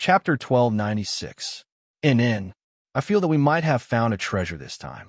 Chapter 1296. In. I feel that we might have found a treasure this time.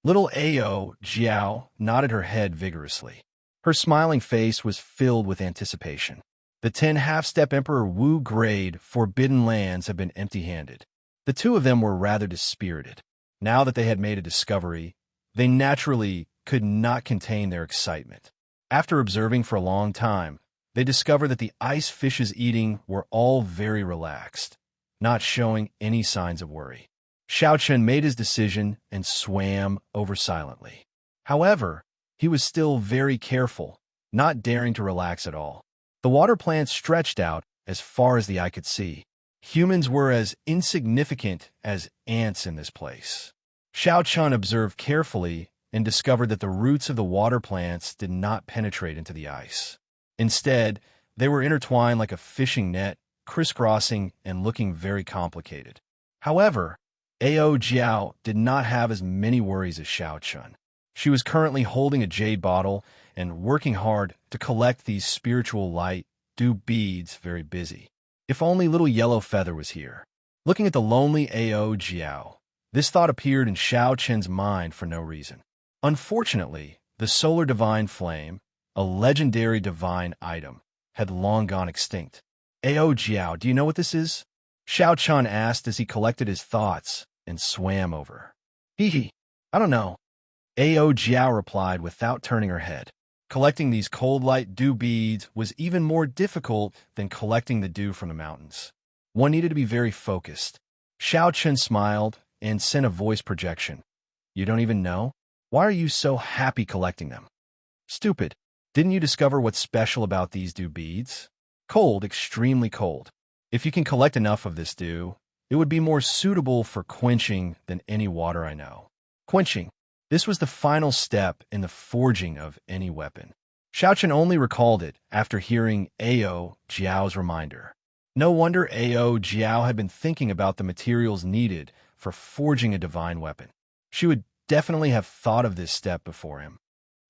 Little Ao Jiao nodded her head vigorously. Her smiling face was filled with anticipation. The 10 half-step Emperor Wu grade Forbidden Lands had been empty-handed. The two of them were rather dispirited. Now that they had made a discovery, they naturally could not contain their excitement. After observing for a long time, they discovered that the ice fishes eating were all very relaxed, not showing any signs of worry. Xianxia made his decision and swam over silently. However, he was still very careful, not daring to relax at all. The water plants stretched out as far as the eye could see. Humans were as insignificant as ants in this place. Xianxia observed carefully and discovered that the roots of the water plants did not penetrate into the ice. Instead, they were intertwined like a fishing net, crisscrossing and looking very complicated. However, Ao Jiao did not have as many worries as Xianxia. She was currently holding a jade bottle and working hard to collect these spiritual light dew beads, very busy. If only little Yellow Feather was here. Looking at the lonely Ao Jiao, this thought appeared in Xiaoqian's mind for no reason. Unfortunately, the Solar Divine Flame, a legendary divine item, had long gone extinct. Ao Jiao, do you know what this is? Xiaoqian asked as he collected his thoughts and swam over. Hee, I don't know. Ao Jiao replied without turning her head. Collecting these cold light dew beads was even more difficult than collecting the dew from the mountains. One needed to be very focused. Xiaoqian smiled and sent a voice projection. You don't even know? Why are you so happy collecting them? Stupid. Didn't you discover what's special about these dew beads? Cold, extremely cold. If you can collect enough of this dew, it would be more suitable for quenching than any water I know. Quenching. This was the final step in the forging of any weapon. Xiaoqian only recalled it after hearing Ao Jiao's reminder. No wonder Ao Jiao had been thinking about the materials needed for forging a divine weapon. She would definitely have thought of this step before him.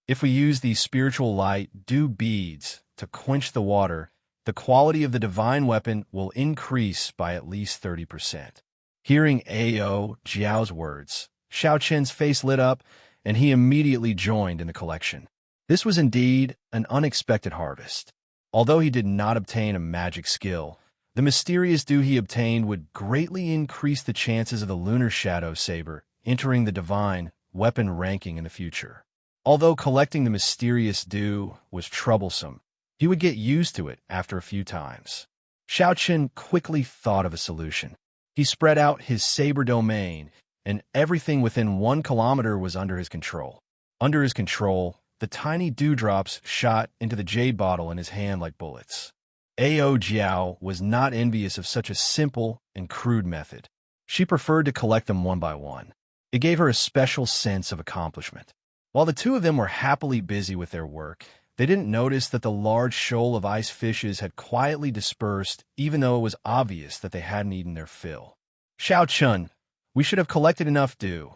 If we use these spiritual light dew beads to quench the water, the quality of the divine weapon will increase by at least 30%. Hearing Ao Jiao's words, Xiaoqian's face lit up, and he immediately joined in the collection. This was indeed an unexpected harvest. Although he did not obtain a magic skill, the mysterious dew he obtained would greatly increase the chances of the lunar shadow saber entering the divine weapon ranking in the future. Although collecting the mysterious dew was troublesome, he would get used to it after a few times. Xiaoqian quickly thought of a solution. He spread out his saber domain, and everything within 1 kilometer was under his control. Under his control, the tiny dewdrops shot into the jade bottle in his hand like bullets. Ao Jiao was not envious of such a simple and crude method. She preferred to collect them one by one. It gave her a special sense of accomplishment. While the two of them were happily busy with their work, they didn't notice that the large shoal of ice fishes had quietly dispersed, even though it was obvious that they hadn't eaten their fill. Xiaoqian, we should have collected enough dew,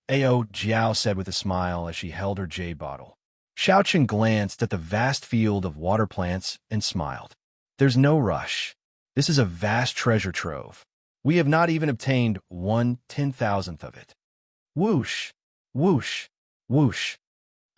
Ao Jiao said with a smile as she held her jade bottle. Xiaoqian glanced at the vast field of water plants and smiled. There's no rush. This is a vast treasure trove. We have not even obtained 1/10,000th of it. Whoosh, whoosh, whoosh.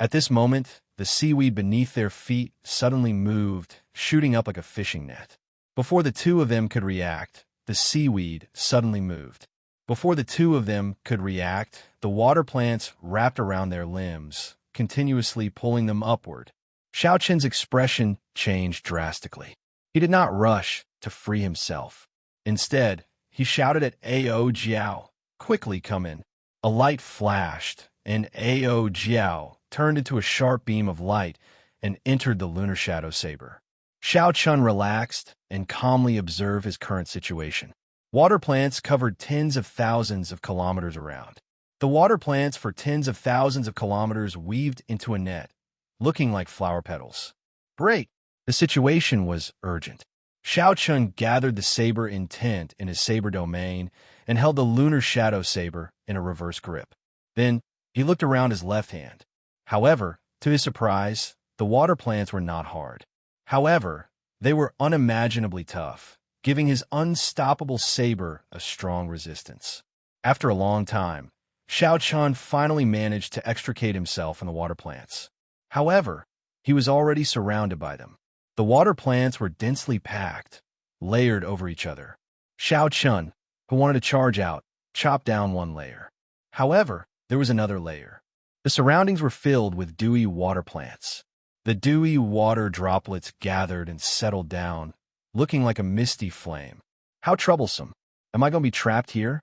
At this moment, the seaweed beneath their feet suddenly moved, shooting up like a fishing net. Before the two of them could react, the seaweed suddenly moved. Before the two of them could react, the water plants wrapped around their limbs, continuously pulling them upward. Xiaoqian's expression changed drastically. He did not rush to free himself. Instead, he shouted at Ao Jiao, "Quickly come in." A light flashed, and Ao Jiao turned into a sharp beam of light and entered the lunar shadow saber. Xiaoqian relaxed and calmly observed his current situation. Water plants covered tens of thousands of kilometers around. The water plants for tens of thousands of kilometers weaved into a net, looking like flower petals. Great! The situation was urgent. Xiaoqian gathered the saber intent in his saber domain and held the lunar shadow saber in a reverse grip. Then he looked around his left hand. However, to his surprise, the water plants were not hard. However, they were unimaginably tough, giving his unstoppable saber a strong resistance. After a long time, Xiao finally managed to extricate himself from the water plants. However, he was already surrounded by them. The water plants were densely packed, layered over each other. Xiao, who wanted to charge out, chopped down one layer. However, there was another layer. The surroundings were filled with dewy water plants. The dewy water droplets gathered and settled down, looking like a misty flame. How troublesome. Am I going to be trapped here?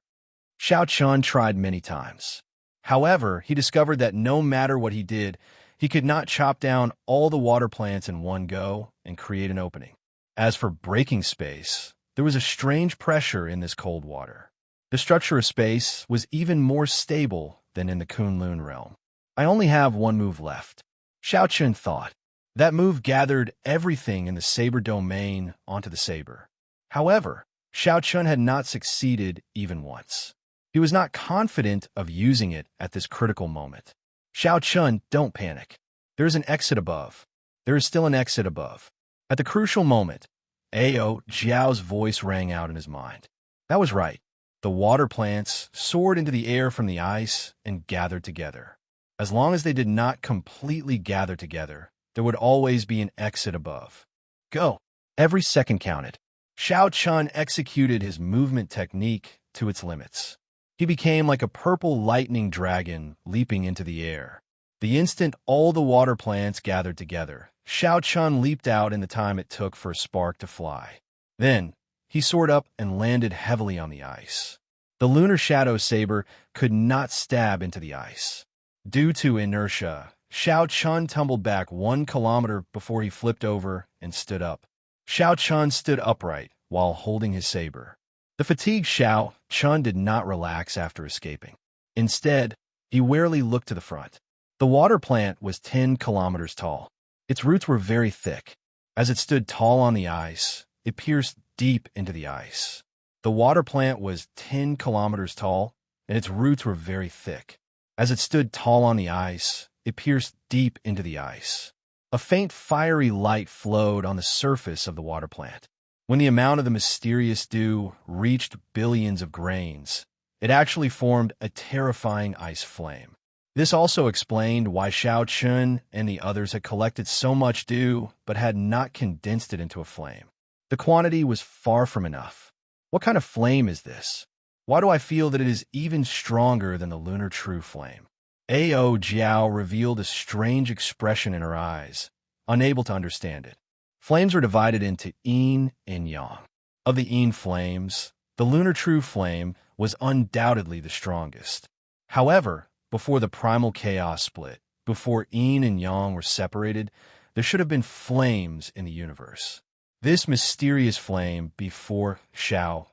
Xiao tried many times. However, he discovered that no matter what he did, he could not chop down all the water plants in one go and create an opening. As for breaking space, there was a strange pressure in this cold water. The structure of space was even more stable than in the Kunlun realm. I only have one move left. Xiao thought. That move gathered everything in the saber domain onto the saber. However, Xiao had not succeeded even once. He was not confident of using it at this critical moment. Xiao, don't panic. There is an exit above. There is still an exit above. At the crucial moment, Jiao's voice rang out in his mind. That was right. The water plants soared into the air from the ice and gathered together. As long as they did not completely gather together, there would always be an exit above. Go. Every second counted. Xiao executed his movement technique to its limits. He became like a purple lightning dragon leaping into the air. The instant all the water plants gathered together, Xiao leaped out in the time it took for a spark to fly. Then, he soared up and landed heavily on the ice. The lunar shadow saber could not stab into the ice. Due to inertia, Xiao tumbled back 1 kilometer before he flipped over and stood up. Xiao stood upright while holding his saber. The fatigued Xiao did not relax after escaping. Instead, he warily looked to the front. The water plant was 10 kilometers tall. Its roots were very thick. As it stood tall on the ice, it pierced deep into the ice. The water plant was 10 kilometers tall, and its roots were very thick. As it stood tall on the ice, it pierced deep into the ice. A faint fiery light flowed on the surface of the water plant. When the amount of the mysterious dew reached billions of grains, it actually formed a terrifying ice flame. This also explained why Xiao and the others had collected so much dew but had not condensed it into a flame. The quantity was far from enough. What kind of flame is this? Why do I feel that it is even stronger than the lunar true flame? Jiao revealed a strange expression in her eyes, unable to understand it. Flames were divided into yin and yang. Of the yin flames, the lunar true flame was undoubtedly the strongest. However, before the primal chaos split, before yin and yang were separated, there should have been flames in the universe. This mysterious flame before Xiao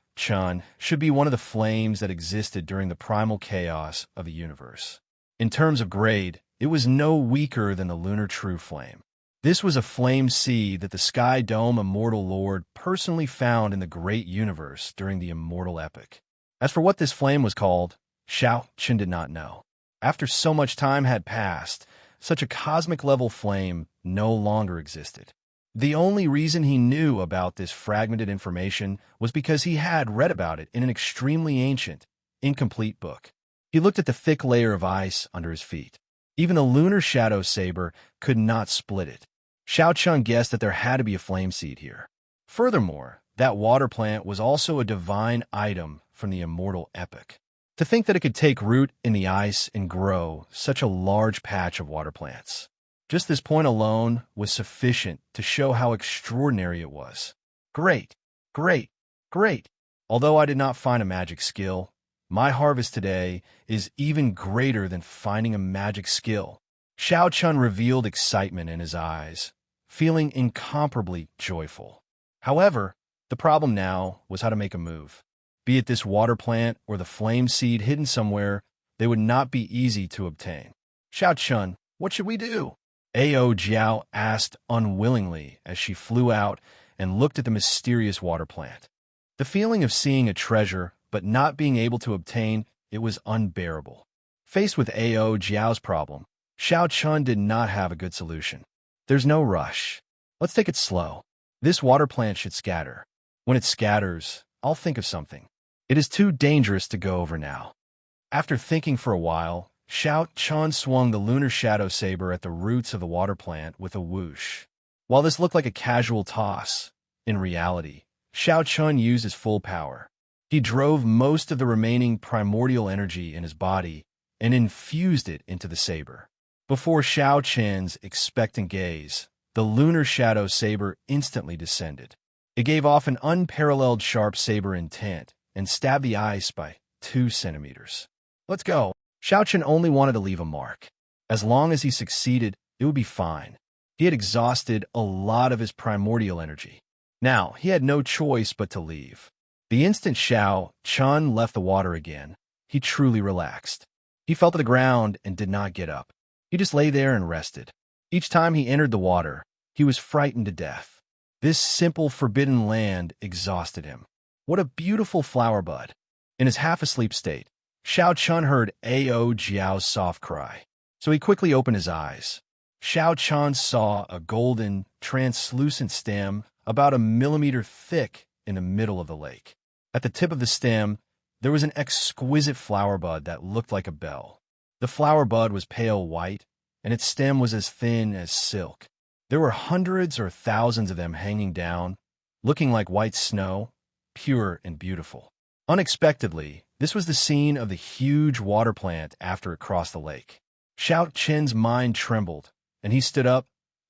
should be one of the flames that existed during the primal chaos of the universe. In terms of grade, it was no weaker than the lunar true flame. This was a flame seed that the Sky Dome Immortal Lord personally found in the great universe during the Immortal Epic. As for what this flame was called, Xiao did not know. After so much time had passed, such a cosmic-level flame no longer existed. The only reason he knew about this fragmented information was because he had read about it in an extremely ancient, incomplete book. He looked at the thick layer of ice under his feet. Even the lunar shadow saber could not split it. Xiao guessed that there had to be a flame seed here. Furthermore, that water plant was also a divine item from the Immortal Epic. To think that it could take root in the ice and grow such a large patch of water plants. Just this point alone was sufficient to show how extraordinary it was. Great, great, great. Although I did not find a magic skill, my harvest today is even greater than finding a magic skill. Xiao revealed excitement in his eyes, feeling incomparably joyful. However, the problem now was how to make a move. Be it this water plant or the flame seed hidden somewhere, they would not be easy to obtain. Xiao, what should we do? Jiao asked unwillingly as she flew out and looked at the mysterious water plant. The feeling of seeing a treasure but not being able to obtain it was unbearable. Faced with Jiao's problem, Xiao did not have a good solution. There's no rush. Let's take it slow. This water plant should scatter. When it scatters, I'll think of something. It is too dangerous to go over now. After thinking for a while, Xianxia swung the lunar shadow saber at the roots of the water plant with a whoosh. While this looked like a casual toss, in reality, Xianxia used his full power. He drove most of the remaining primordial energy in his body and infused it into the saber. Before Xianxia's expectant gaze, the lunar shadow saber instantly descended. It gave off an unparalleled sharp saber intent and stabbed the ice by 2 centimeters. Let's go. Xianxia only wanted to leave a mark. As long as he succeeded, it would be fine. He had exhausted a lot of his primordial energy. Now, he had no choice but to leave. The instant Xianxia left the water again, he truly relaxed. He fell to the ground and did not get up. He just lay there and rested. Each time he entered the water, he was frightened to death. This simple forbidden land exhausted him. What a beautiful flower bud. In his half-asleep state, Xianxia heard Audiobook's soft cry, so he quickly opened his eyes. Xianxia saw a golden, translucent stem about a millimeter thick in the middle of the lake. At the tip of the stem, there was an exquisite flower bud that looked like a bell. The flower bud was pale white, and its stem was as thin as silk. There were hundreds or thousands of them hanging down, looking like white snow, pure and beautiful. Unexpectedly, this was the scene of the huge water plant after it crossed the lake. Xianxia's mind trembled, and he stood up,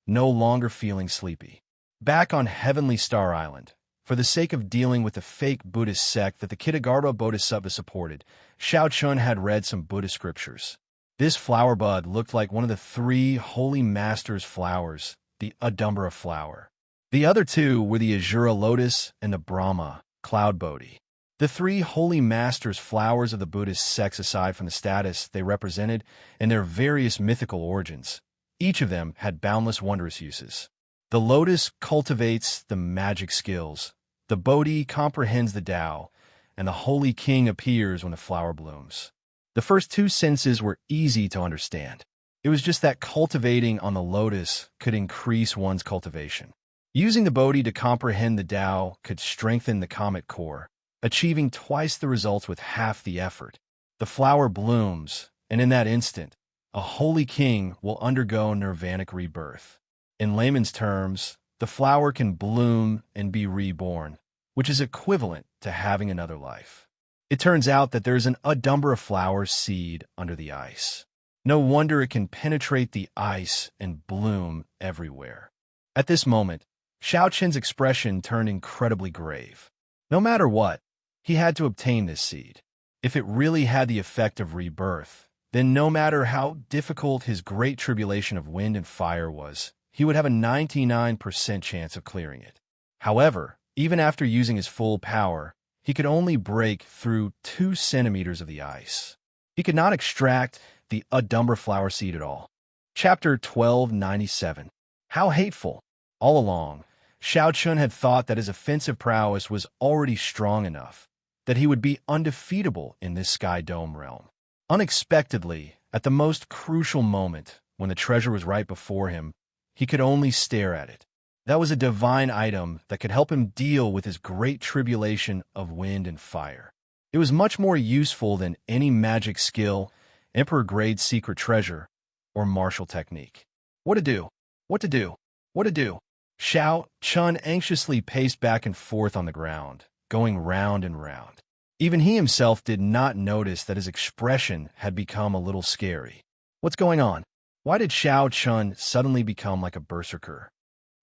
no longer feeling sleepy. Back on Heavenly Star Island, for the sake of dealing with the fake Buddhist sect that the Kitagarbha Bodhisattva supported, Xianxia had read some Buddhist scriptures. This flower bud looked like one of the 3 holy masters' flowers, the Adumbra flower. The other 2 were the Azura lotus and the Brahma, cloud bodhi. The 3 holy masters' flowers of the Buddhist sects, aside from the status they represented and their various mythical origins, each of them had boundless wondrous uses. The lotus cultivates the magic skills, the bodhi comprehends the Tao, and the holy king appears when the flower blooms. The first 2 sentences were easy to understand. It was just that cultivating on the lotus could increase one's cultivation. Using the bodhi to comprehend the Tao could strengthen the comet core, achieving twice the results with half the effort. The flower blooms, and in that instant, a holy king will undergo nirvanic rebirth. In layman's terms, the flower can bloom and be reborn, which is equivalent to having another life. It turns out that there's an Adumbra flower seed under the ice. No wonder it can penetrate the ice and bloom everywhere. At this moment, Xianxia's expression turned incredibly grave. No matter what, he had to obtain this seed. If it really had the effect of rebirth, then no matter how difficult his great tribulation of wind and fire was, he would have a 99% chance of clearing it. However, even after using his full power, he could only break through 2 centimeters of the ice. He could not extract the Adumbra flower seed at all. Chapter 1297. How hateful! All along, Xianxia had thought that his offensive prowess was already strong enough, that he would be undefeatable in this Sky Dome realm. Unexpectedly, at the most crucial moment, when the treasure was right before him, he could only stare at it. That was a divine item that could help him deal with his great tribulation of wind and fire. It was much more useful than any magic skill, Emperor-grade secret treasure, or martial technique. What to do? What to do? What to do? Xianxia anxiously paced back and forth on the ground, going round and round. Even he himself did not notice that his expression had become a little scary. What's going on? Why did Xianxia suddenly become like a berserker?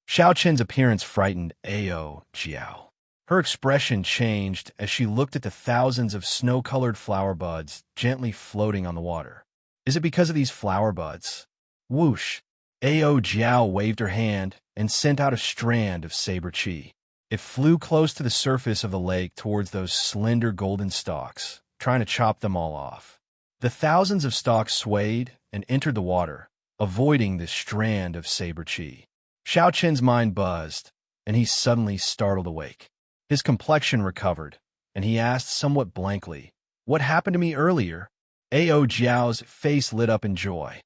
Xianxia's appearance frightened Audiobook. Her expression changed as she looked at the thousands of snow-colored flower buds gently floating on the water. Is it because of these flower buds? Whoosh! Audiobook waved her hand and sent out a strand of saber chi. It flew close to the surface of the lake towards those slender golden stalks, trying to chop them all off. The thousands of stalks swayed and entered the water, avoiding this strand of saber chi. Xianxia's mind buzzed, and he suddenly startled awake. His complexion recovered, and he asked somewhat blankly, "What happened to me earlier?" Audiobook's face lit up in joy.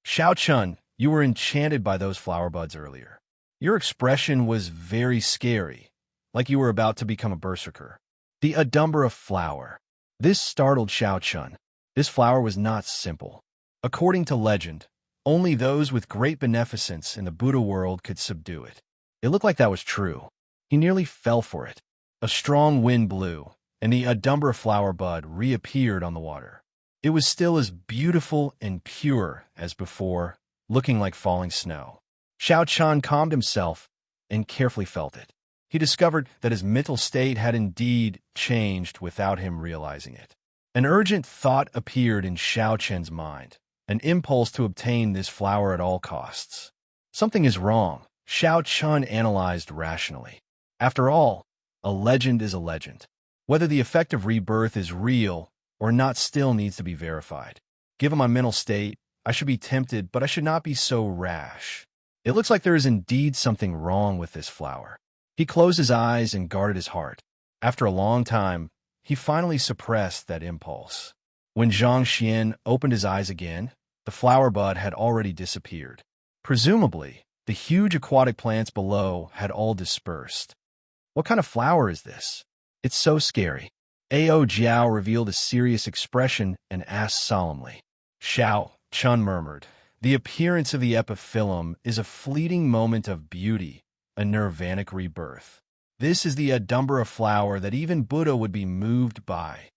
"Xianxia, you were enchanted by those flower buds earlier. Your expression was very scary, like you were about to become a berserker. The Adumbra flower. This startled Xianxia. This flower was not simple. According to legend, only those with great beneficence in the Buddha world could subdue it. It looked like that was true. He nearly fell for it. A strong wind blew, and the Adumbra flower bud reappeared on the water. It was still as beautiful and pure as before, looking like falling snow. Xianxia calmed himself and carefully felt it. He discovered that his mental state had indeed changed without him realizing it. An urgent thought appeared in Xiaoqian's mind, an impulse to obtain this flower at all costs. Something is wrong, Xiaoqian analyzed rationally. After all, a legend is a legend. Whether the effect of rebirth is real or not still needs to be verified. Given my mental state, I should be tempted, but I should not be so rash. It looks like there is indeed something wrong with this flower. He closed his eyes and guarded his heart. After a long time, he finally suppressed that impulse. When Xianxia opened his eyes again, the flower bud had already disappeared. Presumably, the huge aquatic plants below had all dispersed. What kind of flower is this? It's so scary. Ao Jiao revealed a serious expression and asked solemnly. Xiaoqian murmured, the appearance of the epiphyllum is a fleeting moment of beauty, a nirvanic rebirth. This is the Adumbra flower that even Buddha would be moved by.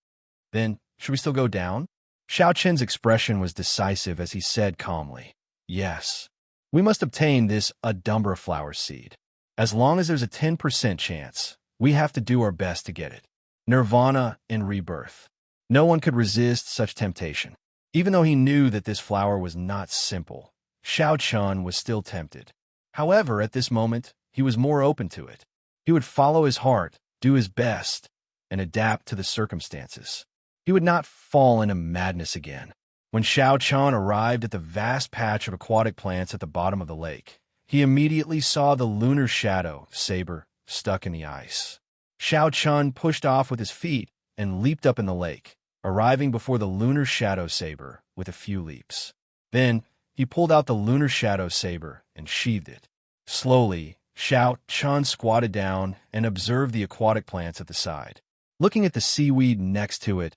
Then, should we still go down? Xiaoqian's expression was decisive as he said calmly, yes. We must obtain this Adumbra flower seed. As long as there's a 10% chance, we have to do our best to get it. Nirvana and rebirth. No one could resist such temptation. Even though he knew that this flower was not simple, Xiaoqian was still tempted. However, at this moment, he was more open to it. He would follow his heart, do his best, and adapt to the circumstances. He would not fall into madness again. When Xiaoqian arrived at the vast patch of aquatic plants at the bottom of the lake, he immediately saw the lunar shadow saber stuck in the ice. Xiaoqian pushed off with his feet and leaped up in the lake, arriving before the lunar shadow saber with a few leaps. Then, he pulled out the lunar shadow saber and sheathed it. Slowly, Xiaoqian squatted down and observed the aquatic plants at the side. Looking at the seaweed next to it,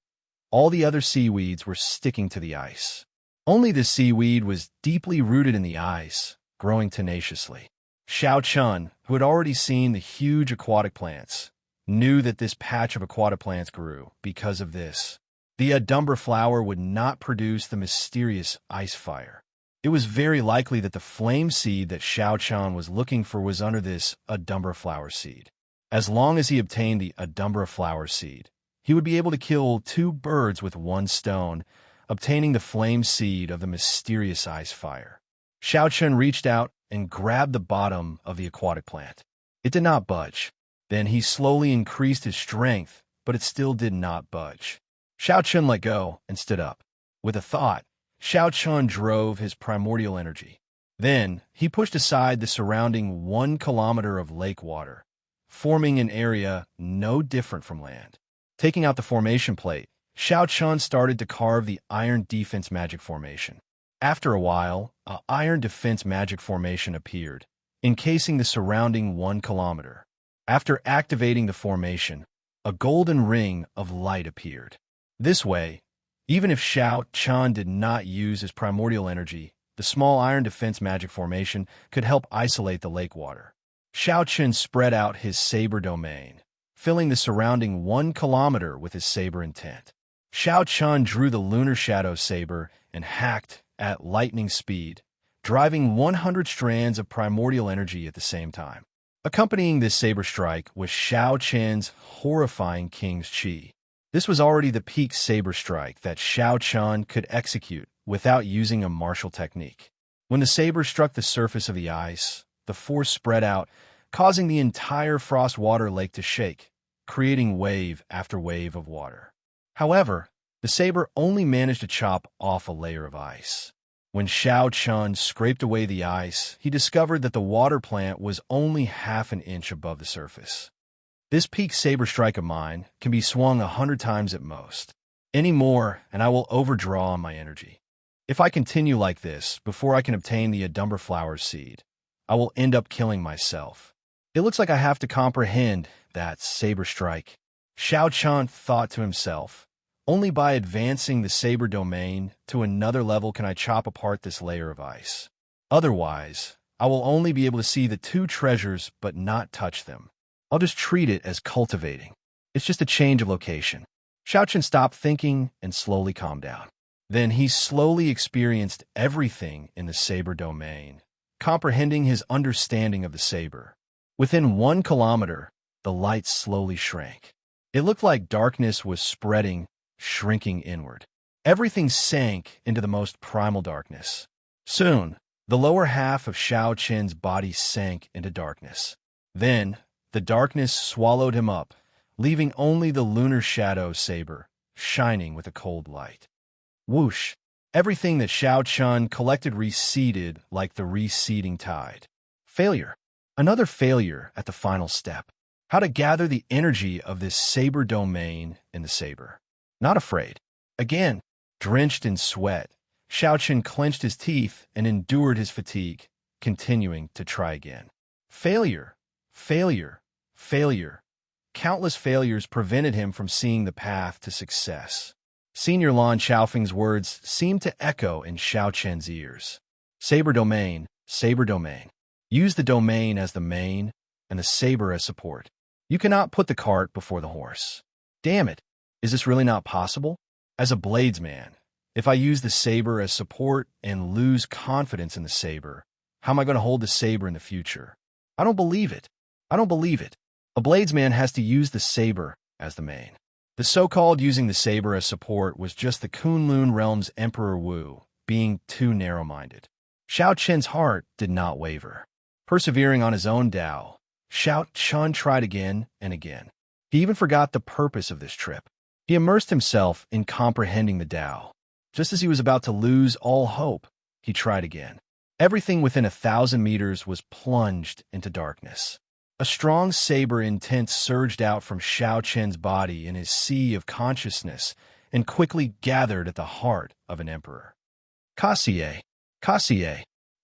all the other seaweeds were sticking to the ice. Only the seaweed was deeply rooted in the ice, growing tenaciously. Xiaoqian, who had already seen the huge aquatic plants, knew that this patch of aquatic plants grew because of this. The Adumbra flower would not produce the mysterious ice fire. It was very likely that the flame seed that Xiaoqian was looking for was under this Adumbra flower seed. As long as he obtained the Adumbra flower seed, he would be able to kill 2 birds with 1 stone, obtaining the flame seed of the mysterious ice fire. Xiaoqian reached out and grabbed the bottom of the aquatic plant. It did not budge. Then he slowly increased his strength, but it still did not budge. Xiaoqian let go and stood up. With a thought, Xiaoqian drove his primordial energy. Then, he pushed aside the surrounding 1 kilometer of lake water, forming an area no different from land. Taking out the formation plate, Xiaoqian started to carve the Iron Defense Magic Formation. After a while, an Iron Defense Magic Formation appeared, encasing the surrounding 1 kilometer. After activating the formation, a golden ring of light appeared. This way, even if Xiaoqian did not use his primordial energy, the small Iron Defense Magic Formation could help isolate the lake water. Xiaoqian spread out his saber domain, filling the surrounding 1 kilometer with his saber intent. Xiaoqian drew the lunar shadow saber and hacked at lightning speed, driving 100 strands of primordial energy at the same time. Accompanying this saber strike was Xiaoqian's horrifying King's Qi. This was already the peak saber strike that Xiaoqian could execute without using a martial technique. When the saber struck the surface of the ice, the force spread out, causing the entire frostwater lake to shake, creating wave after wave of water. However, the saber only managed to chop off a layer of ice. When Xiaoqian scraped away the ice, he discovered that the water plant was only half an inch above the surface. This peak saber strike of mine can be swung 100 times at most. Any more, and I will overdraw on my energy. If I continue like this, before I can obtain the Adumbra flower seed, I will end up killing myself. It looks like I have to comprehend That's saber strike. Xiaochun thought to himself. Only by advancing the saber domain to another level can I chop apart this layer of ice. Otherwise, I will only be able to see the two treasures but not touch them. I'll just treat it as cultivating. It's just a change of location. Xiaochun stopped thinking and slowly calmed down. Then he slowly experienced everything in the saber domain, comprehending his understanding of the saber. Within 1 kilometer, the light slowly shrank. It looked like darkness was spreading, shrinking inward. Everything sank into the most primal darkness. Soon, the lower half of Xiaochun's body sank into darkness. Then, the darkness swallowed him up, leaving only the lunar shadow saber, shining with a cold light. Whoosh! Everything that Xiaochun collected receded like the receding tide. Failure. Another failure at the final step. How to gather the energy of this saber domain in the saber. Not afraid. Again, drenched in sweat, Xiaochun clenched his teeth and endured his fatigue, continuing to try again. Failure. Failure. Failure. Countless failures prevented him from seeing the path to success. Senior Lan Xiaofeng's words seemed to echo in Xiaochun's ears. Saber domain, saber domain. Use the domain as the main and the saber as support. You cannot put the cart before the horse. Damn it, is this really not possible? As a bladesman, if I use the saber as support and lose confidence in the saber, how am I going to hold the saber in the future? I don't believe it. I don't believe it. A bladesman has to use the saber as the main. The so-called using the saber as support was just the Kunlun realm's Emperor Wu being too narrow-minded. Xiaochun's heart did not waver. Persevering on his own Tao, Xiaochun tried again and again. He even forgot the purpose of this trip. He immersed himself in comprehending the Tao. Just as he was about to lose all hope, he tried again. Everything within 1,000 meters was plunged into darkness. A strong saber intent surged out from Xiaochun's body in his sea of consciousness and quickly gathered at the heart of an emperor. Kasie.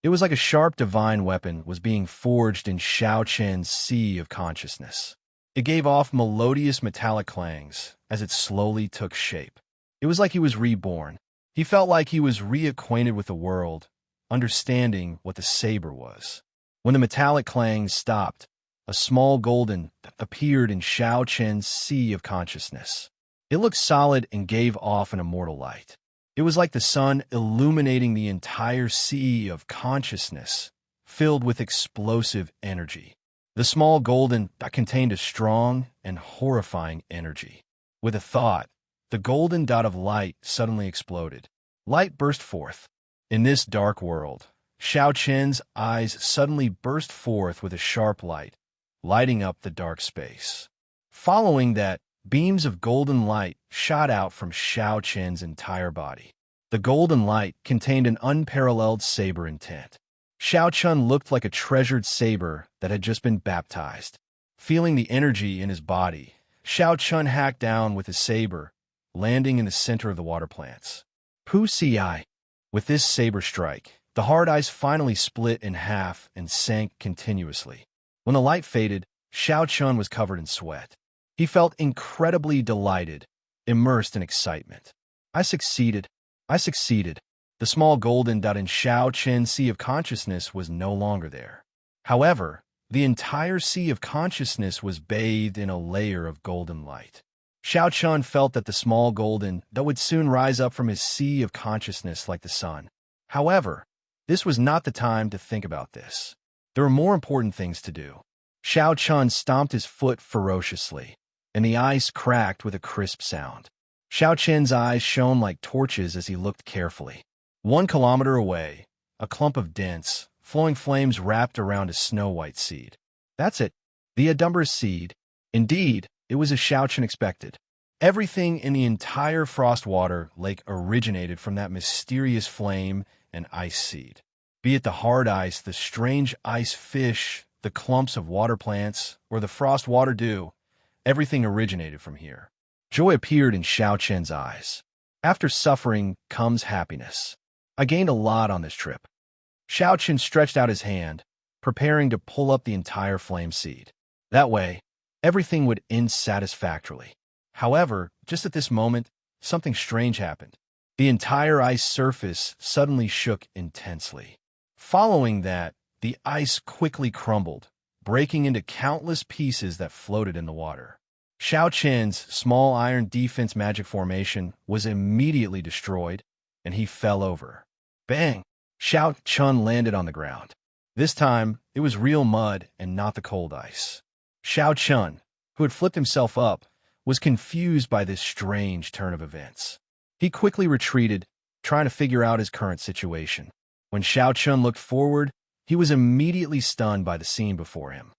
It was like a sharp divine weapon was being forged in Xiaochun's sea of consciousness. It gave off melodious metallic clangs as it slowly took shape. It was like he was reborn. He felt like he was reacquainted with the world, understanding what the saber was. When the metallic clangs stopped, a small golden appeared in Xiaochun's sea of consciousness. It looked solid and gave off an immortal light. It was like the sun illuminating the entire sea of consciousness, filled with explosive energy. The small golden contained a strong and horrifying energy. With a thought, the golden dot of light suddenly exploded. Light burst forth. In this dark world, Xiaochun's eyes suddenly burst forth with a sharp light, lighting up the dark space. Following that, beams of golden light shot out from Xiaochun's entire body. The golden light contained an unparalleled saber intent. Xiaochun looked like a treasured saber that had just been baptized. Feeling the energy in his body, Xiaochun hacked down with his saber, landing in the center of the water plants. Wuxia. With this saber strike, the hard ice finally split in half and sank continuously. When the light faded, Xiaochun was covered in sweat. He felt incredibly delighted, immersed in excitement. I succeeded. The small golden dot in Xiaochun's sea of consciousness was no longer there. However, the entire sea of consciousness was bathed in a layer of golden light. Xiaochun felt that the small golden dot would soon rise up from his sea of consciousness like the sun. However, this was not the time to think about this. There were more important things to do. Xiaochun stomped his foot ferociously, and the ice cracked with a crisp sound. Xiaochun's eyes shone like torches as he looked carefully. 1 kilometer away, a clump of dense, flowing flames wrapped around a snow-white seed. That's it, the Adumbrous seed. Indeed, it was as Xiaochun expected. Everything in the entire frostwater lake originated from that mysterious flame and ice seed. Be it the hard ice, the strange ice fish, the clumps of water plants, or the frostwater dew, everything originated from here. Joy appeared in Xiaochun's eyes. After suffering comes happiness. I gained a lot on this trip. Xiaochun stretched out his hand, preparing to pull up the entire flame seed. That way, everything would end satisfactorily. However, just at this moment, something strange happened. The entire ice surface suddenly shook intensely. Following that, the ice quickly crumbled, breaking into countless pieces that floated in the water. Xiao Qian's small iron defense magic formation was immediately destroyed, and he fell over. Bang! Xiao Qian landed on the ground. This time, it was real mud and not the cold ice. Xiao Qian, who had flipped himself up, was confused by this strange turn of events. He quickly retreated, trying to figure out his current situation. When Xiao Qian looked forward, he was immediately stunned by the scene before him.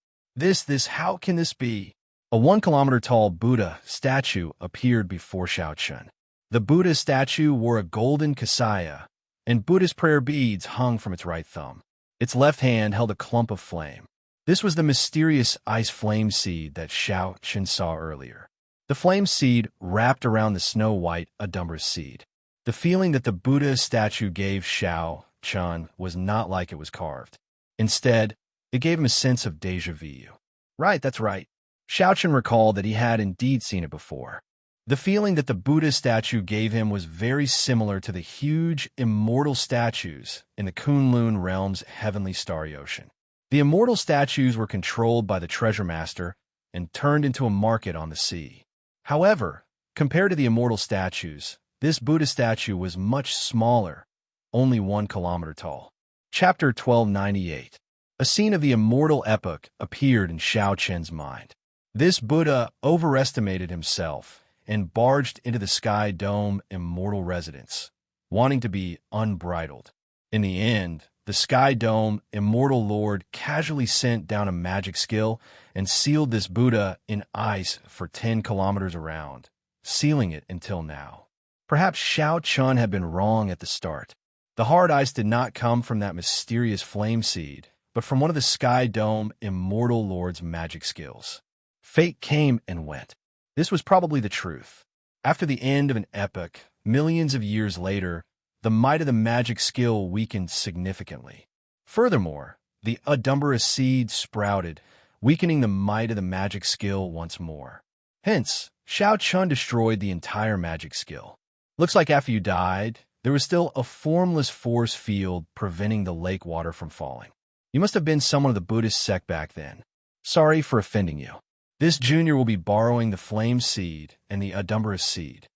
How can this be? A 1-kilometer-tall Buddha statue appeared before Xiao Qian. The Buddha statue wore a golden kasaya, and Buddhist prayer beads hung from its right thumb. Its left hand held a clump of flame. This was the mysterious ice flame seed that Xiao Qian saw earlier. The flame seed wrapped around the snow-white Audumbrous seed. The feeling that the Buddha statue gave Xiao Qian was not like it was carved. Instead, it gave him a sense of déjà vu. Right, that's right. Xiao Qian recalled that he had indeed seen it before. The feeling that the Buddha statue gave him was very similar to the huge, immortal statues in the Kunlun realm's heavenly starry ocean. The immortal statues were controlled by the treasure master and turned into a market on the sea. However, compared to the immortal statues, this Buddha statue was much smaller, only 1 kilometer tall. Chapter 1298. A scene of the immortal epoch appeared in Xiao Qian's mind. This Buddha overestimated himself and barged into the Sky Dome immortal residence, wanting to be unbridled. In the end, the Sky Dome immortal lord casually sent down a magic skill and sealed this Buddha in ice for 10 kilometers around, sealing it until now. Perhaps Xiao Qian had been wrong at the start. The hard ice did not come from that mysterious flame seed, but from one of the Sky Dome immortal lord's magic skills. Fate came and went. This was probably the truth. After the end of an epoch, millions of years later, the might of the magic skill weakened significantly. Furthermore, the Audumbrous seed sprouted, weakening the might of the magic skill once more. Hence, Xiao Qian destroyed the entire magic skill. Looks like after you died, there was still a formless force field preventing the lake water from falling. You must have been someone of the Buddhist sect back then. Sorry for offending you. This junior will be borrowing the flame seed and the Audumbrous seed.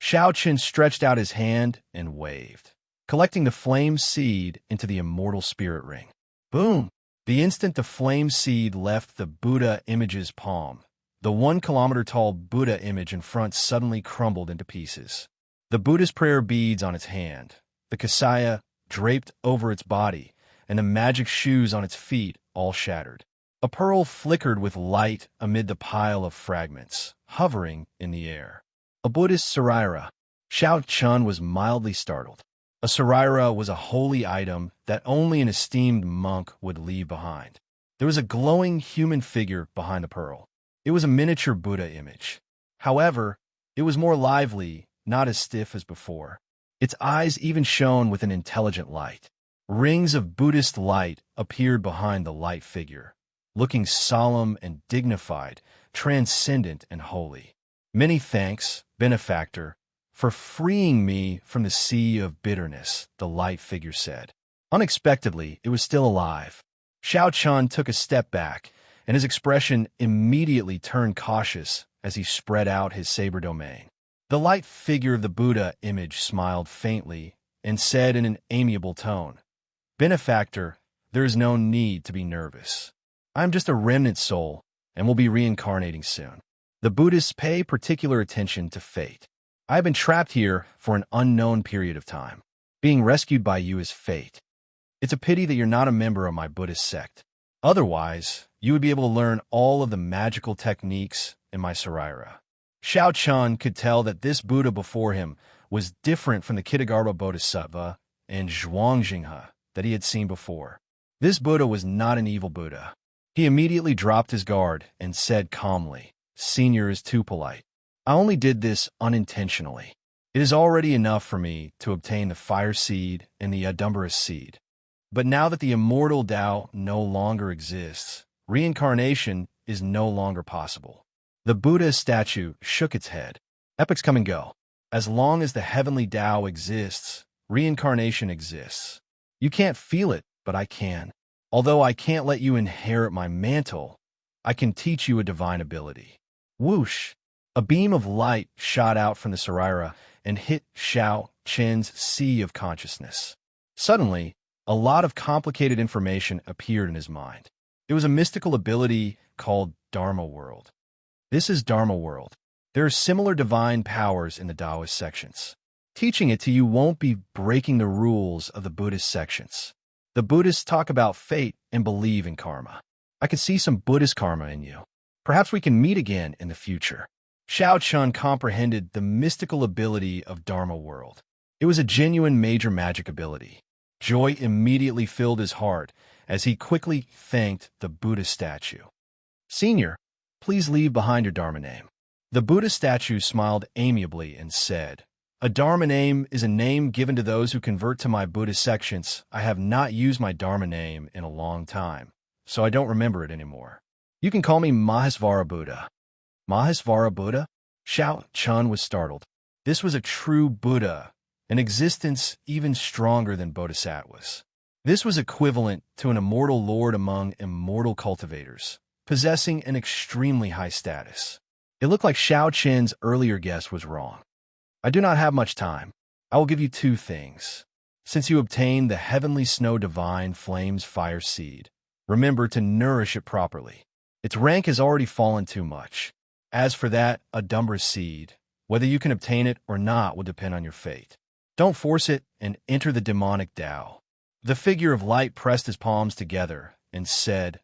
Xiao Qian stretched out his hand and waved, collecting the flame seed into the immortal spirit ring. Boom! The instant the flame seed left the Buddha image's palm, the 1 kilometer tall Buddha image in front suddenly crumbled into pieces. The Buddha's prayer beads on its hand, the kasaya draped over its body, and the magic shoes on its feet all shattered. A pearl flickered with light amid the pile of fragments, hovering in the air. A Buddhist saraira. Xiao Qian was mildly startled. A saraira was a holy item that only an esteemed monk would leave behind. There was a glowing human figure behind the pearl. It was a miniature Buddha image. However, it was more lively, not as stiff as before. Its eyes even shone with an intelligent light. Rings of Buddhist light appeared behind the light figure, looking solemn and dignified, transcendent and holy. Many thanks, benefactor, for freeing me from the sea of bitterness, the light figure said. Unexpectedly, it was still alive. Xiao Qian took a step back, and his expression immediately turned cautious as he spread out his saber domain. The light figure of the Buddha image smiled faintly and said in an amiable tone, "Benefactor, there is no need to be nervous. I am just a remnant soul and will be reincarnating soon. The Buddhists pay particular attention to fate. I have been trapped here for an unknown period of time. Being rescued by you is fate. It's a pity that you're not a member of my Buddhist sect. Otherwise, you would be able to learn all of the magical techniques in my saraira." Xiao Qian could tell that this Buddha before him was different from the Kitagarbha Bodhisattva and Zhuangjinghe that he had seen before. This Buddha was not an evil Buddha. He immediately dropped his guard and said calmly, "Senior is too polite. I only did this unintentionally. It is already enough for me to obtain the fire seed and the Audumbrous seed. But now that the immortal Tao no longer exists, reincarnation is no longer possible. The Buddha statue shook its head. Epochs come and go. As long as the heavenly Tao exists, reincarnation exists. You can't feel it, but I can. Although I can't let you inherit my mantle, I can teach you a divine ability. Whoosh! A beam of light shot out from the Saraira and hit Xianxia's sea of consciousness. Suddenly, a lot of complicated information appeared in his mind. It was a mystical ability called Dharma World. This is Dharma World. There are similar divine powers in the Taoist sections. Teaching it to you won't be breaking the rules of the Buddhist sections. The Buddhists talk about fate and believe in karma. I can see some Buddhist karma in you. Perhaps we can meet again in the future. Xiao Chun comprehended the mystical ability of Dharma World. It was a genuine major magic ability. Joy immediately filled his heart as he quickly thanked the Buddha statue. Senior, please leave behind your Dharma name. The Buddha statue smiled amiably and said, A Dharma name is a name given to those who convert to my Buddhist sections. I have not used my Dharma name in a long time, so I don't remember it anymore. You can call me Mahesvara Buddha. Mahesvara Buddha? Xiao Chun was startled. This was a true Buddha, an existence even stronger than bodhisattvas. This was equivalent to an immortal lord among immortal cultivators, possessing an extremely high status. It looked like Xiao Chen's earlier guess was wrong. I do not have much time. I will give you two things. Since you obtained the heavenly snow divine flames fire seed, remember to nourish it properly. Its rank has already fallen too much. As for that Adumbra seed, whether you can obtain it or not will depend on your fate. Don't force it and enter the demonic Tao. The figure of light pressed his palms together and said,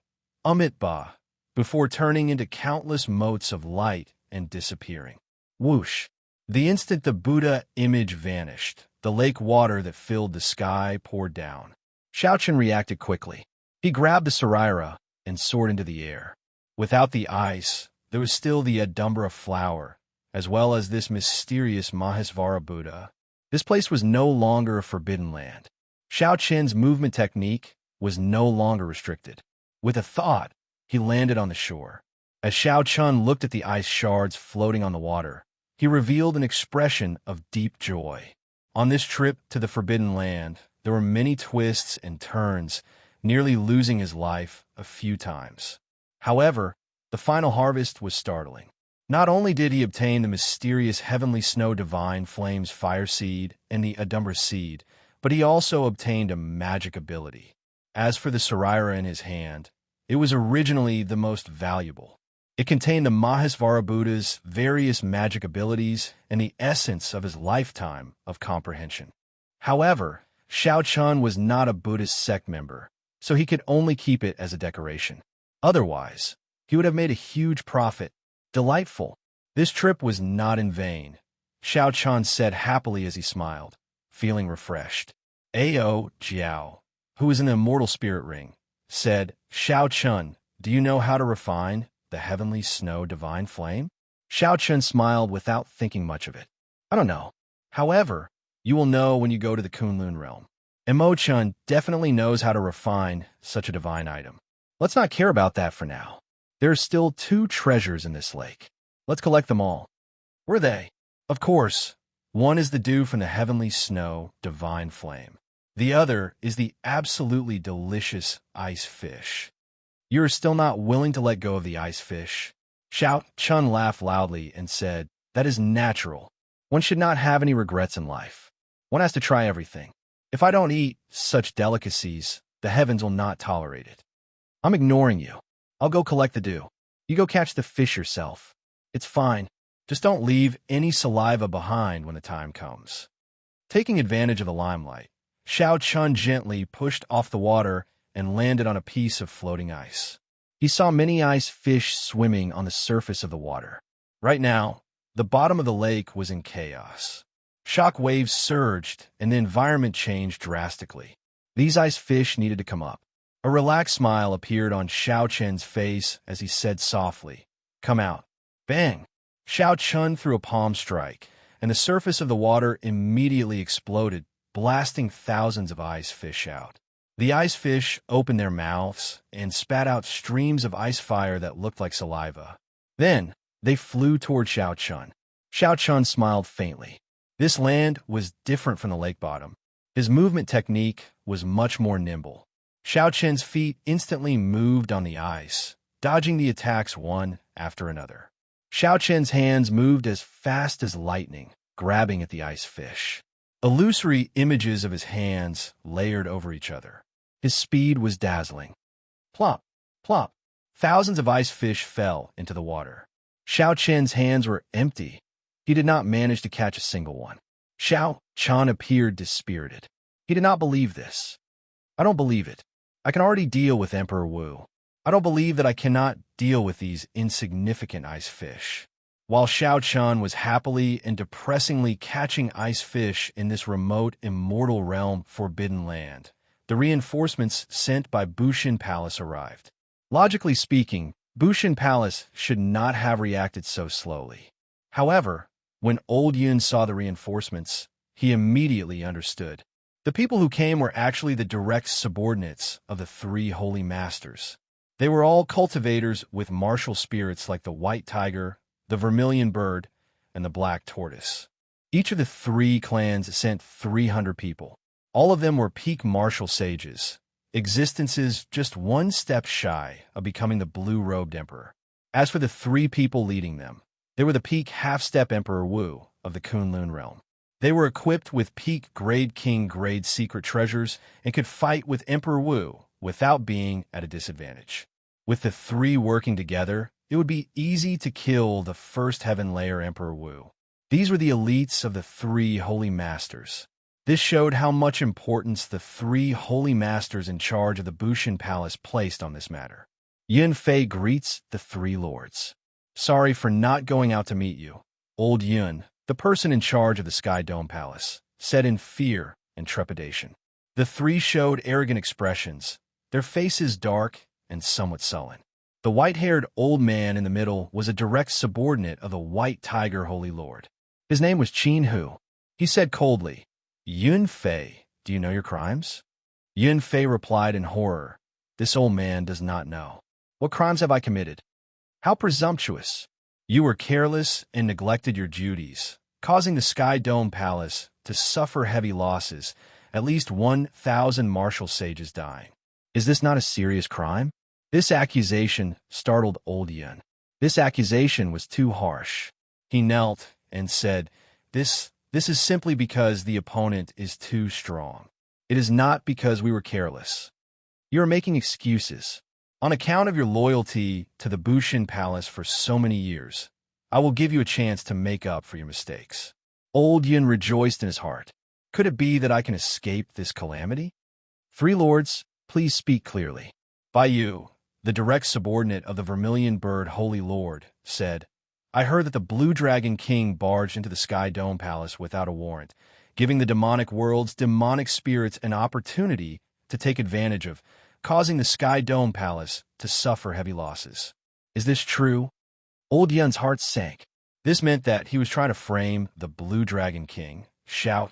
Amit Ba, before turning into countless motes of light and disappearing. Whoosh! The instant the Buddha image vanished, the lake water that filled the sky poured down. Xiaochen reacted quickly. He grabbed the Saraira and soared into the air. Without the ice, there was still the Adumbra flower, as well as this mysterious Mahesvara Buddha. This place was no longer a forbidden land. Xiaoqin's movement technique was no longer restricted. With a thought, he landed on the shore. As Xiao Chun looked at the ice shards floating on the water, he revealed an expression of deep joy. On this trip to the Forbidden Land, there were many twists and turns, nearly losing his life a few times. However, the final harvest was startling. Not only did he obtain the mysterious heavenly snow divine flames fire seed and the Adumbra seed, but he also obtained a magic ability. As for the Saraira in his hand, it was originally the most valuable. It contained the Mahesvara Buddha's various magic abilities and the essence of his lifetime of comprehension. However, Xiao Chun was not a Buddhist sect member, so he could only keep it as a decoration. Otherwise, he would have made a huge profit. Delightful. This trip was not in vain, Xiao Chun said happily as he smiled, feeling refreshed. Ao Jiao, who was in the immortal spirit ring, said, Xiao Chun, do you know how to refine the heavenly snow divine flame? Xiao Chun smiled without thinking much of it. I don't know. However, you will know when you go to the Kunlun realm. Mo Chun definitely knows how to refine such a divine item. Let's not care about that for now. There are still 2 treasures in this lake. Let's collect them all. Were they? Of course. One is the dew from the heavenly snow divine flame. The other is the absolutely delicious ice fish. You are still not willing to let go of the ice fish? Xiao Chun laughed loudly and said, That is natural. One should not have any regrets in life. One has to try everything. If I don't eat such delicacies, the heavens will not tolerate it. I'm ignoring you. I'll go collect the dew. You go catch the fish yourself. It's fine. Just don't leave any saliva behind when the time comes. Taking advantage of the limelight, Xiao Chun gently pushed off the water and landed on a piece of floating ice. He saw many ice fish swimming on the surface of the water. Right now, the bottom of the lake was in chaos. Shock waves surged, and the environment changed drastically. These ice fish needed to come up. A relaxed smile appeared on Xiao Chen's face as he said softly, Come out. Bang! Xiao Chun threw a palm strike, and the surface of the water immediately exploded, blasting thousands of ice fish out. The ice fish opened their mouths and spat out streams of ice fire that looked like saliva. Then, they flew toward Xiao Xiao smiled faintly. This land was different from the lake bottom. His movement technique was much more nimble. Xiao feet instantly moved on the ice, dodging the attacks one after another. Xiao hands moved as fast as lightning, grabbing at the ice fish. Illusory images of his hands layered over each other. His speed was dazzling. Plop, plop. Thousands of ice fish fell into the water. Xiao hands were empty. He did not manage to catch a single one. Xiao appeared dispirited. He did not believe this. I don't believe it. I can already deal with Emperor Wu. I don't believe that I cannot deal with these insignificant ice fish. While Xiao was happily and depressingly catching ice fish in this remote immortal realm forbidden land, the reinforcements sent by Bushin Palace arrived. Logically speaking, Bushin Palace should not have reacted so slowly. However, when Old Yun saw the reinforcements, he immediately understood. The people who came were actually the direct subordinates of the three holy masters. They were all cultivators with martial spirits like the white tiger, the vermilion bird, and the black tortoise. Each of the three clans sent 300 people. All of them were peak martial sages, existences just one step shy of becoming the blue-robed emperor. As for the three people leading them, they were the peak half-step Emperor Wu of the Kunlun realm. They were equipped with peak grade king grade secret treasures and could fight with Emperor Wu without being at a disadvantage. With the three working together, it would be easy to kill the first heaven layer Emperor Wu. These were the elites of the three holy masters. This showed how much importance the three holy masters in charge of the Bushin Palace placed on this matter. Yun Fei greets the three lords. Sorry for not going out to meet you. Old Yun, the person in charge of the Sky Dome Palace, said in fear and trepidation. The three showed arrogant expressions, their faces dark and somewhat sullen. The white-haired old man in the middle was a direct subordinate of the White Tiger Holy Lord. His name was Qin Hu. He said coldly, Yun Fei, do you know your crimes? Yun Fei replied in horror, this old man does not know. What crimes have I committed? How presumptuous! You were careless and neglected your duties, causing the Sky Dome Palace to suffer heavy losses, at least 1,000 martial sages dying. Is this not a serious crime? This accusation startled Old Yun. This accusation was too harsh. He knelt and said, This is simply because the opponent is too strong. It is not because we were careless. You are making excuses. On account of your loyalty to the Bushin Palace for so many years, I will give you a chance to make up for your mistakes. Old Yun rejoiced in his heart. Could it be that I can escape this calamity? Three lords, please speak clearly. Bai Yu, the direct subordinate of the Vermilion Bird Holy Lord, said, I heard that the Blue Dragon King barged into the Sky Dome Palace without a warrant, giving the demonic world's demonic spirits an opportunity to take advantage of, causing the Sky Dome Palace to suffer heavy losses. Is this true? Old Yun's heart sank. This meant that he was trying to frame the Blue Dragon King, Xiao,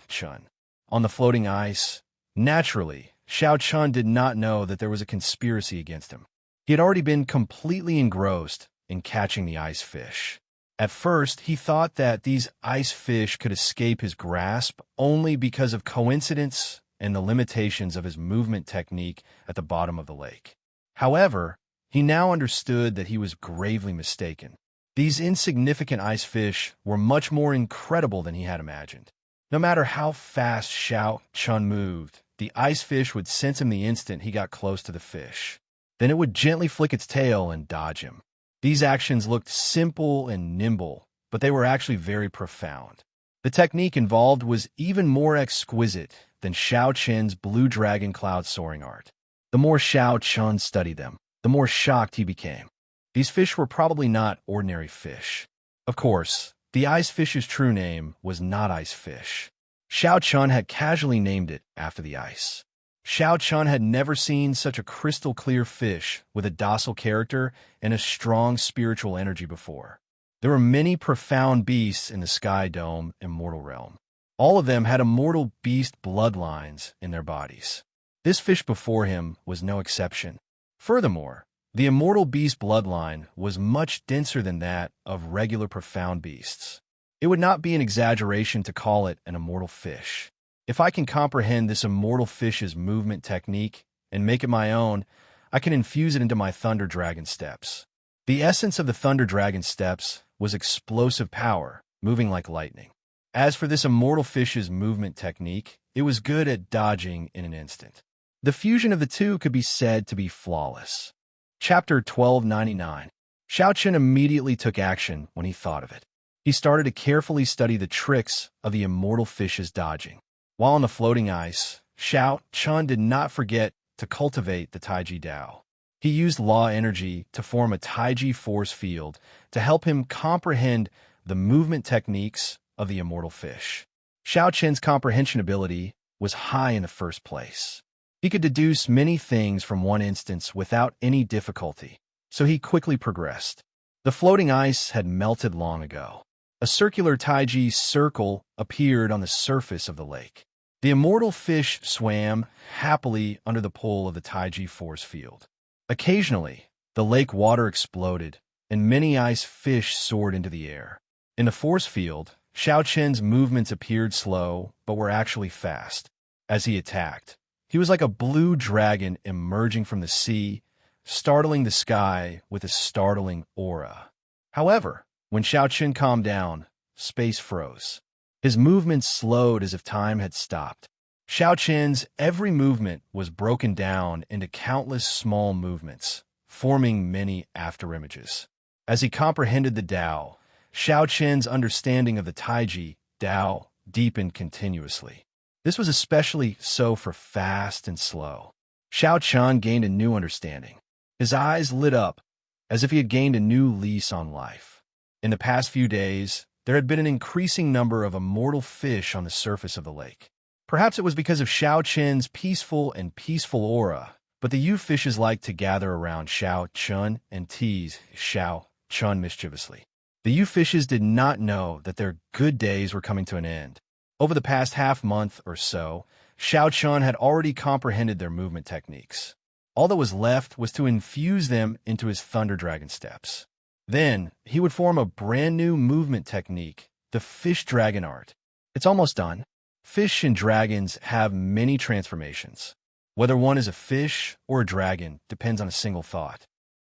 on the floating ice. Naturally, Xiao did not know that there was a conspiracy against him. He had already been completely engrossed in catching the ice fish. At first, he thought that these ice fish could escape his grasp only because of coincidence and the limitations of his movement technique at the bottom of the lake. However, he now understood that he was gravely mistaken. These insignificant ice fish were much more incredible than he had imagined. No matter how fast Xiao moved, the ice fish would sense him the instant he got close to the fish. Then it would gently flick its tail and dodge him. These actions looked simple and nimble, but they were actually very profound. The technique involved was even more exquisite than Xiao Blue Dragon Cloud soaring art. The more Xiao studied them, the more shocked he became. These fish were probably not ordinary fish. Of course, the ice fish's true name was not ice fish. Xiao had casually named it after the ice. Xiao had never seen such a crystal-clear fish with a docile character and a strong spiritual energy before. There were many profound beasts in the Sky Dome Immortal Realm. All of them had immortal beast bloodlines in their bodies. This fish before him was no exception. Furthermore, the immortal beast bloodline was much denser than that of regular profound beasts. It would not be an exaggeration to call it an immortal fish. If I can comprehend this immortal fish's movement technique and make it my own, I can infuse it into my Thunder Dragon steps. The essence of the Thunder Dragon steps was explosive power, moving like lightning. As for this immortal fish's movement technique, it was good at dodging in an instant. The fusion of the two could be said to be flawless. Chapter 1299. Xiaochen immediately took action when he thought of it. He started to carefully study the tricks of the immortal fish's dodging. While on the floating ice, Xiaochen did not forget to cultivate the Taiji Dao. He used law energy to form a Taiji force field to help him comprehend the movement techniques of the immortal fish. Xiaochen's comprehension ability was high in the first place. He could deduce many things from one instance without any difficulty, so he quickly progressed. The floating ice had melted long ago. A circular Taiji circle appeared on the surface of the lake. The immortal fish swam happily under the pull of the Taiji force field. Occasionally, the lake water exploded, and many ice fish soared into the air. In the force field, Xiaochen's movements appeared slow, but were actually fast. As he attacked, he was like a blue dragon emerging from the sea, startling the sky with a startling aura. However, when Xiaochen calmed down, space froze. His movements slowed as if time had stopped. Xiaochen's every movement was broken down into countless small movements, forming many afterimages. As he comprehended the Tao, Xiaochen's understanding of the Taiji Dao deepened continuously. This was especially so for fast and slow. Xiaochen gained a new understanding. His eyes lit up as if he had gained a new lease on life. In the past few days, there had been an increasing number of immortal fish on the surface of the lake. Perhaps it was because of Xiaochen's peaceful aura, but the youth fishes liked to gather around Xiaochen and tease Xiaochen mischievously. The youth fishes did not know that their good days were coming to an end. Over the past half-month or so, Xiaochen had already comprehended their movement techniques. All that was left was to infuse them into his Thunder Dragon steps. Then, he would form a brand new movement technique, the Fish Dragon Art. It's almost done. Fish and dragons have many transformations. Whether one is a fish or a dragon depends on a single thought.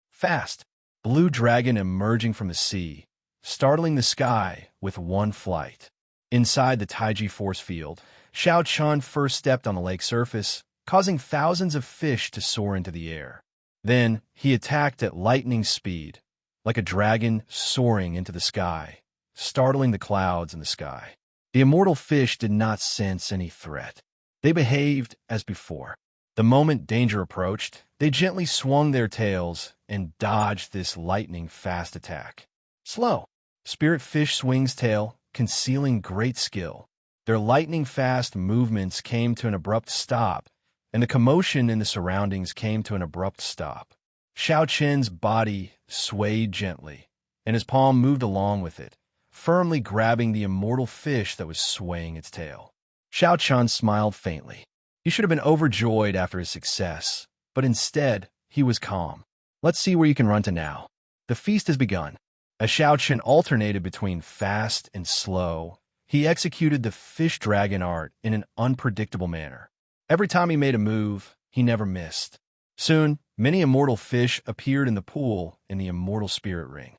Fast, blue dragon emerging from the sea, startling the sky with one flight. Inside the Taiji force field, Xiaochen first stepped on the lake surface, causing thousands of fish to soar into the air. Then, he attacked at lightning speed, like a dragon soaring into the sky, startling the clouds in the sky. The immortal fish did not sense any threat. They behaved as before. The moment danger approached, they gently swung their tails and dodged this lightning-fast attack. Slow. Spirit fish swings tail, concealing great skill. Their lightning-fast movements came to an abrupt stop, and the commotion in the surroundings came to an abrupt stop. Xiaochen's body swayed gently, and his palm moved along with it, firmly grabbing the immortal fish that was swaying its tail. Xiaochen smiled faintly. He should have been overjoyed after his success, but instead, he was calm. Let's see where you can run to now. The feast has begun. As Xiaochen alternated between fast and slow, he executed the Fish Dragon Art in an unpredictable manner. Every time he made a move, he never missed. Soon, many immortal fish appeared in the pool in the immortal spirit ring.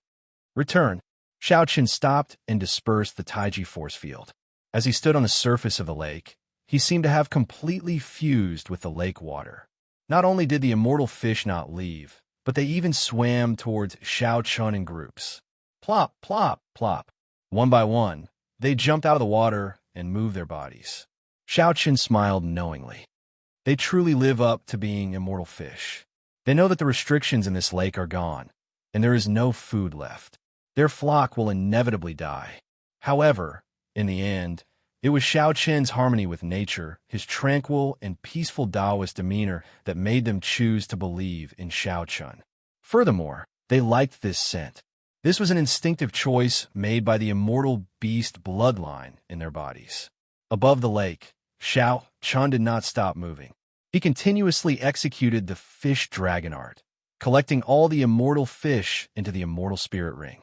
Return. Xiaochen stopped and dispersed the Taiji force field. As he stood on the surface of the lake, he seemed to have completely fused with the lake water. Not only did the immortal fish not leave, but they even swam towards Xiaochen in groups. Plop, plop, plop. One by one, they jumped out of the water and moved their bodies. Xiaochen smiled knowingly. They truly live up to being immortal fish. They know that the restrictions in this lake are gone, and there is no food left. Their flock will inevitably die. However, in the end, it was Xiaochen's harmony with nature, his tranquil and peaceful Taoist demeanor that made them choose to believe in Xiaochen. Furthermore, they liked this scent. This was an instinctive choice made by the immortal beast bloodline in their bodies. Above the lake, Xiaochen did not stop moving. He continuously executed the fish dragon art, collecting all the immortal fish into the immortal spirit ring.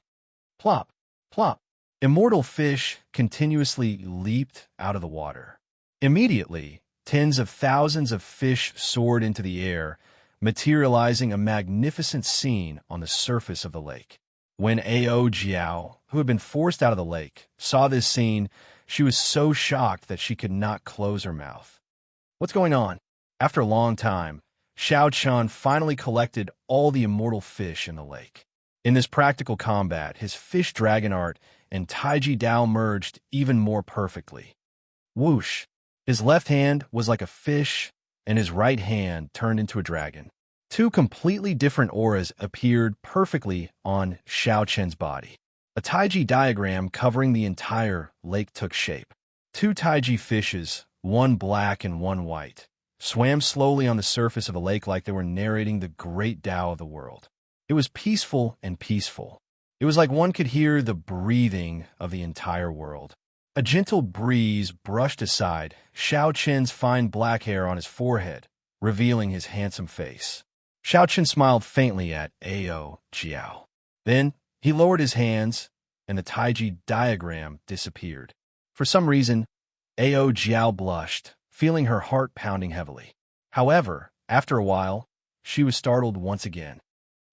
Plop, plop. Immortal fish continuously leaped out of the water. Immediately, tens of thousands of fish soared into the air, materializing a magnificent scene on the surface of the lake. When Ao Jiao, who had been forced out of the lake, saw this scene, she was so shocked that she could not close her mouth. What's going on? After a long time, Xiao Chun finally collected all the immortal fish in the lake. In this practical combat, his fish dragon art and Taiji Dao merged even more perfectly. Whoosh! His left hand was like a fish, and his right hand turned into a dragon. Two completely different auras appeared perfectly on Xiao Chen's body. A Taiji diagram covering the entire lake took shape. Two Taiji fishes, one black and one white, swam slowly on the surface of the lake like they were narrating the great Tao of the world. It was peaceful and peaceful. It was like one could hear the breathing of the entire world. A gentle breeze brushed aside Xiao Chen's fine black hair on his forehead, revealing his handsome face. Xiao Chen smiled faintly at Ao Jiao. Then he lowered his hands, and the Taiji diagram disappeared. For some reason, Ao Jiao blushed, feeling her heart pounding heavily. However, after a while, she was startled once again.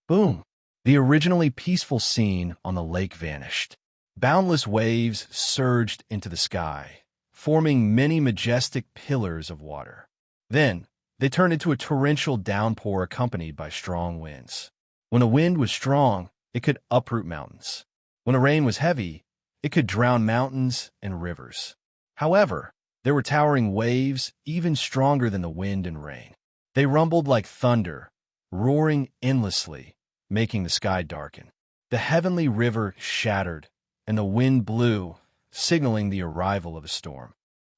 Boom! The originally peaceful scene on the lake vanished. Boundless waves surged into the sky, forming many majestic pillars of water. Then, they turned into a torrential downpour accompanied by strong winds. When the wind was strong, it could uproot mountains. When the rain was heavy, it could drown mountains and rivers. However, there were towering waves even stronger than the wind and rain. They rumbled like thunder, roaring endlessly, making the sky darken. The heavenly river shattered, and the wind blew, signaling the arrival of a storm.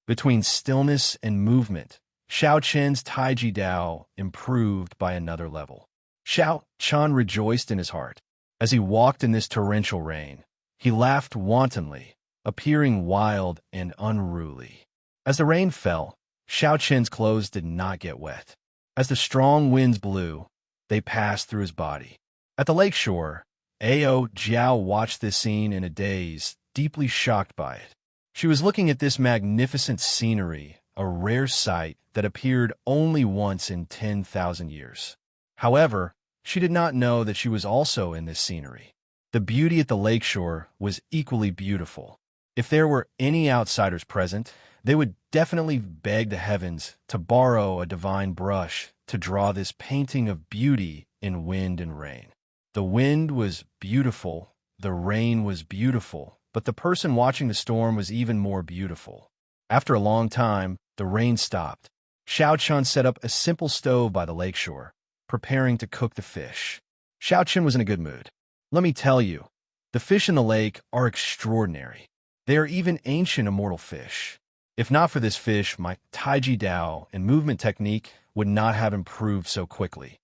Between stillness and movement, Xiao Chen's Taiji Dao improved by another level. Xiao Chen rejoiced in his heart. As he walked in this torrential rain, he laughed wantonly, appearing wild and unruly. As the rain fell, Xiao Chen's clothes did not get wet. As the strong winds blew, they passed through his body. At the lakeshore, Ao Jiao watched this scene in a daze, deeply shocked by it. She was looking at this magnificent scenery, a rare sight that appeared only once in 10,000 years. However, she did not know that she was also in this scenery. The beauty at the lakeshore was equally beautiful. If there were any outsiders present, they would definitely beg the heavens to borrow a divine brush to draw this painting of beauty in wind and rain. The wind was beautiful, the rain was beautiful, but the person watching the storm was even more beautiful. After a long time, the rain stopped. Xiao Chen set up a simple stove by the lakeshore, preparing to cook the fish. Xiao Chen was in a good mood. Let me tell you, the fish in the lake are extraordinary. They are even ancient immortal fish. If not for this fish, my Taiji Dao and movement technique would not have improved so quickly.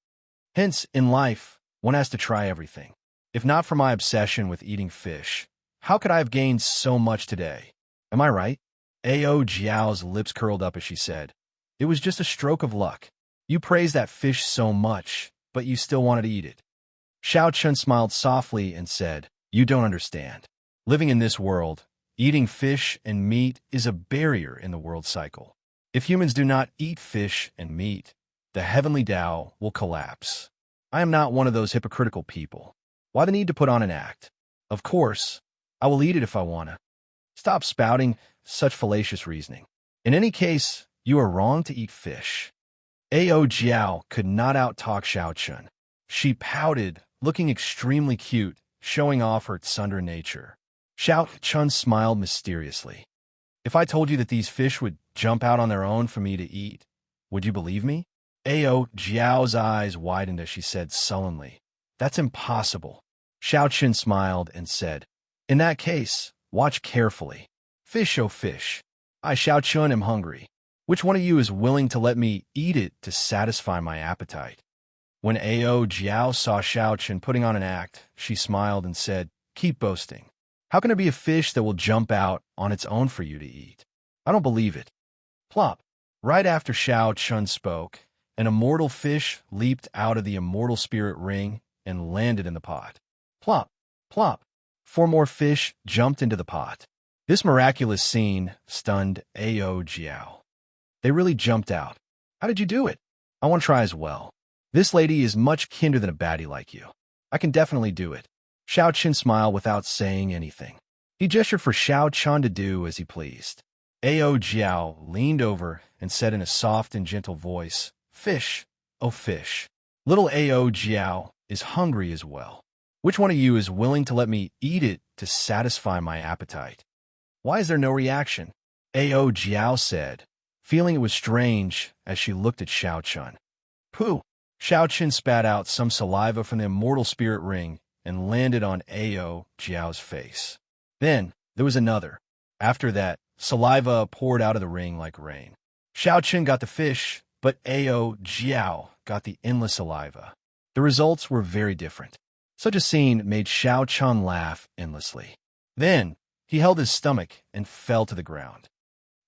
Hence, in life, one has to try everything. If not for my obsession with eating fish, how could I have gained so much today? Am I right? Ao Jiao's lips curled up as she said, "It was just a stroke of luck. You praised that fish so much, but you still wanted to eat it." Xiao Chen smiled softly and said, "You don't understand. Living in this world, eating fish and meat is a barrier in the world cycle. If humans do not eat fish and meat, the heavenly Tao will collapse. I am not one of those hypocritical people. Why the need to put on an act? Of course, I will eat it if I wanna. Stop spouting such fallacious reasoning. In any case, you are wrong to eat fish." Ao Jiao could not out-talk Xiao Chen. She pouted, looking extremely cute, showing off her tsundere nature. Xiao Chen smiled mysteriously. "If I told you that these fish would jump out on their own for me to eat, would you believe me?" Ao Jiao's eyes widened as she said sullenly, "That's impossible." Xiao Chen smiled and said, "In that case, watch carefully. Fish, oh fish. I, Xiao Chen, am hungry. Which one of you is willing to let me eat it to satisfy my appetite?" When Ao Jiao saw Xiao Chen putting on an act, she smiled and said, "Keep boasting. How can there be a fish that will jump out on its own for you to eat? I don't believe it." Plop. Right after Xiao Chun spoke, an immortal fish leaped out of the immortal spirit ring and landed in the pot. Plop, plop. 4 more fish jumped into the pot. This miraculous scene stunned Ao Jiao. They really jumped out. How did you do it? I want to try as well. This lady is much kinder than a baddie like you. I can definitely do it. Xiao Chen smiled without saying anything. He gestured for Xiao Chun to do as he pleased. Ao Jiao leaned over and said in a soft and gentle voice, Fish, oh fish. Little Ao Jiao is hungry as well. Which one of you is willing to let me eat it to satisfy my appetite? Why is there no reaction? Ao Jiao said, feeling it was strange as she looked at Xiao Chun. Pooh! Xiao Chun spat out some saliva from the immortal spirit ring and landed on Ao Jiao's face. Then there was another. After that, saliva poured out of the ring like rain. Xiao Chun got the fish, but Ao Jiao got the endless saliva. The results were very different. Such a scene made Xiao Chun laugh endlessly. Then he held his stomach and fell to the ground.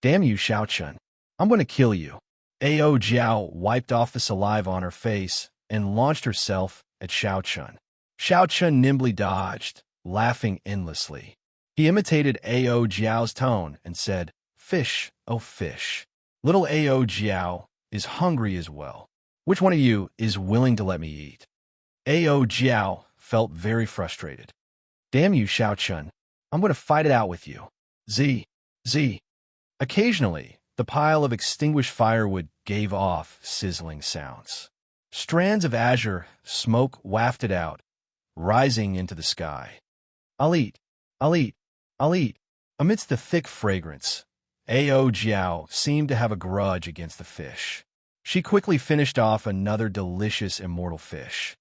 Damn you, Xiao Chun. I'm going to kill you. Ao Jiao wiped off the saliva on her face and launched herself at Xiao Chun. Xiao Chun nimbly dodged, laughing endlessly. He imitated Ao Jiao's tone and said, Fish, oh fish. Little Ao Jiao is hungry as well. Which one of you is willing to let me eat? Ao Jiao felt very frustrated. Damn you, Xiao Chun. I'm going to fight it out with you. Z. Occasionally, the pile of extinguished firewood gave off sizzling sounds. Strands of azure smoke wafted out, rising into the sky. I'll eat. Amidst the thick fragrance, Ao Jiao seemed to have a grudge against the fish. She quickly finished off another delicious immortal fish.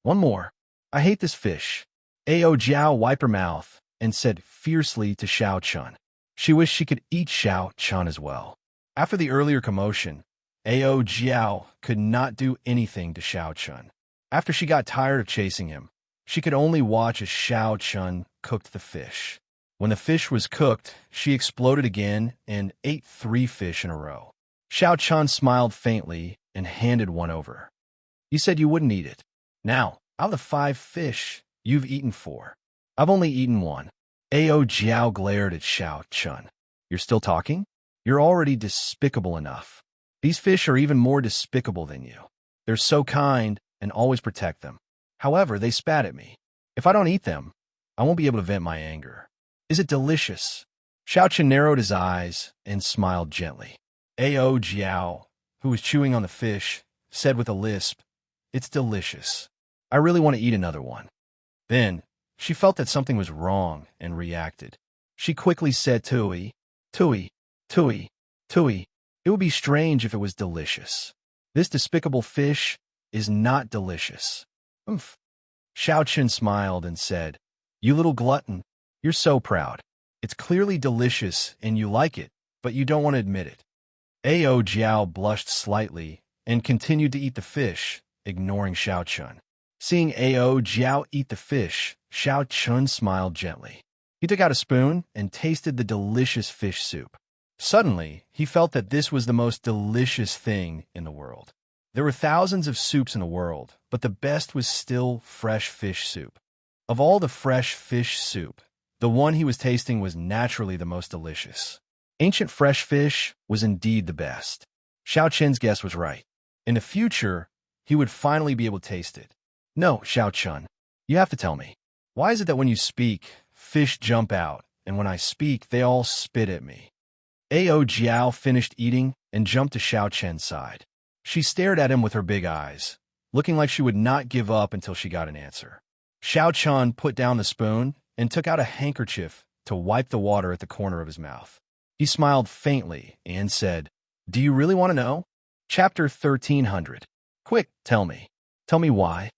One more. I hate this fish. Ao Jiao wiped her mouth and said fiercely to Xiao Chun. She wished she could eat Xiao Chun as well. After the earlier commotion, Ao Jiao could not do anything to Xiao Chun. After she got tired of chasing him, she could only watch as Xiao Chun cooked the fish. When the fish was cooked, she exploded again and ate 3 fish in a row. Xiao Chun smiled faintly and handed one over. You said you wouldn't eat it. Now, out of the 5 fish, you've eaten 4. I've only eaten 1. Ao Jiao glared at Xiao Chun. You're still talking? You're already despicable enough. These fish are even more despicable than you. They're so kind and always protect them. However, they spat at me. If I don't eat them, I won't be able to vent my anger. Is it delicious? Xiao Chun narrowed his eyes and smiled gently. Ao Jiao, who was chewing on the fish, said with a lisp, It's delicious. I really want to eat another one. Then, she felt that something was wrong and reacted. She quickly said Tui. It would be strange if it was delicious. This despicable fish is not delicious. Oomph. Xiao Chun smiled and said, You little glutton, you're so proud. It's clearly delicious and you like it, but you don't want to admit it. Ao Jiao blushed slightly and continued to eat the fish, ignoring Xiao Chun. Seeing Ao Jiao eat the fish, Xiao Chun smiled gently. He took out a spoon and tasted the delicious fish soup. Suddenly, he felt that this was the most delicious thing in the world. There were thousands of soups in the world, but the best was still fresh fish soup. Of all the fresh fish soup, the one he was tasting was naturally the most delicious. Ancient fresh fish was indeed the best. Xiao Chun's guess was right. In the future, he would finally be able to taste it. No, Xiao Chun, you have to tell me. Why is it that when you speak, fish jump out, and when I speak, they all spit at me? Ao Jiao finished eating and jumped to Xiao Chun's side. She stared at him with her big eyes, looking like she would not give up until she got an answer. Xiao Chun put down the spoon and took out a handkerchief to wipe the water at the corner of his mouth. He smiled faintly and said, Do you really want to know? Chapter 1300. Quick, tell me. Tell me why.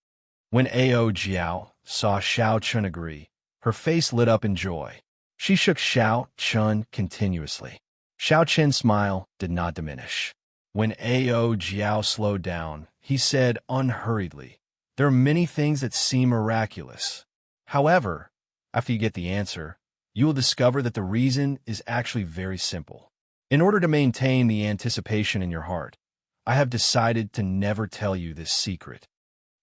When Ao Jiao saw Xiao Chun agree, her face lit up in joy. She shook Xiao Chun continuously. Xiao Chun's smile did not diminish. When Ao Jiao slowed down, he said unhurriedly, There are many things that seem miraculous. However, after you get the answer, you will discover that the reason is actually very simple. In order to maintain the anticipation in your heart, I have decided to never tell you this secret.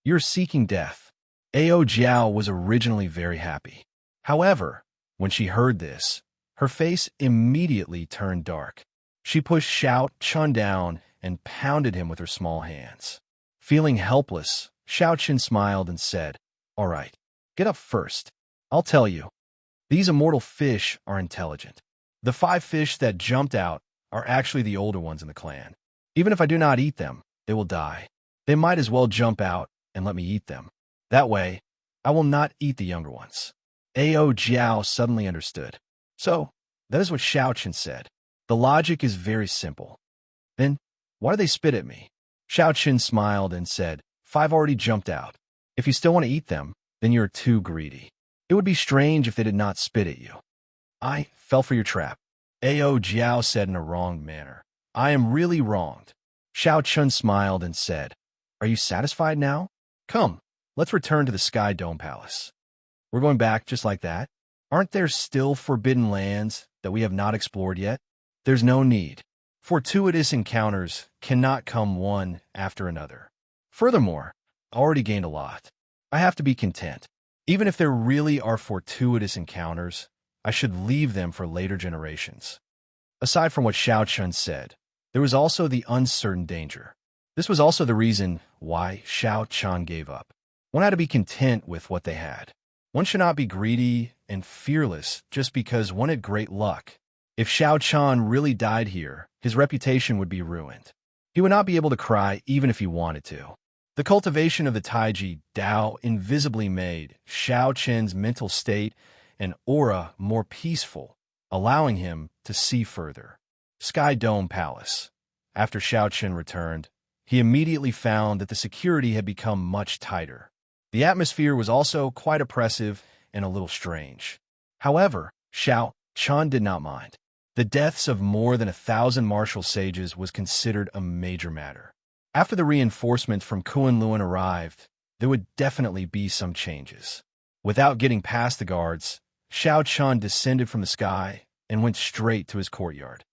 You're seeking death. Ao Jiao was originally very happy. However, when she heard this, her face immediately turned dark. She pushed Xiao Chun down and pounded him with her small hands. Feeling helpless, Xiao Chun smiled and said, "All right, get up first. I'll tell you. These immortal fish are intelligent. The 5 fish that jumped out are actually the older ones in the clan. Even if I do not eat them, they will die. They might as well jump out and let me eat them. That way, I will not eat the younger ones." Ao Jiao suddenly understood. So, that is what Xiao Chun said. The logic is very simple. Then, why do they spit at me? Xiao Chun smiled and said, 5 already jumped out. If you still want to eat them, then you're too greedy. It would be strange if they did not spit at you. I fell for your trap. Ao Jiao said in a wronged manner. I am really wronged. Xiao Chun smiled and said, Are you satisfied now? Come, let's return to the Sky Dome Palace. We're going back just like that? Aren't there still forbidden lands that we have not explored yet? There's no need. Fortuitous encounters cannot come one after another. Furthermore, I already gained a lot. I have to be content. Even if there really are fortuitous encounters, I should leave them for later generations. Aside from what Xiao Chun said, there was also the uncertain danger. This was also the reason why Xiao Chun gave up. One had to be content with what they had. One should not be greedy and fearless just because one had great luck. If Xiao Chun really died here, his reputation would be ruined. He would not be able to cry even if he wanted to. The cultivation of the Taiji Dao invisibly made Xiao Chun's mental state and aura more peaceful, allowing him to see further. Sky Dome Palace. After Xiao Chun returned, he immediately found that the security had become much tighter. The atmosphere was also quite oppressive and a little strange. However, Xiao Chun did not mind. The deaths of more than 1,000 martial sages was considered a major matter. After the reinforcements from Kunlun arrived, there would definitely be some changes. Without getting past the guards, Xiao Chun descended from the sky and went straight to his courtyard.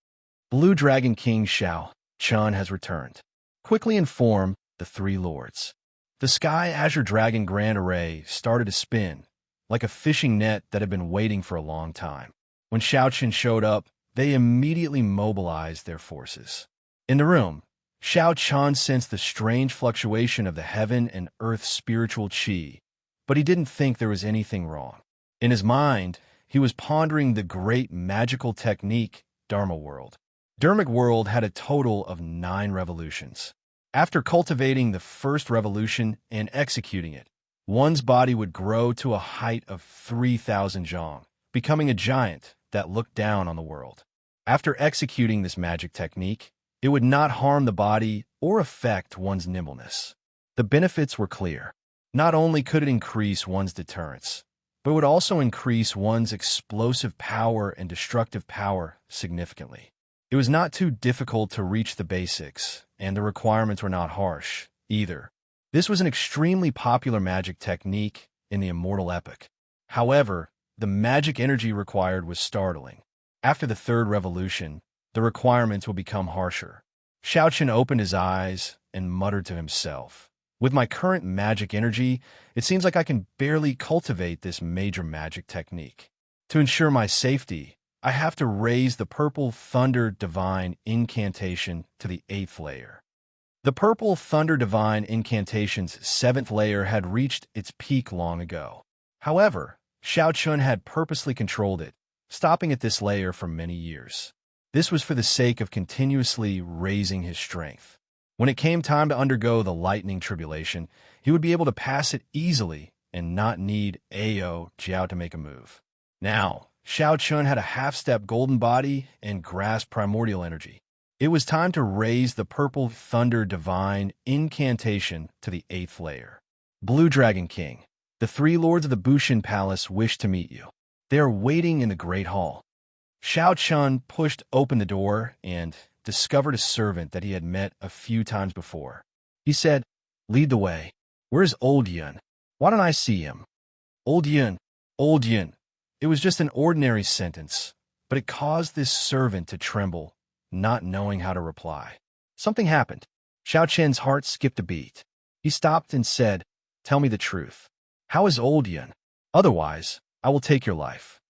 Blue Dragon King Xiao Chun has returned. Quickly inform the 3 lords. The Sky Azure Dragon Grand Array started to spin, like a fishing net that had been waiting for a long time. When Xiao Chun showed up, they immediately mobilized their forces. In the room, Xiao Chun sensed the strange fluctuation of the heaven and earth spiritual qi, but he didn't think there was anything wrong. In his mind, he was pondering the great magical technique, Dharma World. Dharmic World had a total of 9 revolutions. After cultivating the first revolution and executing it, one's body would grow to a height of 3,000 zhang, becoming a giant that looked down on the world. After executing this magic technique, it would not harm the body or affect one's nimbleness. The benefits were clear. Not only could it increase one's deterrence, but it would also increase one's explosive power and destructive power significantly. It was not too difficult to reach the basics, and the requirements were not harsh, either. This was an extremely popular magic technique in the Immortal Epic. However, the magic energy required was startling. After the 3rd revolution, the requirements will become harsher. Xiao Chun opened his eyes and muttered to himself, With my current magic energy, it seems like I can barely cultivate this major magic technique. To ensure my safety, I have to raise the Purple Thunder Divine Incantation to the 8th layer. The Purple Thunder Divine Incantation's 7th layer had reached its peak long ago. However, Xiao Chun had purposely controlled it, stopping at this layer for many years. This was for the sake of continuously raising his strength. When it came time to undergo the lightning tribulation, he would be able to pass it easily and not need Ao Jiao to make a move. Now, Xiao Chun had a half-step golden body and grasped primordial energy. It was time to raise the Purple Thunder Divine Incantation to the 8th layer. Blue Dragon King, the 3 lords of the Bushin Palace wish to meet you. They are waiting in the Great Hall. Xiao Chun pushed open the door and discovered a servant that he had met a few times before. He said, Lead the way. Where's Old Yun? Why don't I see him? Old Yun, Old Yun. It was just an ordinary sentence, but it caused this servant to tremble not knowing how to reply. Something happened. Xiao Qian's heart skipped a beat. He stopped and said, "Tell me the truth. How is old Yin? Otherwise, I will take your life."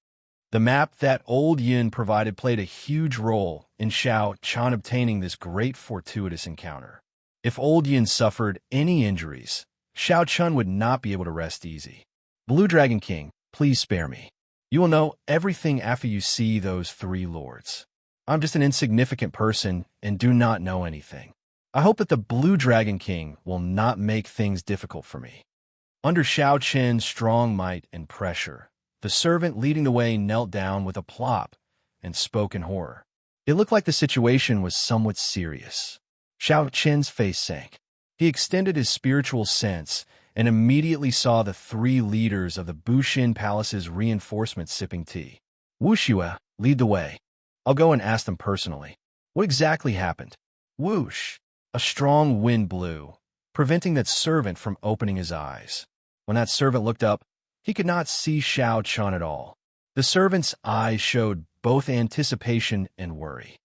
The map that old Yin provided played a huge role in Xiao Qian obtaining this great fortuitous encounter. If old Yin suffered any injuries, Xiao Qian would not be able to rest easy. "Blue Dragon King, please spare me. You will know everything after you see those three lords. I'm just an insignificant person and do not know anything. I hope that the Blue Dragon King will not make things difficult for me." Under Xiao Qian's strong might and pressure, the servant leading the way knelt down with a plop and spoke in horror. It looked like the situation was somewhat serious. Xiao Qian's face sank. He extended his spiritual sense and immediately saw the three leaders of the Bushin Palace's reinforcements sipping tea. "Wuxia, lead the way. I'll go and ask them personally. What exactly happened?" Whoosh! A strong wind blew, preventing that servant from opening his eyes. When that servant looked up, he could not see Xiao Qian at all. The servant's eyes showed both anticipation and worry.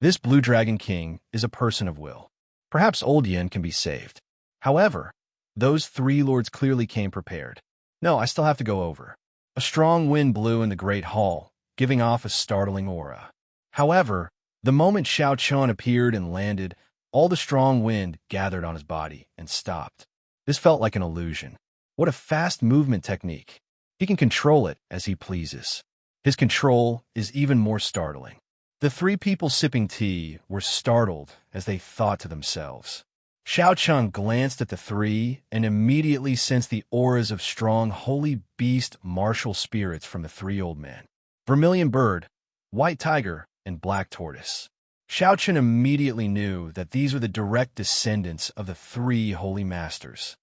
This Blue Dragon King is a person of will. Perhaps old Yin can be saved. However, those three lords clearly came prepared. "No, I still have to go over." A strong wind blew in the great hall, giving off a startling aura. However, the moment Xiao Qian appeared and landed, all the strong wind gathered on his body and stopped. This felt like an illusion. What a fast movement technique. He can control it as he pleases. His control is even more startling. The three people sipping tea were startled as they thought to themselves. Xiao Qian glanced at the three and immediately sensed the auras of strong holy beast martial spirits from the three old men. Vermilion bird, white tiger, and black tortoise. Xiao Qian immediately knew that these were the direct descendants of the three holy masters.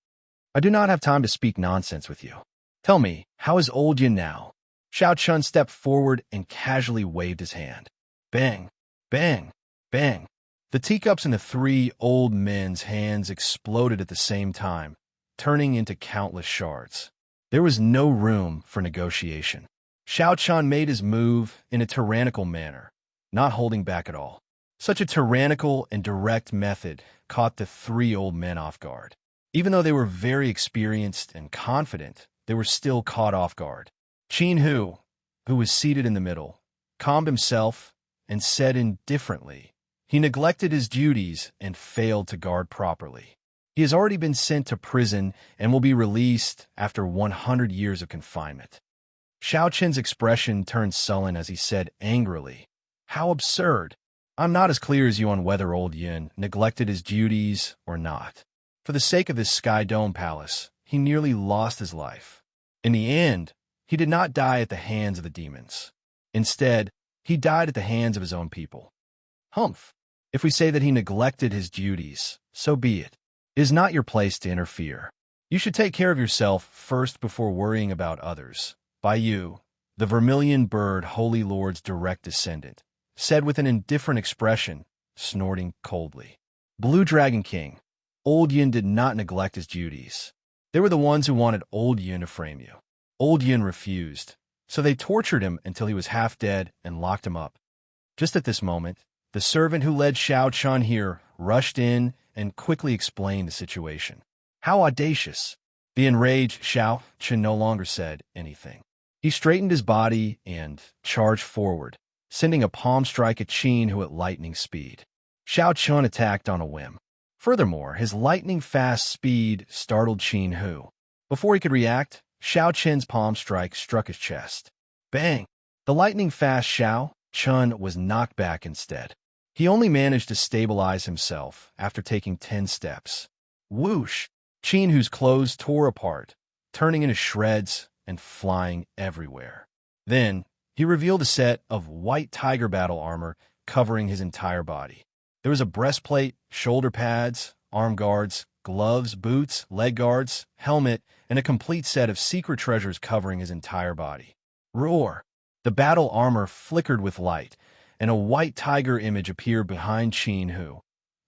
"I do not have time to speak nonsense with you. Tell me, how is old Yin now?" Xiao Qian stepped forward and casually waved his hand. Bang, bang, bang. The teacups in the three old men's hands exploded at the same time, turning into countless shards. There was no room for negotiation. Xiao Qian made his move in a tyrannical manner, not holding back at all. Such a tyrannical and direct method caught the three old men off guard. Even though they were very experienced and confident, they were still caught off guard. Qin Hu, who was seated in the middle, calmed himself and said indifferently, "He neglected his duties and failed to guard properly. He has already been sent to prison and will be released after 100 years of confinement." Xiao Qian's expression turned sullen as he said angrily, "How absurd! I'm not as clear as you on whether old Yin neglected his duties or not. For the sake of this Sky Dome Palace, he nearly lost his life. In the end, he did not die at the hands of the demons. Instead, he died at the hands of his own people. Humph! If we say that he neglected his duties, so be it. It is not your place to interfere. You should take care of yourself first before worrying about others. By you, the Vermilion Bird Holy Lord's direct descendant, said with an indifferent expression, snorting coldly. "Blue Dragon King, old Yin did not neglect his duties. They were the ones who wanted old Yin to frame you. Old Yin refused, so they tortured him until he was half dead and locked him up." Just at this moment, the servant who led Xiao Qian here rushed in and quickly explained the situation. How audacious! The enraged Xiao Qian no longer said anything. He straightened his body and charged forward, sending a palm strike at Qin Hu at lightning speed. Xiao Qian attacked on a whim. Furthermore, his lightning-fast speed startled Qin Hu. Before he could react, Xiao Qian's palm strike struck his chest. Bang! The lightning-fast Xiao Qian was knocked back instead. He only managed to stabilize himself after taking 10 steps. Whoosh! Qin Hu's clothes tore apart, turning into shreds and flying everywhere. Then, he revealed a set of white tiger battle armor covering his entire body. There was a breastplate, shoulder pads, arm guards, gloves, boots, leg guards, helmet, and a complete set of secret treasures covering his entire body. Roar! The battle armor flickered with light, and a white tiger image appeared behind Qin Hu,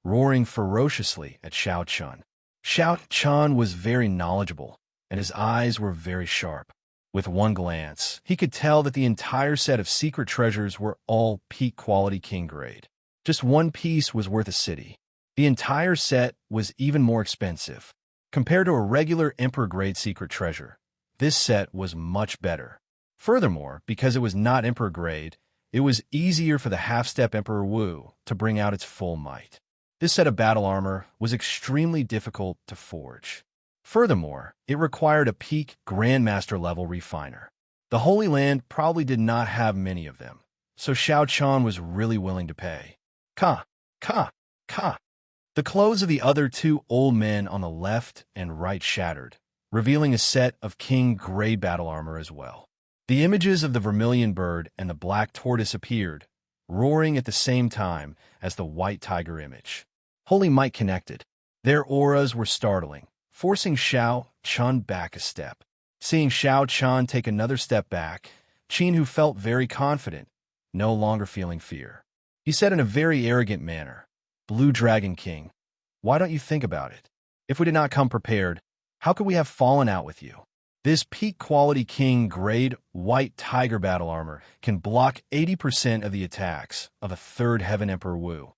roaring ferociously at Xiao Qian. Xiao Qian was very knowledgeable, and his eyes were very sharp. With one glance, he could tell that the entire set of secret treasures were all peak quality king grade. Just one piece was worth a city. The entire set was even more expensive. Compared to a regular Emperor-grade secret treasure, this set was much better. Furthermore, because it was not Emperor-grade, it was easier for the half-step Emperor Wu to bring out its full might. This set of battle armor was extremely difficult to forge. Furthermore, it required a peak Grandmaster-level refiner. The Holy Land probably did not have many of them, so Xiao Qian was really willing to pay. Ka, ka, ka. The clothes of the other two old men on the left and right shattered, revealing a set of king-grade battle armor as well. The images of the vermilion bird and the black tortoise appeared, roaring at the same time as the white tiger image. Holy might connected. Their auras were startling, forcing Xiao Qian back a step. Seeing Xiao Qian take another step back, Qin, who felt very confident, no longer feeling fear. He said in a very arrogant manner, "Blue Dragon King, why don't you think about it? If we did not come prepared, how could we have fallen out with you? This peak-quality king-grade white tiger battle armor can block 80% of the attacks of a third Heaven Emperor Wu."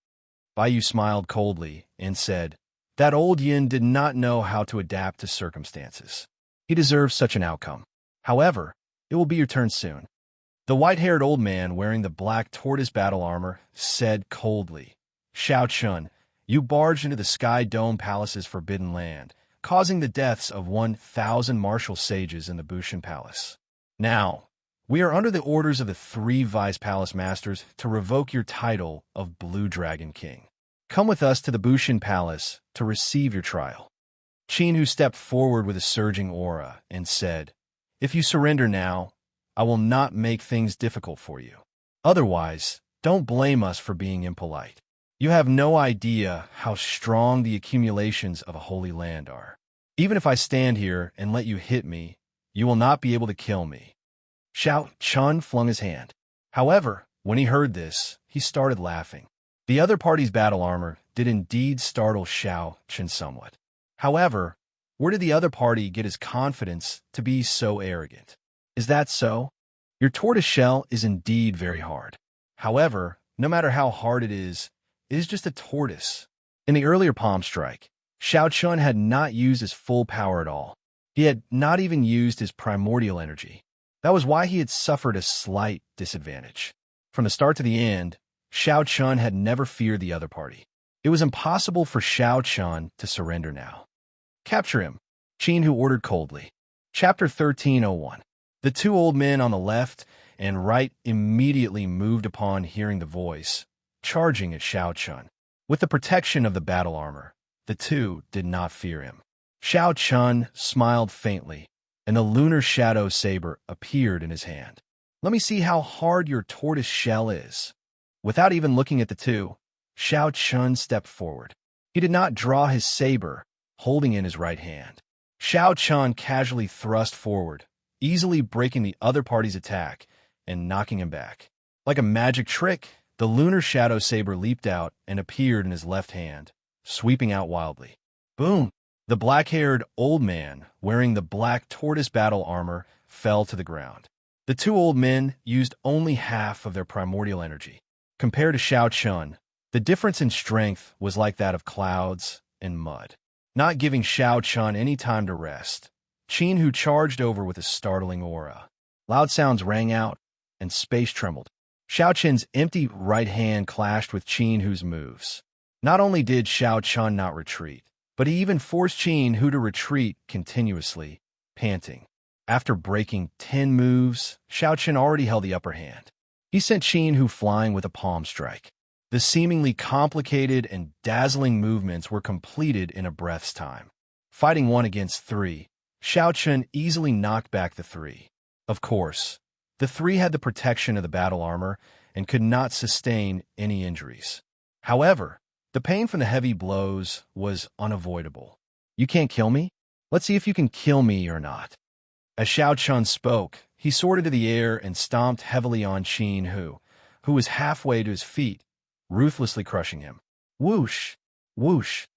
Baiyu smiled coldly and said, "That old yin did not know how to adapt to circumstances. He deserves such an outcome. However, it will be your turn soon." The white-haired old man wearing the black tortoise battle armor said coldly, "Xiao Qian, you barged into the Sky Dome Palace's forbidden land, causing the deaths of 1,000 martial sages in the Bushan Palace. Now, we are under the orders of the 3 Vice Palace Masters to revoke your title of Blue Dragon King. Come with us to the Bushan Palace to receive your trial." Qin, who stepped forward with a surging aura, and said, "If you surrender now, I will not make things difficult for you. Otherwise, don't blame us for being impolite. You have no idea how strong the accumulations of a holy land are. Even if I stand here and let you hit me, you will not be able to kill me." Xiao Qian flung his hand. However, when he heard this, he started laughing. The other party's battle armor did indeed startle Xiao Qian somewhat. However, where did the other party get his confidence to be so arrogant? Is that so? Your tortoise shell is indeed very hard. However, no matter how hard it is just a tortoise. In the earlier palm strike, Xiao Qian had not used his full power at all. He had not even used his primordial energy. That was why he had suffered a slight disadvantage. From the start to the end, Xiao Qian had never feared the other party. It was impossible for Xiao Qian to surrender now. "Capture him," Qin, who ordered coldly. Chapter 13:01. The two old men on the left and right immediately moved upon hearing the voice, charging at Xiao Qian. With the protection of the battle armor, the two did not fear him. Xiao Qian smiled faintly, and the lunar shadow saber appeared in his hand. "Let me see how hard your tortoise shell is." Without even looking at the two, Xiao Qian stepped forward. He did not draw his saber, holding in his right hand. Xiao Qian casually thrust forward, easily breaking the other party's attack and knocking him back. Like a magic trick, the lunar shadow saber leaped out and appeared in his left hand, sweeping out wildly. Boom! The black-haired old man, wearing the black tortoise battle armor, fell to the ground. The two old men used only half of their primordial energy. Compared to Xiao Qian, the difference in strength was like that of clouds and mud. Not giving Xiao Qian any time to rest, Qin, who charged over with a startling aura. Loud sounds rang out, and space trembled. Xiao Qian's empty right hand clashed with Qin, who's moves. Not only did Xiao Qian not retreat, but he even forced Qin, who to retreat continuously, panting. After breaking 10 moves, Xiao Qian already held the upper hand. He sent Qin, who flying with a palm strike. The seemingly complicated and dazzling movements were completed in a breath's time. Fighting 1 against 3, Xiao Qian easily knocked back the 3. Of course, the 3 had the protection of the battle armor and could not sustain any injuries. However, the pain from the heavy blows was unavoidable. "You can't kill me? Let's see if you can kill me or not." As Xiao Qian spoke, he soared into the air and stomped heavily on Qin, who was halfway to his feet, ruthlessly crushing him. Whoosh! Whoosh!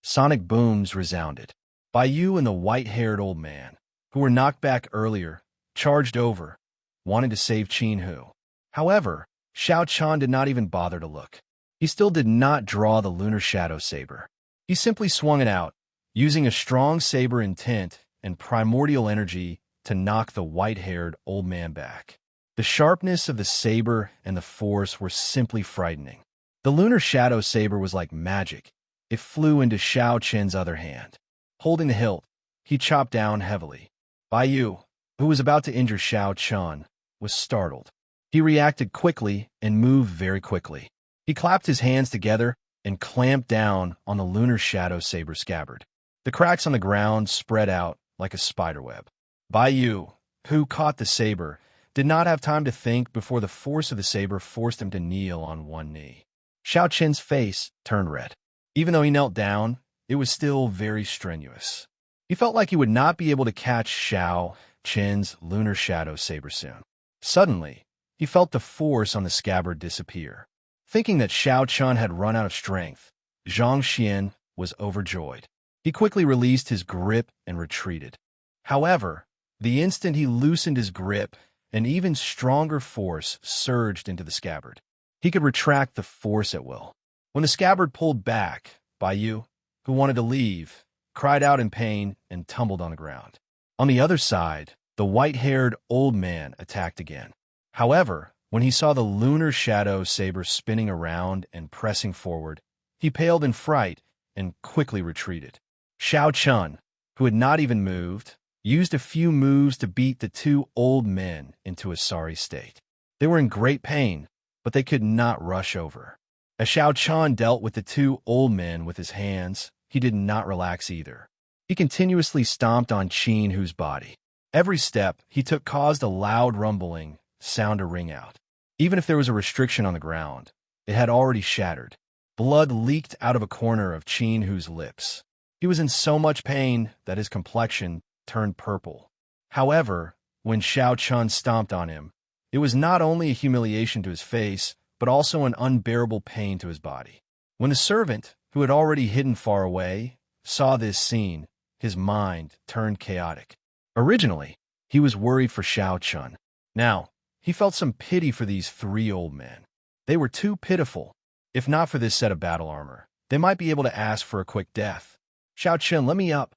Sonic booms resounded. Baiyu and the white-haired old man, who were knocked back earlier, charged over, wanting to save Qin. However, Xiao Qian did not even bother to look. he still did not draw the lunar shadow saber. He simply swung it out, using a strong saber intent and primordial energy to knock the white-haired old man back. The sharpness of the saber and the force were simply frightening. The lunar shadow saber was like magic. It flew into Xianxia's other hand. Holding the hilt, he chopped down heavily. Bai Yu, who was about to injure Xianxia, was startled. He reacted quickly and moved very quickly. He clapped his hands together and clamped down on the lunar shadow saber scabbard. The cracks on the ground spread out like a spiderweb. Bai Yu, who caught the saber, did not have time to think before the force of the saber forced him to kneel on one knee. Xianxia's face turned red. Even though he knelt down, it was still very strenuous. He felt like he would not be able to catch Xianxia's lunar shadow saber soon. Suddenly, he felt the force on the scabbard disappear. Thinking that Xianxia had run out of strength, Xianxia was overjoyed. He quickly released his grip and retreated. However, the instant he loosened his grip, an even stronger force surged into the scabbard. He could retract the force at will. When the scabbard pulled back, Bai Yu, who wanted to leave, cried out in pain and tumbled on the ground. On the other side, the white-haired old man attacked again. However, when he saw the lunar shadow saber spinning around and pressing forward, he paled in fright and quickly retreated. Xianxia, who had not even moved, used a few moves to beat the two old men into a sorry state. They were in great pain, but they could not rush over. As Xianxia dealt with the two old men with his hands, he did not relax either. He continuously stomped on Qin Hu's body. Every step he took caused a loud rumbling sound to ring out. Even if there was a restriction on the ground, it had already shattered. Blood leaked out of a corner of Qin Hu's lips. He was in so much pain that his complexion turned purple. However, when Xianxia stomped on him, it was not only a humiliation to his face, but also an unbearable pain to his body. When the servant, who had already hidden far away, saw this scene, his mind turned chaotic. Originally, he was worried for Xianxia. Now, he felt some pity for these three old men. They were too pitiful. If not for this set of battle armor, they might be able to ask for a quick death. Xianxia, let me up.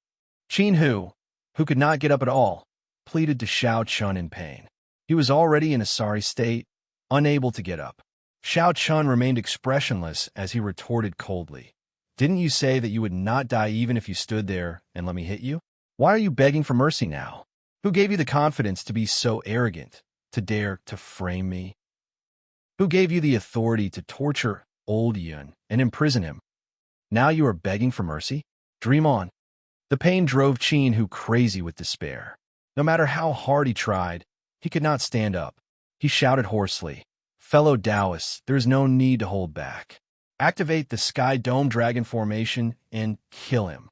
Qin Hu, who could not get up at all, pleaded to Xianxia in pain. He was already in a sorry state, unable to get up. Xianxia remained expressionless as he retorted coldly. Didn't you say that you would not die even if you stood there and let me hit you? Why are you begging for mercy now? Who gave you the confidence to be so arrogant, to dare to frame me? Who gave you the authority to torture old Yun and imprison him? Now you are begging for mercy? Dream on. The pain drove Qin Hu crazy with despair. No matter how hard he tried, he could not stand up. He shouted hoarsely, "Fellow Taoists, there is no need to hold back. Activate the Sky Dome Dragon Formation and kill him."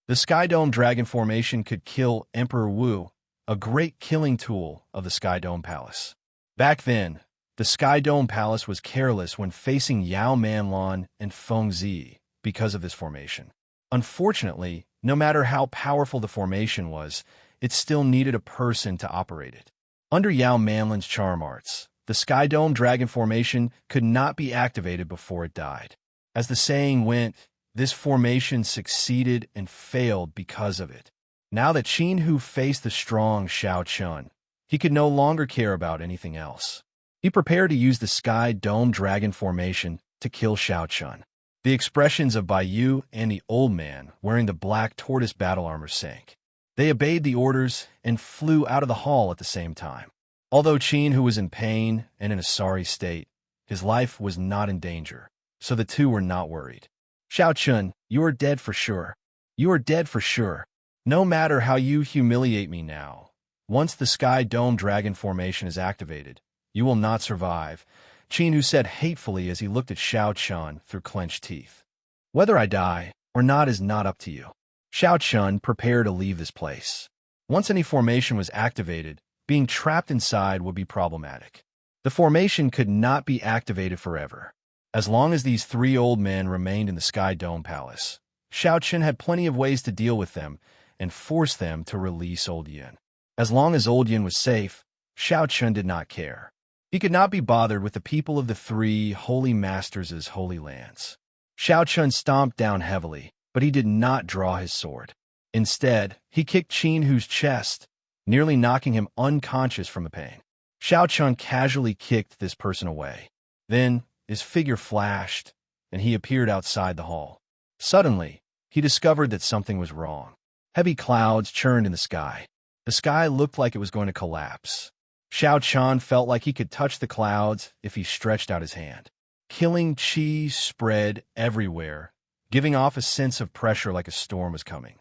The Sky Dome Dragon Formation could kill Emperor Wu, a great killing tool of the Sky Dome Palace. Back then, the Sky Dome Palace was careless when facing Yao Manlan and Feng Zi because of this formation. Unfortunately, no matter how powerful the formation was, it still needed a person to operate it. Under Yao Manlan's charm arts, the Sky Dome Dragon Formation could not be activated before it died. As the saying went, this formation succeeded and failed because of it. Now that Qin Hu faced the strong Xianxia, he could no longer care about anything else. He prepared to use the Sky Dome Dragon Formation to kill Xianxia. The expressions of Bai Yu and the old man wearing the black tortoise battle armor sank. They obeyed the orders and flew out of the hall at the same time. Although Qin Hu was in pain and in a sorry state, his life was not in danger, so the two were not worried. "Xianxia, you are dead for sure. You are dead for sure. No matter how you humiliate me now, once the Sky Dome Dragon Formation is activated, you will not survive," Qin Hu said hatefully as he looked at Xianxia through clenched teeth. "Whether I die or not is not up to you." Xianxia prepared to leave this place. Once any formation was activated, being trapped inside would be problematic. The formation could not be activated forever. As long as these three old men remained in the Sky Dome Palace, Xianxia had plenty of ways to deal with them and force them to release Old Yin. As long as Old Yin was safe, Xianxia did not care. He could not be bothered with the people of the three holy masters' holy lands. Xiao Chun stomped down heavily, but he did not draw his sword. Instead, he kicked Qin Hu's chest, nearly knocking him unconscious from the pain. Xiao Chun casually kicked this person away. Then, his figure flashed, and he appeared outside the hall. Suddenly, he discovered that something was wrong. Heavy clouds churned in the sky. The sky looked like it was going to collapse. Xiao Chun felt like he could touch the clouds if he stretched out his hand. Killing chi spread everywhere, giving off a sense of pressure like a storm was coming.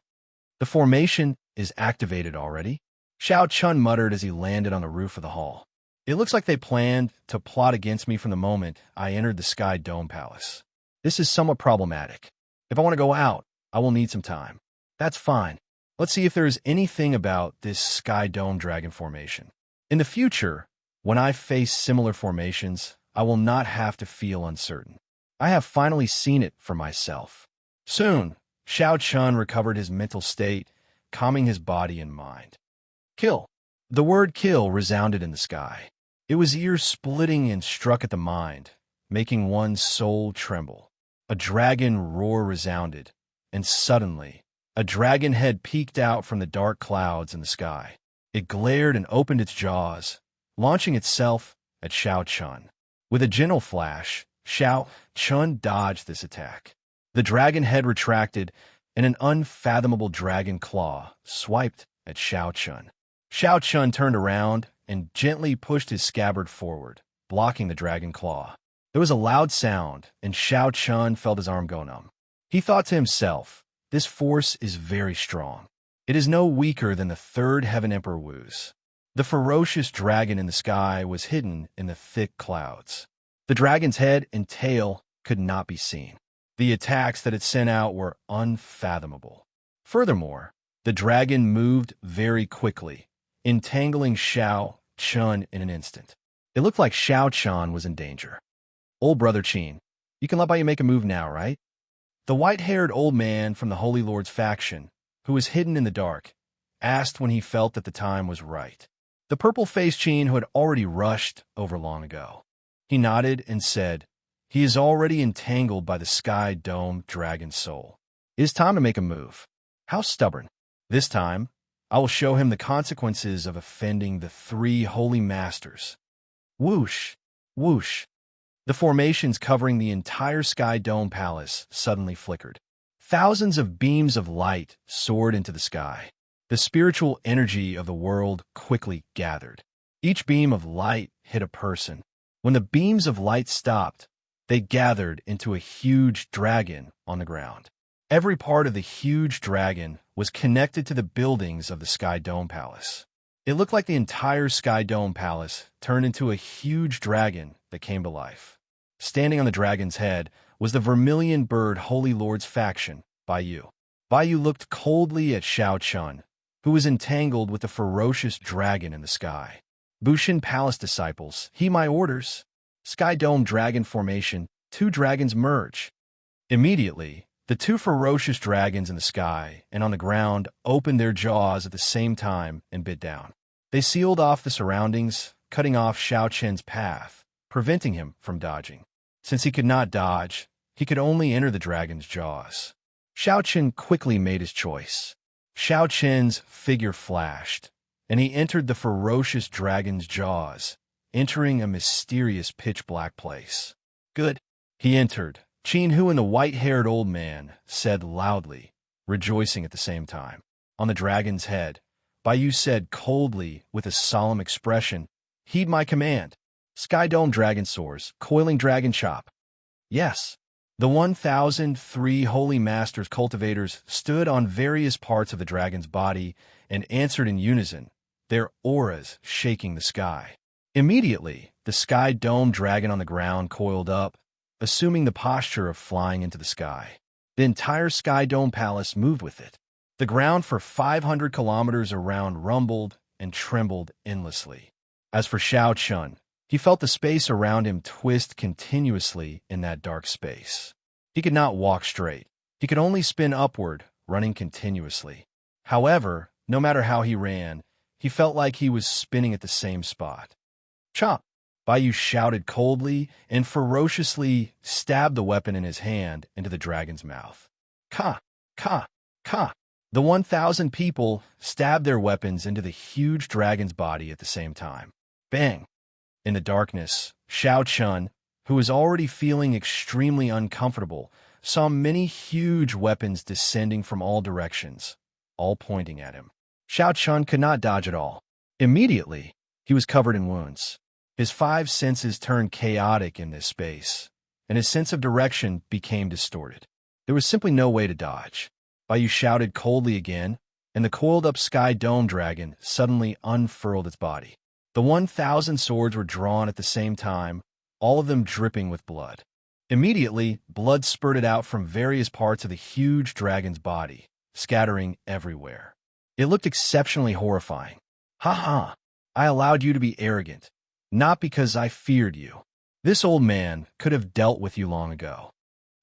The formation is activated already, Xiao Chun muttered as he landed on the roof of the hall. It looks like they planned to plot against me from the moment I entered the Sky Dome Palace. This is somewhat problematic. If I want to go out, I will need some time. That's fine. Let's see if there is anything about this Sky Dome Dragon formation. In the future, when I face similar formations, I will not have to feel uncertain. I have finally seen it for myself. Soon, Xiao Chun recovered his mental state, calming his body and mind. Kill. The word kill resounded in the sky. It was ear-splitting and struck at the mind, making one's soul tremble. A dragon roar resounded, and suddenly, a dragon head peeked out from the dark clouds in the sky. It glared and opened its jaws, launching itself at Xiao Chun. With a gentle flash, Xiao Chun dodged this attack. The dragon head retracted, and an unfathomable dragon claw swiped at Xiao Chun. Xiao Chun turned around and gently pushed his scabbard forward, blocking the dragon claw. There was a loud sound, and Xiao Chun felt his arm go numb. He thought to himself, this force is very strong. It is no weaker than the third Heaven Emperor Wu's. The ferocious dragon in the sky was hidden in the thick clouds. The dragon's head and tail could not be seen. The attacks that it sent out were unfathomable. Furthermore, the dragon moved very quickly, entangling Xiao Chun in an instant. It looked like Xiao Chun was in danger. Old brother Qin, you can let by you make a move now, right? The white-haired old man from the Holy Lord's faction, who was hidden in the dark, asked when he felt that the time was right. The purple-faced Qin who had already rushed over long ago. He nodded and said, he is already entangled by the Sky Dome Dragon Soul. It is time to make a move. How stubborn. This time, I will show him the consequences of offending the three holy masters. Whoosh, whoosh. The formations covering the entire Sky Dome Palace suddenly flickered. Thousands of beams of light soared into the sky. The spiritual energy of the world quickly gathered. Each beam of light hit a person. When the beams of light stopped, they gathered into a huge dragon on the ground. Every part of the huge dragon was connected to the buildings of the Sky Dome Palace. It looked like the entire Sky Dome Palace turned into a huge dragon that came to life. Standing on the dragon's head was the Vermilion Bird Holy Lord's faction, Baiyu. Baiyu looked coldly at Xiao Chun, who was entangled with the ferocious dragon in the sky. Bushin Palace disciples, heed my orders. Sky Dome Dragon Formation, two dragons merge. Immediately, the two ferocious dragons in the sky and on the ground opened their jaws at the same time and bit down. They sealed off the surroundings, cutting off Xiao Chen's path, preventing him from dodging. Since he could not dodge, he could only enter the dragon's jaws. Xiao Chen quickly made his choice. Xiao Chen's figure flashed, and he entered the ferocious dragon's jaws, entering a mysterious pitch-black place. Good. He entered. Qin Hu and the white-haired old man said loudly, rejoicing at the same time. On the dragon's head, Baiyu said coldly with a solemn expression, heed my command. Sky Dome Dragon Soars, Coiling Dragon Chop. Yes. The 1,003 Holy Masters cultivators stood on various parts of the dragon's body and answered in unison, their auras shaking the sky. Immediately, the Sky Dome Dragon on the ground coiled up, assuming the posture of flying into the sky. The entire Sky Dome Palace moved with it. The ground for 500 kilometers around rumbled and trembled endlessly. As for Xiao Chun, he felt the space around him twist continuously in that dark space. He could not walk straight. He could only spin upward, running continuously. However, no matter how he ran, he felt like he was spinning at the same spot. Chop! Bai shouted coldly and ferociously stabbed the weapon in his hand into the dragon's mouth. Ka! Ka! Ka! The 1,000 people stabbed their weapons into the huge dragon's body at the same time. Bang! In the darkness, Xiao Chun, who was already feeling extremely uncomfortable, saw many huge weapons descending from all directions, all pointing at him. Xiao Chun could not dodge at all. Immediately, he was covered in wounds. His 5 senses turned chaotic in this space, and his sense of direction became distorted. There was simply no way to dodge. Bai shouted coldly again, and the coiled-up sky dome dragon suddenly unfurled its body. The 1,000 swords were drawn at the same time, all of them dripping with blood. Immediately, blood spurted out from various parts of the huge dragon's body, scattering everywhere. It looked exceptionally horrifying. Ha ha! I allowed you to be arrogant, not because I feared you. This old man could have dealt with you long ago.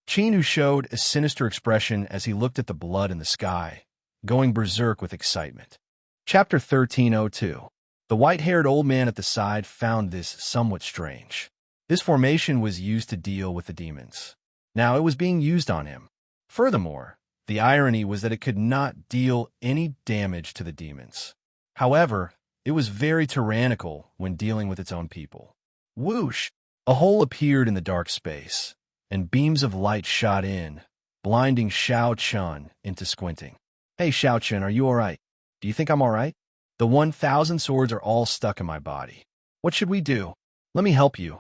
Qin showed a sinister expression as he looked at the blood in the sky, going berserk with excitement. Chapter 1302. The white-haired old man at the side found this somewhat strange. This formation was used to deal with the demons. Now it was being used on him. Furthermore, the irony was that it could not deal any damage to the demons. However, it was very tyrannical when dealing with its own people. Whoosh! A hole appeared in the dark space, and beams of light shot in, blinding Xiao Chun into squinting. Hey Xiao Chun, are you alright? Do you think I'm alright? The 1,000 swords are all stuck in my body. What should we do? Let me help you.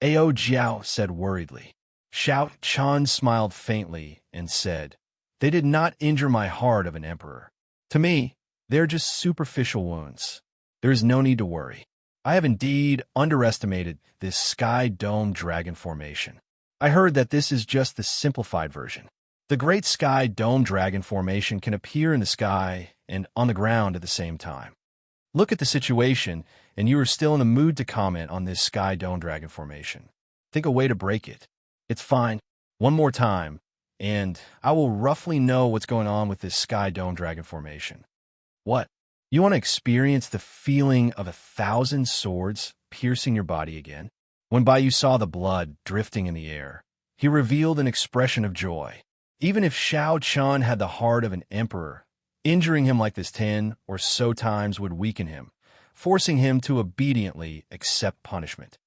Ao Jiao said worriedly. Xiao Chun smiled faintly and said, They did not injure my heart of an emperor. To me, they're just superficial wounds. There is no need to worry. I have indeed underestimated this sky dome dragon formation. I heard that this is just the simplified version. The great sky dome dragon formation can appear in the sky and on the ground at the same time. Look at the situation, and you are still in the mood to comment on this sky dome dragon formation. Think a way to break it. It's fine. One more time, and I will roughly know what's going on with this sky dome dragon formation. What? You want to experience the feeling of 1,000 swords piercing your body again? When Bai saw the blood drifting in the air, he revealed an expression of joy. Even if Xiao Chun had the heart of an emperor, injuring him like this 10 or so times would weaken him, forcing him to obediently accept punishment.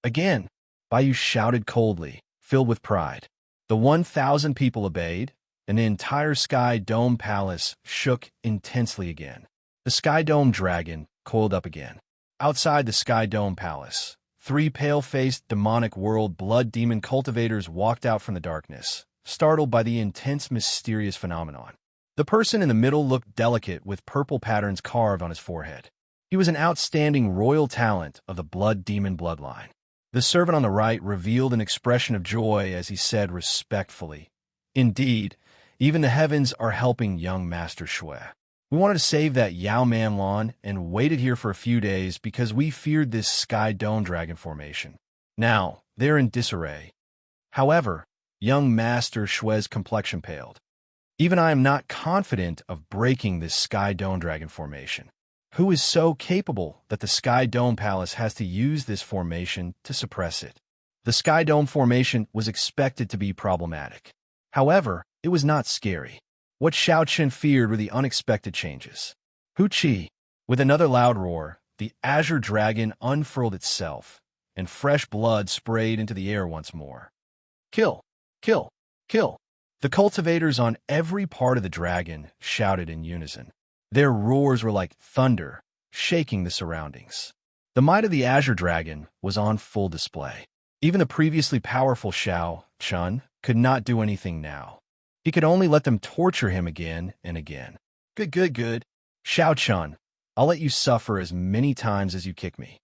Again, Bai shouted coldly, filled with pride. The 1,000 people obeyed, and the entire Sky Dome Palace shook intensely again. The Sky Dome Dragon coiled up again. Outside the Sky Dome Palace, 3 pale-faced, demonic world blood demon cultivators walked out from the darkness, startled by the intense, mysterious phenomenon. The person in the middle looked delicate with purple patterns carved on his forehead. He was an outstanding royal talent of the blood demon bloodline. The servant on the right revealed an expression of joy as he said respectfully, Indeed, even the heavens are helping young Master Shui. We wanted to save that Yao Man lawn and waited here for a few days because we feared this Sky Dome Dragon formation. Now, they're in disarray. However, young Master Shui's complexion paled. Even I am not confident of breaking this Sky Dome Dragon formation. Who is so capable that the Sky Dome Palace has to use this formation to suppress it? The Sky Dome formation was expected to be problematic. However, it was not scary. What Xiao Chen feared were the unexpected changes. Hu Qi! With another loud roar, the azure dragon unfurled itself, and fresh blood sprayed into the air once more. Kill! Kill! Kill! The cultivators on every part of the dragon shouted in unison. Their roars were like thunder, shaking the surroundings. The might of the azure dragon was on full display. Even the previously powerful Xiao Chun could not do anything now. He could only let them torture him again and again. Good. Xiao Chun, I'll let you suffer as many times as you kick me.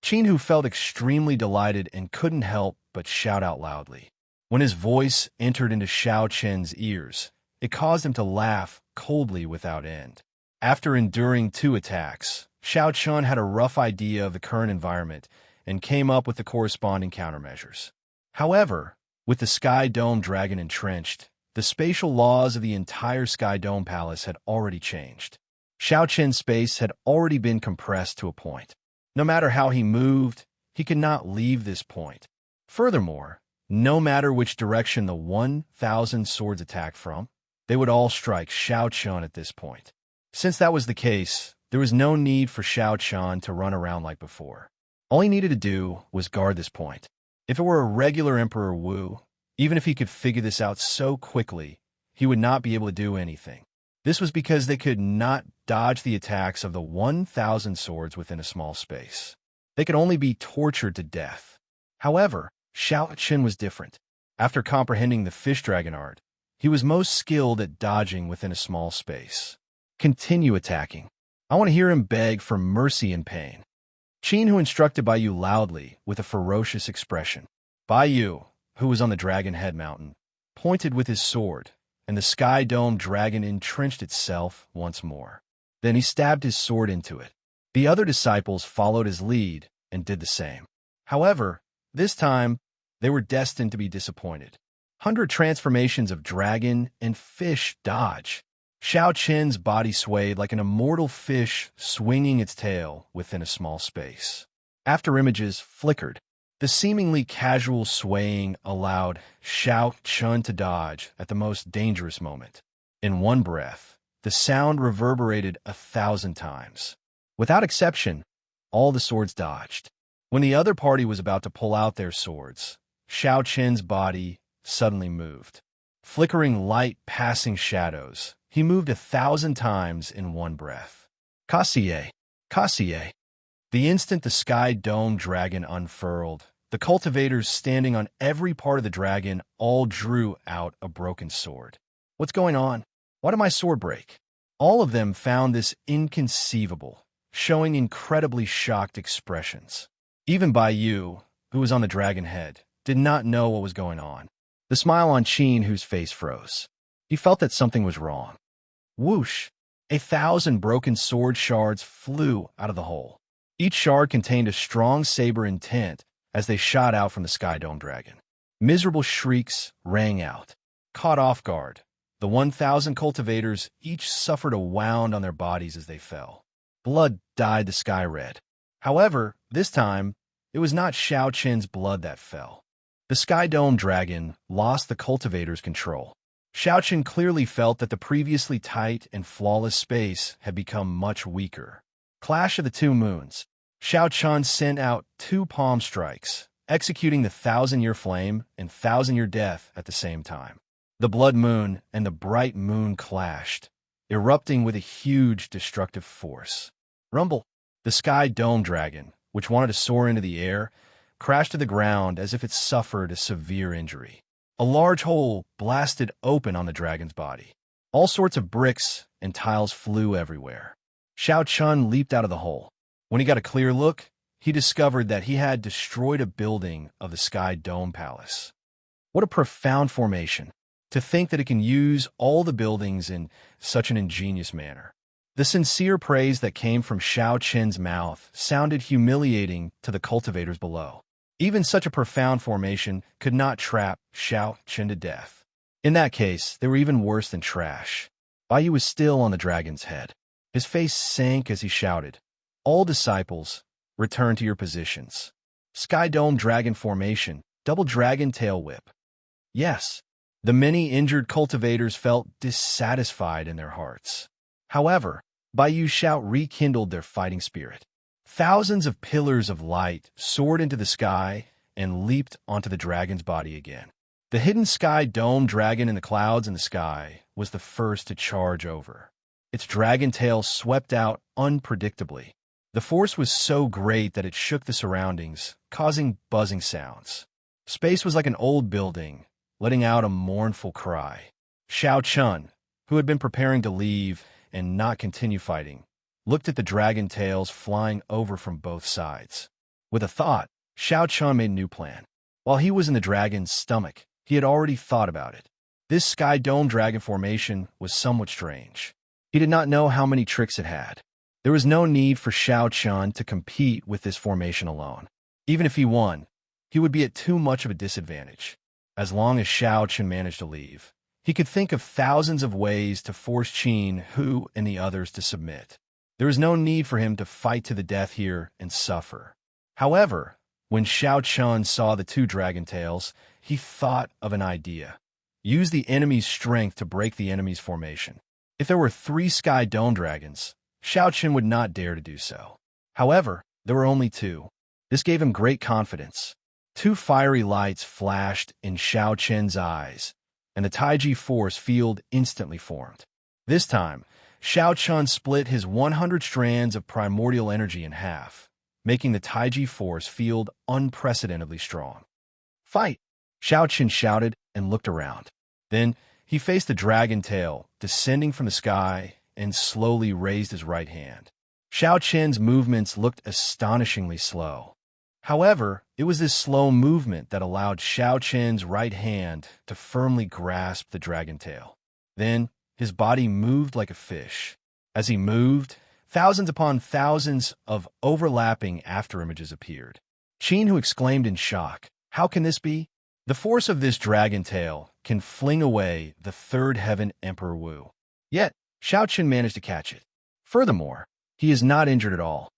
Qin, who felt extremely delighted and couldn't help but shout out loudly. When his voice entered into Xiao Chen's ears, it caused him to laugh coldly without end. After enduring 2 attacks, Xiao Chun had a rough idea of the current environment and came up with the corresponding countermeasures. However, with the Sky Dome Dragon entrenched, the spatial laws of the entire Sky Dome Palace had already changed. Xiao Chen's space had already been compressed to a point. No matter how he moved, he could not leave this point. Furthermore, no matter which direction the 1,000 swords attacked from, they would all strike Xianxia at this point. Since that was the case, there was no need for Xianxia to run around like before. All he needed to do was guard this point. If it were a regular Emperor Wu, even if he could figure this out so quickly, he would not be able to do anything. This was because they could not dodge the attacks of the 1,000 swords within a small space. They could only be tortured to death. However, Xianxia was different. After comprehending the fish dragon art, he was most skilled at dodging within a small space. Continue attacking. I want to hear him beg for mercy and pain. Qin, who instructed Bai Yu loudly with a ferocious expression. Bai Yu, who was on the dragon head mountain, pointed with his sword, and the sky dome dragon entrenched itself once more. Then he stabbed his sword into it. The other disciples followed his lead and did the same. However, this time, they were destined to be disappointed. 100 transformations of dragon and fish dodge. Xianxia's body swayed like an immortal fish swinging its tail within a small space. After images flickered, the seemingly casual swaying allowed Xianxia to dodge at the most dangerous moment. In one breath, the sound reverberated 1,000 times. Without exception, all the swords dodged. When the other party was about to pull out their swords, Xianxia's body suddenly moved. Flickering light passing shadows, he moved 1,000 times in one breath. Kassier, Kassier. The instant the sky dome dragon unfurled, the cultivators standing on every part of the dragon all drew out a broken sword. What's going on? Why did my sword break? All of them found this inconceivable, showing incredibly shocked expressions. Even Bai Yu, who was on the dragon head, did not know what was going on. The smile on Qin, whose face froze. He felt that something was wrong. Whoosh! 1,000 broken sword shards flew out of the hole. Each shard contained a strong saber intent as they shot out from the Sky Dome Dragon. Miserable shrieks rang out. Caught off guard, the 1,000 cultivators each suffered a wound on their bodies as they fell. Blood dyed the sky red. However, this time, it was not Xianxia's blood that fell. The Sky Dome Dragon lost the cultivators' control. Xianxia clearly felt that the previously tight and flawless space had become much weaker. Clash of the Two Moons. Xianxia sent out 2 palm strikes, executing the 1,000-year flame and 1,000-year death at the same time. The blood moon and the bright moon clashed, erupting with a huge destructive force. Rumble. The Sky Dome Dragon, which wanted to soar into the air, crashed to the ground as if it suffered a severe injury. A large hole blasted open on the dragon's body. All sorts of bricks and tiles flew everywhere. Xianxia leaped out of the hole. When he got a clear look, he discovered that he had destroyed a building of the Sky Dome Palace. What a profound formation, to think that it can use all the buildings in such an ingenious manner. The sincere praise that came from Xianxia's mouth sounded humiliating to the cultivators below. Even such a profound formation could not trap Xianxia to death. In that case, they were even worse than trash. Bai Yu was still on the dragon's head. His face sank as he shouted, "All disciples, return to your positions. Sky Dome Dragon Formation, Double Dragon Tail Whip." Yes, the many injured cultivators felt dissatisfied in their hearts. However, Bai Yu's shout rekindled their fighting spirit. Thousands of pillars of light soared into the sky and leaped onto the dragon's body again. The hidden Sky Dome Dragon in the clouds in the sky was the first to charge over. Its dragon tail swept out unpredictably. The force was so great that it shook the surroundings, causing buzzing sounds. Space was like an old building, letting out a mournful cry. Xianxia, who had been preparing to leave and not continue fighting, looked at the dragon tails flying over from both sides. With a thought, Xianxia made a new plan. While he was in the dragon's stomach, he had already thought about it. This Sky Dome Dragon formation was somewhat strange. He did not know how many tricks it had. There was no need for Xianxia to compete with this formation alone. Even if he won, he would be at too much of a disadvantage. As long as Xianxia managed to leave, he could think of thousands of ways to force Qin, Hu, and the others to submit. There was no need for him to fight to the death here and suffer. However, When Xiao Chun saw the two dragon tails, he thought of an idea. Use the enemy's strength to break the enemy's formation. If there were 3 sky dome dragons, Xiao Chun would not dare to do so. However, there were only 2. This gave him great confidence. 2 fiery lights flashed in Xiao Chun's eyes, and the Taiji force field instantly formed. This time, Xiao Chun split his 100 strands of primordial energy in half, making the Taiji force field unprecedentedly strong. "Fight!" Xiao Chun shouted and looked around. Then, he faced the dragon tail, descending from the sky, and slowly raised his right hand. Xiao Chun's movements looked astonishingly slow. However, it was this slow movement that allowed Xiao Chun's right hand to firmly grasp the dragon tail. Then, his body moved like a fish. As he moved, thousands upon thousands of overlapping afterimages appeared. Qin, who exclaimed in shock, "How can this be?" The force of this dragon tail can fling away the third heaven Emperor Wu. Yet, Xiao Chun managed to catch it. Furthermore, he is not injured at all.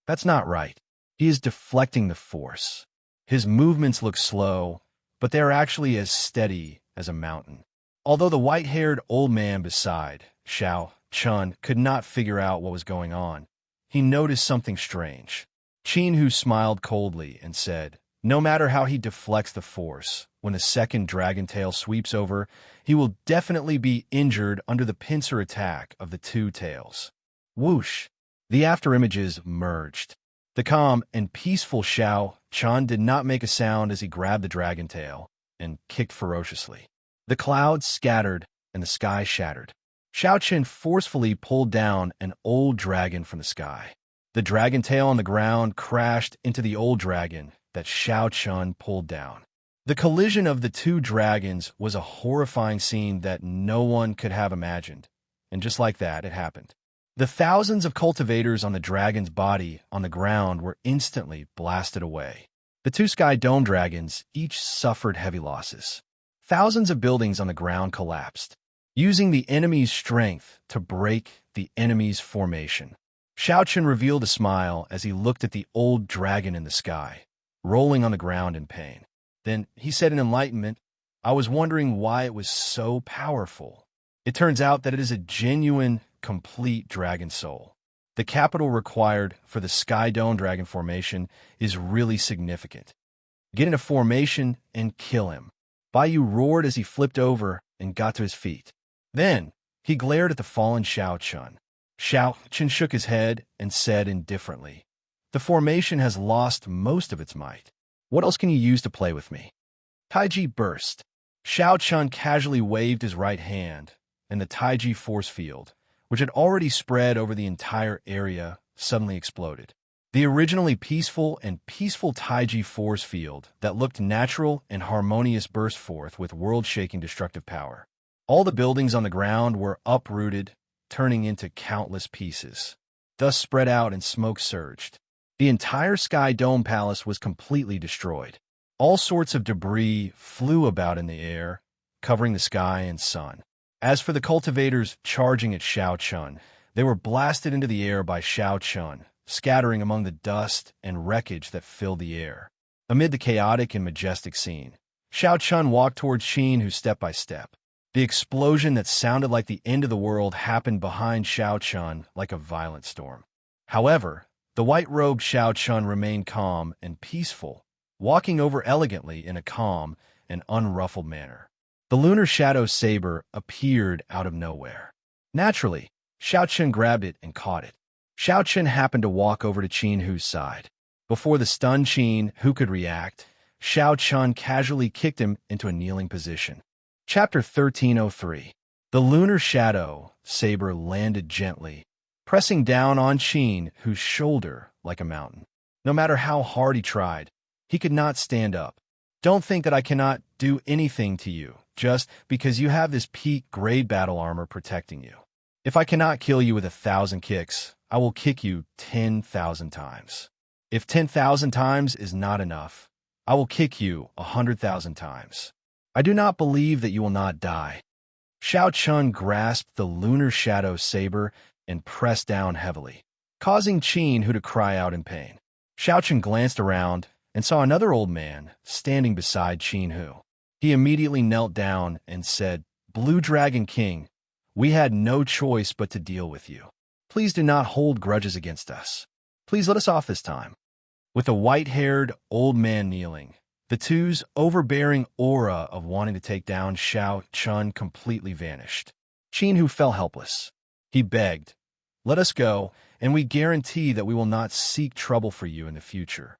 That's not right. He is deflecting the force. His movements look slow, but they are actually as steady as a mountain. Although the white-haired old man beside Xiao Chun could not figure out what was going on, he noticed something strange. Qin, who smiled coldly and said, "No matter how he deflects the force, when the second dragon tail sweeps over, he will definitely be injured under the pincer attack of the 2 tails." Whoosh! The afterimages merged. The calm and peaceful Xiao Chun did not make a sound as he grabbed the dragon tail and kicked ferociously. The clouds scattered and the sky shattered. Xiao Chun forcefully pulled down an old dragon from the sky. The dragon tail on the ground crashed into the old dragon that Xiao Chun pulled down. The collision of the 2 dragons was a horrifying scene that no one could have imagined, and just like that, it happened. The thousands of cultivators on the dragon's body on the ground were instantly blasted away. The 2 sky dome dragons each suffered heavy losses. Thousands of buildings on the ground collapsed, using the enemy's strength to break the enemy's formation. Xiao Chun revealed a smile as he looked at the old dragon in the sky, rolling on the ground in pain. Then he said in enlightenment, "I was wondering why it was so powerful. It turns out that it is a genuine, complete dragon soul. The capital required for the Sky Dome Dragon formation is really significant. Get into formation and kill him." Baiyu roared as he flipped over and got to his feet. Then, he glared at the fallen Xiao Chun. Xiao Chun shook his head and said indifferently, "The formation has lost most of its might. What else can you use to play with me?" Taiji burst. Xiao Chun casually waved his right hand, and the Taiji force field, which had already spread over the entire area, suddenly exploded. The originally peaceful Taiji force field that looked natural and harmonious burst forth with world-shaking destructive power. All the buildings on the ground were uprooted, turning into countless pieces. Dust spread out and smoke surged. The entire Sky Dome Palace was completely destroyed. All sorts of debris flew about in the air, covering the sky and sun. As for the cultivators charging at Xiao Chun, they were blasted into the air by Xiao Chun, scattering among the dust and wreckage that filled the air. Amid the chaotic and majestic scene, Xiao Chun walked towards Qin, who step by step. The explosion that sounded like the end of the world happened behind Xiao Chun like a violent storm. However, the white-robed Xiao Chun remained calm and peaceful, walking over elegantly in a calm and unruffled manner. The lunar shadow saber appeared out of nowhere. Naturally, Xiao Chun grabbed it and caught it. Xiao Chun happened to walk over to Qin Hu's side. Before the stunned Qin Hu could react, Xiao Chun casually kicked him into a kneeling position. Chapter 1303. The lunar shadow saber landed gently, pressing down on Qin Hu's shoulder like a mountain. No matter how hard he tried, he could not stand up. "Don't think that I cannot do anything to you, just because you have this peak-grade battle armor protecting you. If I cannot kill you with 1,000 kicks, I will kick you 10,000 times. If 10,000 times is not enough, I will kick you 100,000 times. I do not believe that you will not die." Xiao Chun grasped the lunar shadow saber and pressed down heavily, causing Qin Hu to cry out in pain. Xiao Chun glanced around and saw another old man standing beside Qin Hu. He immediately knelt down and said, "Blue Dragon King, we had no choice but to deal with you. Please do not hold grudges against us. Please let us off this time." With the white-haired old man kneeling, the two's overbearing aura of wanting to take down Xiao Chun completely vanished. Qin Hu fell helpless. He begged, "Let us go, and we guarantee that we will not seek trouble for you in the future."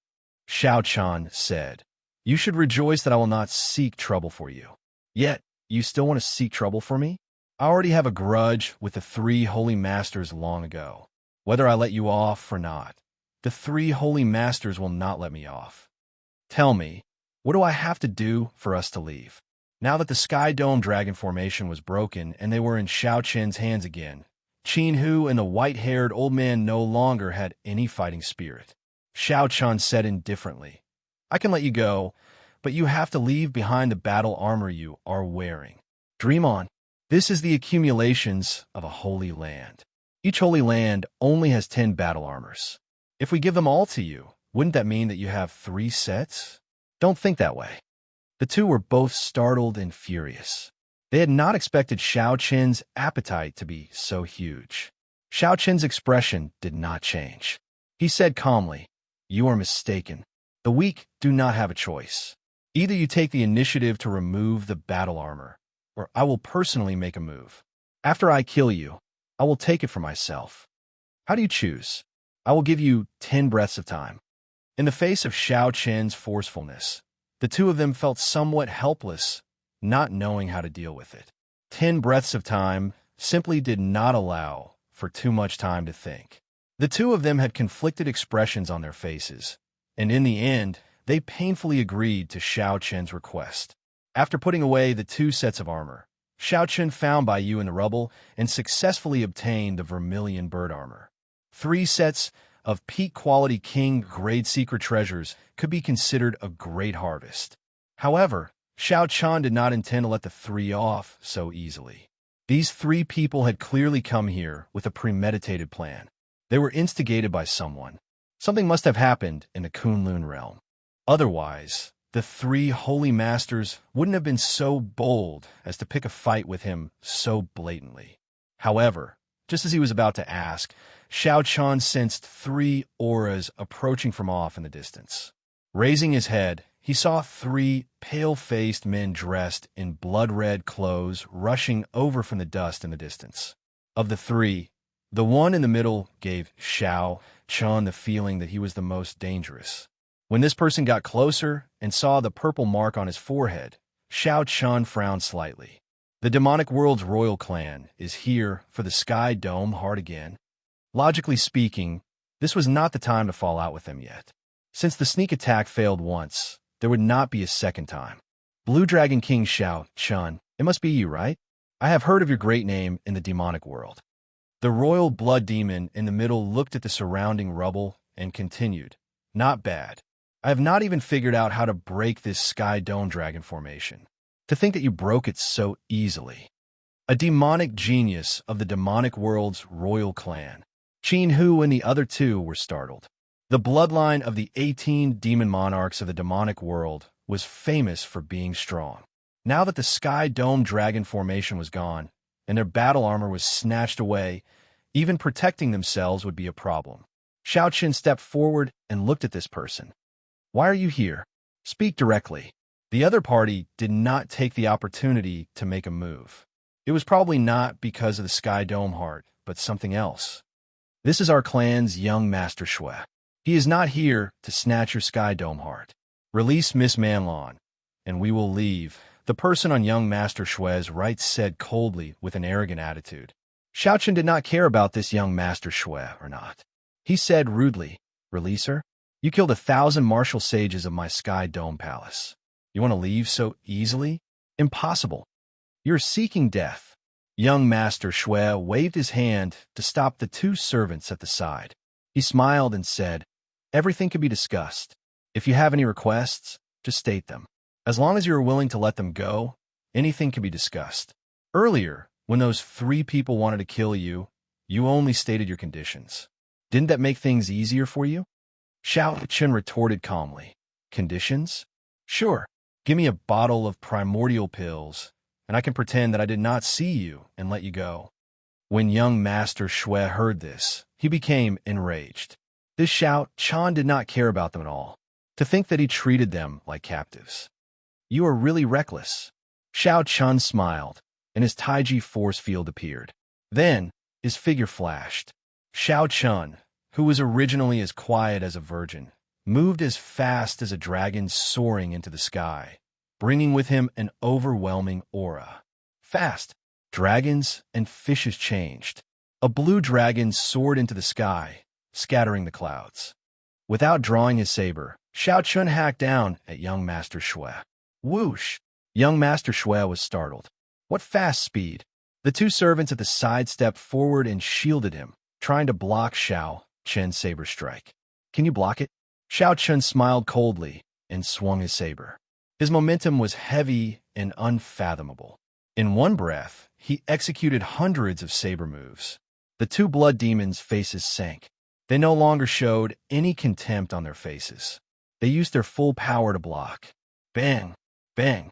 Xiao Chun said, "You should rejoice that I will not seek trouble for you. Yet, you still want to seek trouble for me? I already have a grudge with the three holy masters long ago. Whether I let you off or not, the three holy masters will not let me off. Tell me, what do I have to do for us to leave?" Now that the Sky Dome Dragon formation was broken and they were in Xiao Chen's hands again, Qin Hu and the white-haired old man no longer had any fighting spirit. Xiao Chun said indifferently, "I can let you go, but you have to leave behind the battle armor you are wearing. Dream on. This is the accumulations of a holy land. Each holy land only has 10 battle armors. If we give them all to you, wouldn't that mean that you have 3 sets? Don't think that way." The two were both startled and furious. They had not expected Xiao Chen's appetite to be so huge. Xiao Chen's expression did not change. He said calmly, "You are mistaken. The weak do not have a choice. Either you take the initiative to remove the battle armor, or I will personally make a move. After I kill you, I will take it for myself. How do you choose? I will give you 10 breaths of time." In the face of Xiao Chen's forcefulness, the two of them felt somewhat helpless, not knowing how to deal with it. 10 breaths of time simply did not allow for too much time to think. The two of them had conflicted expressions on their faces, and in the end, they painfully agreed to Xiao Chen's request. After putting away the 2 sets of armor, Xiao Chen found Bai Yu in the rubble and successfully obtained the vermilion bird armor. 3 sets of peak-quality king-grade secret treasures could be considered a great harvest. However, Xiao Chan did not intend to let the 3 off so easily. These 3 people had clearly come here with a premeditated plan. They were instigated by someone. Something must have happened in the Kunlun realm. Otherwise, the 3 holy masters wouldn't have been so bold as to pick a fight with him so blatantly. However, just as he was about to ask, Xiao Chan sensed 3 auras approaching from off in the distance. Raising his head, he saw 3 pale-faced men dressed in blood-red clothes rushing over from the dust in the distance. Of the 3, the one in the middle gave Xiao Chan the feeling that he was the most dangerous. When this person got closer and saw the purple mark on his forehead, Xiao Chan frowned slightly. The demonic world's royal clan is here for the Sky Dome Heart again. Logically speaking, this was not the time to fall out with them yet. Since the sneak attack failed once, there would not be a second time. Blue Dragon King Xiao Chun, it must be you, right? I have heard of your great name in the demonic world. The royal blood demon in the middle looked at the surrounding rubble and continued, "Not bad. I have not even figured out how to break this Sky Dome Dragon formation. To think that you broke it so easily. A demonic genius of the demonic world's royal clan." Qin Hu and the other 2 were startled. The bloodline of the 18 demon monarchs of the demonic world was famous for being strong. Now that the Sky Dome Dragon formation was gone, and their battle armor was snatched away, even protecting themselves would be a problem. Xiao Qin stepped forward and looked at this person. "Why are you here? Speak directly." The other party did not take the opportunity to make a move. It was probably not because of the Sky Dome Heart, but something else. "This is our clan's young Master Shui. He is not here to snatch your Sky Dome Heart. Release Miss Manlon, and we will leave," the person on young Master Shui's right said coldly with an arrogant attitude. Xiao Chen did not care about this young Master Shui or not. He said rudely, "Release her? You killed 1,000 martial sages of my Sky Dome Palace. You want to leave so easily? Impossible. You're seeking death." Young Master Shui waved his hand to stop the 2 servants at the side. He smiled and said, "Everything can be discussed. If you have any requests, just state them. As long as you are willing to let them go, anything can be discussed. Earlier, when those 3 people wanted to kill you, you only stated your conditions. Didn't that make things easier for you?" Xiao Chen retorted calmly. Conditions? Sure. Give me a bottle of primordial pills, and I can pretend that I did not see you and let you go. When young Master Shui heard this, he became enraged. This shout, Chan did not care about them at all. To think that he treated them like captives. You are really reckless. Xiao Chun smiled, and his Taiji force field appeared. Then, his figure flashed. Xiao Chun, who was originally as quiet as a virgin, moved as fast as a dragon soaring into the sky, bringing with him an overwhelming aura. Fast, dragons and fishes changed. A blue dragon soared into the sky, scattering the clouds. Without drawing his saber, Xiao Chun hacked down at young Master Shui. Whoosh! Young Master Shui was startled. What fast speed! The two servants at the side stepped forward and shielded him, trying to block Xiao Chun's saber strike. Can you block it? Xiao Chun smiled coldly and swung his saber. His momentum was heavy and unfathomable. In one breath, he executed hundreds of saber moves. The two blood demons' faces sank. They no longer showed any contempt on their faces. They used their full power to block. Bang! Bang!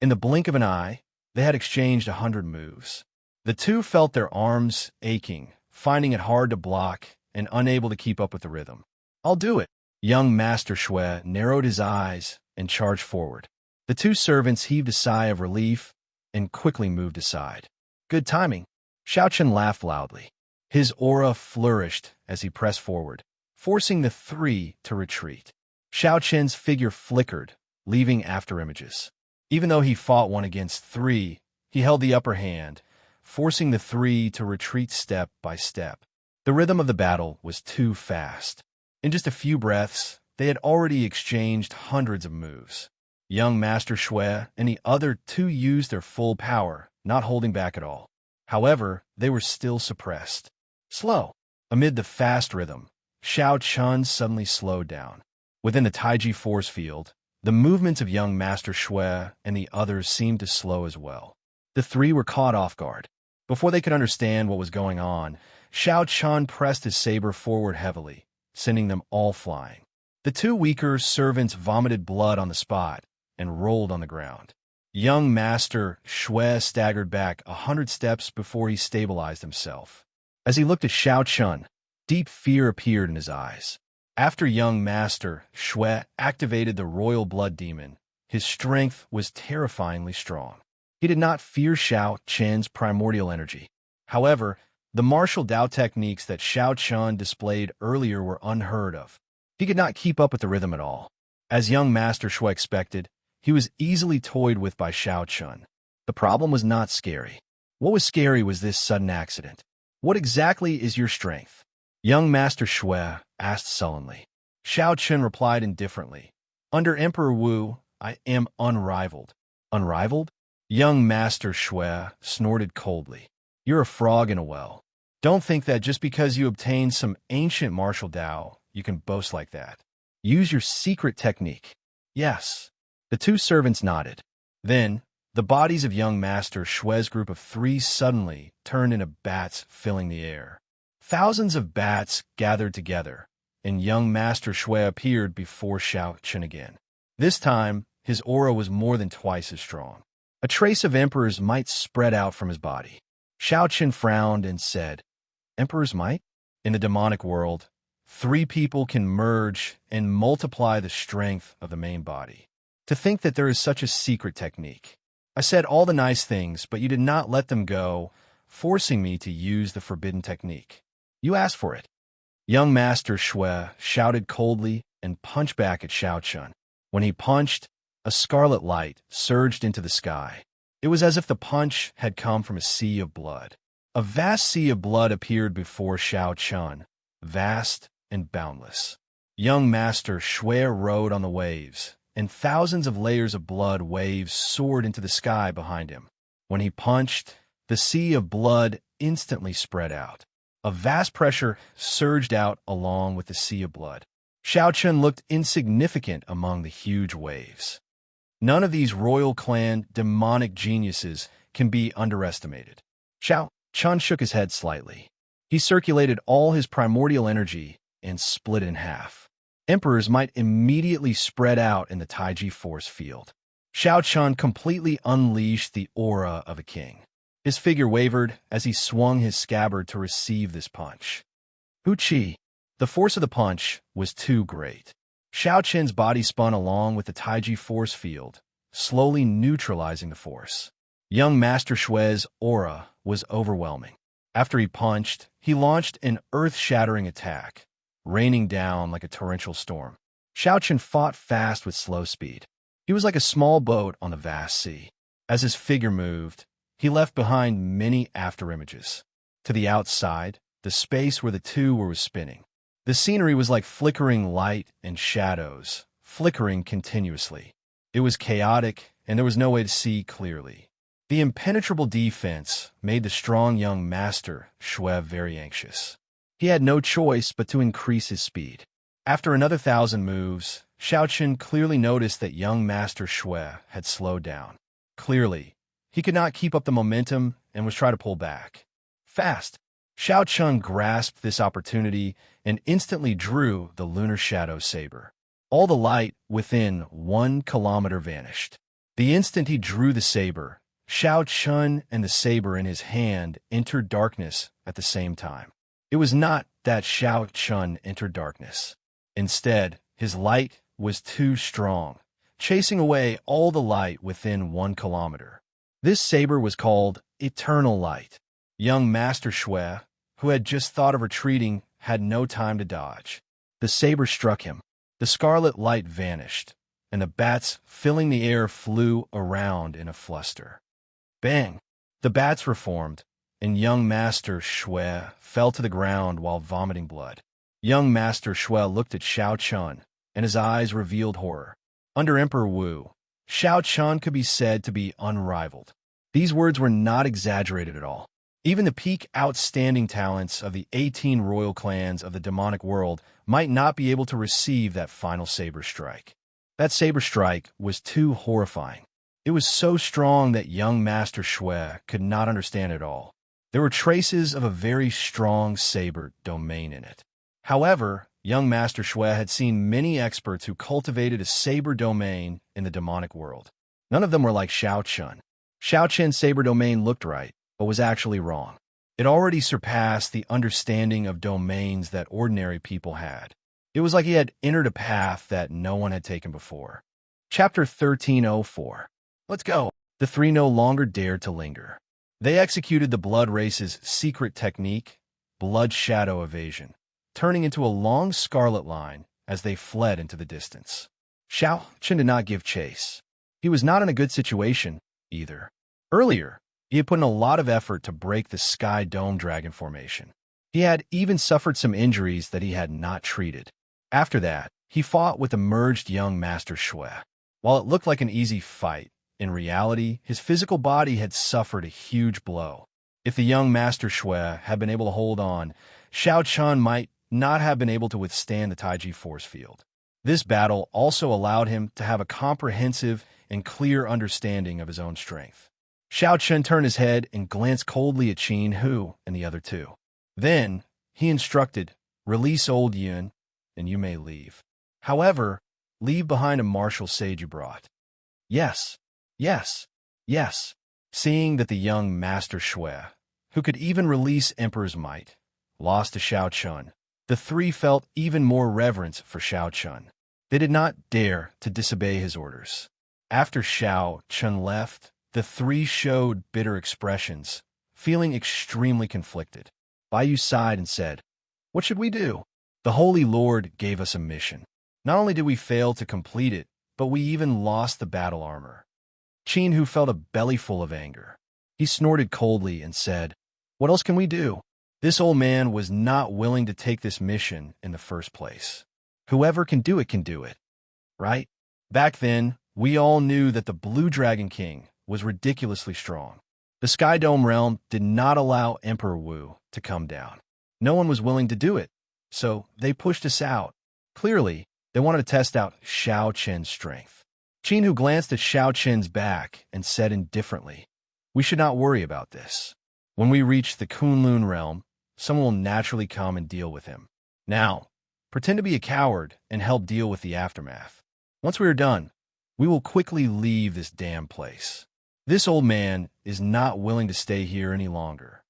In the blink of an eye, they had exchanged 100 moves. The two felt their arms aching, finding it hard to block and unable to keep up with the rhythm. I'll do it. Young Master Shui narrowed his eyes and charged forward. The two servants heaved a sigh of relief and quickly moved aside. Good timing. Xiao Chun laughed loudly. His aura flourished as he pressed forward, forcing the three to retreat. Xiao Chun's figure flickered, leaving afterimages. Even though he fought 1 against 3, he held the upper hand, forcing the three to retreat step by step. The rhythm of the battle was too fast. In just a few breaths, they had already exchanged hundreds of moves. Young Master Shui and the other two used their full power, not holding back at all. However, they were still suppressed. Slow. Amid the fast rhythm, Xiao Chun suddenly slowed down. Within the Taiji force field, the movements of young Master Shui and the others seemed to slow as well. The three were caught off guard. Before they could understand what was going on, Xiao Chun pressed his saber forward heavily, sending them all flying. The two weaker servants vomited blood on the spot and rolled on the ground. Young Master Shui staggered back 100 steps before he stabilized himself. As he looked at Xiao Chun, deep fear appeared in his eyes. After young Master Shui activated the royal blood demon, his strength was terrifyingly strong. He did not fear Xiao Chun's primordial energy. However, the martial Dao techniques that Xiao Chun displayed earlier were unheard of. He could not keep up with the rhythm at all. As young Master Shui expected, he was easily toyed with by Xiao Chun. The problem was not scary. What was scary was this sudden accident. What exactly is your strength? Young Master Shui asked sullenly. Xiao Chun replied indifferently. Under Emperor Wu, I am unrivaled. Unrivaled? Young Master Shui snorted coldly. You're a frog in a well. Don't think that just because you obtained some ancient martial Dao, you can boast like that. Use your secret technique. Yes. The two servants nodded. Then, the bodies of young Master Shui's group of 3 suddenly turned into bats filling the air. Thousands of bats gathered together, and young Master Shui appeared before Xiao Chun again. This time, his aura was more than twice as strong. A trace of Emperor's might spread out from his body. Xiao Chun frowned and said, Emperor's might? In the demonic world, 3 people can merge and multiply the strength of the main body. To think that there is such a secret technique. I said all the nice things, but you did not let them go, forcing me to use the forbidden technique. You asked for it. Young Master Shui shouted coldly and punched back at Xiao Chun. When he punched, a scarlet light surged into the sky. It was as if the punch had come from a sea of blood. A vast sea of blood appeared before Xiao Chun, vast and boundless. Young Master Shui rode on the waves, and thousands of layers of blood waves soared into the sky behind him. When he punched, the sea of blood instantly spread out. A vast pressure surged out along with the sea of blood. Xiao Chun looked insignificant among the huge waves. None of these royal clan demonic geniuses can be underestimated. Xiao Chun shook his head slightly. He circulated all his primordial energy and split it in half. emperors might immediately spread out in the Taiji force field. Xiao Chun completely unleashed the aura of a king. His figure wavered as he swung his scabbard to receive this punch. Wuxia. The force of the punch was too great. Xiao Chen's body spun along with the Taiji force field, slowly neutralizing the force. Young Master Xue's aura was overwhelming. After he punched, he launched an earth-shattering attack, raining down like a torrential storm. Xiao Chen fought fast with slow speed. He was like a small boat on the vast sea. As his figure moved, he left behind many afterimages. To the outside, the space where the two were was spinning. The scenery was like flickering light and shadows, flickering continuously. It was chaotic, and there was no way to see clearly. The impenetrable defense made the strong young master Xue very anxious. He had no choice but to increase his speed. After another 1,000 moves, Xiao Chen clearly noticed that young master Xue had slowed down. Clearly, he could not keep up the momentum and was trying to pull back. Fast! Xiao Chen grasped this opportunity and instantly drew the lunar shadow saber. All the light within 1 kilometer vanished. The instant he drew the saber, Xiao Chen and the saber in his hand entered darkness at the same time. It was not that Xiao Chen entered darkness. Instead, his light was too strong, chasing away all the light within 1 kilometer. This saber was called Eternal Light. Young Master Xue, who had just thought of retreating, had no time to dodge. The saber struck him. The scarlet light vanished, and the bats filling the air flew around in a fluster. Bang! The bats reformed, and young Master Xue fell to the ground while vomiting blood. Young Master Xue looked at Xiao Chun, and his eyes revealed horror. Under Emperor Wu, Xiao Chun could be said to be unrivaled. These words were not exaggerated at all. Even the peak outstanding talents of the 18 royal clans of the demonic world might not be able to receive that final saber strike. That saber strike was too horrifying. It was so strong that young Master Xue could not understand it all. There were traces of a very strong saber domain in it. However, young Master Xue had seen many experts who cultivated a saber domain in the demonic world. None of them were like Xiao Chun. Xiao Chen's saber domain looked right, but was actually wrong. It already surpassed the understanding of domains that ordinary people had. It was like he had entered a path that no one had taken before. Chapter 1304. Let's go. The three no longer dared to linger. They executed the blood race's secret technique, blood shadow evasion, turning into a long scarlet line as they fled into the distance. Xiao Chen did not give chase. He was not in a good situation, either. Earlier, he had put in a lot of effort to break the Sky Dome Dragon formation. He had even suffered some injuries that he had not treated. After that, he fought with the merged young Master Xue. While it looked like an easy fight, in reality, his physical body had suffered a huge blow. If the young Master Xue had been able to hold on, Xiao Chun might not have been able to withstand the Taiji force field. This battle also allowed him to have a comprehensive and clear understanding of his own strength. Xiao Chun turned his head and glanced coldly at Qin Hu and the other two. Then, he instructed, "Release old Yun, and you may leave. However, leave behind a martial sage you brought." Yes, yes, yes. Seeing that the young Master Xue, who could even release Emperor's might, lost to Xiao Chun, the three felt even more reverence for Xiao Chun. They did not dare to disobey his orders. After Xiao Chun left, the three showed bitter expressions, feeling extremely conflicted. Bai Yu sighed and said, "What should we do? The Holy Lord gave us a mission. Not only did we fail to complete it, but we even lost the battle armor." Qin Hu felt a bellyful of anger. He snorted coldly and said, "What else can we do? This old man was not willing to take this mission in the first place. Whoever can do it, right? Back then, we all knew that the Blue Dragon King was ridiculously strong. The Sky Dome realm did not allow Emperor Wu to come down. No one was willing to do it, so they pushed us out. Clearly, they wanted to test out Xiao Chen's strength." Qin Hu glanced at Xiao Chen's back and said indifferently, "We should not worry about this. When we reach the Kunlun realm, someone will naturally come and deal with him. Now, Pretend to be a coward and help deal with the aftermath. Once we are done, we will quickly leave this damn place. This old man is not willing to stay here any longer.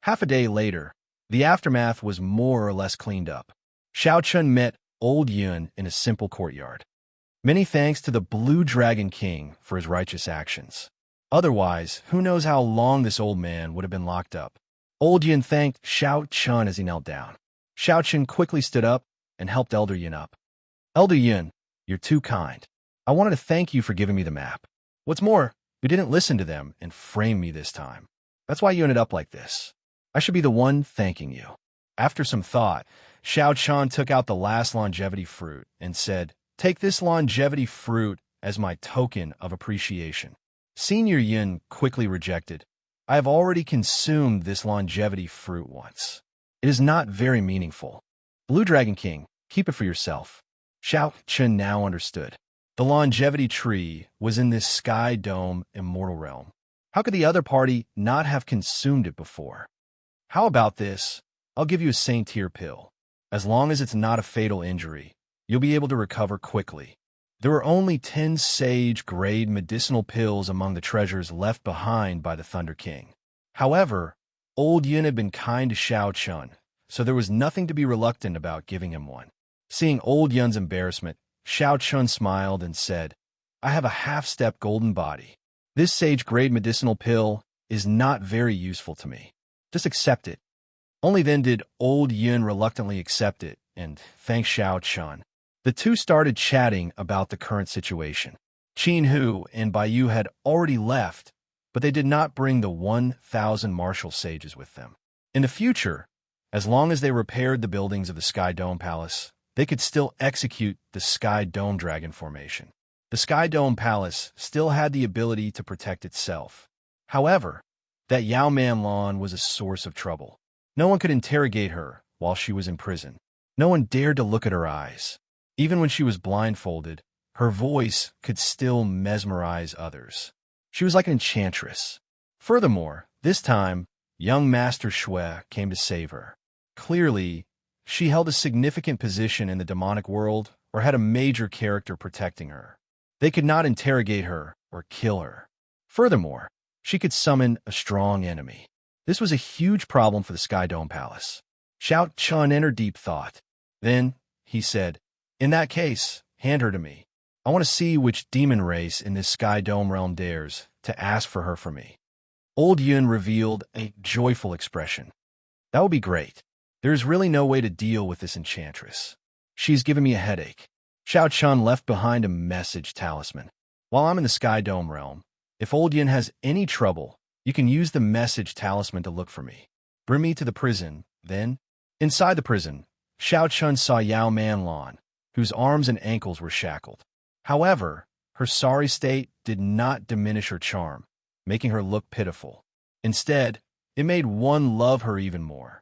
Half a day later, the aftermath was more or less cleaned up. Xianxia met Old Yun in a simple courtyard. Many thanks to the Blue Dragon King for his righteous actions. Otherwise, who knows how long this old man would have been locked up. Old Yun thanked Xianxia as he knelt down. Xianxia quickly stood up and helped Elder Yun up. Elder Yun, you're too kind. I wanted to thank you for giving me the map. What's more, you didn't listen to them and frame me this time. That's why you ended up like this. I should be the one thanking you. After some thought, Xianxia took out the last longevity fruit and said, "Take this longevity fruit as my token of appreciation." Senior Yun quickly rejected. "I have already consumed this longevity fruit once. It is not very meaningful. Blue Dragon King, keep it for yourself." Xianxia now understood. The longevity tree was in this Sky Dome immortal realm. How could the other party not have consumed it before? How about this? I'll give you a Saint Tier pill. As long as it's not a fatal injury, you'll be able to recover quickly. There were only 10 sage-grade medicinal pills among the treasures left behind by the Thunder King. However, Old Yun had been kind to Xianxia, so there was nothing to be reluctant about giving him one. Seeing Old Yun's embarrassment, Xianxia smiled and said, "I have a half-step golden body. This sage-grade medicinal pill is not very useful to me. Just accept it." Only then did Old Yun reluctantly accept it and thank Xianxia. The two started chatting about the current situation. Qin Hu and Bai Yu had already left, but they did not bring the 1,000 martial sages with them. In the future, as long as they repaired the buildings of the Sky Dome Palace, they could still execute the Sky Dome Dragon formation. The Sky Dome Palace still had the ability to protect itself. However, that Yao Man Lan was a source of trouble. No one could interrogate her while she was in prison. No one dared to look at her eyes. Even when she was blindfolded, her voice could still mesmerize others. She was like an enchantress. Furthermore, this time, young Master Shui came to save her. Clearly, she held a significant position in the demonic world or had a major character protecting her. They could not interrogate her or kill her. Furthermore, she could summon a strong enemy. This was a huge problem for the Sky Dome Palace. Xianxia entered deep thought. Then, he said, "In that case, hand her to me. I want to see which demon race in this Sky Dome realm dares to ask for her for me." Old Yun revealed a joyful expression. "That would be great. There is really no way to deal with this enchantress. She's given me a headache." Xianxia left behind a message talisman. "While I'm in the Sky Dome realm, if Old Yun has any trouble, you can use the message talisman to look for me. Bring me to the prison, then." Inside the prison, Xianxia saw Yao Man Lan, whose arms and ankles were shackled. However, her sorry state did not diminish her charm, making her look pitiful. Instead, it made one love her even more.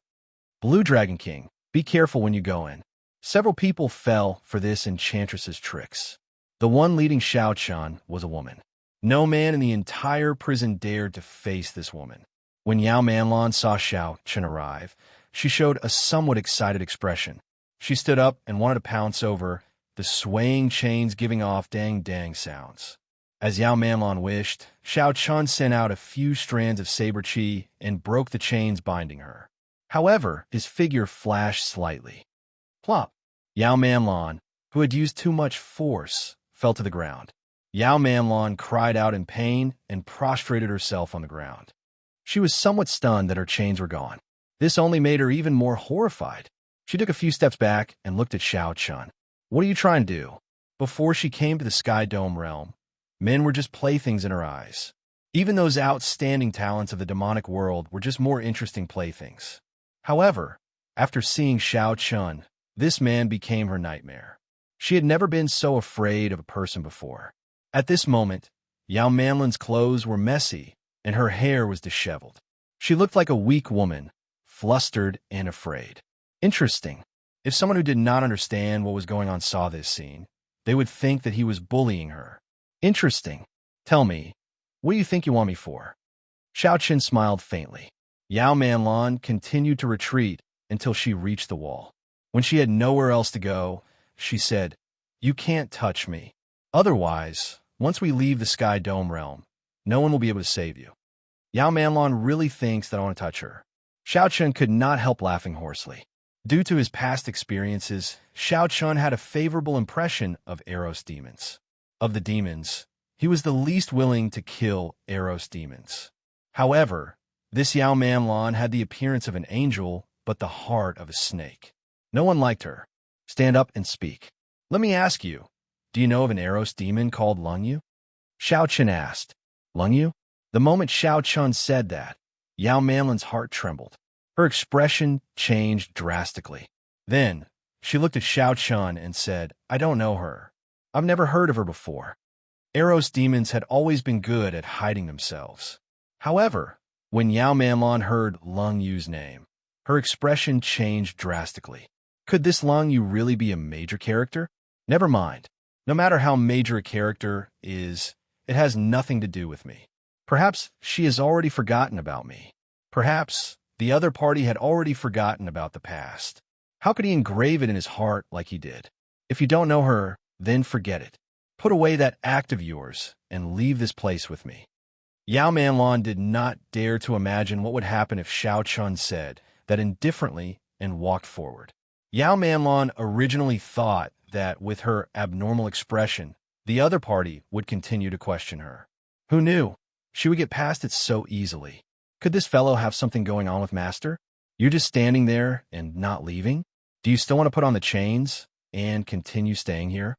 "Blue Dragon King, be careful when you go in." Several people fell for this enchantress's tricks. The one leading Xianxia was a woman. No man in the entire prison dared to face this woman. When Yao Man Lan saw Xianxia arrive, she showed a somewhat excited expression. She stood up and wanted to pounce over, the swaying chains giving off dang-dang sounds. As Yao Man Lan wished, Xianxia sent out a few strands of saber chi and broke the chains binding her. However, his figure flashed slightly. Plop! Yao Man Lan, who had used too much force, fell to the ground. Yao Man Lan cried out in pain and prostrated herself on the ground. She was somewhat stunned that her chains were gone. This only made her even more horrified. She took a few steps back and looked at Xianxia. "What are you trying to do?" Before she came to the Sky Dome realm, men were just playthings in her eyes. Even those outstanding talents of the demonic world were just more interesting playthings. However, after seeing Xianxia, this man became her nightmare. She had never been so afraid of a person before. At this moment, Yao Manlan's clothes were messy and her hair was disheveled. She looked like a weak woman, flustered and afraid. Interesting. If someone who did not understand what was going on saw this scene, they would think that he was bullying her. Interesting. Tell me, what do you think you want me for? Xianxia smiled faintly. Yao Man Lan continued to retreat until she reached the wall. When she had nowhere else to go, she said, "You can't touch me. Otherwise, once we leave the Sky Dome realm, no one will be able to save you." Yao Manlon really thinks that I want to touch her. Xiao Chun could not help laughing hoarsely. Due to his past experiences, Xiao Chun had a favorable impression of Eros demons. Of the demons, he was the least willing to kill Eros demons. However, this Yao Manlon had the appearance of an angel, but the heart of a snake. No one liked her. "Stand up and speak. Let me ask you, do you know of an Eros demon called Lungyu?" Xiao Chun asked. "Lungyu?" The moment Xiao Chun said that, Yao Manlon's heart trembled. Her expression changed drastically. Then, she looked at Xiao Chun and said, "I don't know her. I've never heard of her before." Eros demons had always been good at hiding themselves. However, when Yao Manlon heard Lung Yu's name, her expression changed drastically. Could this Lung Yu really be a major character? Never mind. No matter how major a character is, it has nothing to do with me. Perhaps she has already forgotten about me. Perhaps the other party had already forgotten about the past. How could he engrave it in his heart like he did? If you don't know her, then forget it. Put away that act of yours and leave this place with me. Yao Manlon did not dare to imagine what would happen if Xiao Chun said that indifferently and walked forward. Yao Manlon originally thought that with her abnormal expression, the other party would continue to question her. Who knew? She would get past it so easily. Could this fellow have something going on with Master? You're just standing there and not leaving? Do you still want to put on the chains and continue staying here?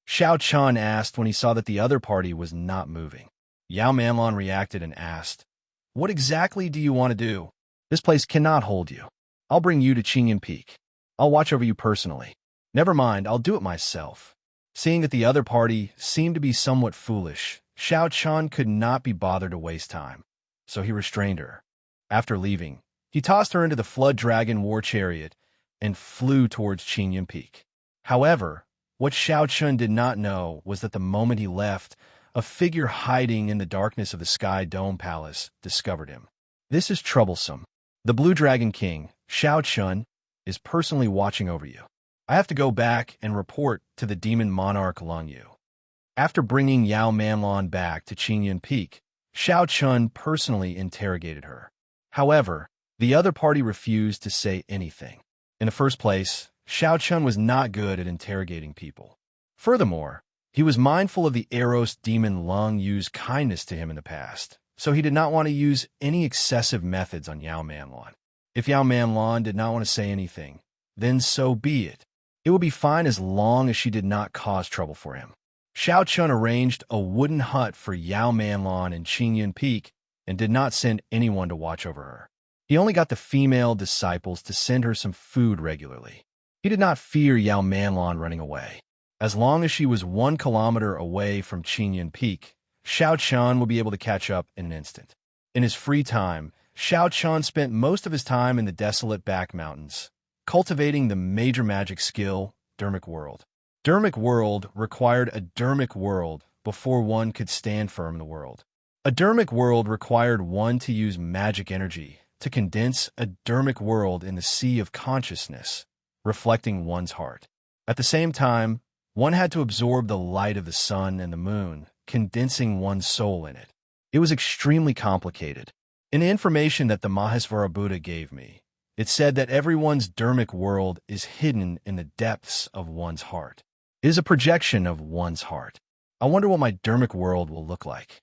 Xiao Chun asked when he saw that the other party was not moving. Yao Manlon reacted and asked, "What exactly do you want to do? This place cannot hold you. I'll bring you to Qingyan Peak. I'll watch over you personally. Never mind, I'll do it myself." Seeing that the other party seemed to be somewhat foolish, Xiao Chun could not be bothered to waste time, so he restrained her. After leaving, he tossed her into the Flood Dragon war chariot and flew towards Qingyan Peak. However, what Xiao Chun did not know was that the moment he left, a figure hiding in the darkness of the Sky Dome Palace discovered him. This is troublesome. The Blue Dragon King, Xiao Chun, is personally watching over you. I have to go back and report to the demon monarch Lung Yu. After bringing Yao Manlon back to Qingyan Peak, Xiao Chun personally interrogated her. However, the other party refused to say anything. In the first place, Xiao Chun was not good at interrogating people. Furthermore, he was mindful of the Eros demon Lung Yu's kindness to him in the past, so he did not want to use any excessive methods on Yao Manlon. If Yao Manlon did not want to say anything, then so be it. It would be fine as long as she did not cause trouble for him. Xiao Chun arranged a wooden hut for Yao Manlon in Qingyan Peak and did not send anyone to watch over her. He only got the female disciples to send her some food regularly. He did not fear Yao Manlon running away. As long as she was 1 kilometer away from Qingyan Peak, Xiao Chun would be able to catch up in an instant. In his free time, Xiao Chun spent most of his time in the desolate back mountains, cultivating the major magic skill, Dermic World. Dermic World required a Dermic World before one could stand firm in the world. A Dermic World required one to use magic energy to condense a Dermic World in the sea of consciousness, reflecting one's heart. At the same time, one had to absorb the light of the sun and the moon, condensing one's soul in it. It was extremely complicated. In the information that the Mahesvara Buddha gave me, it said that everyone's Dermic World is hidden in the depths of one's heart. It is a projection of one's heart. I wonder what my Dermic World will look like.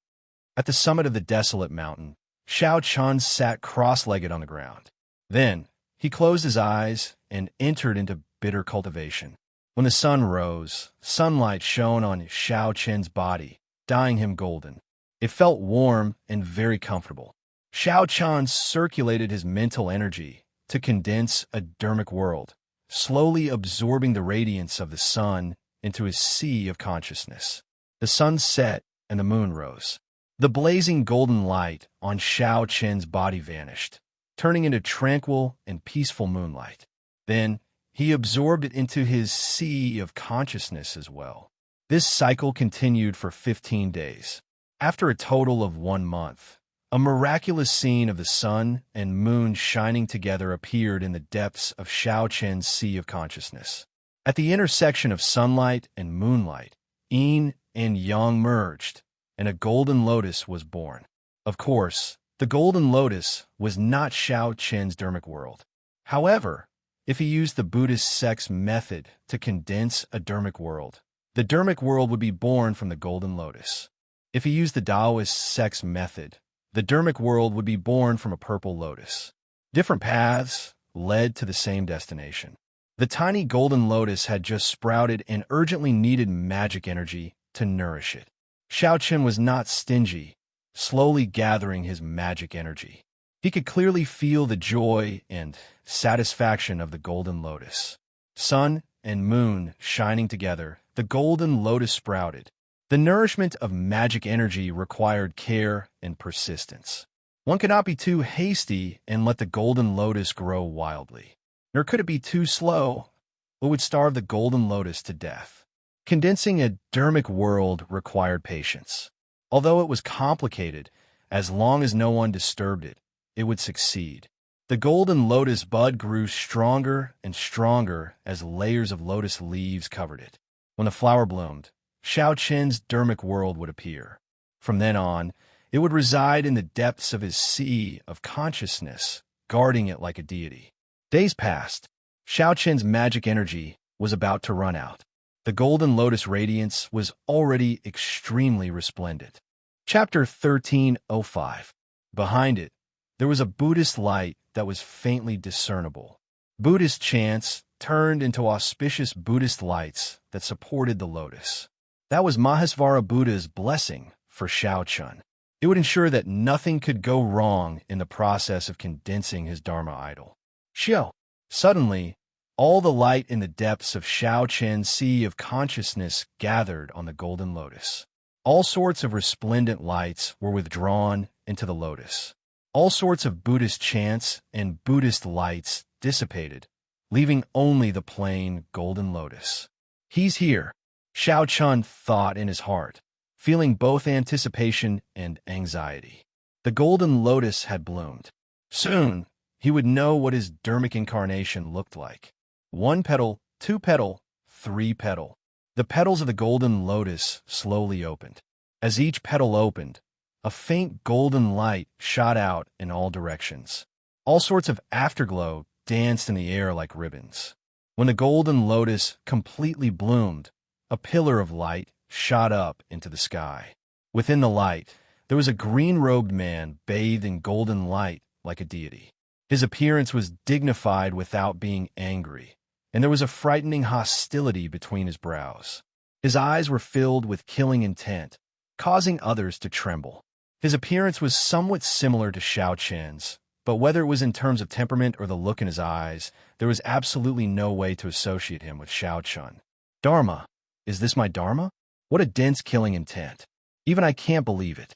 At the summit of the desolate mountain, Xiao Chun sat cross-legged on the ground. Then, he closed his eyes and entered into bitter cultivation. When the sun rose, sunlight shone on Xiao Chun's body, dyeing him golden. It felt warm and very comfortable. Xiao Chun circulated his mental energy to condense a Dermic World, slowly absorbing the radiance of the sun into his sea of consciousness. The sun set and the moon rose. The blazing golden light on Xiao Chun's body vanished, turning into tranquil and peaceful moonlight. Then, he absorbed it into his sea of consciousness as well. This cycle continued for 15 days. After a total of 1 month, A miraculous scene of the sun and moon shining together appeared in the depths of Xianxia's sea of consciousness. At the intersection of sunlight and moonlight, yin and yang merged, and a golden lotus was born. Of course, the golden lotus was not Xianxia's dermic world. However, if he used the Buddhist sex method to condense a dermic world, the dermic world would be born from the golden lotus. If he used the Taoist sex method, the dermic world would be born from a purple lotus. Different paths led to the same destination. The tiny golden lotus had just sprouted and urgently needed magic energy to nourish it. Xianxia was not stingy, slowly gathering his magic energy. He could clearly feel the joy and satisfaction of the golden lotus. Sun and moon shining together, the golden lotus sprouted. The nourishment of magic energy required care and persistence. One could not be too hasty and let the golden lotus grow wildly. Nor could it be too slow, or would starve the golden lotus to death. Condensing a dermic world required patience. Although it was complicated, as long as no one disturbed it, it would succeed. The golden lotus bud grew stronger and stronger as layers of lotus leaves covered it. When the flower bloomed, Xianxia's dermic world would appear. From then on, it would reside in the depths of his sea of consciousness, guarding it like a deity. Days passed. Xianxia's magic energy was about to run out. The golden lotus radiance was already extremely resplendent. Chapter 1305. Behind it, there was a Buddhist light that was faintly discernible. Buddhist chants turned into auspicious Buddhist lights that supported the lotus. That was Mahesvara Buddha's blessing for Xianxia. It would ensure that nothing could go wrong in the process of condensing his Dharma idol. Xiao. Suddenly, all the light in the depths of Xianxia's sea of consciousness gathered on the golden lotus. All sorts of resplendent lights were withdrawn into the lotus. All sorts of Buddhist chants and Buddhist lights dissipated, leaving only the plain golden lotus. He's here, Xianxia thought in his heart, feeling both anticipation and anxiety. The golden lotus had bloomed. Soon, he would know what his dermic incarnation looked like. 1 petal, 2 petal, 3 petal. The petals of the golden lotus slowly opened. As each petal opened, a faint golden light shot out in all directions. All sorts of afterglow danced in the air like ribbons. When the golden lotus completely bloomed, a pillar of light shot up into the sky. Within the light, there was a green-robed man bathed in golden light like a deity. His appearance was dignified without being angry, and there was a frightening hostility between his brows. His eyes were filled with killing intent, causing others to tremble. His appearance was somewhat similar to Xianxia's, but whether it was in terms of temperament or the look in his eyes, there was absolutely no way to associate him with Xianxia. Dharma. Is this my Dharma? What a dense killing intent. Even I can't believe it.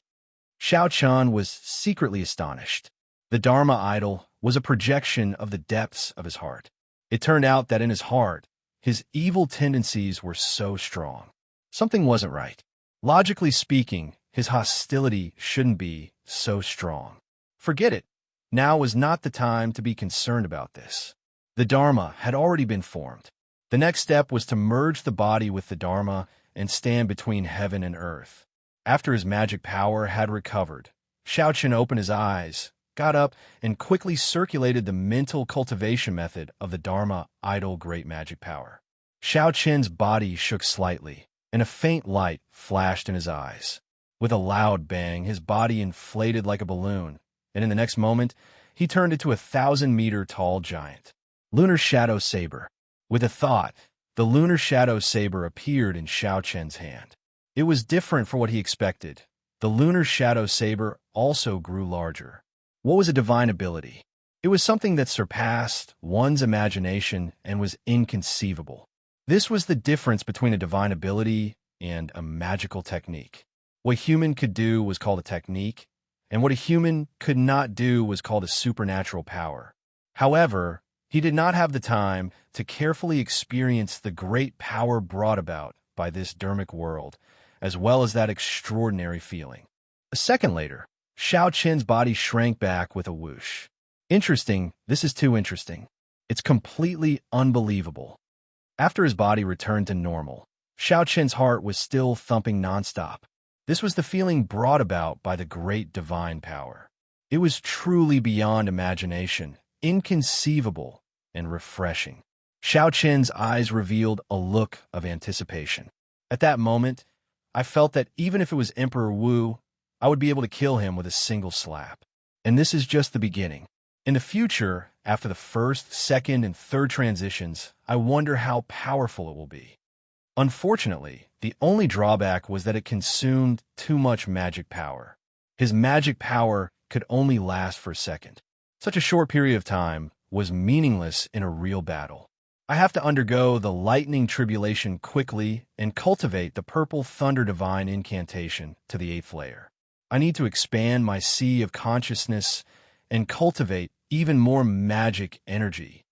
Xianxia was secretly astonished. The Dharma idol was a projection of the depths of his heart. It turned out that in his heart, his evil tendencies were so strong. Something wasn't right. Logically speaking, his hostility shouldn't be so strong. Forget it. Now was not the time to be concerned about this. The Dharma had already been formed. The next step was to merge the body with the Dharma and stand between heaven and earth. After his magic power had recovered, Xianxia opened his eyes, got up, and quickly circulated the mental cultivation method of the Dharma idol great magic power. Xianxia's body shook slightly, and a faint light flashed in his eyes. With a loud bang, his body inflated like a balloon, and in the next moment, he turned into a 1,000-meter-tall giant. Lunar Shadow Saber. With a thought, the Lunar Shadow Saber appeared in Xianxia's hand. It was different from what he expected. The Lunar Shadow Saber also grew larger. What was a divine ability? It was something that surpassed one's imagination and was inconceivable. This was the difference between a divine ability and a magical technique. What a human could do was called a technique, and what a human could not do was called a supernatural power. However, he did not have the time to carefully experience the great power brought about by this dermic world, as well as that extraordinary feeling. A second later, Xiao Qin's body shrank back with a whoosh. Interesting, this is too interesting. It's completely unbelievable. After his body returned to normal, Xiao Qin's heart was still thumping nonstop. This was the feeling brought about by the great divine power. It was truly beyond imagination, inconceivable, and refreshing. Xiao Qin's eyes revealed a look of anticipation. At that moment, I felt that even if it was Emperor Wu, I would be able to kill him with a single slap. And this is just the beginning. In the future, after the first, second, and third transitions, I wonder how powerful it will be. Unfortunately, the only drawback was that it consumed too much magic power. His magic power could only last for a second. Such a short period of time was meaningless in a real battle. I have to undergo the lightning tribulation quickly and cultivate the purple thunder divine incantation to the 8th layer. I need to expand my sea of consciousness and cultivate even more magic energy.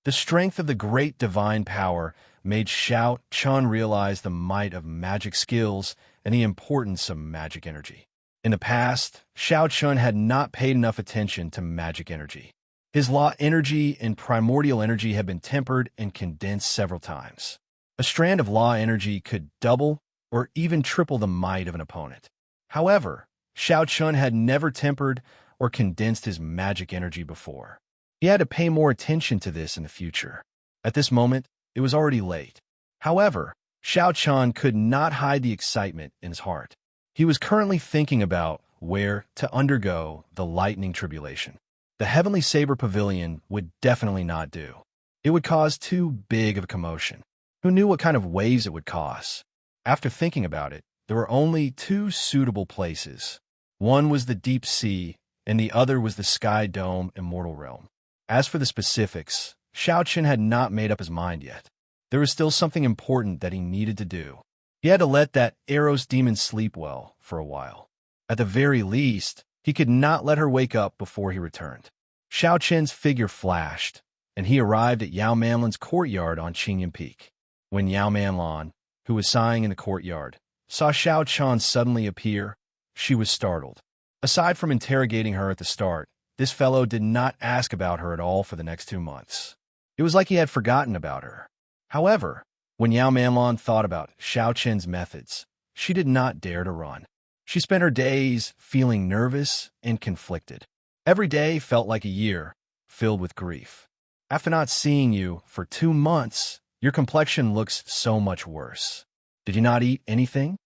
The strength of the great divine power made Xiao Qin realize the might of magic skills and the importance of magic energy. In the past, Xiao Qin had not paid enough attention to magic energy. His law energy and primordial energy had been tempered and condensed several times. A strand of law energy could double or even triple the might of an opponent. However, Xiao Qin had never tempered or condensed his magic energy before. He had to pay more attention to this in the future. At this moment, it was already late. However, Xiao Qin could not hide the excitement in his heart. He was currently thinking about where to undergo the lightning tribulation. The Heavenly Saber Pavilion would definitely not do. It would cause too big of a commotion. Who knew what kind of waves it would cause? After thinking about it, there were only two suitable places. One was the deep sea, and the other was the Sky Dome Immortal Realm. As for the specifics, Xiao Qin had not made up his mind yet. There was still something important that he needed to do. He had to let that Eros demon sleep well for a while. At the very least, he could not let her wake up before he returned. Xiao Qin's figure flashed, and he arrived at Yao Manlan's courtyard on Qingyan Peak. When Yao Manlan, who was sighing in the courtyard, saw Xiao Qin suddenly appear, she was startled. Aside from interrogating her at the start, this fellow did not ask about her at all for the next 2 months. It was like he had forgotten about her. However, when Yao Manlan thought about Xiao Qin's methods, she did not dare to run. She spent her days feeling nervous and conflicted. Every day felt like a year, filled with grief. After not seeing you for 2 months, your complexion looks so much worse. Did you not eat anything?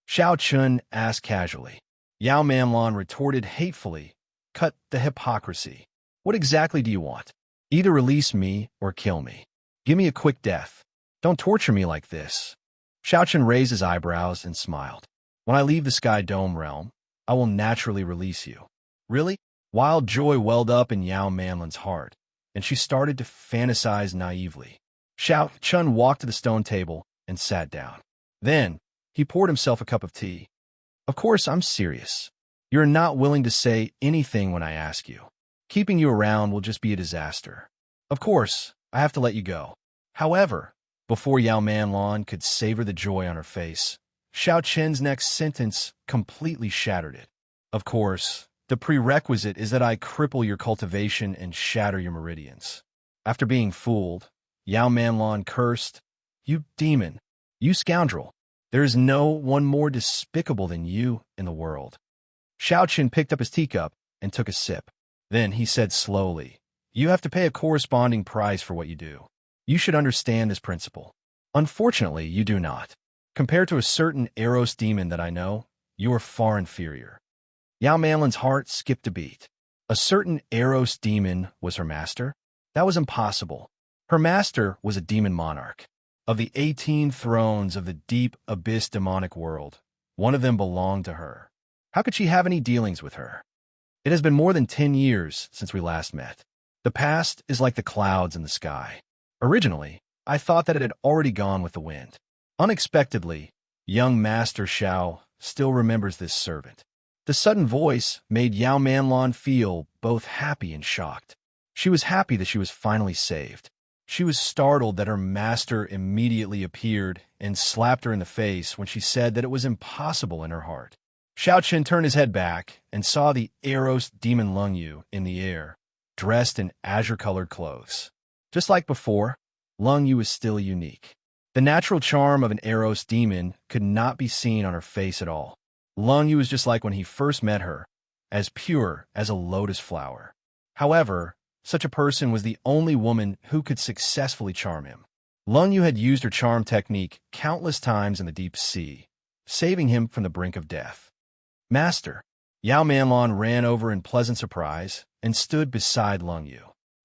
Xiao Qin asked casually. Yao Manlan retorted hatefully, "Cut the hypocrisy. What exactly do you want? Either release me or kill me. Give me a quick death. Don't torture me like this." Xiao Qin raised his eyebrows and smiled. "When I leave the Sky Dome realm, I will naturally release you." Really? Wild joy welled up in Yao Manlan's heart, and she started to fantasize naively. Xiao Qin walked to the stone table and sat down. Then, he poured himself a cup of tea. "Of course, I'm serious. You're not willing to say anything when I ask you. Keeping you around will just be a disaster. Of course, I have to let you go." However, before Yao Manlan could savor the joy on her face, Xiao Qin's next sentence completely shattered it. "Of course, the prerequisite is that I cripple your cultivation and shatter your meridians." After being fooled, Yao Manlan cursed, "You demon, you scoundrel. There is no one more despicable than you in the world." Xiao Qin picked up his teacup and took a sip. Then he said slowly, "You have to pay a corresponding price for what you do. You should understand this principle. Unfortunately, you do not. Compared to a certain Eros demon that I know, you are far inferior." Yao Manlan's heart skipped a beat. A certain Eros demon was her master? That was impossible. Her master was a demon monarch. Of the 18 thrones of the deep abyss demonic world, one of them belonged to her. How could she have any dealings with her? It has been more than 10 years since we last met. The past is like the clouds in the sky. Originally, I thought that it had already gone with the wind. Unexpectedly, young Master Xiao still remembers this servant. The sudden voice made Yao Manlan feel both happy and shocked. She was happy that she was finally saved. She was startled that her master immediately appeared and slapped her in the face when she said that it was impossible in her heart. Xiaoqin turned his head back and saw the Eros demon Lung Yu in the air, dressed in azure-colored clothes. Just like before, Lung Yu was still unique. The natural charm of an Eros demon could not be seen on her face at all. Lung Yu was just like when he first met her, as pure as a lotus flower. However, such a person was the only woman who could successfully charm him. Lung Yu had used her charm technique countless times in the deep sea, saving him from the brink of death. Master, Yao Manlon ran over in pleasant surprise and stood beside Lung Yu.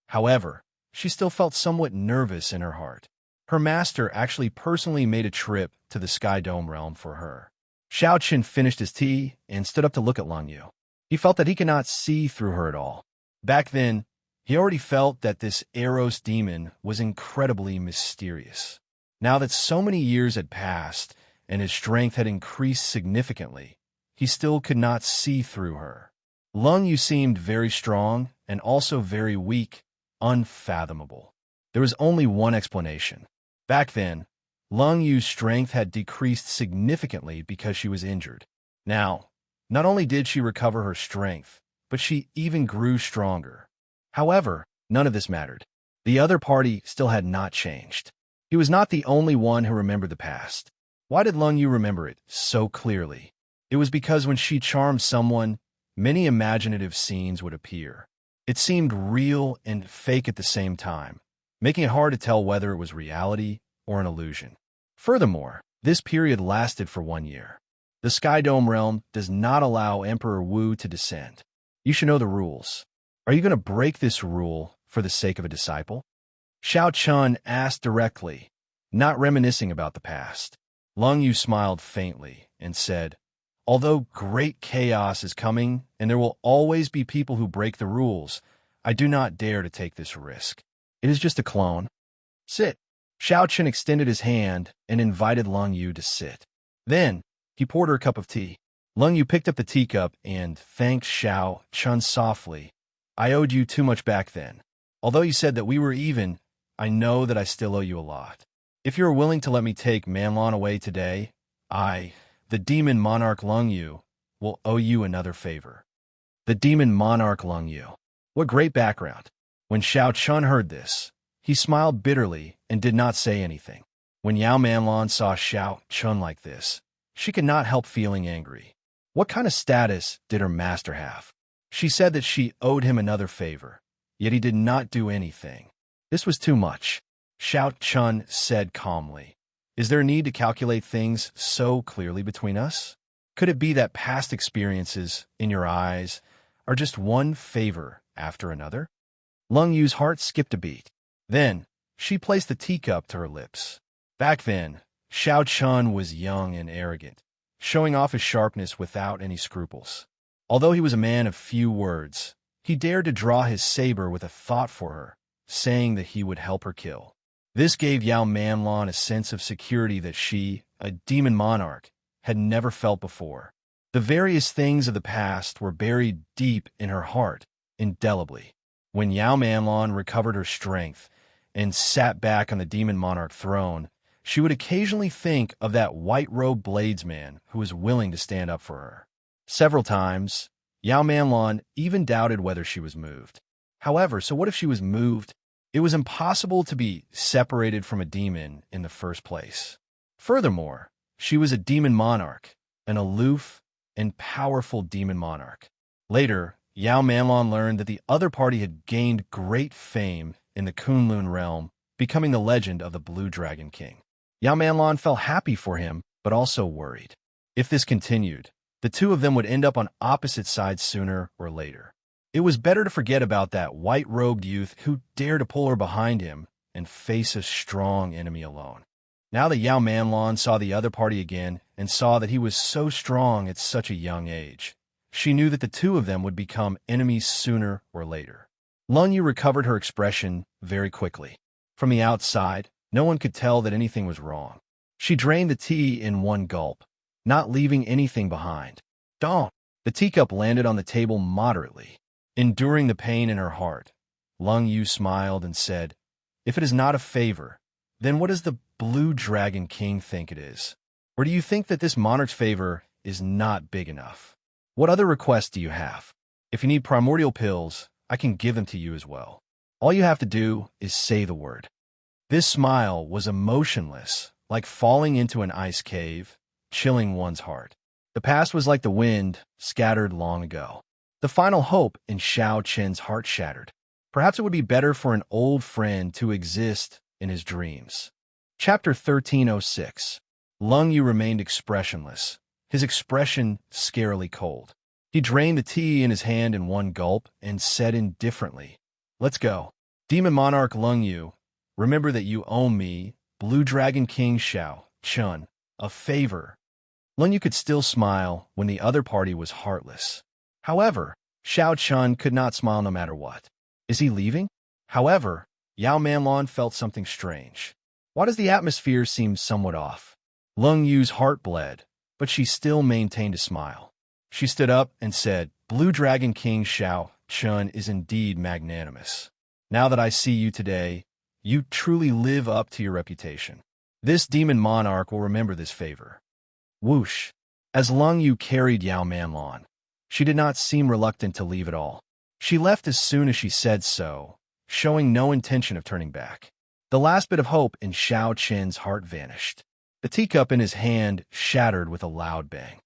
However, she still felt somewhat nervous in her heart. Her master actually personally made a trip to the Sky Dome realm for her. Xiaoqin finished his tea and stood up to look at Lung Yu. He felt that he could not see through her at all. Back then, he already felt that this Eros demon was incredibly mysterious. Now that so many years had passed and his strength had increased significantly, he still could not see through her. Lung Yu seemed very strong and also very weak, unfathomable. There was only one explanation. Back then, Lung Yu's strength had decreased significantly because she was injured. Now, not only did she recover her strength, but she even grew stronger. However, none of this mattered. The other party still had not changed. He was not the only one who remembered the past. Why did Lung Yu remember it so clearly? It was because when she charmed someone, many imaginative scenes would appear. It seemed real and fake at the same time, making it hard to tell whether it was reality or an illusion. Furthermore, this period lasted for 1 year. The Sky Dome realm does not allow Emperor Wu to descend. You should know the rules. Are you going to break this rule for the sake of a disciple? Xiao Chun asked directly, not reminiscing about the past. Lung Yu smiled faintly and said, although great chaos is coming and there will always be people who break the rules, I do not dare to take this risk. It is just a clone. Sit. Xiao Chun extended his hand and invited Lung Yu to sit. Then, he poured her a cup of tea. Lung Yu picked up the teacup and thanked Xiao Chun softly. I owed you too much back then. Although you said that we were even, I know that I still owe you a lot. If you are willing to let me take Manlon away today, I, the demon monarch Lung Yu, will owe you another favor. The demon monarch Lung Yu. What great background. When Xiao Chun heard this, he smiled bitterly and did not say anything. When Yao Manlon saw Xiao Chun like this, she could not help feeling angry. What kind of status did her master have? She said that she owed him another favor, yet he did not do anything. This was too much. Xiao Chun said calmly, is there a need to calculate things so clearly between us? Could it be that past experiences, in your eyes, are just one favor after another? Lung Yu's heart skipped a beat. Then, she placed the teacup to her lips. Back then, Xiao Chun was young and arrogant, showing off his sharpness without any scruples. Although he was a man of few words, he dared to draw his saber with a thought for her, saying that he would help her kill. This gave Yao Manlon a sense of security that she, a demon monarch, had never felt before. The various things of the past were buried deep in her heart, indelibly. When Yao Manlon recovered her strength and sat back on the demon monarch throne, she would occasionally think of that white-robed bladesman who was willing to stand up for her. Several times, Yao Manlon even doubted whether she was moved. However, so what if she was moved? It was impossible to be separated from a demon in the first place. Furthermore, she was a demon monarch, an aloof and powerful demon monarch. Later, Yao Manlon learned that the other party had gained great fame in the Kunlun realm, becoming the legend of the Blue Dragon King. Yao Manlon felt happy for him, but also worried. If this continued, the two of them would end up on opposite sides sooner or later. It was better to forget about that white-robed youth who dared to pull her behind him and face a strong enemy alone. Now that Yao Manlon saw the other party again and saw that he was so strong at such a young age, she knew that the two of them would become enemies sooner or later. Lung Yu recovered her expression very quickly. From the outside, no one could tell that anything was wrong. She drained the tea in one gulp, not leaving anything behind. Don't! The teacup landed on the table moderately. Enduring the pain in her heart, Lung Yu smiled and said, if it is not a favor, then what does the Blue Dragon King think it is? Or do you think that this monarch's favor is not big enough. What other requests do you have? If you need primordial pills, I can give them to you as well. All you have to do is say the word. This smile was emotionless, like falling into an ice cave, chilling one's heart. The past was like the wind, scattered long ago. The final hope in Xianxia's heart shattered. Perhaps it would be better for an old friend to exist in his dreams. Chapter 1306. Leng Yu remained expressionless, his expression scarily cold. He drained the tea in his hand in one gulp and said indifferently, "Let's go. Demon Monarch Leng Yu, remember that you owe me, Blue Dragon King Xianxia, a favor." Leng Yu could still smile when the other party was heartless. However, Xianxia could not smile no matter what. Is he leaving? However, Yao Manlon felt something strange. Why does the atmosphere seem somewhat off? Leng Yu's heart bled, but she still maintained a smile. She stood up and said, "Blue Dragon King Xianxia is indeed magnanimous. Now that I see you today, you truly live up to your reputation. This demon monarch will remember this favor." Whoosh! As Leng Yu carried Yao Manlon, she did not seem reluctant to leave at all. She left as soon as she said so, showing no intention of turning back. The last bit of hope in Xianxia's heart vanished. The teacup in his hand shattered with a loud bang.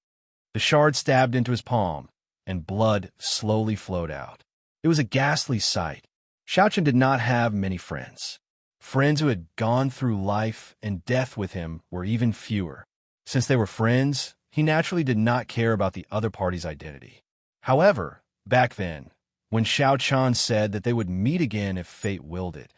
The shard stabbed into his palm, and blood slowly flowed out. It was a ghastly sight. Xianxia did not have many friends. Friends who had gone through life and death with him were even fewer. Since they were friends, he naturally did not care about the other party's identity. However, back then, when Xianxia said that they would meet again if fate willed it,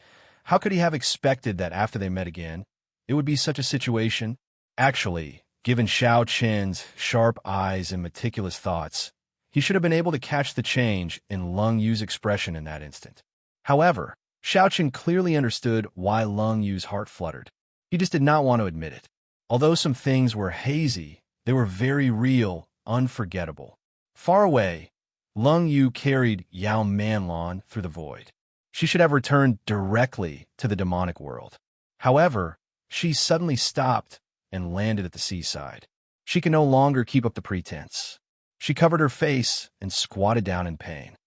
how could he have expected that after they met again, it would be such a situation? Actually, given Xianxia's sharp eyes and meticulous thoughts, he should have been able to catch the change in Leng Yu's expression in that instant. However, Xianxia clearly understood why Leng Yu's heart fluttered. He just did not want to admit it. Although some things were hazy, they were very real, unforgettable. Far away, Leng Yu carried Yao Manlon through the void. She should have returned directly to the demonic world. However, she suddenly stopped and landed at the seaside. She could no longer keep up the pretense. She covered her face and squatted down in pain.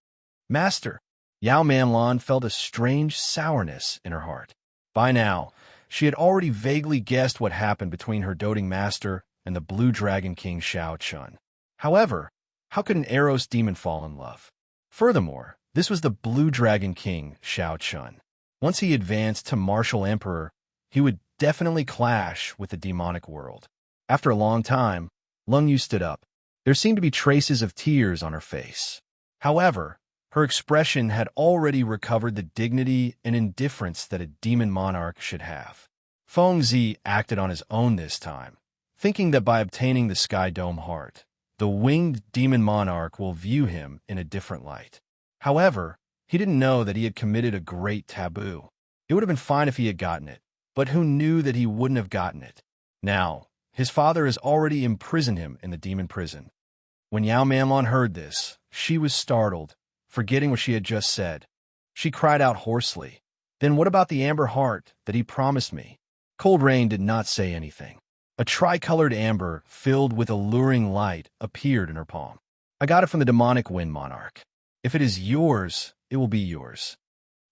"Master!" Yao Manlon felt a strange sourness in her heart. By now, she had already vaguely guessed what happened between her doting master and the Blue Dragon King Xianxia. However, how could an Eros demon fall in love? Furthermore, this was the Blue Dragon King Xianxia. Once he advanced to Martial Emperor, he would definitely clash with the demonic world. After a long time, Leng Yu stood up. There seemed to be traces of tears on her face. However, her expression had already recovered the dignity and indifference that a demon monarch should have. Fengzi acted on his own this time, thinking that by obtaining the Sky Dome heart, the winged demon monarch will view him in a different light. However, he didn't know that he had committed a great taboo. It would have been fine if he had gotten it, but who knew that he wouldn't have gotten it? Now, his father has already imprisoned him in the demon prison. When Yao Manlon heard this, she was startled, forgetting what she had just said. She cried out hoarsely, "Then what about the amber heart that he promised me?" Cold Rain did not say anything. A tricolored amber filled with alluring light appeared in her palm. "I got it from the demonic wind monarch. If it is yours, it will be yours."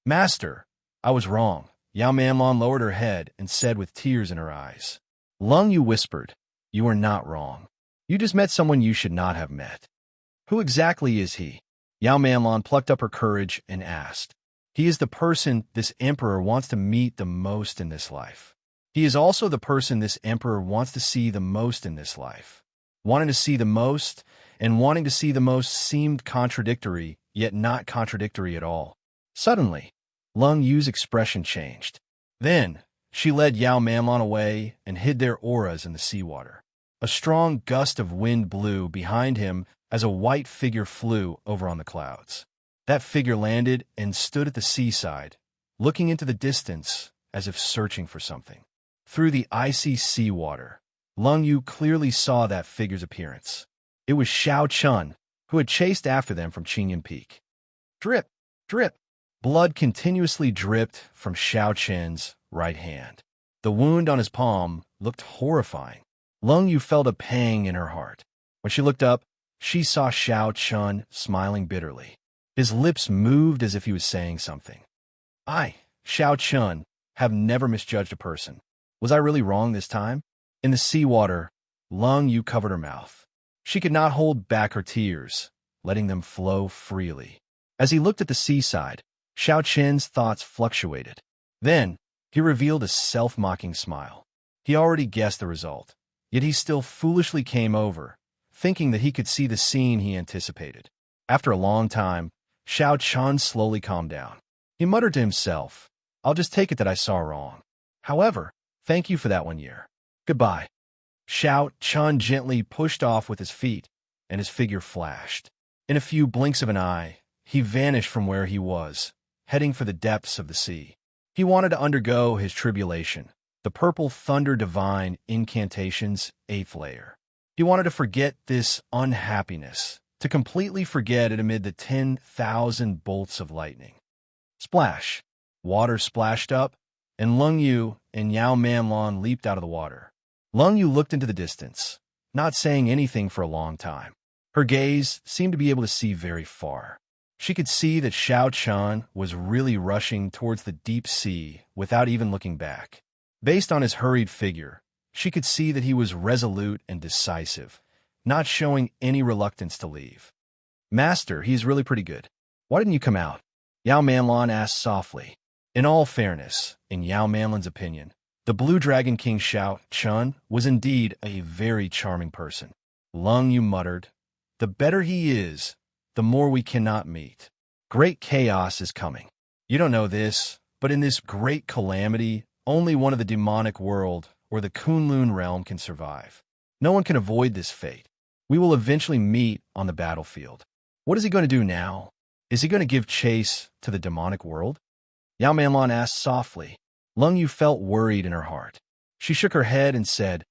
"Master, I was wrong." Yao Manlon lowered her head and said with tears in her eyes. Leng Yu whispered, "You are not wrong. You just met someone you should not have met." "Who exactly is he?" Yao Manlon plucked up her courage and asked. "He is the person this emperor wants to meet the most in this life. He is also the person this emperor wants to see the most in this life." Wanting to see the most and wanting to see the most seemed contradictory, yet not contradictory at all. Suddenly, Leng Yu's expression changed. Then, she led Yao Manlon away and hid their auras in the seawater. A strong gust of wind blew behind him as a white figure flew over on the clouds. That figure landed and stood at the seaside, looking into the distance as if searching for something. Through the icy seawater, Leng Yu clearly saw that figure's appearance. It was Xianxia, who had chased after them from Qinyan Peak. Drip, drip. Blood continuously dripped from Xianxia's right hand. The wound on his palm looked horrifying. Leng Yu felt a pang in her heart. When she looked up, she saw Xiao Chun smiling bitterly. His lips moved as if he was saying something. I, Xiao Chun, have never misjudged a person. Was I really wrong this time? In the seawater, Lung Yu covered her mouth. She could not hold back her tears, letting them flow freely. As he looked at the seaside, Xiao Chen's thoughts fluctuated. Then, he revealed a self-mocking smile. He already guessed the result, yet he still foolishly came over, thinking that he could see the scene he anticipated. After a long time, Xiao Chun slowly calmed down. He muttered to himself, I'll just take it that I saw wrong. However, thank you for that 1 year. Goodbye. Xiao Chun gently pushed off with his feet, and his figure flashed. In a few blinks of an eye, he vanished from where he was, heading for the depths of the sea. He wanted to undergo his tribulation, the purple thunder divine incantation's 8th layer. He wanted to forget this unhappiness, to completely forget it amid the 10,000 bolts of lightning. Splash! Water splashed up, and Lung Yu and Yao Manlon leaped out of the water. Lung Yu looked into the distance, not saying anything for a long time. Her gaze seemed to be able to see very far. She could see that Xiao Chun was really rushing towards the deep sea without even looking back. Based on his hurried figure, she could see that he was resolute and decisive, not showing any reluctance to leave. Master, he's really pretty good. Why didn't you come out? Yao Manlon asked softly. In all fairness, in Yao Manlon's opinion, the Blue Dragon King Xiao Chun was indeed a very charming person. Lung Yu muttered, the better he is, the more we cannot meet. Great chaos is coming. You don't know this, but in this great calamity, only one of the demonic world or the Kunlun realm can survive. No one can avoid this fate. We will eventually meet on the battlefield. What is he going to do now? Is he going to give chase to the demonic world? Yao Manlon asked softly. Lung Yu felt worried in her heart. She shook her head and said,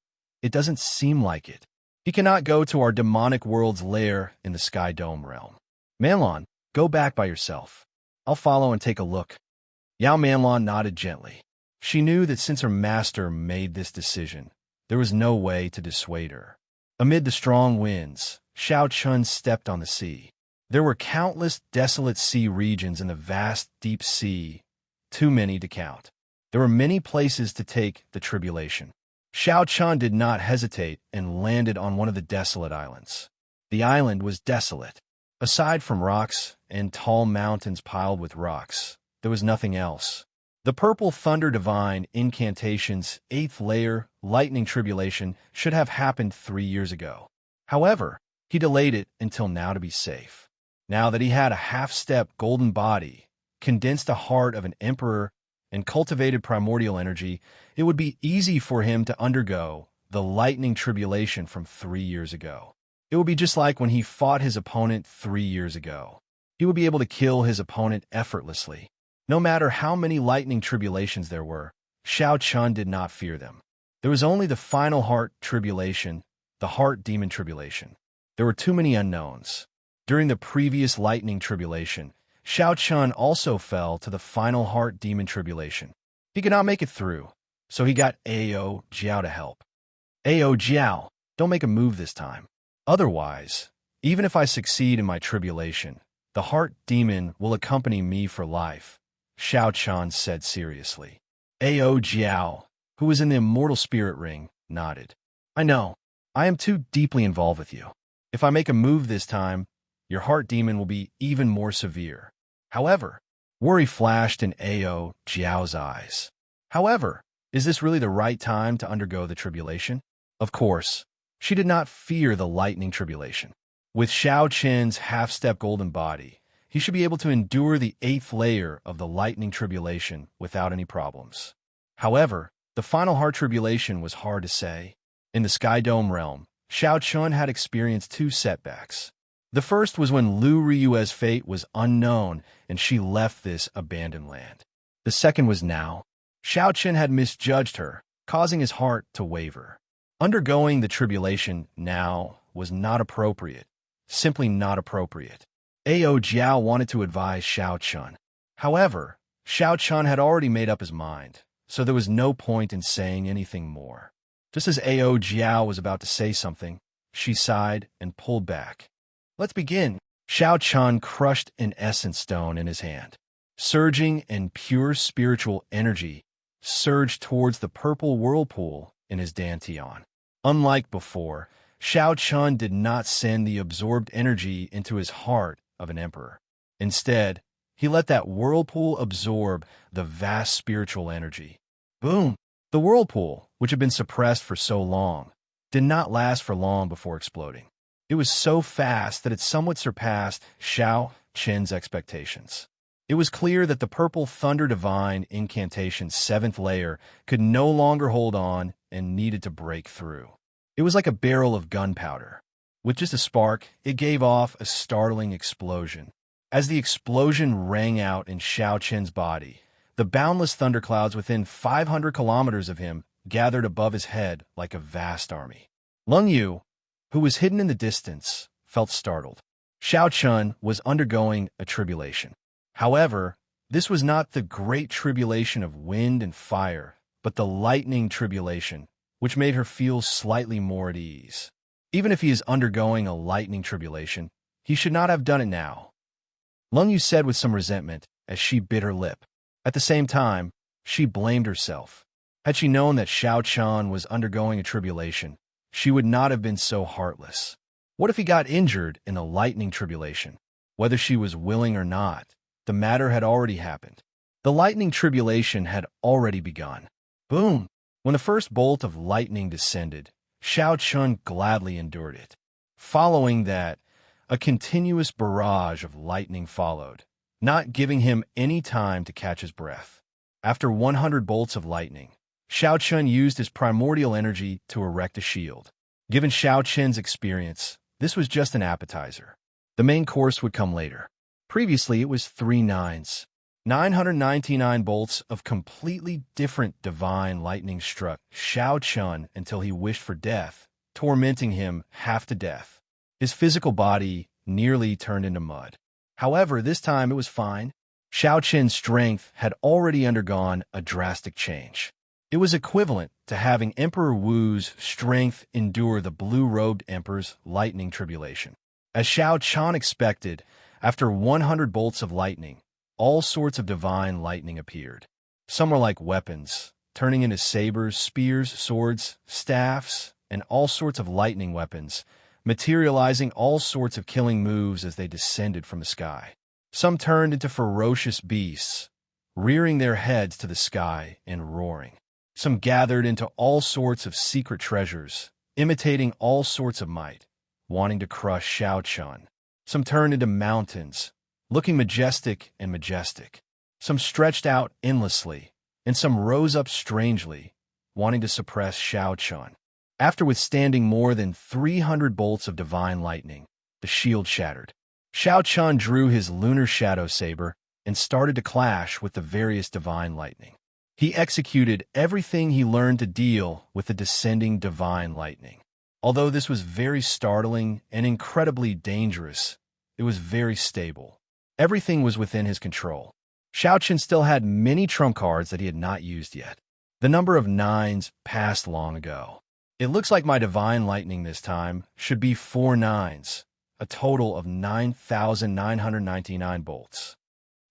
it doesn't seem like it. He cannot go to our demonic world's lair in the Sky Dome realm. Manlon, go back by yourself. I'll follow and take a look. Yao Manlon nodded gently. She knew that since her master made this decision, there was no way to dissuade her. Amid the strong winds, Xiao Chun stepped on the sea. There were countless desolate sea regions in the vast deep sea, too many to count. There were many places to take the tribulation. Xiao Chun did not hesitate and landed on one of the desolate islands. The island was desolate. Aside from rocks and tall mountains piled with rocks, there was nothing else. The purple thunder divine incantation's 8th layer lightning tribulation should have happened 3 years ago. However, he delayed it until now to be safe. Now that he had a half-step golden body, condensed a heart of an emperor, and cultivated primordial energy, it would be easy for him to undergo the lightning tribulation from 3 years ago. It would be just like when he fought his opponent 3 years ago. He would be able to kill his opponent effortlessly. No matter how many lightning tribulations there were, Xiao Chun did not fear them. There was only the final heart tribulation, the heart demon tribulation. There were too many unknowns. During the previous lightning tribulation, Xiao Chun also fell to the final heart demon tribulation. He could not make it through, so he got Ao Jiao to help. Ao Jiao, don't make a move this time. Otherwise, even if I succeed in my tribulation, the heart demon will accompany me for life, Xiao Chun said seriously. Ao Jiao, who was in the immortal spirit ring, nodded. I know. I am too deeply involved with you. If I make a move this time, your heart demon will be even more severe. However, worry flashed in Ao Jiao's eyes. However, is this really the right time to undergo the tribulation? Of course, she did not fear the lightning tribulation. With Xiao Chen's half-step golden body, he should be able to endure the 8th layer of the lightning tribulation without any problems. However, the final heart tribulation was hard to say. In the Sky Dome realm, Xiao Chun had experienced 2 setbacks. The first was when Lu Ryue's fate was unknown and she left this abandoned land. The second was now. Xiao Chun had misjudged her, causing his heart to waver. Undergoing the tribulation now was not appropriate, simply not appropriate. Ao Jiao wanted to advise Xiao Chun. However, Xiao Chun had already made up his mind, so there was no point in saying anything more. Just as Ao Jiao was about to say something, she sighed and pulled back. Let's begin. Xiao Chun crushed an essence stone in his hand. Surging and pure spiritual energy surged towards the purple whirlpool in his dantian. Unlike before, Xiao Chun did not send the absorbed energy into his heart of an emperor. Instead, he let that whirlpool absorb the vast spiritual energy. Boom! The whirlpool, which had been suppressed for so long, did not last for long before exploding. It was so fast that it somewhat surpassed Xiao Chen's expectations. It was clear that the purple Thunder Divine incantation's 7th layer could no longer hold on and needed to break through. It was like a barrel of gunpowder. With just a spark, it gave off a startling explosion. As the explosion rang out in Xiao Chen's body, the boundless thunderclouds within 500 kilometers of him gathered above his head like a vast army. Lung Yu, who was hidden in the distance, felt startled. Xiao Chun was undergoing a tribulation. However, this was not the great tribulation of wind and fire, but the lightning tribulation, which made her feel slightly more at ease. Even if he is undergoing a lightning tribulation, he should not have done it now. Lung Yu said with some resentment as she bit her lip. At the same time, she blamed herself. Had she known that Xiao Chun was undergoing a tribulation, she would not have been so heartless. What if he got injured in the lightning tribulation? Whether she was willing or not, the matter had already happened. The lightning tribulation had already begun. Boom! When the first bolt of lightning descended, Xiao Chun gladly endured it. Following that, a continuous barrage of lightning followed, not giving him any time to catch his breath. After 100 bolts of lightning, Xiao Chun used his primordial energy to erect a shield. Given Xiao Chen's experience, this was just an appetizer. The main course would come later. Previously, it was 3 nines. 999 bolts of completely different divine lightning struck Xiao Chun until he wished for death, tormenting him half to death. His physical body nearly turned into mud. However, this time it was fine. Xiao Chen's strength had already undergone a drastic change. It was equivalent to having Emperor Wu's strength endure the blue-robed emperor's lightning tribulation. As Xiao Chun expected, after 100 bolts of lightning, all sorts of divine lightning appeared. Some were like weapons, turning into sabers, spears, swords, staffs, and all sorts of lightning weapons, materializing all sorts of killing moves as they descended from the sky. Some turned into ferocious beasts, rearing their heads to the sky and roaring. Some gathered into all sorts of secret treasures, imitating all sorts of might, wanting to crush Xiao Chun. Some turned into mountains, looking majestic and majestic. Some stretched out endlessly, and some rose up strangely, wanting to suppress Xiao Chun. After withstanding more than 300 bolts of divine lightning, the shield shattered. Xiao Chun drew his lunar shadow saber and started to clash with the various divine lightning. He executed everything he learned to deal with the descending divine lightning. Although this was very startling and incredibly dangerous, it was very stable. Everything was within his control. Xiao Chun still had many trump cards that he had not used yet. The number of 9s passed long ago. It looks like my divine lightning this time should be 4 9s, a total of 9,999 bolts.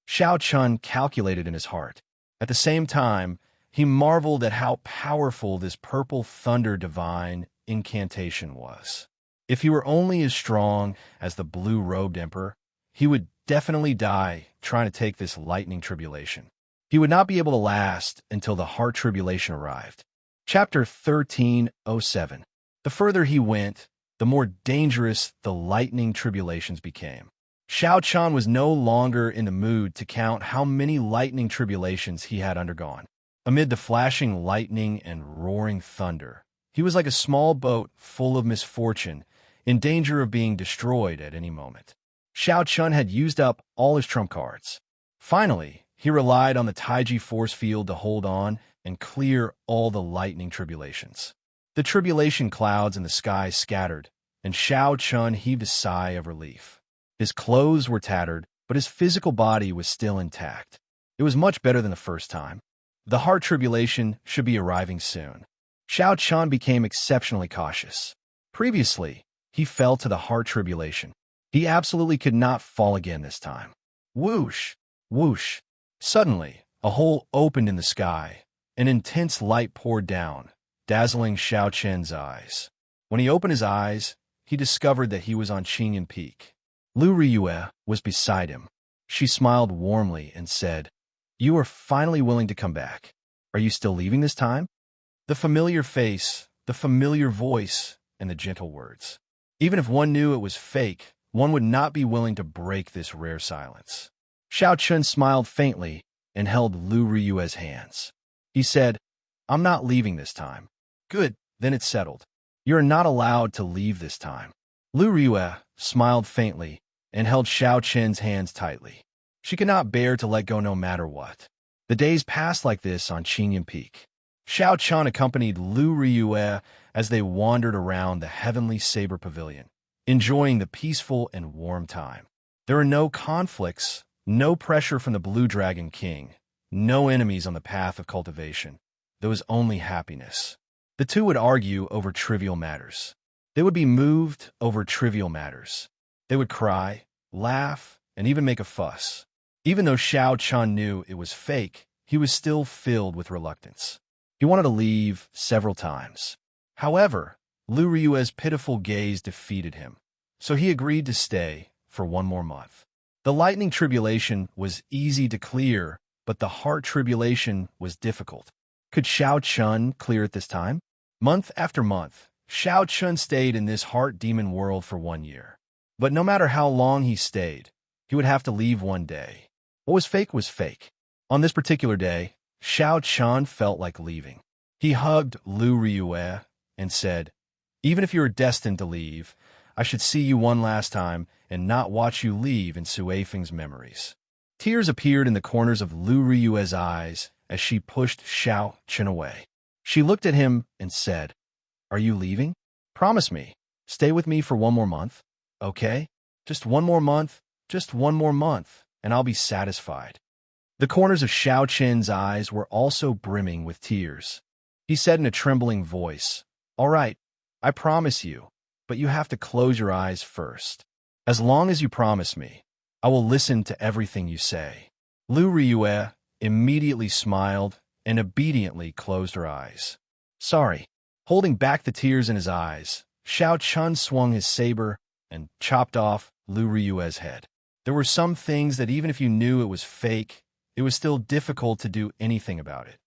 Xiao Chun calculated in his heart. At the same time, he marveled at how powerful this purple thunder divine incantation was. If he were only as strong as the blue-robed emperor, he would definitely die trying to take this lightning tribulation. He would not be able to last until the heart tribulation arrived. Chapter 1307. The further he went, the more dangerous the lightning tribulations became. Xiao Chun was no longer in the mood to count how many lightning tribulations he had undergone. Amid the flashing lightning and roaring thunder, he was like a small boat full of misfortune, in danger of being destroyed at any moment. Xiao Chun had used up all his trump cards. Finally, he relied on the Taiji force field to hold on and clear all the lightning tribulations. The tribulation clouds in the sky scattered, and Xiao Chun heaved a sigh of relief. His clothes were tattered, but his physical body was still intact. It was much better than the first time. The heart tribulation should be arriving soon. Xiao Chun became exceptionally cautious. Previously, he fell to the heart tribulation. He absolutely could not fall again this time. Whoosh! Whoosh! Suddenly, a hole opened in the sky. An intense light poured down, dazzling Xianxia's eyes. When he opened his eyes, he discovered that he was on Qinyan Peak. Lu Riyue was beside him. She smiled warmly and said, "You are finally willing to come back. Are you still leaving this time?" The familiar face, the familiar voice, and the gentle words. Even if one knew it was fake, one would not be willing to break this rare silence. Xiaochun smiled faintly and held Lu Riyue's hands. He said, "I'm not leaving this time." "Good, then it's settled. You're not allowed to leave this time." Lu Riyue smiled faintly and held Xiaochun's hands tightly. She could not bear to let go no matter what. The days passed like this on Qinyan Peak. Xiaochun accompanied Lu Riyue as they wandered around the heavenly saber pavilion, enjoying the peaceful and warm time. There were no conflicts, no pressure from the Blue Dragon King, no enemies on the path of cultivation. There was only happiness. The two would argue over trivial matters. They would be moved over trivial matters. They would cry, laugh, and even make a fuss. Even though Xiaochun knew it was fake, he was still filled with reluctance. He wanted to leave several times. However, Lu Riyue's pitiful gaze defeated him, so he agreed to stay for one more month. The lightning tribulation was easy to clear, but the heart tribulation was difficult. Could Xiaochun clear it this time? Month after month, Xiaochun stayed in this heart demon world for 1 year. But no matter how long he stayed, he would have to leave one day. What was fake was fake. On this particular day, Xiaochun felt like leaving. He hugged Lu Riyue and said, "Even if you are destined to leave, I should see you one last time and not watch you leave in Suifeng's memories." Tears appeared in the corners of Lu Riyue's eyes as she pushed Xiaochun away. She looked at him and said, "Are you leaving? Promise me. Stay with me for one more month. Okay? Just one more month, and I'll be satisfied." The corners of Xiaochun's eyes were also brimming with tears. He said in a trembling voice, "All right, I promise you, but you have to close your eyes first. As long as you promise me, I will listen to everything you say." Lu Riyue immediately smiled and obediently closed her eyes. "Sorry." Holding back the tears in his eyes, Xiaochun swung his saber and chopped off Lu Riyue's head. There were some things that even if you knew it was fake, it was still difficult to do anything about it.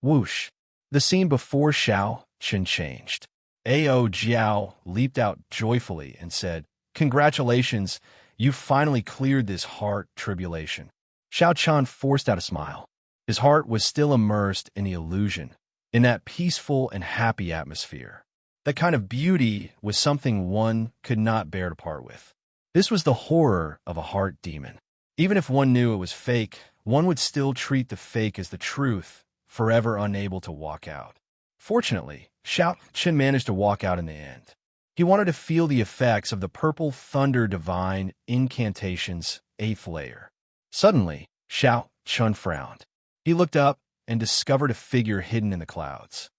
Whoosh! The scene before Xiaochun changed. Ao Jiao leaped out joyfully and said, "Congratulations, you finally cleared this heart tribulation." Xiaochun forced out a smile. His heart was still immersed in the illusion, in that peaceful and happy atmosphere. That kind of beauty was something one could not bear to part with. This was the horror of a heart demon. Even if one knew it was fake, one would still treat the fake as the truth, forever unable to walk out. Fortunately, Xiaochun managed to walk out in the end. He wanted to feel the effects of the Purple Thunder Divine Incantation's 8th layer. Suddenly, Xiaochun frowned. He looked up and discovered a figure hidden in the clouds.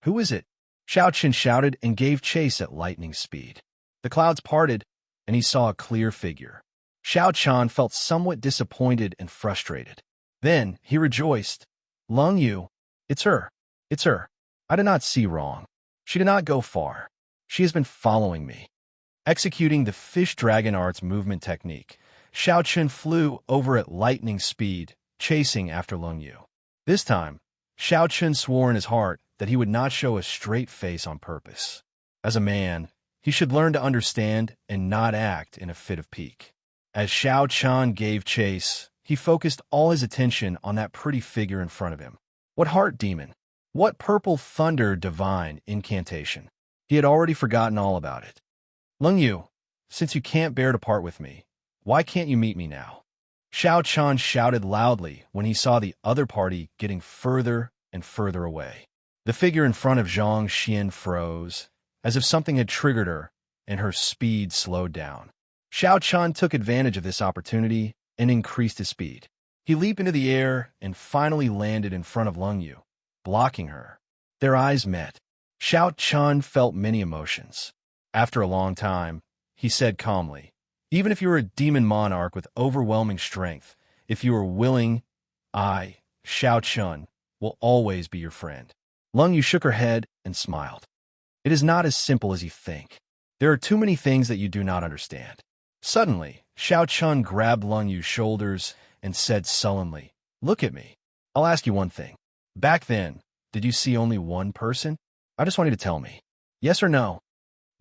"Who is it?" Xiaochun shouted and gave chase at lightning speed. The clouds parted, and he saw a clear figure. Xiaochun felt somewhat disappointed and frustrated. Then he rejoiced. "Lung Yu, it's her. It's her. I did not see wrong. She did not go far. She has been following me." Executing the fish dragon arts movement technique, Xiaochun flew over at lightning speed, chasing after Lung Yu. This time, Xiaochun swore in his heart that he would not show a straight face on purpose. As a man, he should learn to understand and not act in a fit of pique. As Xiaochun gave chase, he focused all his attention on that pretty figure in front of him. What heart demon? What Purple Thunder Divine Incantation? He had already forgotten all about it. "Lung Yu, since you can't bear to part with me, why can't you meet me now?" Xiaochun shouted loudly when he saw the other party getting further and further away. The figure in front of Xianxia froze, as if something had triggered her, and her speed slowed down. Xiaochun took advantage of this opportunity and increased his speed. He leaped into the air and finally landed in front of Lung Yu, blocking her. Their eyes met. Xiaochun felt many emotions. After a long time, he said calmly, "Even if you were a demon monarch with overwhelming strength, if you are willing, I, Xianxia, will always be your friend." Leng Yu shook her head and smiled. "It is not as simple as you think. There are too many things that you do not understand." Suddenly, Xianxia grabbed Leng Yu's shoulders and said sullenly, "Look at me. I'll ask you one thing. Back then, did you see only one person? I just want you to tell me. Yes or no?"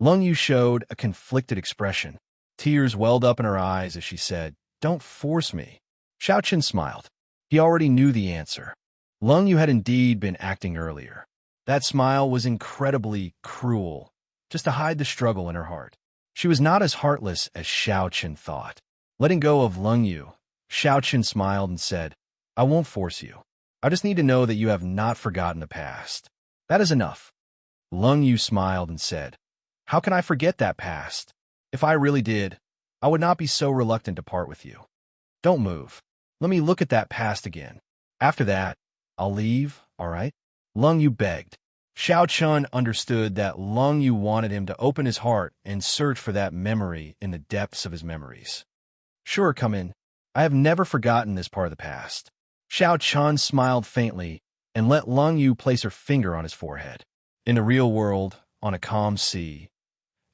Leng Yu showed a conflicted expression. Tears welled up in her eyes as she said, "Don't force me." Xiaoqin smiled. He already knew the answer. Leng Yu had indeed been acting earlier. That smile was incredibly cruel, just to hide the struggle in her heart. She was not as heartless as Xiaoqin thought. Letting go of Leng Yu, Xiaoqin smiled and said, "I won't force you. I just need to know that you have not forgotten the past. That is enough." Leng Yu smiled and said, "How can I forget that past? If I really did, I would not be so reluctant to part with you. Don't move. Let me look at that past again. After that, I'll leave, all right?" Leng Yu begged. Xiaoqin understood that Leng Yu wanted him to open his heart and search for that memory in the depths of his memories. "Sure, come in. I have never forgotten this part of the past." Xiaoqin smiled faintly and let Leng Yu place her finger on his forehead. In the real world, on a calm sea,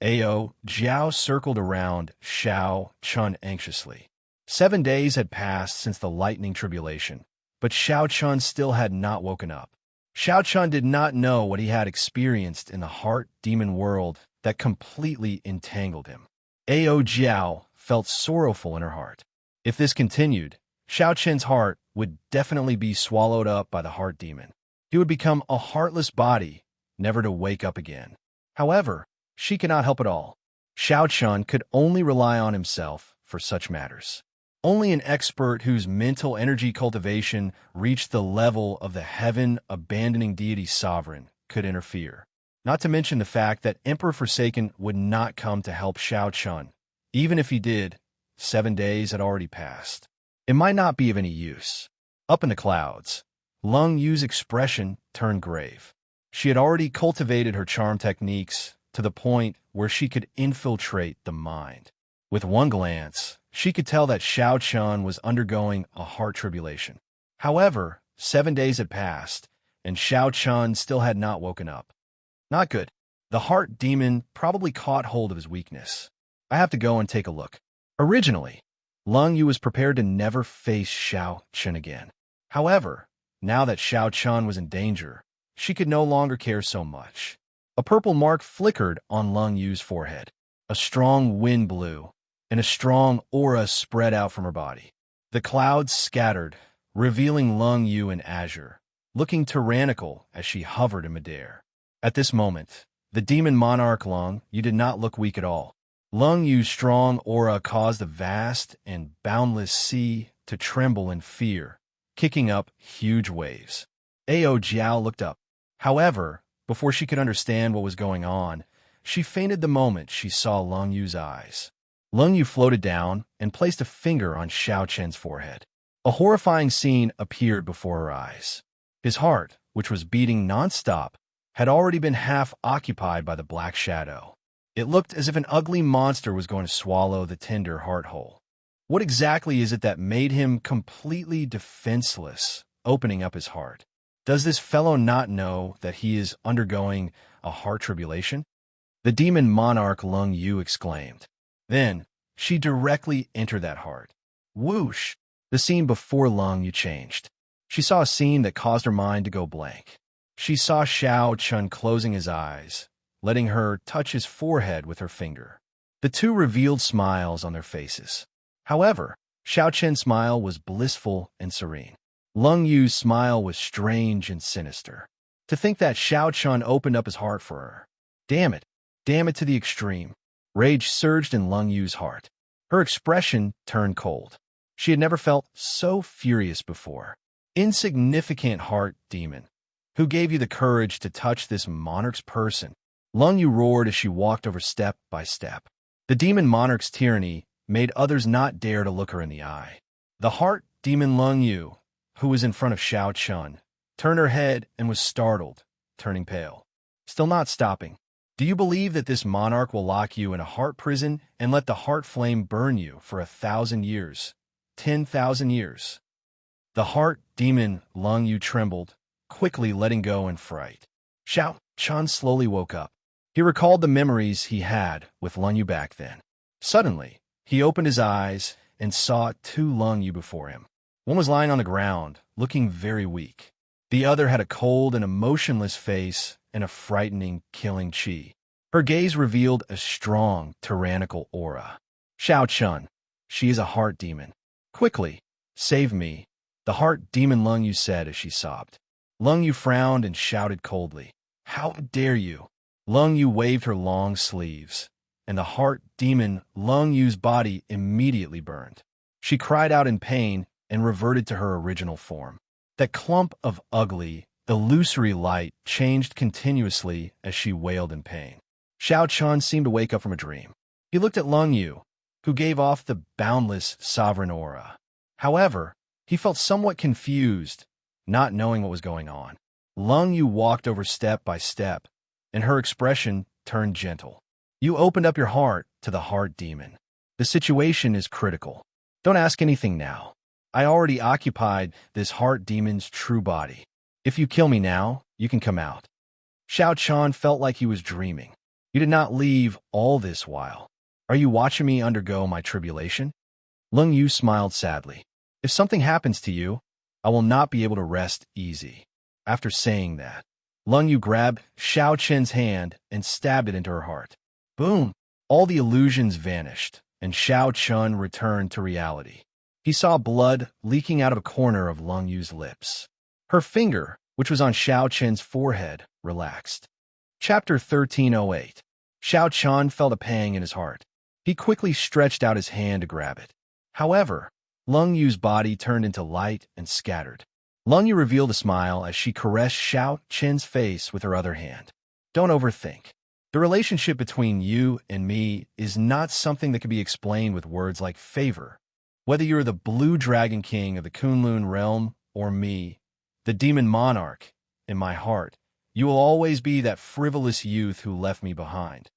Ao Jiao circled around Xiaoqin anxiously. 7 days had passed since the lightning tribulation, but Xiaoqin still had not woken up. Xiaoqin did not know what he had experienced in the heart-demon world that completely entangled him. Ao Jiao felt sorrowful in her heart. If this continued, Xiaoqin's heart would definitely be swallowed up by the heart demon. He would become a heartless body, never to wake up again. However, she could not help it all. Xiaoqin could only rely on himself for such matters. Only an expert whose mental energy cultivation reached the level of the heaven-abandoning deity sovereign could interfere. Not to mention the fact that Emperor Forsaken would not come to help Xiaoqin. Even if he did, 7 days had already passed. It might not be of any use. Up in the clouds, Leng Yu's expression turned grave. She had already cultivated her charm techniques to the point where she could infiltrate the mind. With one glance, she could tell that Xiaoqin was undergoing a heart tribulation. However, 7 days had passed, and Xiaoqin still had not woken up. Not good. The heart demon probably caught hold of his weakness. I have to go and take a look. Originally, Leng Yu was prepared to never face Xiaoqin again. However, now that Xiaoqin was in danger, she could no longer care so much. A purple mark flickered on Leng Yu's forehead. A strong wind blew, and a strong aura spread out from her body. The clouds scattered, revealing Leng Yu in azure, looking tyrannical as she hovered in midair. At this moment, the demon monarch Leng Yu did not look weak at all. Leng Yu's strong aura caused the vast and boundless sea to tremble in fear, kicking up huge waves. Ao Jiao looked up. However, before she could understand what was going on, she fainted the moment she saw Leng Yu's eyes. Leng Yu floated down and placed a finger on Xiaoqin's forehead. A horrifying scene appeared before her eyes. His heart, which was beating non-stop, had already been half occupied by the black shadow. It looked as if an ugly monster was going to swallow the tender heart whole. What exactly is it that made him completely defenseless, opening up his heart? Does this fellow not know that he is undergoing a heart tribulation? The demon monarch Leng Yu exclaimed. Then, she directly entered that heart. Whoosh! The scene before Leng Yu changed. She saw a scene that caused her mind to go blank. She saw Xiaoqin closing his eyes, letting her touch his forehead with her finger. The two revealed smiles on their faces. However, Xiaoqin's smile was blissful and serene. Leng Yu's smile was strange and sinister. To think that Xiaoqin opened up his heart for her. Damn it to the extreme. Rage surged in Leng Yu's heart. Her expression turned cold. She had never felt so furious before. Insignificant heart demon. Who gave you the courage to touch this monarch's person? Leng Yu roared as she walked over step by step. The demon monarch's tyranny made others not dare to look her in the eye. The heart demon Leng Yu, who was in front of Xiaoqin, turned her head and was startled, turning pale. Still not stopping. Do you believe that this monarch will lock you in a heart prison and let the heart flame burn you for 1,000 years, 10,000 years? The heart demon Lung Yu trembled, quickly letting go in fright. Xiao Chan slowly woke up. He recalled the memories he had with Lung Yu back then. Suddenly, he opened his eyes and saw two Lung Yu before him. One was lying on the ground, looking very weak. The other had a cold and emotionless face and a frightening, killing chi. Her gaze revealed a strong, tyrannical aura. Xiao Chun, she is a heart demon. Quickly, save me, the heart demon Lung Yu said as she sobbed. Lung Yu frowned and shouted coldly, "How dare you?" Lung Yu waved her long sleeves, and the heart demon Lung Yu's body immediately burned. She cried out in pain and reverted to her original form. That clump of ugly, illusory light changed continuously as she wailed in pain. Xiao Chun seemed to wake up from a dream. He looked at Lung Yu, who gave off the boundless, sovereign aura. However, he felt somewhat confused, not knowing what was going on. Lung Yu walked over step by step, and her expression turned gentle. You opened up your heart to the heart demon. The situation is critical. Don't ask anything now. I already occupied this heart demon's true body. If you kill me now, you can come out. Xiao Chan felt like he was dreaming. You did not leave all this while. Are you watching me undergo my tribulation? Lung Yu smiled sadly. If something happens to you, I will not be able to rest easy. After saying that, Lung Yu grabbed Xiao Chen's hand and stabbed it into her heart. Boom! All the illusions vanished, and Xiao Chun returned to reality. He saw blood leaking out of a corner of Lung Yu's lips. Her finger, which was on Xiao Chen's forehead, relaxed. Chapter 1308. Xiao Chun felt a pang in his heart. He quickly stretched out his hand to grab it. However, Lung Yu's body turned into light and scattered. Lung Yu revealed a smile as she caressed Xiao Chen's face with her other hand. Don't overthink. The relationship between you and me is not something that can be explained with words like favor. Whether you're the Blue Dragon King of the Kunlun realm or me, the demon monarch, in my heart, you will always be that frivolous youth who left me behind.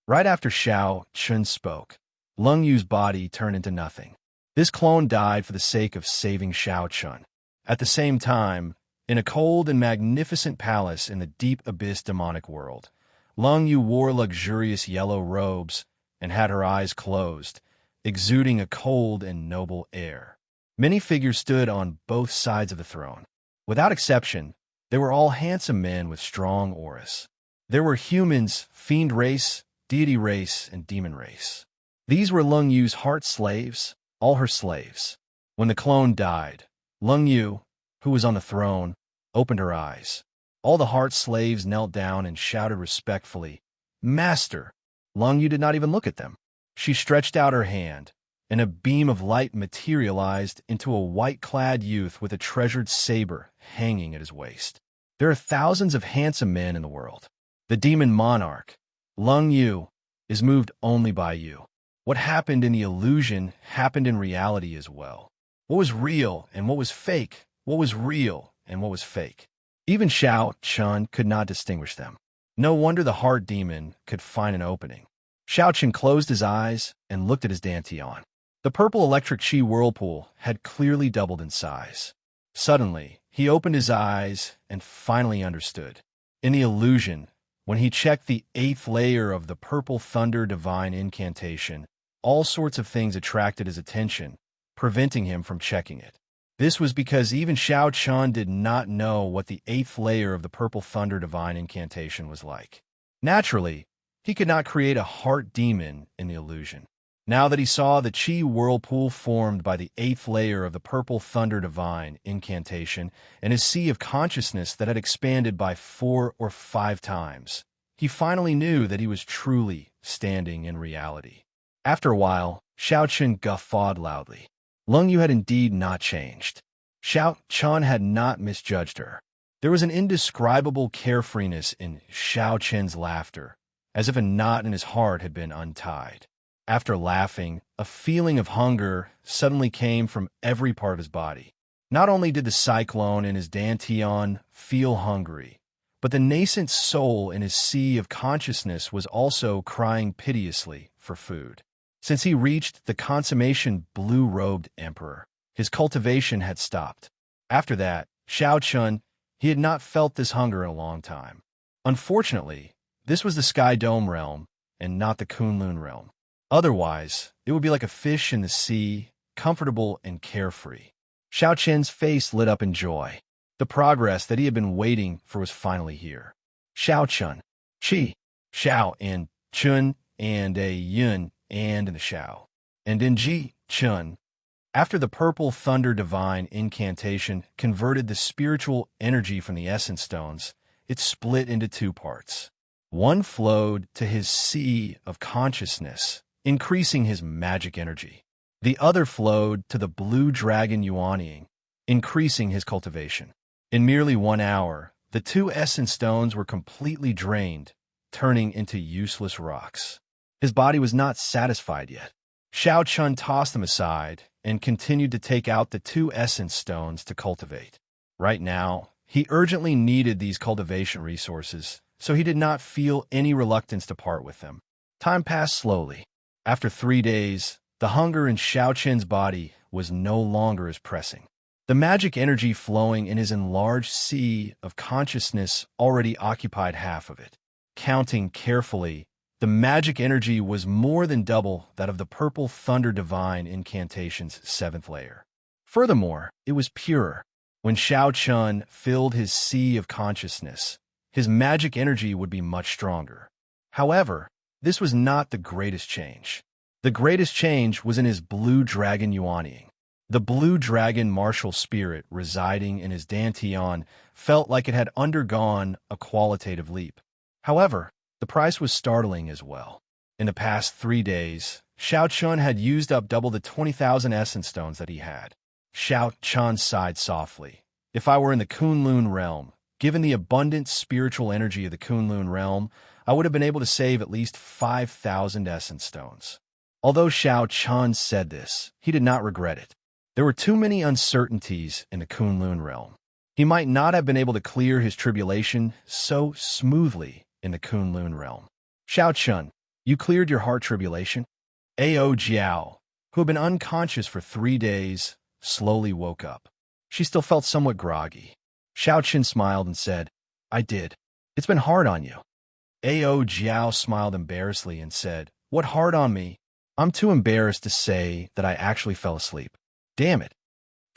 Right after Xiao Chun spoke, Lung Yu's body turned into nothing. This clone died for the sake of saving Xiao Chun. At the same time, in a cold and magnificent palace in the deep abyss demonic world, Lung Yu wore luxurious yellow robes and had her eyes closed, exuding a cold and noble air. Many figures stood on both sides of the throne. Without exception, they were all handsome men with strong auras. There were humans, fiend race, deity race, and demon race. These were Lung Yu's heart slaves, all her slaves. When the clone died, Lung Yu, who was on the throne, opened her eyes. All the heart slaves knelt down and shouted respectfully, "Master!" Lung Yu did not even look at them. She stretched out her hand, and a beam of light materialized into a white-clad youth with a treasured saber hanging at his waist. There are thousands of handsome men in the world. The demon monarch, Lung Yu, is moved only by you. What happened in the illusion happened in reality as well. What was real and what was fake? What was real and what was fake? Even Xiao Chun could not distinguish them. No wonder the heart demon could find an opening. Xiao Chun closed his eyes and looked at his dantian. The purple electric chi whirlpool had clearly doubled in size. Suddenly, he opened his eyes and finally understood. In the illusion, when he checked the 8th layer of the purple thunder divine incantation, all sorts of things attracted his attention, preventing him from checking it. This was because even Xiao Chun did not know what the 8th layer of the purple thunder divine incantation was like. Naturally, he could not create a heart demon in the illusion. Now that he saw the chi whirlpool formed by the 8th layer of the purple thunder divine incantation and his sea of consciousness that had expanded by 4 or 5 times, he finally knew that he was truly standing in reality. After a while, Xiao Chun guffawed loudly. Lung Yu had indeed not changed. Xiao Chun had not misjudged her. There was an indescribable carefreeness in Xiao Chen's laughter, as if a knot in his heart had been untied. After laughing, a feeling of hunger suddenly came from every part of his body. Not only did the cyclone in his dantian feel hungry, but the nascent soul in his sea of consciousness was also crying piteously for food. Since he reached the consummation blue-robed emperor, his cultivation had stopped. After that, Xianxia, he had not felt this hunger in a long time. Unfortunately, this was the Sky Dome realm and not the Kunlun realm. Otherwise, it would be like a fish in the sea, comfortable and carefree. Xiaoqian's face lit up in joy. The progress that he had been waiting for was finally here. Xiaoqian, Qi, Xiao and Chun, and a Yun, and in the Xiao, and in Ji, Chun. After the purple thunder divine incantation converted the spiritual energy from the essence stones, it split into two parts. One flowed to his sea of consciousness, increasing his magic energy. The other flowed to the blue dragon Yuanying, increasing his cultivation. In merely 1 hour, the two essence stones were completely drained, turning into useless rocks. His body was not satisfied yet. Xiaoqian tossed them aside and continued to take out the two essence stones to cultivate. Right now, he urgently needed these cultivation resources, so he did not feel any reluctance to part with them. Time passed slowly. After 3 days, the hunger in Xiaoqian's body was no longer as pressing. The magic energy flowing in his enlarged sea of consciousness already occupied half of it. Counting carefully, the magic energy was more than double that of the purple thunder divine incantation's 7th layer. Furthermore, it was purer. When Xiaoqian filled his sea of consciousness, his magic energy would be much stronger. However, this was not the greatest change. The greatest change was in his blue dragon Yuanying. The blue dragon martial spirit residing in his dantian felt like it had undergone a qualitative leap. However, the price was startling as well. In the past 3 days, Xiaoqian had used up double the 20,000 essence stones that he had. Xiaoqian sighed softly. If I were in the Kunlun realm, given the abundant spiritual energy of the Kunlun realm, I would have been able to save at least 5,000 essence stones. Although Xiaoqian said this, he did not regret it. There were too many uncertainties in the Kunlun realm. He might not have been able to clear his tribulation so smoothly in the Kunlun realm. Xiaoqian, you cleared your heart tribulation? Ao Jiao, who had been unconscious for 3 days, slowly woke up. She still felt somewhat groggy. Xiaoqian smiled and said, I did. It's been hard on you. Ao Jiao smiled embarrassedly and said, What hard on me? I'm too embarrassed to say that I actually fell asleep. Damn it.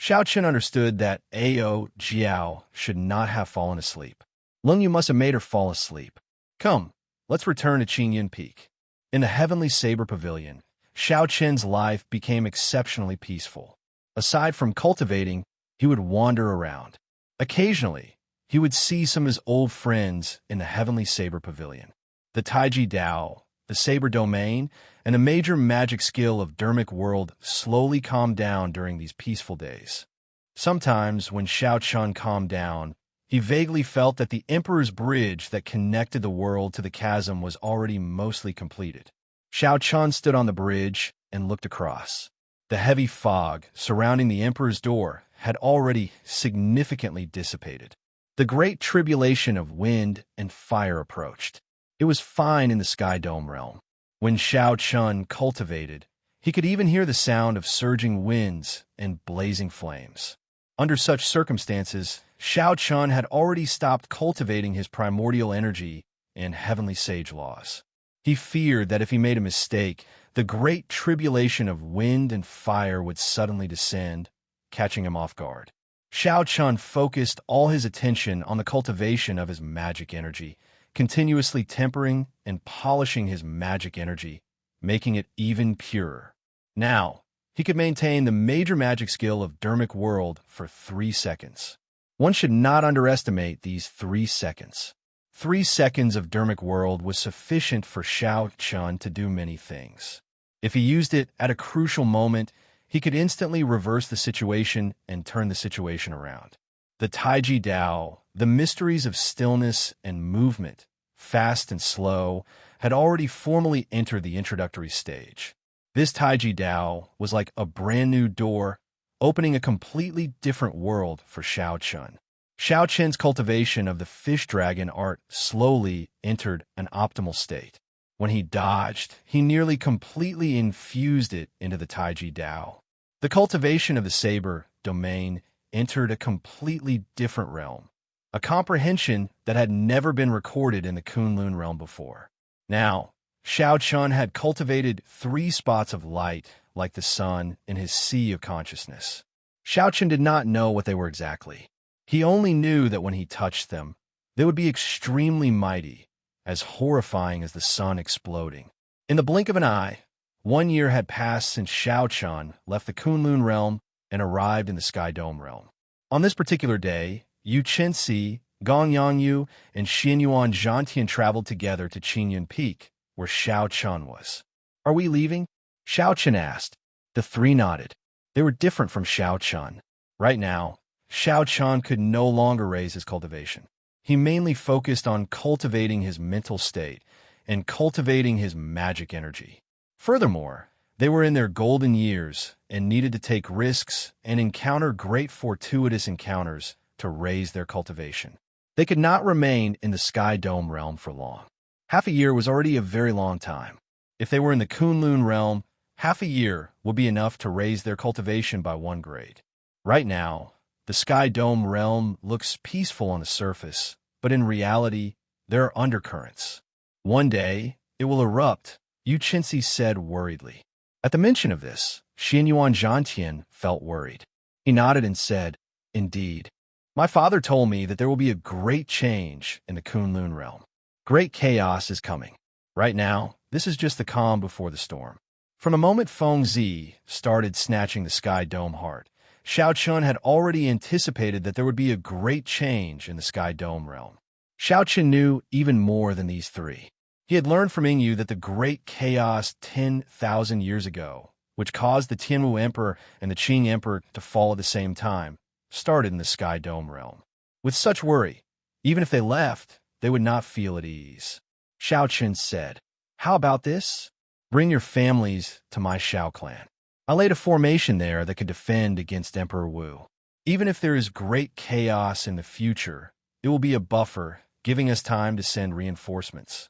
Xiaoqian understood that Ao Jiao should not have fallen asleep. Lung Yu must have made her fall asleep. Come, let's return to Qingyan Peak. In the Heavenly Saber Pavilion, Xiaoqian's life became exceptionally peaceful. Aside from cultivating, he would wander around. Occasionally, he would see some of his old friends in the Heavenly Saber Pavilion. The Taiji Dao, the Saber Domain, and a major magic skill of Dermic World slowly calmed down during these peaceful days. Sometimes, when Xiaoqian calmed down, he vaguely felt that the Emperor's bridge that connected the world to the chasm was already mostly completed. Xiaoqian stood on the bridge and looked across. The heavy fog surrounding the Emperor's door had already significantly dissipated. The great tribulation of wind and fire approached. It was fine in the Sky Dome realm. When Xiaoqian cultivated, he could even hear the sound of surging winds and blazing flames. Under such circumstances, Xiaoqian had already stopped cultivating his primordial energy and heavenly sage laws. He feared that if he made a mistake, the great tribulation of wind and fire would suddenly descend, catching him off guard. Xiaoqian focused all his attention on the cultivation of his magic energy, continuously tempering and polishing his magic energy, making it even purer. Now, he could maintain the major magic skill of Dermic World for 3 seconds. One should not underestimate these 3 seconds. 3 seconds of Dermic World was sufficient for Xiaoqian to do many things. If he used it at a crucial moment, he could instantly reverse the situation and turn the situation around. The Taiji Dao, the mysteries of stillness and movement, fast and slow, had already formally entered the introductory stage. This Taiji Dao was like a brand new door, opening a completely different world for Xiaoqian. Xiao Qin's cultivation of the fish dragon art slowly entered an optimal state. When he dodged, he nearly completely infused it into the Taiji Dao. The cultivation of the saber domain entered a completely different realm, a comprehension that had never been recorded in the Kunlun realm before. Now, Xiao Chun had cultivated 3 spots of light like the sun in his sea of consciousness. Xiao Chun did not know what they were exactly. He only knew that when he touched them, they would be extremely mighty, as horrifying as the sun exploding. In the blink of an eye, 1 year had passed since Xiao Chun left the Kunlun realm and arrived in the Sky Dome realm. On this particular day, Yu Chenxi, Gong Yangyu, and Xianyuan Zhantian traveled together to Qingyun Peak, where Xiao Chun was. "Are we leaving?" Xiao Chun asked. The 3 nodded. They were different from Xiao Chun. Right now, Xiao Chun could no longer raise his cultivation. He mainly focused on cultivating his mental state and cultivating his magic energy. Furthermore, they were in their golden years and needed to take risks and encounter great fortuitous encounters to raise their cultivation. They could not remain in the Sky Dome realm for long. Half a year was already a very long time. If they were in the Kunlun realm, half a year would be enough to raise their cultivation by 1 grade. Right now, the Sky Dome realm looks peaceful on the surface, but in reality, there are undercurrents. One day, it will erupt, Yu Chenxi said worriedly. At the mention of this, Xianyuan Zhantian felt worried. He nodded and said, "Indeed. My father told me that there will be a great change in the Kunlun realm. Great chaos is coming. Right now, this is just the calm before the storm." From the moment Feng Zi started snatching the Sky Dome heart, Xiao Chun had already anticipated that there would be a great change in the Sky Dome realm. Xiao Chun knew even more than these 3. He had learned from Yingyu that the great chaos 10,000 years ago, which caused the Tianwu Emperor and the Qing Emperor to fall at the same time, started in the Sky Dome realm. With such worry, even if they left, they would not feel at ease. Xiao Chun said, "How about this? Bring your families to my Xiao clan. I laid a formation there that could defend against Emperor Wu. Even if there is great chaos in the future, it will be a buffer, giving us time to send reinforcements."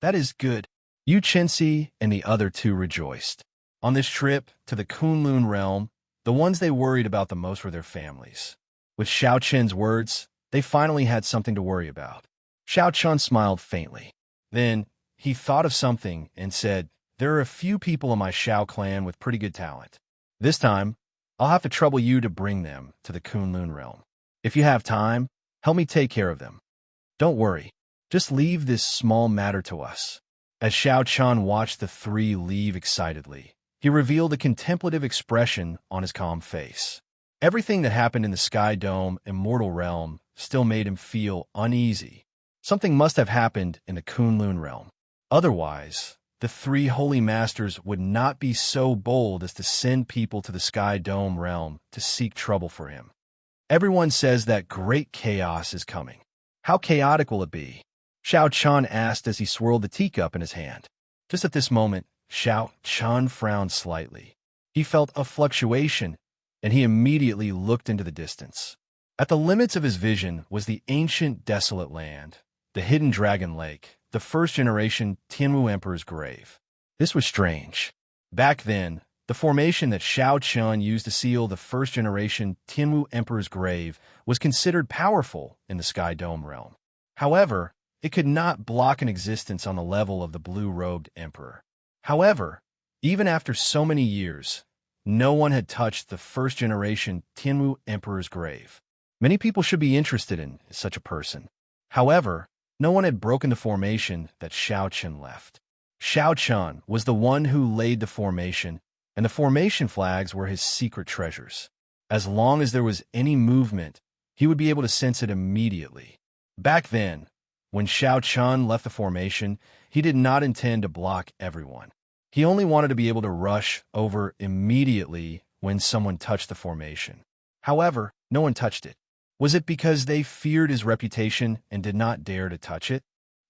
"That is good." Yu Chenxi and the other 2 rejoiced. On this trip to the Kunlun realm, the ones they worried about the most were their families. With Xiao Chen's words, they finally had something to worry about. Xiao Chun smiled faintly. Then, he thought of something and said, "There are a few people in my Xiao clan with pretty good talent. This time, I'll have to trouble you to bring them to the Kunlun realm. If you have time, help me take care of them. Don't worry, just leave this small matter to us." As Xiao Chun watched the 3 leave excitedly, he revealed a contemplative expression on his calm face. Everything that happened in the Sky Dome Immortal realm still made him feel uneasy. Something must have happened in the Kunlun realm. Otherwise, the 3 holy masters would not be so bold as to send people to the Sky Dome realm to seek trouble for him. Everyone says that great chaos is coming. How chaotic will it be? Xiao Chun asked as he swirled the teacup in his hand. Just at this moment, Xiao Chun frowned slightly. He felt a fluctuation, and he immediately looked into the distance. At the limits of his vision was the ancient desolate land, the hidden dragon lake, the first-generation Tianwu Emperor's grave. This was strange. Back then, the formation that Xiao Chun used to seal the first-generation Tianwu Emperor's grave was considered powerful in the Sky Dome realm. However, it could not block an existence on the level of the blue-robed emperor. However, even after so many years, no one had touched the first-generation Tianwu Emperor's grave. Many people should be interested in such a person. However, no one had broken the formation that Xiao Chun left. Xiao Chun was the one who laid the formation, and the formation flags were his secret treasures. As long as there was any movement, he would be able to sense it immediately. Back then, when Xiao Chun left the formation, he did not intend to block everyone. He only wanted to be able to rush over immediately when someone touched the formation. However, no one touched it. Was it because they feared his reputation and did not dare to touch it?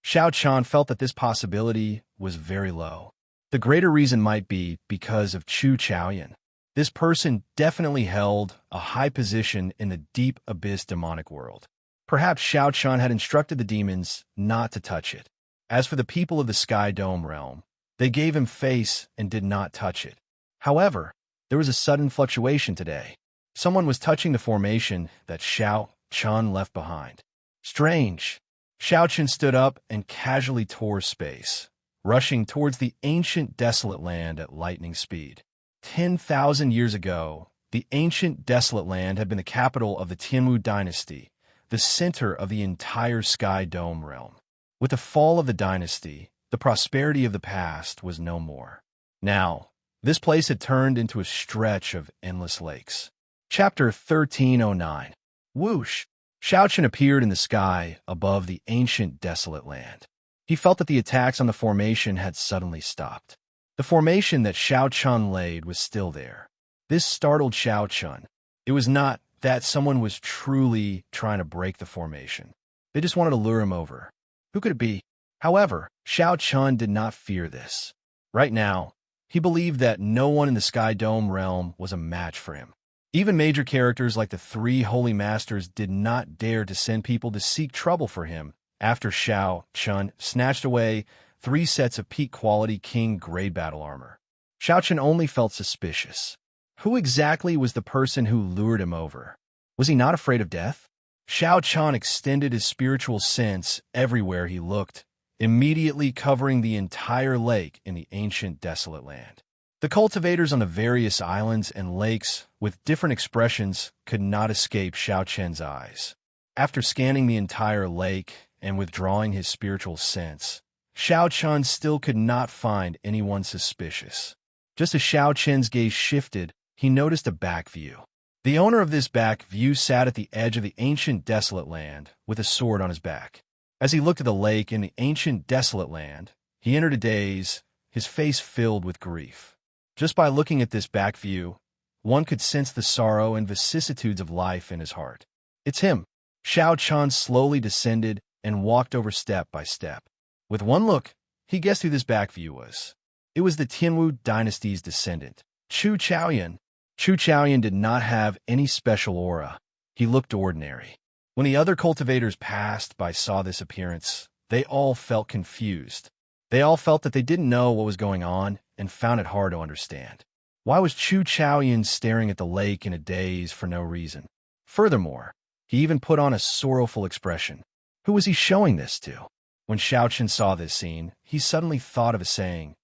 Xiao Chun felt that this possibility was very low. The greater reason might be because of Chu Chaoyan. This person definitely held a high position in the deep abyss demonic world. Perhaps Xianxia had instructed the demons not to touch it. As for the people of the Sky Dome realm, they gave him face and did not touch it. However, there was a sudden fluctuation today. Someone was touching the formation that Xianxia left behind. Strange. Xianxia stood up and casually tore space, rushing towards the ancient desolate land at lightning speed. 10,000 years ago, the ancient desolate land had been the capital of the Tianwu dynasty, the center of the entire Sky Dome realm. With the fall of the dynasty, the prosperity of the past was no more. Now, this place had turned into a stretch of endless lakes. Chapter 1309. Whoosh! Xianxia appeared in the sky above the ancient desolate land. He felt that the attacks on the formation had suddenly stopped. The formation that Xianxia laid was still there. This startled Xianxia. It was not that someone was truly trying to break the formation. They just wanted to lure him over. Who could it be? However, Xianxia did not fear this. Right now, he believed that no one in the Sky Dome realm was a match for him. Even major characters like the three Holy Masters did not dare to send people to seek trouble for him after Xianxia snatched away 3 sets of peak-quality king-grade battle armor. Xianxia only felt suspicious. Who exactly was the person who lured him over? Was he not afraid of death? Xianxia extended his spiritual sense everywhere he looked, immediately covering the entire lake in the ancient desolate land. The cultivators on the various islands and lakes, with different expressions, could not escape Xianxia's eyes. After scanning the entire lake and withdrawing his spiritual sense, Xianxia still could not find anyone suspicious. Just as Xianxia's gaze shifted, he noticed a back view. The owner of this back view sat at the edge of the ancient desolate land with a sword on his back. As he looked at the lake in the ancient desolate land, he entered a daze, his face filled with grief. Just by looking at this back view, one could sense the sorrow and vicissitudes of life in his heart. It's him. Xianxia slowly descended and walked over step by step. With one look, he guessed who this back view was. It was the Tianwu dynasty's descendant, Chu Chaoyan. Chu Chaoyan did not have any special aura. He looked ordinary. When the other cultivators passed by saw this appearance, they all felt confused. They all felt that they didn't know what was going on and found it hard to understand. Why was Chu Chaoyan staring at the lake in a daze for no reason? Furthermore, he even put on a sorrowful expression. Who was he showing this to? When Xianxia saw this scene, he suddenly thought of a saying,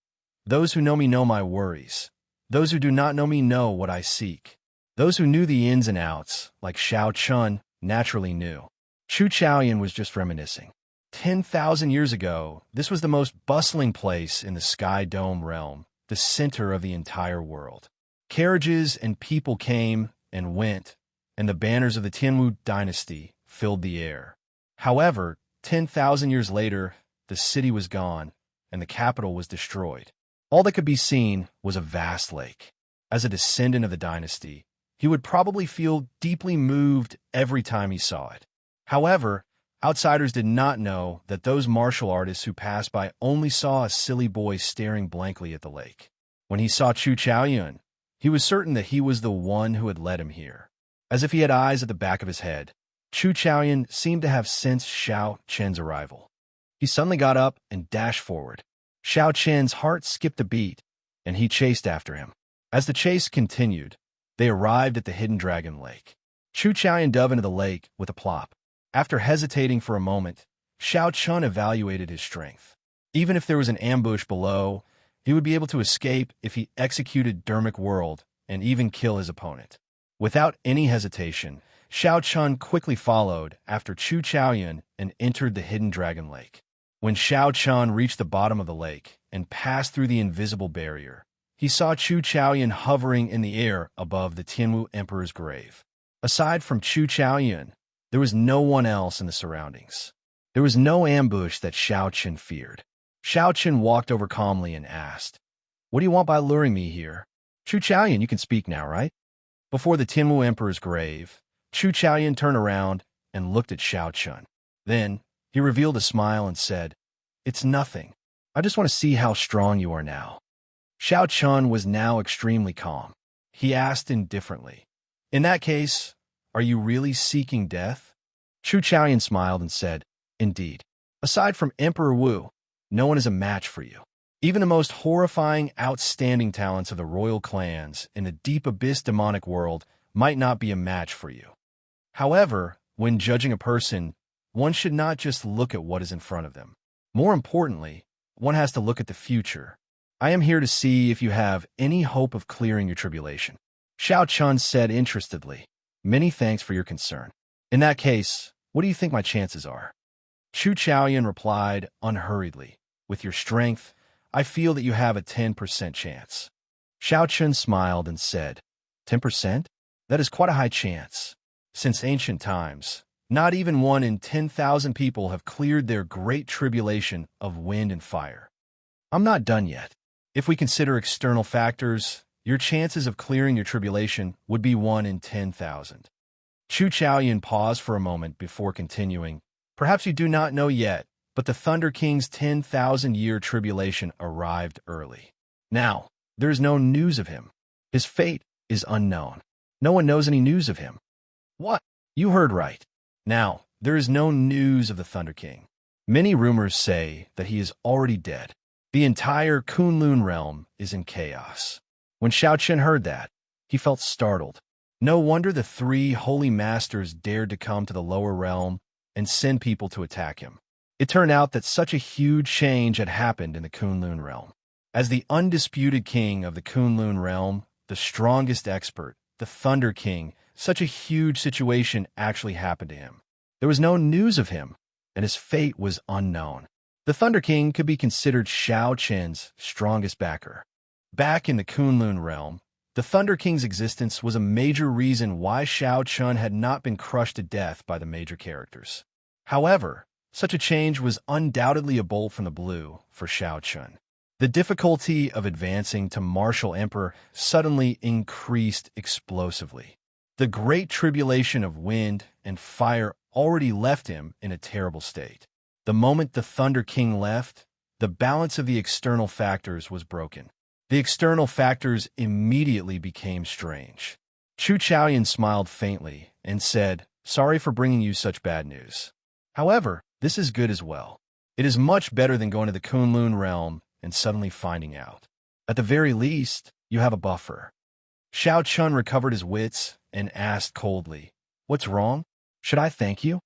"Those who know me know my worries. Those who do not know me know what I seek." Those who knew the ins and outs, like Xianxia, naturally knew. Chu Chaoyan was just reminiscing. 10,000 years ago, this was the most bustling place in the Sky Dome realm, the center of the entire world. Carriages and people came and went, and the banners of the Tianwu dynasty filled the air. However, 10,000 years later, the city was gone, and the capital was destroyed. All that could be seen was a vast lake. As a descendant of the dynasty, he would probably feel deeply moved every time he saw it. However, outsiders did not know that those martial artists who passed by only saw a silly boy staring blankly at the lake. When he saw Chu Chaoyan, he was certain that he was the one who had led him here. As if he had eyes at the back of his head, Chu Chaoyan seemed to have sensed Xianxia's arrival. He suddenly got up and dashed forward. Xianxia's heart skipped a beat, and he chased after him. As the chase continued, they arrived at the hidden dragon lake. Chu Chaoyan dove into the lake with a plop. After hesitating for a moment, Xianxia evaluated his strength. Even if there was an ambush below, he would be able to escape if he executed Dermic World and even kill his opponent. Without any hesitation, Xianxia quickly followed after Chu Chaoyan and entered the hidden dragon lake. When Xianxia reached the bottom of the lake and passed through the invisible barrier, he saw Chu Chaoyan hovering in the air above the Tianwu Emperor's grave. Aside from Chu Chaoyan, there was no one else in the surroundings. There was no ambush that Xianxia feared. Xianxia walked over calmly and asked, "What do you want by luring me here?" "Chu Chaoyan, you can speak now, right?" Before the Tianwu Emperor's grave, Chu Chaoyan turned around and looked at Xianxia. Then, he revealed a smile and said, "It's nothing. I just want to see how strong you are now." Xianxia was now extremely calm. he asked indifferently. In that case, are you really seeking death? Chu Chaoyan smiled and said, Indeed. Aside from Emperor Wu, no one is a match for you. Even the most horrifying, outstanding talents of the royal clans in the deep abyss demonic world might not be a match for you. However, when judging a person, one should not just look at what is in front of them. More importantly, one has to look at the future. I am here to see if you have any hope of clearing your tribulation. Xiao Chun said interestedly, Many thanks for your concern. In that case, what do you think my chances are? Chu Chaoyan replied unhurriedly, With your strength, I feel that you have a 10% chance. Xiao Chun smiled and said, 10%? That is quite a high chance. Since ancient times, not even 1 in 10,000 people have cleared their great tribulation of wind and fire. I'm not done yet. If we consider external factors, your chances of clearing your tribulation would be 1 in 10,000. Chu Chaoyan paused for a moment before continuing, Perhaps you do not know yet, but the Thunder King's 10,000-year tribulation arrived early. Now, there is no news of him. His fate is unknown. No one knows any news of him. What? You heard right. Now, there is no news of the Thunder King. Many rumors say that he is already dead. The entire Kunlun realm is in chaos. When Xiao Chen heard that, he felt startled. No wonder the 3 holy masters dared to come to the lower realm and send people to attack him. It turned out that such a huge change had happened in the Kunlun realm. As the undisputed king of the Kunlun realm, the strongest expert, the Thunder King, such a huge situation actually happened to him. There was no news of him, and his fate was unknown. The Thunder King could be considered Xiao Chen's strongest backer. Back in the Kunlun realm, the Thunder King's existence was a major reason why Xiao Chun had not been crushed to death by the major characters. However, such a change was undoubtedly a bolt from the blue for Xiao Chun. The difficulty of advancing to martial emperor suddenly increased explosively. The great tribulation of wind and fire already left him in a terrible state. The moment the Thunder King left, the balance of the external factors was broken. The external factors immediately became strange. Chu Chaoyan smiled faintly and said, Sorry for bringing you such bad news. However, this is good as well. It is much better than going to the Kunlun realm and suddenly finding out. At the very least, you have a buffer. Xiao Chun recovered his wits and asked coldly, What's wrong? Should I thank you?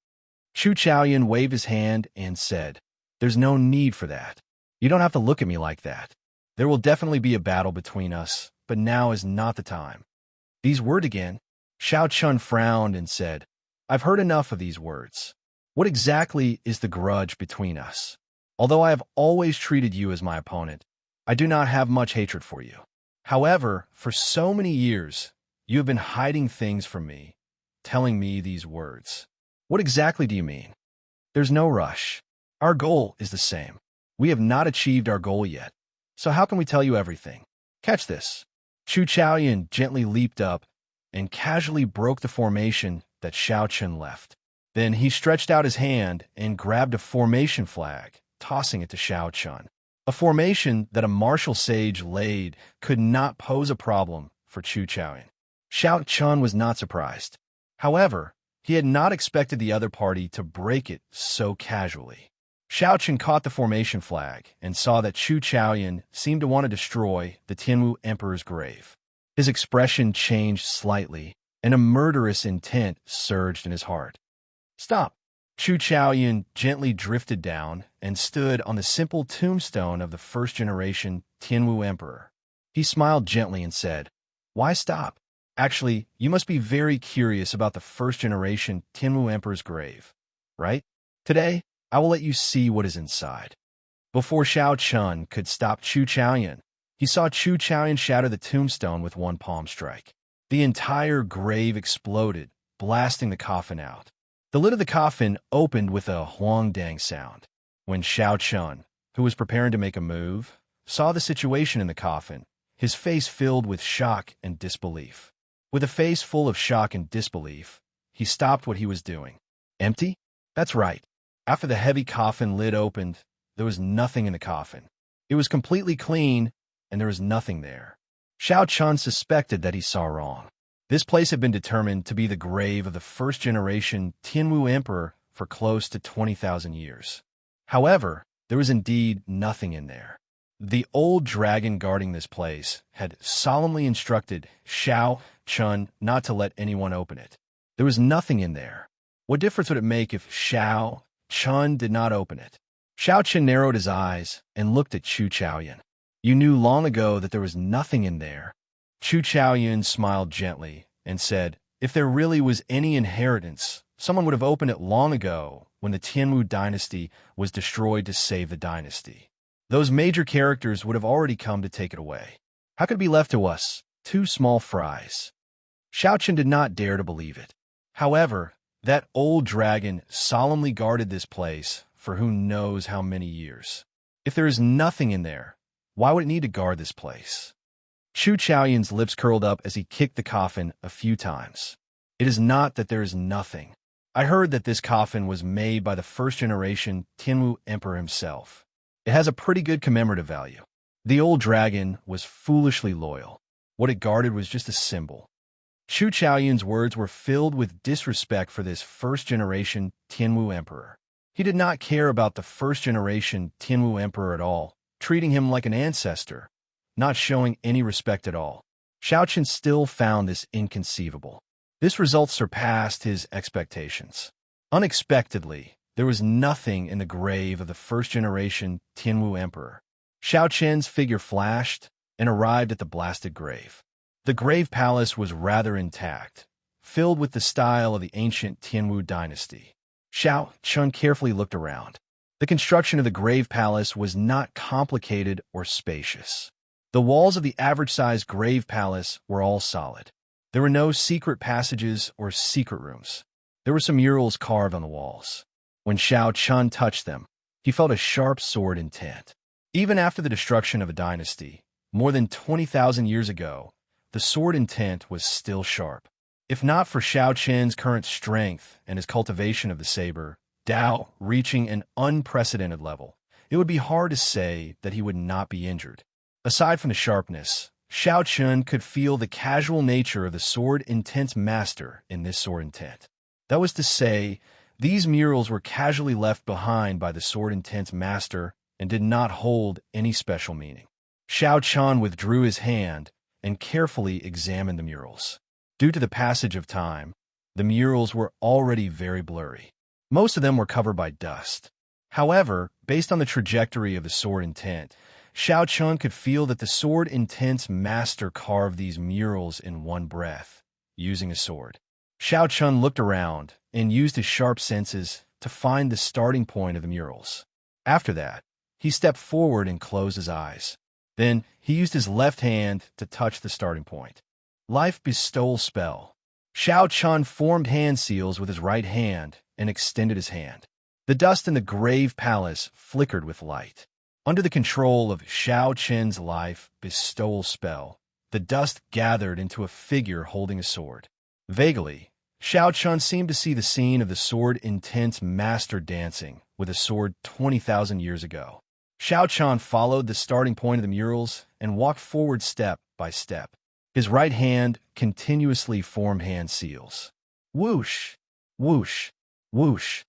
Chu Chaoyan waved his hand and said, There's no need for that. You don't have to look at me like that. There will definitely be a battle between us, but now is not the time. These words again? Xiao Chun frowned and said, I've heard enough of these words. What exactly is the grudge between us? Although I have always treated you as my opponent, I do not have much hatred for you. However, for so many years, you have been hiding things from me, telling me these words. What exactly do you mean? There's no rush. Our goal is the same. We have not achieved our goal yet. So how can we tell you everything? Catch this. Chu Chaoyan gently leaped up and casually broke the formation that Xiao Chen left. Then he stretched out his hand and grabbed a formation flag, tossing it to Xiao Chun. A formation that a martial sage laid could not pose a problem for Chu Chaoyan. Xiao Chun was not surprised. However, he had not expected the other party to break it so casually. Xiao Chun caught the formation flag and saw that Chu Chaoyan seemed to want to destroy the Tianwu Emperor's grave. His expression changed slightly, and a murderous intent surged in his heart. Stop! Chu Chaoyan gently drifted down and stood on the simple tombstone of the first-generation Tianwu Emperor. He smiled gently and said, Why stop? Actually, you must be very curious about the first-generation Tianwu Emperor's grave, right? Today, I will let you see what is inside. Before Xiao Chun could stop Chu Chaoyan, he saw Chu Chaoyan shatter the tombstone with one palm strike. The entire grave exploded, blasting the coffin out. The lid of the coffin opened with a huangdang sound. When Xiao Chun, who was preparing to make a move, saw the situation in the coffin, his face filled with shock and disbelief. With a face full of shock and disbelief, he stopped what he was doing. Empty? That's right. After the heavy coffin lid opened, there was nothing in the coffin. It was completely clean, and there was nothing there. Xiao Chun suspected that he saw wrong. This place had been determined to be the grave of the first-generation Tianwu emperor for close to 20,000 years. However, there was indeed nothing in there. The old dragon guarding this place had solemnly instructed Xiao Chun not to let anyone open it. There was nothing in there. What difference would it make if Xiao Chun did not open it? Xiao Chun narrowed his eyes and looked at Chu Chaoyan. You knew long ago that there was nothing in there. Chu Chaoyan smiled gently and said, if there really was any inheritance, someone would have opened it long ago when the Tianwu dynasty was destroyed to save the dynasty. Those major characters would have already come to take it away. How could it be left to us, two small fries? Xiao Chun did not dare to believe it. However, that old dragon solemnly guarded this place for who knows how many years. If there is nothing in there, why would it need to guard this place? Chu Chaoyan's lips curled up as he kicked the coffin a few times. It is not that there is nothing. I heard that this coffin was made by the first-generation Tianwu emperor himself. It has a pretty good commemorative value. The old dragon was foolishly loyal. What it guarded was just a symbol. Chu Chaoyan's words were filled with disrespect for this first-generation Tianwu emperor. He did not care about the first-generation Tianwu emperor at all, treating him like an ancestor, not showing any respect at all. Xiao Chun still found this inconceivable. This result surpassed his expectations. Unexpectedly, there was nothing in the grave of the first-generation Tianwu emperor. Xiao Chun's figure flashed and arrived at the blasted grave. The grave palace was rather intact, filled with the style of the ancient Tianwu dynasty. Xiao Chun carefully looked around. The construction of the grave palace was not complicated or spacious. The walls of the average-sized grave palace were all solid. There were no secret passages or secret rooms. There were some murals carved on the walls. When Xiao Chun touched them, he felt a sharp sword intent. Even after the destruction of a dynasty, more than 20,000 years ago, the sword intent was still sharp. If not for Xiao Chun's current strength and his cultivation of the saber, Dao reaching an unprecedented level, it would be hard to say that he would not be injured. Aside from the sharpness, Xiao Chun could feel the casual nature of the sword intent's master in this sword intent. That was to say, these murals were casually left behind by the sword intent's master and did not hold any special meaning. Xiao Chun withdrew his hand and carefully examined the murals. Due to the passage of time, the murals were already very blurry. Most of them were covered by dust. However, based on the trajectory of the sword intent, Xiao Chun could feel that the sword intent's master carved these murals in one breath, using a sword. Xiao Chun looked around and used his sharp senses to find the starting point of the murals. After that, he stepped forward and closed his eyes. Then, he used his left hand to touch the starting point. Life Bestowal Spell. Xiao Chun formed hand seals with his right hand and extended his hand. The dust in the grave palace flickered with light. Under the control of Xiao Chun's Life Bestowal Spell, the dust gathered into a figure holding a sword. Vaguely, Xiao Chun seemed to see the scene of the sword intent's master dancing with a sword 20,000 years ago. Xiao Chun followed the starting point of the murals and walked forward step by step. His right hand continuously formed hand seals. Whoosh, whoosh, whoosh.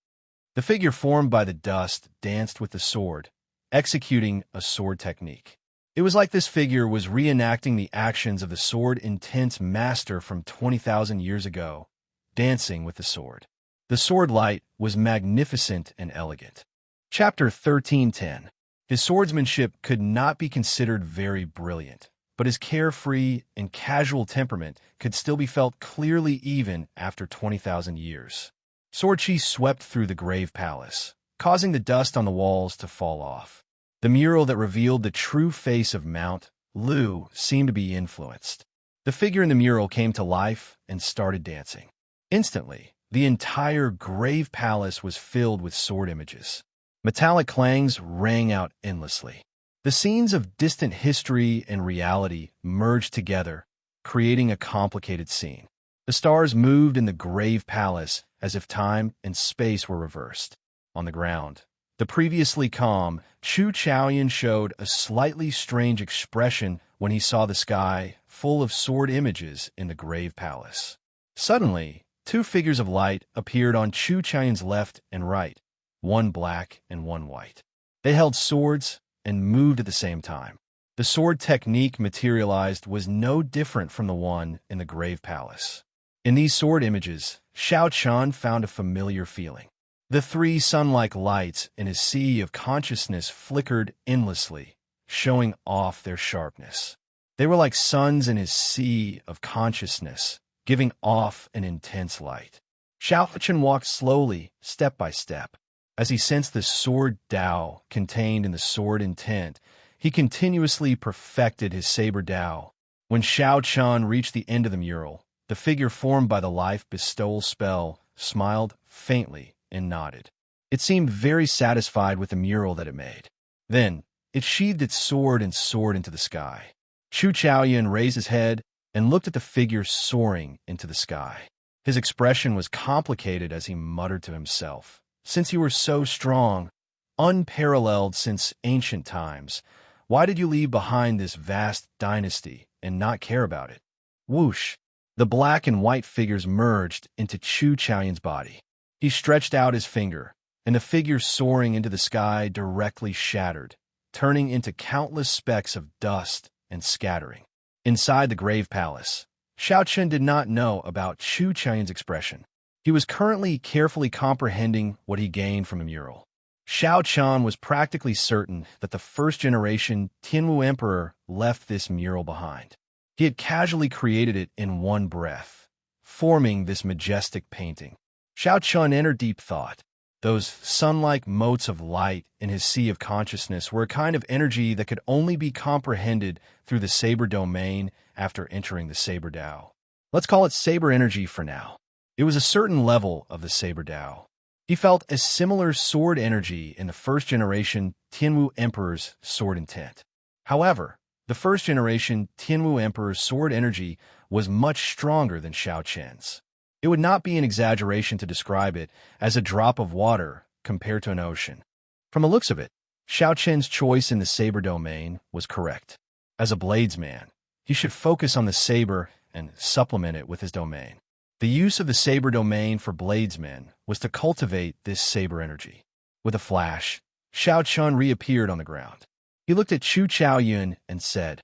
The figure formed by the dust danced with the sword, executing a sword technique. It was like this figure was reenacting the actions of the sword intent's master from 20,000 years ago, dancing with the sword. The sword light was magnificent and elegant. Chapter 13:10. His swordsmanship could not be considered very brilliant, but his carefree and casual temperament could still be felt clearly even after 20,000 years. Sword chi swept through the grave palace, causing the dust on the walls to fall off. The mural that revealed the true face of Mount Lu seemed to be influenced. The figure in the mural came to life and started dancing. Instantly, the entire grave palace was filled with sword images. Metallic clangs rang out endlessly. The scenes of distant history and reality merged together, creating a complicated scene. The stars moved in the grave palace as if time and space were reversed. On the ground, The previously calm Chu Chaoyan showed a slightly strange expression when he saw the sky full of sword images in the grave palace. Suddenly, two figures of light appeared on Chu Chaoyan's left and right, one black and one white. They held swords and moved at the same time. The sword technique materialized was no different from the one in the grave palace. In these sword images, Xiao Chun found a familiar feeling. The three sun-like lights in his sea of consciousness flickered endlessly, showing off their sharpness. They were like suns in his sea of consciousness, giving off an intense light. Xiao Chun walked slowly, step by step. As he sensed the sword Dao contained in the sword intent, he continuously perfected his saber Dao. When Xiao Chun reached the end of the mural, the figure formed by the life bestowal spell smiled faintly and nodded. It seemed very satisfied with the mural that it made. Then, it sheathed its sword and soared into the sky. Chu Chaoyan raised his head and looked at the figure soaring into the sky. His expression was complicated as he muttered to himself, "Since you were so strong, unparalleled since ancient times, why did you leave behind this vast dynasty and not care about it?" Whoosh! The black and white figures merged into Chu Chaoyan's body. He stretched out his finger, and the figure soaring into the sky directly shattered, turning into countless specks of dust and scattering. Inside the grave palace, Xiao Chun did not know about Chu Chaoyan's expression. He was currently carefully comprehending what he gained from a mural. Xiao Chun was practically certain that the first-generation Tianwu Emperor left this mural behind. He had casually created it in one breath, forming this majestic painting. Xiao Chun entered deep thought. Those sun-like motes of light in his sea of consciousness were a kind of energy that could only be comprehended through the saber domain after entering the saber Dao. Let's call it saber energy for now. It was a certain level of the saber Dao. He felt a similar sword energy in the first-generation Tianwu Emperor's sword intent. However, the first-generation Tianwu Emperor's sword energy was much stronger than Xiao Chun's. It would not be an exaggeration to describe it as a drop of water compared to an ocean. From the looks of it, Xiao Chun's choice in the saber domain was correct. As a bladesman, he should focus on the saber and supplement it with his domain. The use of the saber domain for bladesmen was to cultivate this saber energy. With a flash, Xiao Chun reappeared on the ground. He looked at Chu Chaoyan and said,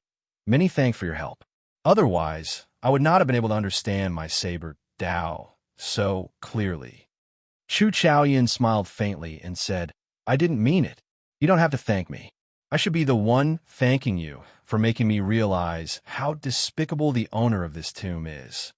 "Many thanks for your help. Otherwise, I would not have been able to understand my saber Dao so clearly." Chu Chaoyan smiled faintly and said, "I didn't mean it. You don't have to thank me. I should be the one thanking you for making me realize how despicable the owner of this tomb is."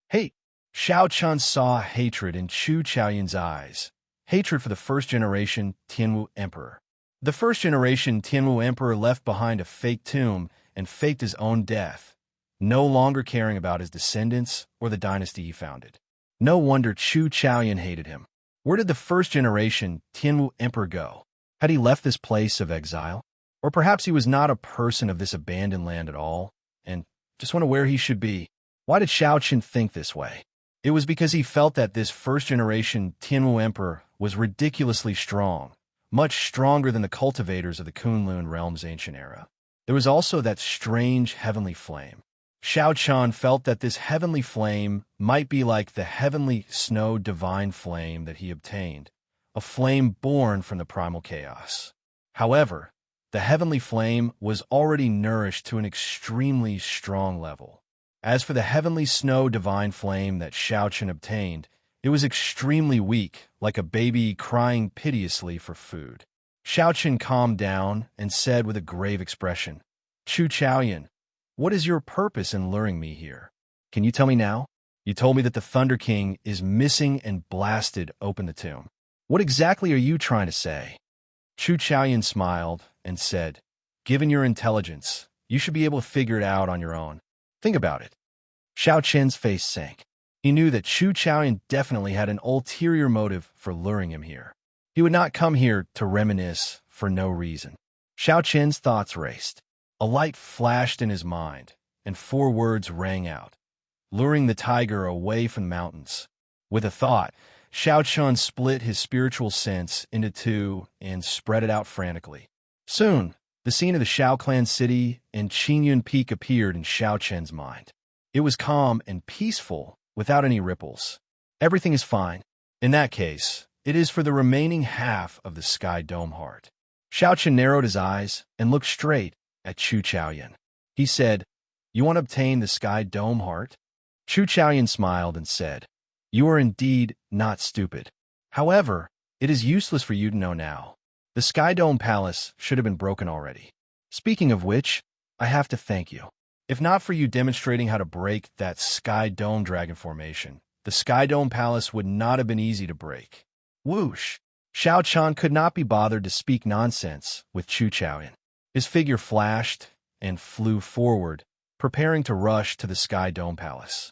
Hey! Xiao Chun saw hatred in Chu Chaoyan's eyes, hatred for the first-generation Tianwu Emperor. The first-generation Tianwu Emperor left behind a fake tomb and faked his own death, no longer caring about his descendants or the dynasty he founded. No wonder Chu Chaoyan hated him. Where did the first-generation Tianwu Emperor go? Had he left this place of exile? Or perhaps he was not a person of this abandoned land at all, and just wonder where he should be. Why did Xiao Chun think this way? It was because he felt that this first-generation Tianwu Emperor was ridiculously strong, much stronger than the cultivators of the Kunlun realm's ancient era. There was also that strange heavenly flame. Xiao Chun felt that this heavenly flame might be like the heavenly snow divine flame that he obtained, a flame born from the primal chaos. However, the heavenly flame was already nourished to an extremely strong level. As for the heavenly snow divine flame that Xiao Chun obtained, it was extremely weak, like a baby crying piteously for food. Xiao Chun calmed down and said with a grave expression, "Chu Chaoyan, what is your purpose in luring me here? Can you tell me now? You told me that the Thunder King is missing and blasted open the tomb. What exactly are you trying to say?" Chu Chaoyan smiled and said, "Given your intelligence, you should be able to figure it out on your own. Think about it." Xiao Chun's face sank. He knew that Chu Chaoyan definitely had an ulterior motive for luring him here. He would not come here to reminisce for no reason. Xiao Chun's thoughts raced. A light flashed in his mind, and 4 words rang out, luring the tiger away from the mountains. With a thought, Xiao Chun split his spiritual sense into two and spread it out frantically. Soon, the scene of the Xiao clan city and Qingyun Peak appeared in Xiao Chen's mind. It was calm and peaceful, without any ripples. Everything is fine. In that case, it is for the remaining half of the Sky Dome Heart. Xiao Chen narrowed his eyes and looked straight at Chu Chaoyan. He said, "You want to obtain the Sky Dome Heart?" Chu Chaoyan smiled and said, "You are indeed not stupid. However, it is useless for you to know now. The Sky Dome Palace should have been broken already. Speaking of which, I have to thank you. If not for you demonstrating how to break that Sky Dome Dragon formation, the Sky Dome Palace would not have been easy to break." Whoosh! Xiao Chan could not be bothered to speak nonsense with Chu Chaoyan. His figure flashed and flew forward, preparing to rush to the Sky Dome Palace.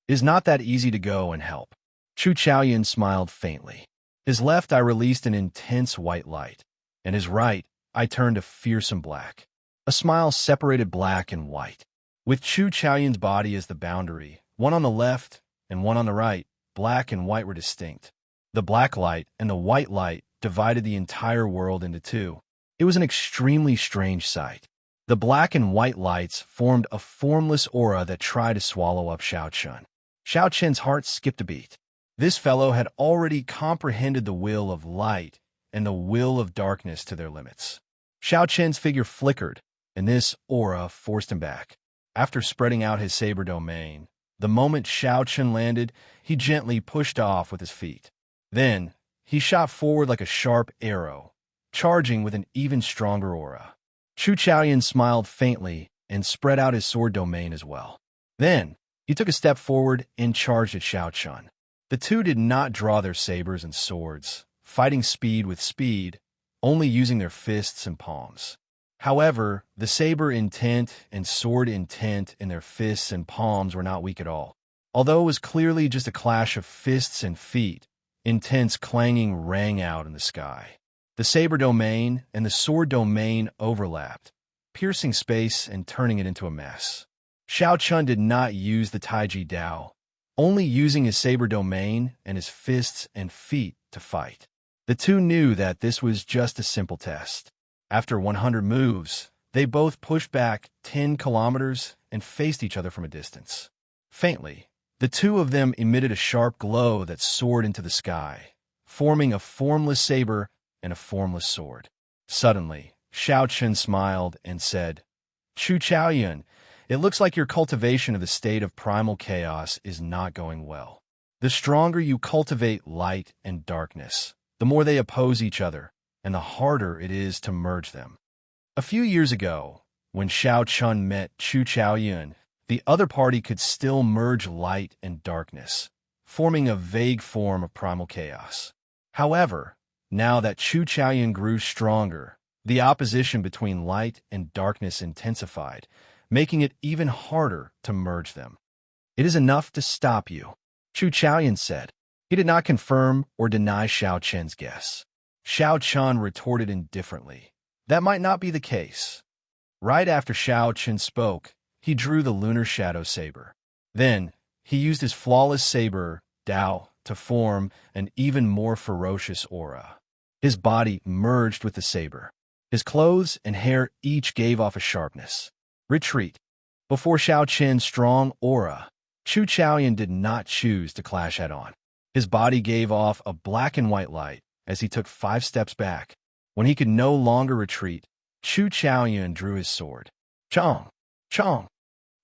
"It is not that easy to go and help." Chu Chaoyan smiled faintly. His left eye released an intense white light, and his right eye turned a fearsome black. A smile separated black and white. With Chu Chaoyan's body as the boundary, one on the left and one on the right, black and white were distinct. The black light and the white light divided the entire world into two. It was an extremely strange sight. The black and white lights formed a formless aura that tried to swallow up Xiao Chun. Xiao Chen's heart skipped a beat. This fellow had already comprehended the will of light and the will of darkness to their limits. Xiao Chen's figure flickered, and this aura forced him back. After spreading out his saber domain, the moment Xiao Chen landed, he gently pushed off with his feet. Then, he shot forward like a sharp arrow, charging with an even stronger aura. Chu Chaoyan smiled faintly and spread out his sword domain as well. Then, he took a step forward and charged at Xiao Chun. The two did not draw their sabers and swords, fighting speed with speed, only using their fists and palms. However, the saber intent and sword intent in their fists and palms were not weak at all. Although it was clearly just a clash of fists and feet, intense clanging rang out in the sky. The saber domain and the sword domain overlapped, piercing space and turning it into a mess. Xiao Chun did not use the Taiji Dao, only using his saber domain and his fists and feet to fight. The two knew that this was just a simple test. After 100 moves, they both pushed back 10 kilometers and faced each other from a distance. Faintly, the two of them emitted a sharp glow that soared into the sky, forming a formless saber and a formless sword. Suddenly, Xiao Chen smiled and said, "Chu Chaoyan, it looks like your cultivation of the state of primal chaos is not going well. The stronger you cultivate light and darkness, the more they oppose each other, and the harder it is to merge them." A few years ago, when Xiao Chun met Chu Chaoyan, the other party could still merge light and darkness, forming a vague form of primal chaos. However, now that Chu Chaoyan grew stronger, the opposition between light and darkness intensified, making it even harder to merge them. "It is enough to stop you," Chu Chaoyan said. He did not confirm or deny Xiao Chen's guess. Xiao Chun retorted indifferently, "That might not be the case." Right after Xiao Chen spoke, he drew the lunar shadow saber. Then, he used his flawless saber, Dao, to form an even more ferocious aura. His body merged with the saber. His clothes and hair each gave off a sharpness. Retreat. Before Xiao Chen's strong aura, Chu Chaoyan did not choose to clash head-on. His body gave off a black and white light as he took 5 steps back. When he could no longer retreat, Chu Chaoyan drew his sword. Chong! Chong!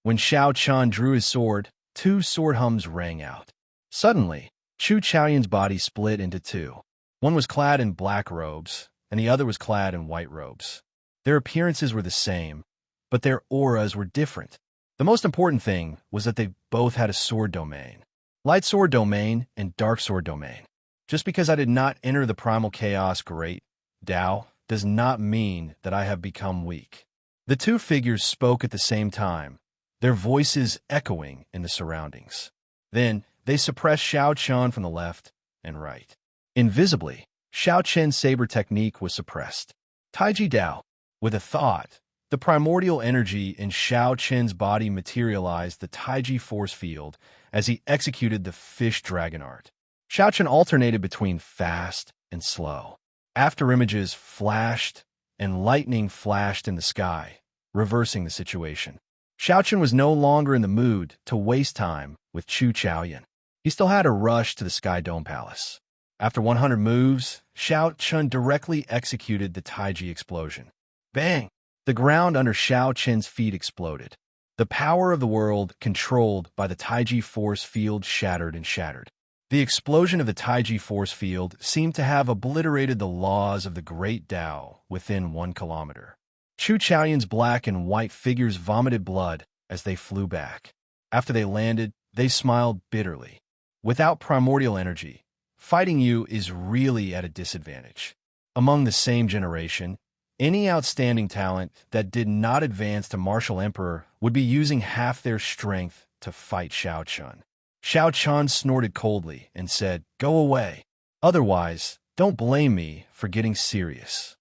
When Xiao Chun drew his sword, 2 sword hums rang out. Suddenly, Chu Chaoyan's body split into 2. One was clad in black robes, and the other was clad in white robes. Their appearances were the same, but their auras were different. The most important thing was that they both had a sword domain. Light sword domain and dark sword domain. Just because I did not enter the primal chaos great, Dao, does not mean that I have become weak. The two figures spoke at the same time, their voices echoing in the surroundings. Then, they suppressed Xiao Chun from the left and right. Invisibly, Xiao Chen's saber technique was suppressed. Taiji Dao, with a thought, the primordial energy in Xiao Chen's body materialized the Taiji force field as he executed the fish dragon art. Xiaochen alternated between fast and slow. After images flashed and lightning flashed in the sky, reversing the situation. Xiaochen was no longer in the mood to waste time with Chu Chaoyan. He still had to rush to the Sky Dome Palace. After 100 moves, Xiaochen directly executed the Taiji explosion. Bang! The ground under Xiaochen's feet exploded. The power of the world controlled by the Taiji force field shattered and shattered. The explosion of the Taiji force field seemed to have obliterated the laws of the Great Tao within 1 kilometer. Chu Chaoyan's black and white figures vomited blood as they flew back. After they landed, they smiled bitterly. Without primordial energy, fighting you is really at a disadvantage. Among the same generation, any outstanding talent that did not advance to Martial Emperor would be using half their strength to fight Xiaochen. Xiaochen snorted coldly and said, "Go away. Otherwise, don't blame me for getting serious."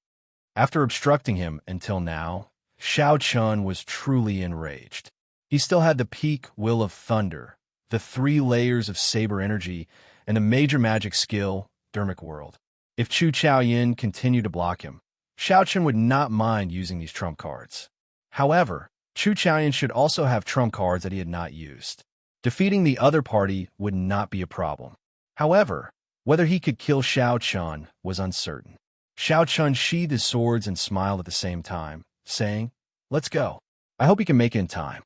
After obstructing him until now, Xiaochen was truly enraged. He still had the peak will of thunder, the 3 layers of saber energy, and the major magic skill, Dermic World. If Chu Chaoyan continued to block him, Xiaochen would not mind using these trump cards. However, Chu Chaoyan should also have trump cards that he had not used. Defeating the other party would not be a problem. However, whether he could kill Xiaochen was uncertain. Xiaochen sheathed his swords and smiled at the same time, saying, "Let's go. I hope he can make it in time."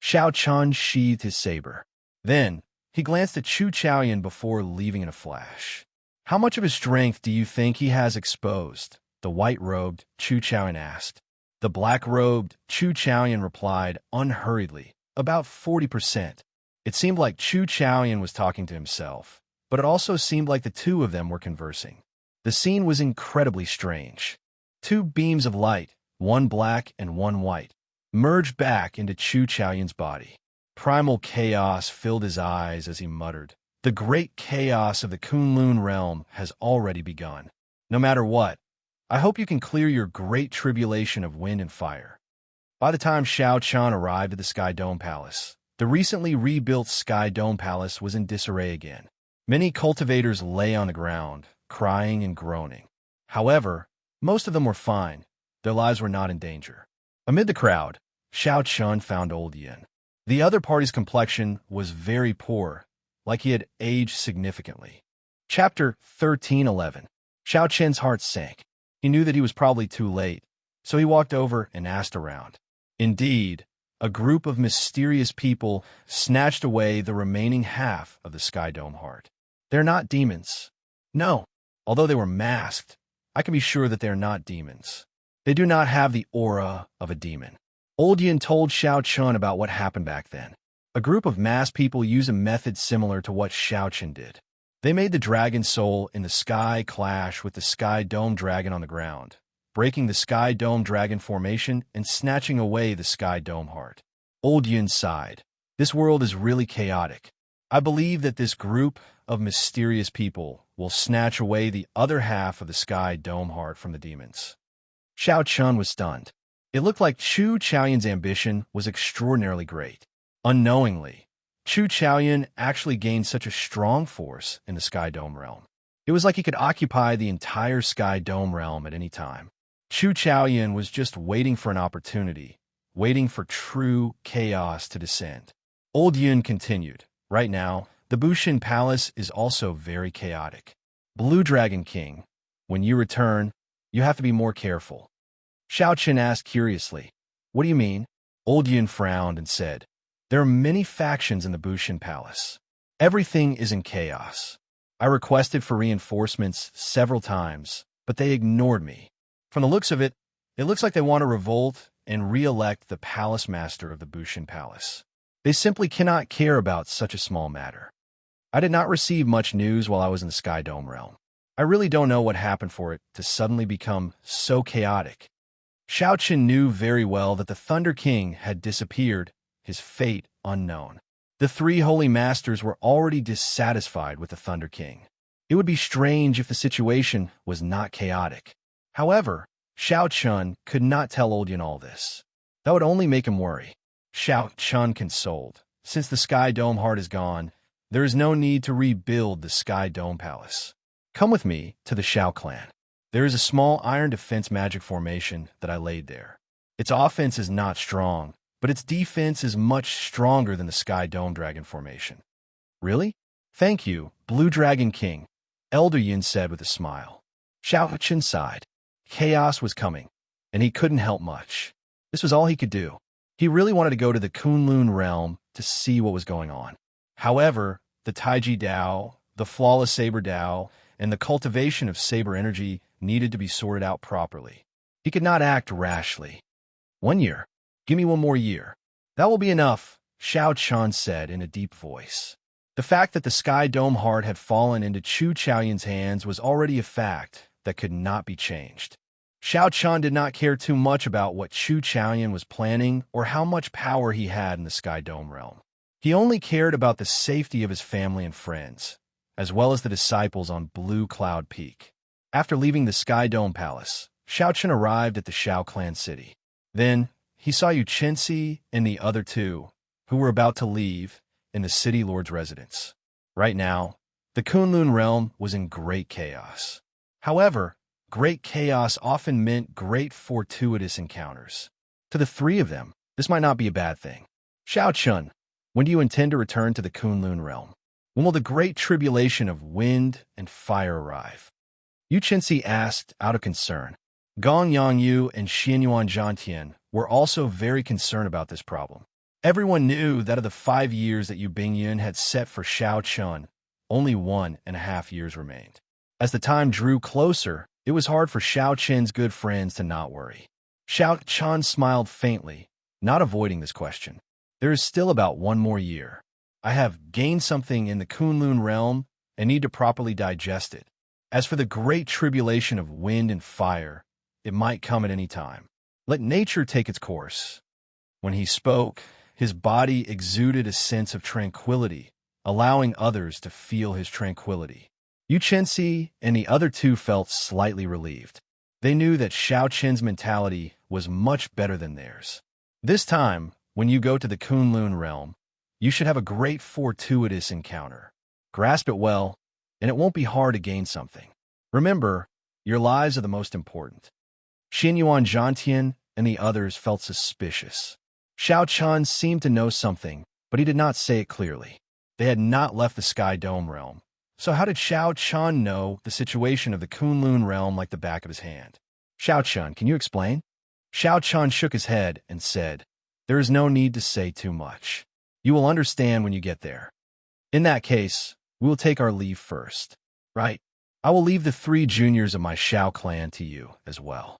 Xiaochen sheathed his saber. Then, he glanced at Chu Chaoyan before leaving in a flash. "How much of his strength do you think he has exposed?" the white-robed Chu Chaoyan asked. The black-robed Chu Chaoyan replied unhurriedly, "About 40%. It seemed like Chu Chaoyan was talking to himself, but it also seemed like the two of them were conversing. The scene was incredibly strange. 2 beams of light, one black and one white, merged back into Chu Chaoyan's body. Primal chaos filled his eyes as he muttered, "The great chaos of the Kunlun realm has already begun. No matter what, I hope you can clear your great tribulation of wind and fire." By the time Xiaochen arrived at the Sky Dome Palace, the recently rebuilt Sky Dome Palace was in disarray again. Many cultivators lay on the ground, crying and groaning. However, most of them were fine. Their lives were not in danger. Amid the crowd, Xiaochen found Old Yin. The other party's complexion was very poor, like he had aged significantly. Chapter 13:11. Xiaochen's heart sank. He knew that he was probably too late, so he walked over and asked around. Indeed, a group of mysterious people snatched away the remaining half of the Sky Dome heart. "They're not demons." "No, although they were masked, I can be sure that they're not demons. They do not have the aura of a demon." Old Yin told Xiaochen about what happened back then. A group of masked people used a method similar to what Xiaochen did. They made the dragon soul in the sky clash with the Sky Dome dragon on the ground, breaking the Sky Dome dragon formation and snatching away the Sky Dome heart. Old Yin sighed. "This world is really chaotic. I believe that this group of mysterious people will snatch away the other half of the Sky Dome heart from the demons." Xiaochen was stunned. It looked like Chu Chaoyan's ambition was extraordinarily great. Unknowingly, Chu Chaoyan actually gained such a strong force in the Sky Dome realm. It was like he could occupy the entire Sky Dome realm at any time. Chu Chaoyan was just waiting for an opportunity, waiting for true chaos to descend. Old Yin continued, "Right now, the Bushin Palace is also very chaotic. Blue Dragon King, when you return, you have to be more careful." Xiaochen asked curiously, "What do you mean?" Old Yin frowned and said, "There are many factions in the Bushin Palace. Everything is in chaos. I requested for reinforcements several times, but they ignored me. From the looks of it, it looks like they want to revolt and re-elect the palace master of the Bushin Palace. They simply cannot care about such a small matter. I did not receive much news while I was in the Sky Dome realm. I really don't know what happened for it to suddenly become so chaotic." Xiaochen knew very well that the Thunder King had disappeared, his fate unknown. The 3 holy masters were already dissatisfied with the Thunder King. It would be strange if the situation was not chaotic. However, Xiaochen could not tell Old Yin all this. That would only make him worry. Xiaochen consoled. Since the Sky Dome heart is gone, There is no need to rebuild the Sky Dome Palace. Come with me to the Shao clan. There is a small iron defense magic formation that I laid there. Its offense is not strong, but its defense is much stronger than the Sky Dome Dragon formation. Really? Thank you, Blue Dragon King, Elder Yin said with a smile. Xianxia sighed. Chaos was coming, and he couldn't help much. This was all he could do. He really wanted to go to the Kunlun realm to see what was going on. However, the Taiji Dao, the flawless Saber Dao, and the cultivation of Saber energy needed to be sorted out properly. He could not act rashly. 1 year. Give me 1 more year. That will be enough, Xiaoqian said in a deep voice. The fact that the Sky Dome heart had fallen into Chu Chaoyan's hands was already a fact that could not be changed. Xiaoqian did not care too much about what Chu Chaoyan was planning or how much power he had in the Sky Dome realm. He only cared about the safety of his family and friends, as well as the disciples on Blue Cloud Peak. After leaving the Sky Dome Palace, Xiaoqian arrived at the Shao clan city. Then, he saw Xianxia and the other two, who were about to leave, in the city lord's residence. Right now, the Kunlun realm was in great chaos. However, great chaos often meant great fortuitous encounters. To the 3 of them, this might not be a bad thing. Xiaoqian, when do you intend to return to the Kunlun realm? When will the great tribulation of wind and fire arrive? Xianxia asked out of concern. Gong Yangyu and Xianyuan Zhantian were also very concerned about this problem. Everyone knew that of the 5 years that Yu Bingyan had set for Xiaoqian, only 1.5 years remained. As the time drew closer, it was hard for Xiaoqian's good friends to not worry. Xiaoqian smiled faintly, not avoiding this question. There is still about 1 more year. I have gained something in the Kunlun realm and need to properly digest it. As for the great tribulation of wind and fire, it might come at any time. Let nature take its course. When he spoke, his body exuded a sense of tranquility, allowing others to feel his tranquility. Xianxia and the other 2 felt slightly relieved. They knew that Xiaoqian's mentality was much better than theirs. This time, when you go to the Kunlun realm, you should have a great fortuitous encounter. Grasp it well, and it won't be hard to gain something. Remember, your lives are the most important. Xianyuan Zhantian and the others felt suspicious. Xiaoqian seemed to know something, but he did not say it clearly. They had not left the Sky Dome realm. So how did Xiaoqian know the situation of the Kunlun realm like the back of his hand? Xiaoqian, can you explain? Xiaoqian shook his head and said, There is no need to say too much. You will understand when you get there. In that case, we will take our leave first. Right? I will leave the 3 juniors of my Shao clan to you as well.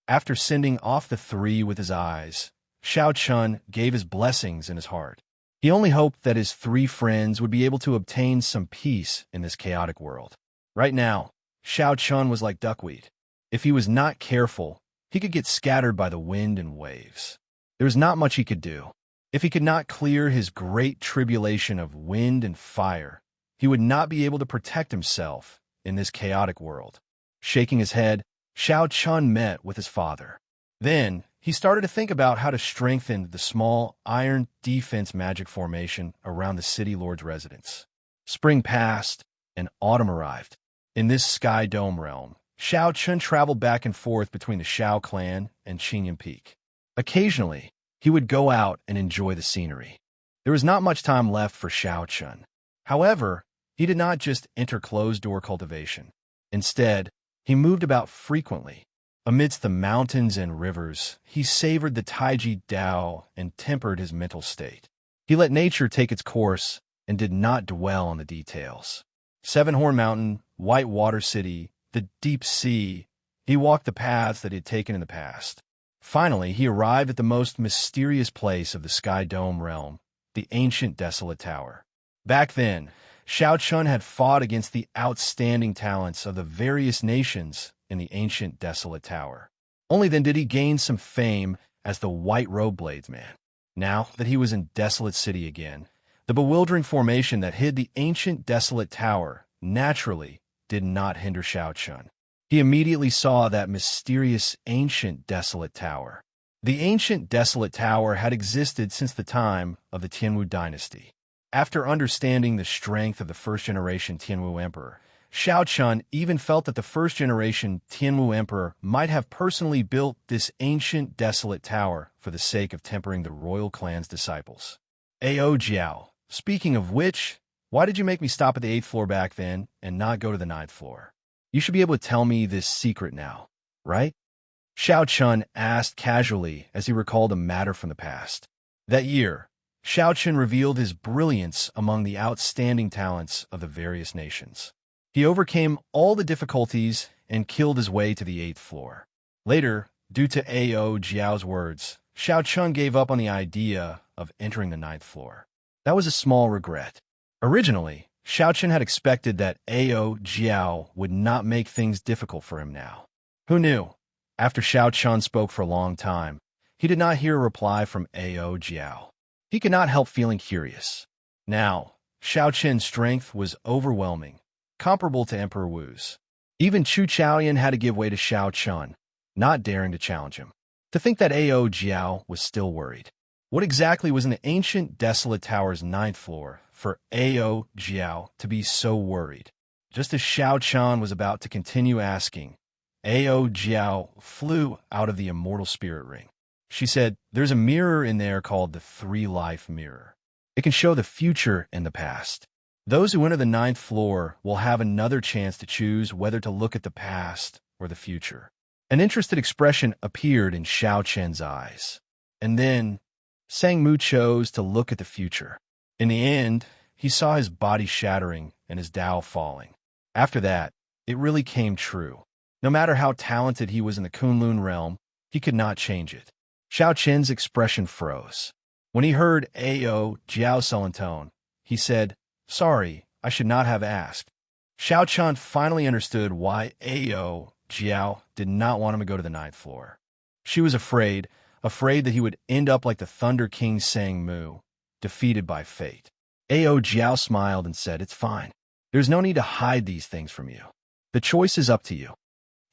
After sending off the 3 with his eyes, Xiaoqian gave his blessings in his heart. He only hoped that his 3 friends would be able to obtain some peace in this chaotic world. Right now, Xiaoqian was like duckweed. If he was not careful, he could get scattered by the wind and waves. There was not much he could do. If he could not clear his great tribulation of wind and fire, he would not be able to protect himself in this chaotic world. Shaking his head, Xiaoqian met with his father. Then, he started to think about how to strengthen the small iron defense magic formation around the city lord's residence. Spring passed, and autumn arrived. In this Sky Dome realm, Xiaoqian traveled back and forth between the Shao clan and Qinyan Peak. Occasionally, he would go out and enjoy the scenery. There was not much time left for Xiaoqian. However, he did not just enter closed-door cultivation. Instead, he moved about frequently. Amidst the mountains and rivers, he savored the Taiji Dao and tempered his mental state. He let nature take its course and did not dwell on the details. Seven-Horn Mountain, White Water City, the deep sea. He walked the paths that he had taken in the past. Finally, he arrived at the most mysterious place of the Sky Dome realm, the ancient Desolate Tower. Back then, Xiaoqian had fought against the outstanding talents of the various nations in the ancient Desolate Tower. Only then did he gain some fame as the White Robe Bladesman. Now that he was in Desolate City again, the bewildering formation that hid the ancient Desolate Tower naturally did not hinder Xiaoqian. He immediately saw that mysterious ancient Desolate Tower. The ancient Desolate Tower had existed since the time of the Tianwu dynasty. After understanding the strength of the first-generation Tianwu Emperor, Xiao Chun even felt that the first-generation Tianwu Emperor might have personally built this ancient, desolate tower for the sake of tempering the royal clan's disciples. Ao Jiao, speaking of which, why did you make me stop at the 8th floor back then and not go to the 9th floor? You should be able to tell me this secret now, right? Xiao Chun asked casually as he recalled a matter from the past. That year, Xiao Chun revealed his brilliance among the outstanding talents of the various nations. He overcame all the difficulties and killed his way to the 8th floor. Later, due to Ao Jiao's words, Xiao Chun gave up on the idea of entering the 9th floor. That was a small regret. Originally, Xiao Chun had expected that Ao Jiao would not make things difficult for him now. Who knew? After Xiao Chun spoke for a long time, he did not hear a reply from Ao Jiao. He could not help feeling curious. Now, Xiao Chun's strength was overwhelming, comparable to Emperor Wu's. Even Chu Chaoyan had to give way to Xiao Chun, not daring to challenge him. To think that Ao Jiao was still worried. What exactly was in the ancient, desolate tower's 9th floor for Ao Jiao to be so worried? Just as Xiao Chun was about to continue asking, Ao Jiao flew out of the immortal spirit ring. She said, "There's a mirror in there called the Three-Life Mirror. It can show the future and the past. Those who enter the 9th floor will have another chance to choose whether to look at the past or the future." An interested expression appeared in Xiao Chen's eyes. And then, Sang Mu chose to look at the future. In the end, he saw his body shattering and his Tao falling. After that, it really came true. No matter how talented he was in the Kunlun realm, he could not change it. Xiao Chen's expression froze. When he heard Ao Jiao's sullen tone, he said, "Sorry, I should not have asked." Xiao Chun finally understood why Ao Jiao did not want him to go to the 9th floor. She was afraid that he would end up like the Thunder King Sang Mu, defeated by fate. Ao Jiao smiled and said, "It's fine. There's no need to hide these things from you. The choice is up to you."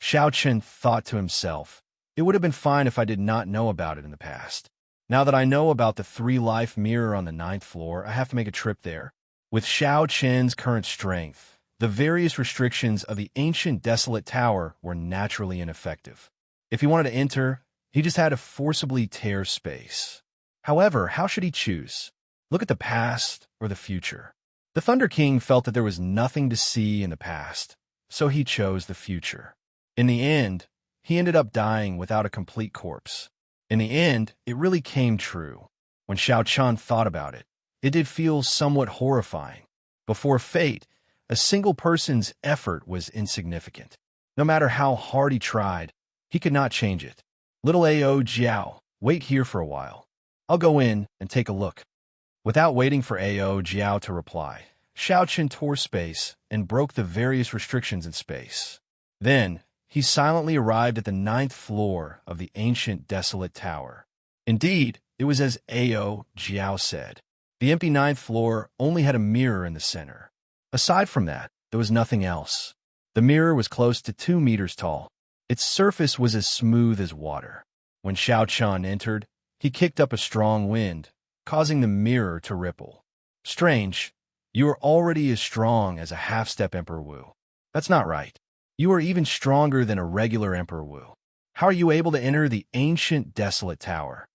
Xiao Chun thought to himself, "It would have been fine if I did not know about it in the past. Now that I know about the Three-Life Mirror on the 9th floor, I have to make a trip there." With Xiao Chen's current strength, the various restrictions of the ancient desolate tower were naturally ineffective. If he wanted to enter, he just had to forcibly tear space. However, how should he choose? Look at the past or the future? The Thunder King felt that there was nothing to see in the past, so he chose the future. In the end, he ended up dying without a complete corpse. In the end, it really came true. When Xiao Chun thought about it, it did feel somewhat horrifying. Before fate, a single person's effort was insignificant. No matter how hard he tried, he could not change it. Little Ao Jiao, wait here for a while. I'll go in and take a look. Without waiting for Ao Jiao to reply, Xiao Chun tore space and broke the various restrictions in space. Then, he silently arrived at the 9th floor of the ancient desolate tower. Indeed, it was as Ao Jiao said. The empty 9th floor only had a mirror in the center. Aside from that, there was nothing else. The mirror was close to 2 meters tall. Its surface was as smooth as water. When Xiao Chun entered, he kicked up a strong wind, causing the mirror to ripple. "Strange, you are already as strong as a half-step Emperor Wu. That's not right. You are even stronger than a regular Emperor Wu. How are you able to enter the ancient desolate tower?"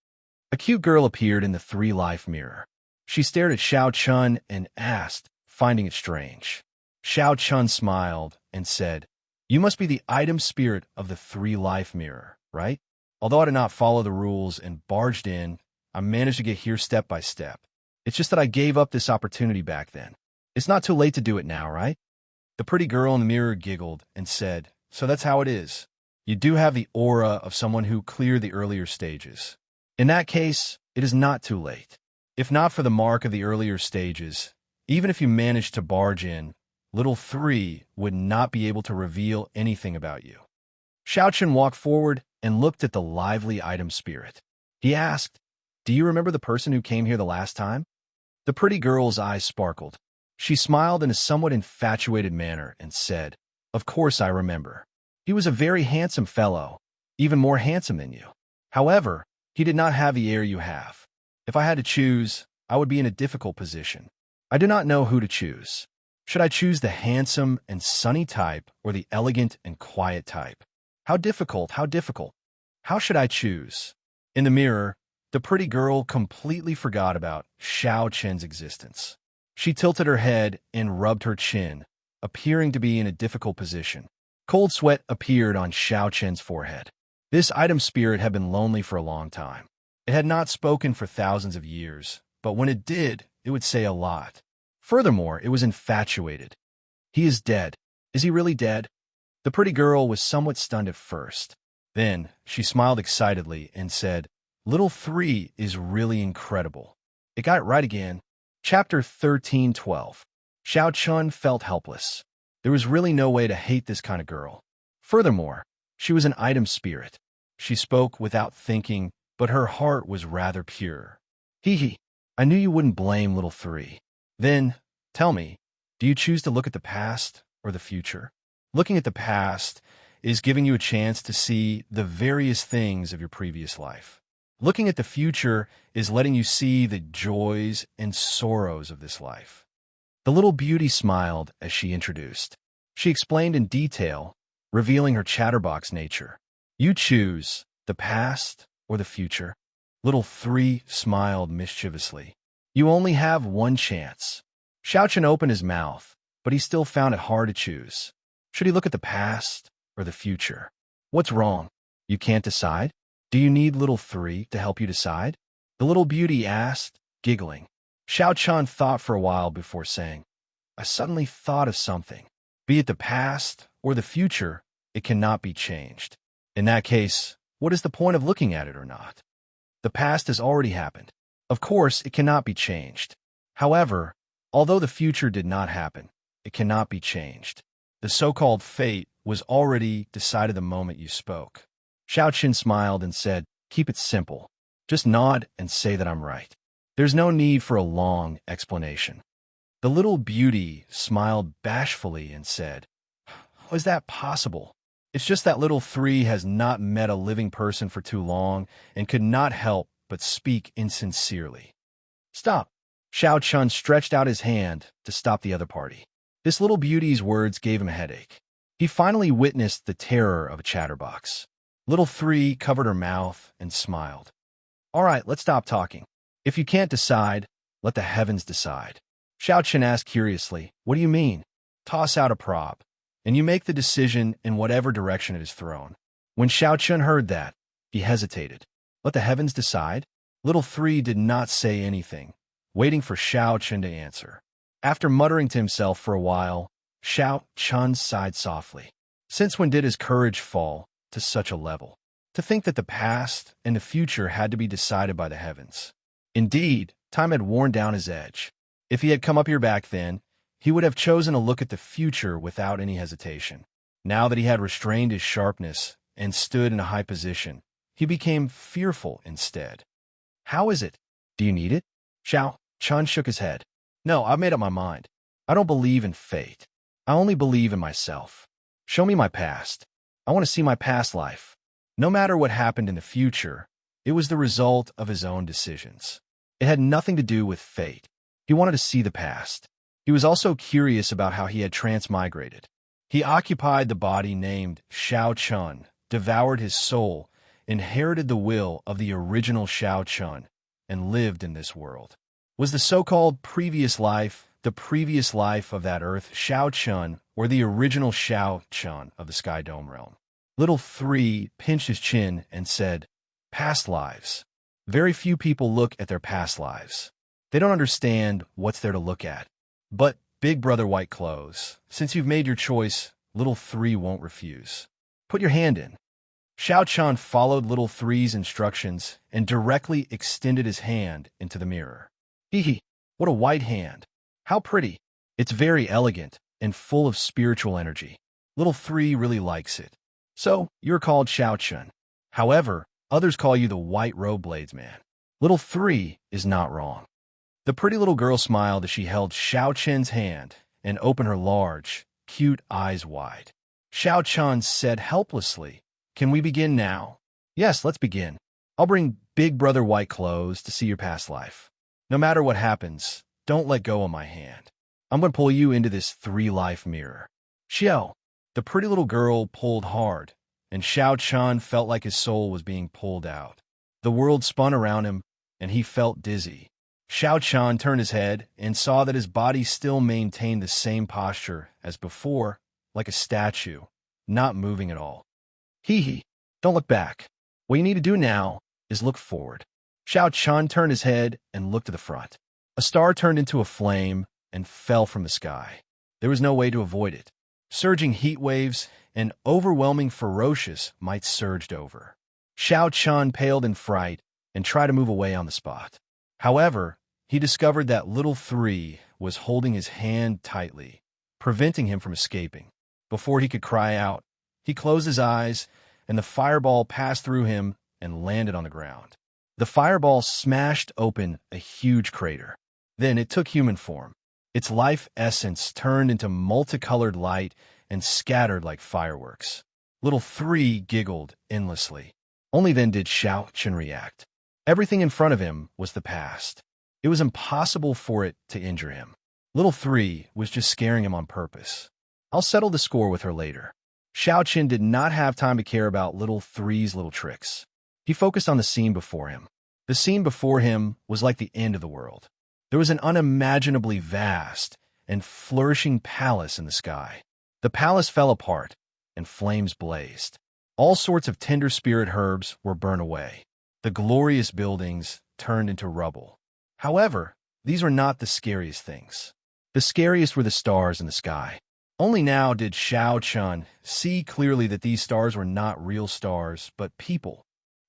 A cute girl appeared in the Three-Life Mirror. She stared at Xiao Chun and asked, finding it strange. Xiao Chun smiled and said, "You must be the item spirit of the Three-Life Mirror, right? Although I did not follow the rules and barged in, I managed to get here step by step. It's just that I gave up this opportunity back then. It's not too late to do it now, right?" The pretty girl in the mirror giggled and said, "So that's how it is. You do have the aura of someone who cleared the earlier stages. In that case, it is not too late. If not for the mark of the earlier stages, even if you managed to barge in, Little 3 would not be able to reveal anything about you." Xiao Chun walked forward and looked at the lively item spirit. He asked, "Do you remember the person who came here the last time?" The pretty girl's eyes sparkled. She smiled in a somewhat infatuated manner and said, "Of course I remember. He was a very handsome fellow, even more handsome than you. However, he did not have the air you have. If I had to choose, I would be in a difficult position. I do not know who to choose. Should I choose the handsome and sunny type or the elegant and quiet type? How difficult, how difficult. How should I choose? In the mirror, the pretty girl completely forgot about Xiao Chen's existence. She tilted her head and rubbed her chin, appearing to be in a difficult position. Cold sweat appeared on Xiao Chen's forehead. This item spirit had been lonely for a long time. It had not spoken for thousands of years, but when it did, it would say a lot. Furthermore, it was infatuated. He is dead. Is he really dead? The pretty girl was somewhat stunned at first. Then, she smiled excitedly and said, Little 3 is really incredible. It got it right again. Chapter 13:12. Xiao Chun felt helpless. There was really no way to hate this kind of girl. Furthermore, she was an item spirit. She spoke without thinking, but her heart was rather pure. Hee hee, I knew you wouldn't blame little 3. Then, tell me, do you choose to look at the past or the future? Looking at the past is giving you a chance to see the various things of your previous life. Looking at the future is letting you see the joys and sorrows of this life. The little beauty smiled as she introduced. She explained in detail, revealing her chatterbox nature. You choose the past or the future. Little 3 smiled mischievously. You only have one chance. Xiao Chen opened his mouth, but he still found it hard to choose. Should he look at the past or the future? What's wrong? You can't decide? Do you need little 3 to help you decide? The little beauty asked, giggling. Xiao Chen thought for a while before saying, I suddenly thought of something. Be it the past or the future, it cannot be changed. In that case, what is the point of looking at it or not? The past has already happened. Of course, it cannot be changed. However, although the future did not happen, it cannot be changed. The so-called fate was already decided the moment you spoke. Xiao Chen smiled and said, Keep it simple. Just nod and say that I'm right. There's no need for a long explanation. The little beauty smiled bashfully and said, How is that possible? It's just that little 3 has not met a living person for too long and could not help but speak insincerely. Stop. Xiao Chun stretched out his hand to stop the other party. This little beauty's words gave him a headache. He finally witnessed the terror of a chatterbox. Little 3 covered her mouth and smiled. All right, let's stop talking. If you can't decide, let the heavens decide. Xiao Chen asked curiously, What do you mean? Toss out a prop, and you make the decision in whatever direction it is thrown. When Xiao Chen heard that, he hesitated. Let the heavens decide? Little 3 did not say anything, waiting for Xiao Chen to answer. After muttering to himself for a while, Xiao Chen sighed softly. Since when did his courage fall to such a level? To think that the past and the future had to be decided by the heavens. Indeed, time had worn down his edge. If he had come up here back then, he would have chosen to look at the future without any hesitation. Now that he had restrained his sharpness and stood in a high position, he became fearful instead. How is it? Do you need it? Xiao Chen shook his head. No, I've made up my mind. I don't believe in fate. I only believe in myself. Show me my past. I want to see my past life. No matter what happened in the future, it was the result of his own decisions. It had nothing to do with fate. He wanted to see the past. He was also curious about how he had transmigrated. He occupied the body named Xiao Chun, devoured his soul, inherited the will of the original Xiao Chun, and lived in this world. Was the so-called previous life the previous life of that earth Xiao Chun or the original Xiao Chun of the Sky Dome realm? Little 3 pinched his chin and said, Past lives. Very few people look at their past lives. They don't understand what's there to look at. But, Big Brother White Clothes, since you've made your choice, Little 3 won't refuse. Put your hand in. Xiao Chun followed Little 3's instructions and directly extended his hand into the mirror. Hee, what a white hand. How pretty. It's very elegant and full of spiritual energy. Little 3 really likes it. So, you're called Xiao Chun. However, others call you the White Robe Blades Man. Little 3 is not wrong. The pretty little girl smiled as she held Xiao Chen's hand and opened her large, cute eyes wide. Xiao Chun said helplessly, Can we begin now? Yes, let's begin. I'll bring Big Brother White Clothes to see your past life. No matter what happens, don't let go of my hand. I'm going to pull you into this three-life mirror. Xiao, the pretty little girl, pulled hard, and Xiao Chun felt like his soul was being pulled out. The world spun around him, and he felt dizzy. Xiao Chun turned his head and saw that his body still maintained the same posture as before, like a statue, not moving at all. Hee, don't look back. What you need to do now is look forward. Xiao Chun turned his head and looked to the front. A star turned into a flame and fell from the sky. There was no way to avoid it. Surging heat waves and overwhelming ferocious might surged over. Xiao Chun paled in fright and tried to move away on the spot. However, he discovered that little three was holding his hand tightly, preventing him from escaping. Before he could cry out, he closed his eyes, and the fireball passed through him and landed on the ground. The fireball smashed open a huge crater. Then it took human form. Its life essence turned into multicolored light and scattered like fireworks. Little three giggled endlessly. Only then did Xiao Chun react. Everything in front of him was the past. It was impossible for it to injure him. Little three was just scaring him on purpose. I'll settle the score with her later. Xiao Chun did not have time to care about little three's little tricks. He focused on the scene before him. The scene before him was like the end of the world. There was an unimaginably vast and flourishing palace in the sky. The palace fell apart, and flames blazed. All sorts of tender spirit herbs were burned away. The glorious buildings turned into rubble. However, these were not the scariest things. The scariest were the stars in the sky. Only now did Xiao Chun see clearly that these stars were not real stars, but people.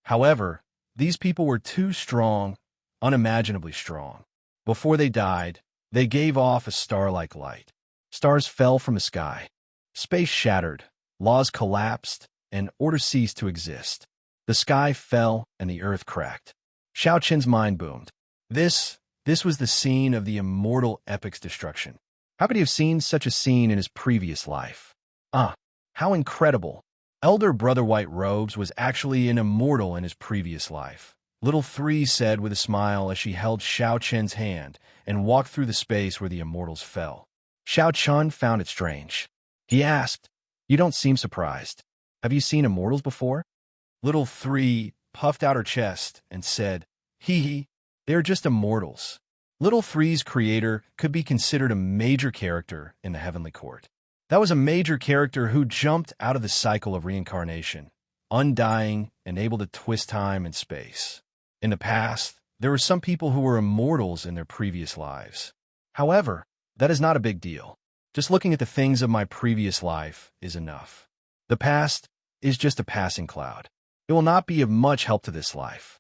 However, these people were too strong, unimaginably strong. Before they died, they gave off a star-like light. Stars fell from the sky. Space shattered, laws collapsed, and order ceased to exist. The sky fell and the earth cracked. Xiao Chun's mind boomed. This was the scene of the immortal epic's destruction. How could he have seen such a scene in his previous life? How incredible. Elder Brother White Robes was actually an immortal in his previous life. Little Three said with a smile as she held Xiao Chun's hand and walked through the space where the immortals fell. Xiao Chun found it strange. He asked, "You don't seem surprised. Have you seen immortals before?" Little Three puffed out her chest and said, "Hee, they're just immortals." Little Three's creator could be considered a major character in the Heavenly Court. That was a major character who jumped out of the cycle of reincarnation, undying and able to twist time and space. In the past, there were some people who were immortals in their previous lives. However, that is not a big deal. Just looking at the things of my previous life is enough. The past is just a passing cloud. It will not be of much help to this life.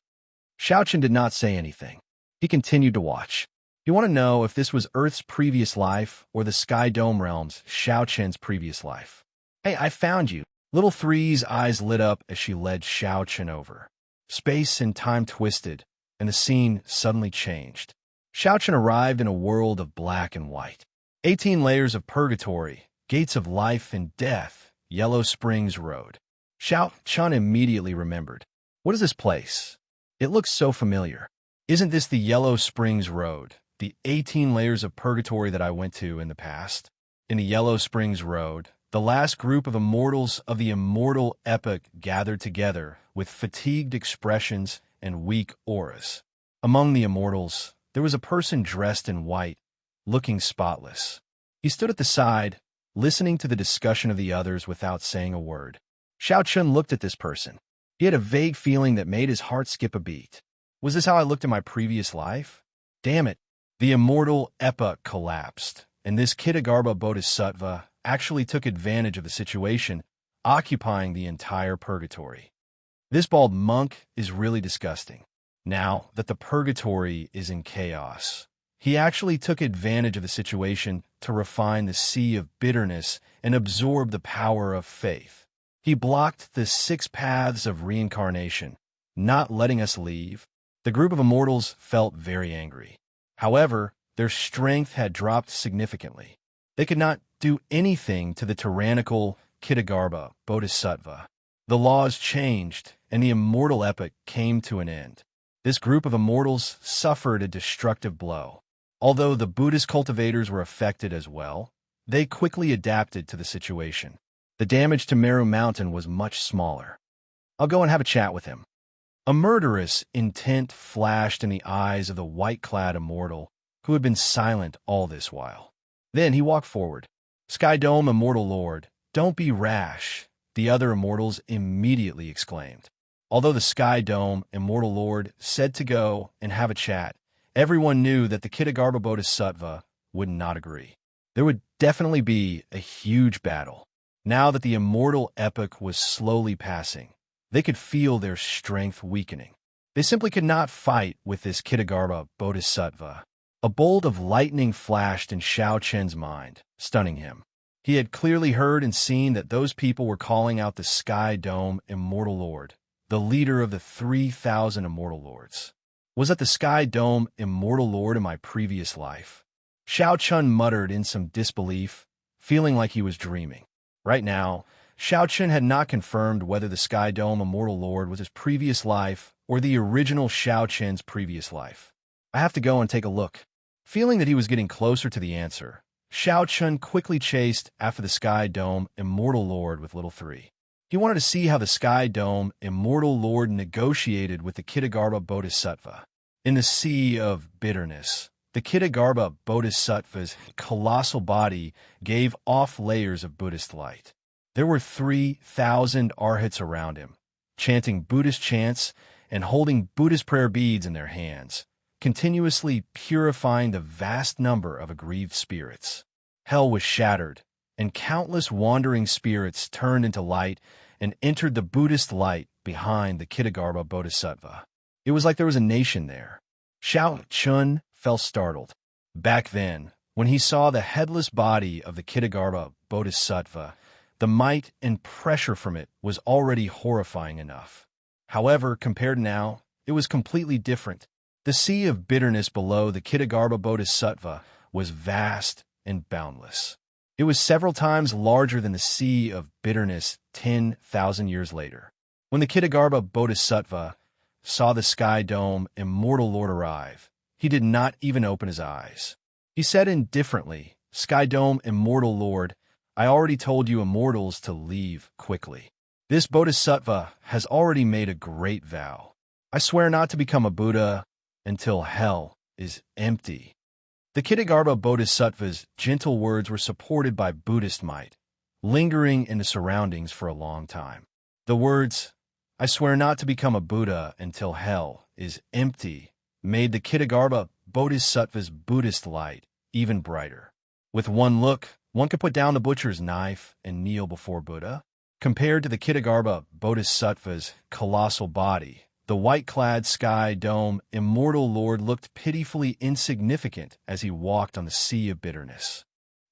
Xiao Chun did not say anything. He continued to watch. You want to know if this was Earth's previous life or the Sky Dome Realm's Xiao Chun's previous life. Hey, I found you. Little Three's eyes lit up as she led Xiao Chun over. Space and time twisted, and the scene suddenly changed. Xiao Chun arrived in a world of black and white. 18 layers of purgatory, gates of life and death, Yellow Springs Road. Xiao Chun immediately remembered. What is this place? It looks so familiar. Isn't this the Yellow Springs Road, the 18 layers of purgatory that I went to in the past? In the Yellow Springs Road, the last group of immortals of the immortal epic gathered together with fatigued expressions and weak auras. Among the immortals, there was a person dressed in white, looking spotless. He stood at the side, listening to the discussion of the others without saying a word. Xiao Chun looked at this person. He had a vague feeling that made his heart skip a beat. Was this how I looked in my previous life? Damn it. The immortal epic collapsed, and this Kitagarbha Bodhisattva actually took advantage of the situation, occupying the entire purgatory. This bald monk is really disgusting. Now that the purgatory is in chaos, he actually took advantage of the situation to refine the sea of bitterness and absorb the power of faith. He blocked the 6 paths of reincarnation, not letting us leave. The group of immortals felt very angry. However, their strength had dropped significantly. They could not do anything to the tyrannical Kitagarbha Bodhisattva. The laws changed, and the immortal epic came to an end. This group of immortals suffered a destructive blow. Although the Buddhist cultivators were affected as well, they quickly adapted to the situation. The damage to Meru Mountain was much smaller. I'll go and have a chat with him. A murderous intent flashed in the eyes of the white-clad immortal, who had been silent all this while. Then he walked forward. "Sky Dome, Immortal Lord, don't be rash," the other immortals immediately exclaimed. Although the Sky Dome, Immortal Lord, said to go and have a chat, everyone knew that the Kitagarbha Bodhisattva would not agree. There would definitely be a huge battle. Now that the immortal epoch was slowly passing, they could feel their strength weakening. They simply could not fight with this Kitagarbha Bodhisattva. A bolt of lightning flashed in Xianxia's mind, stunning him. He had clearly heard and seen that those people were calling out the Sky Dome Immortal Lord, the leader of the 3,000 Immortal Lords. Was that the Sky Dome Immortal Lord in my previous life? Xianxia muttered in some disbelief, feeling like he was dreaming. Right now, Xianxia had not confirmed whether the Sky Dome Immortal Lord was his previous life or the original Xianxia's previous life. I have to go and take a look. Feeling that he was getting closer to the answer, Xianxia quickly chased after the Sky Dome Immortal Lord with Little 3. He wanted to see how the Sky Dome Immortal Lord negotiated with the Kitagarbha Bodhisattva. In the sea of bitterness, the Kitagarbha Bodhisattva's colossal body gave off layers of Buddhist light. There were 3,000 arhats around him, chanting Buddhist chants and holding Buddhist prayer beads in their hands, continuously purifying the vast number of aggrieved spirits. Hell was shattered, and countless wandering spirits turned into light and entered the Buddhist light behind the Kitagarbha Bodhisattva. It was like there was a nation there. Xianxia felt startled. Back then, when he saw the headless body of the Kitagarbha Bodhisattva, the might and pressure from it was already horrifying enough. However, compared now, it was completely different. The sea of bitterness below the Kitagarbha Bodhisattva was vast and boundless. It was several times larger than the sea of bitterness 10,000 years later. When the Kitagarbha Bodhisattva saw the Sky Dome Immortal Lord arrive, he did not even open his eyes. He said indifferently, "Sky Dome Immortal Lord, I already told you immortals to leave quickly. This Bodhisattva has already made a great vow. I swear not to become a Buddha until hell is empty." The Kitagarbha Bodhisattva's gentle words were supported by Buddhist might, lingering in the surroundings for a long time. The words, "I swear not to become a Buddha until hell is empty," made the Kitagarbha Bodhisattva's Buddhist light even brighter. With one look, one could put down the butcher's knife and kneel before Buddha. Compared to the Kitagarbha Bodhisattva's colossal body, the white-clad Sky Dome Immortal Lord looked pitifully insignificant as he walked on the sea of bitterness.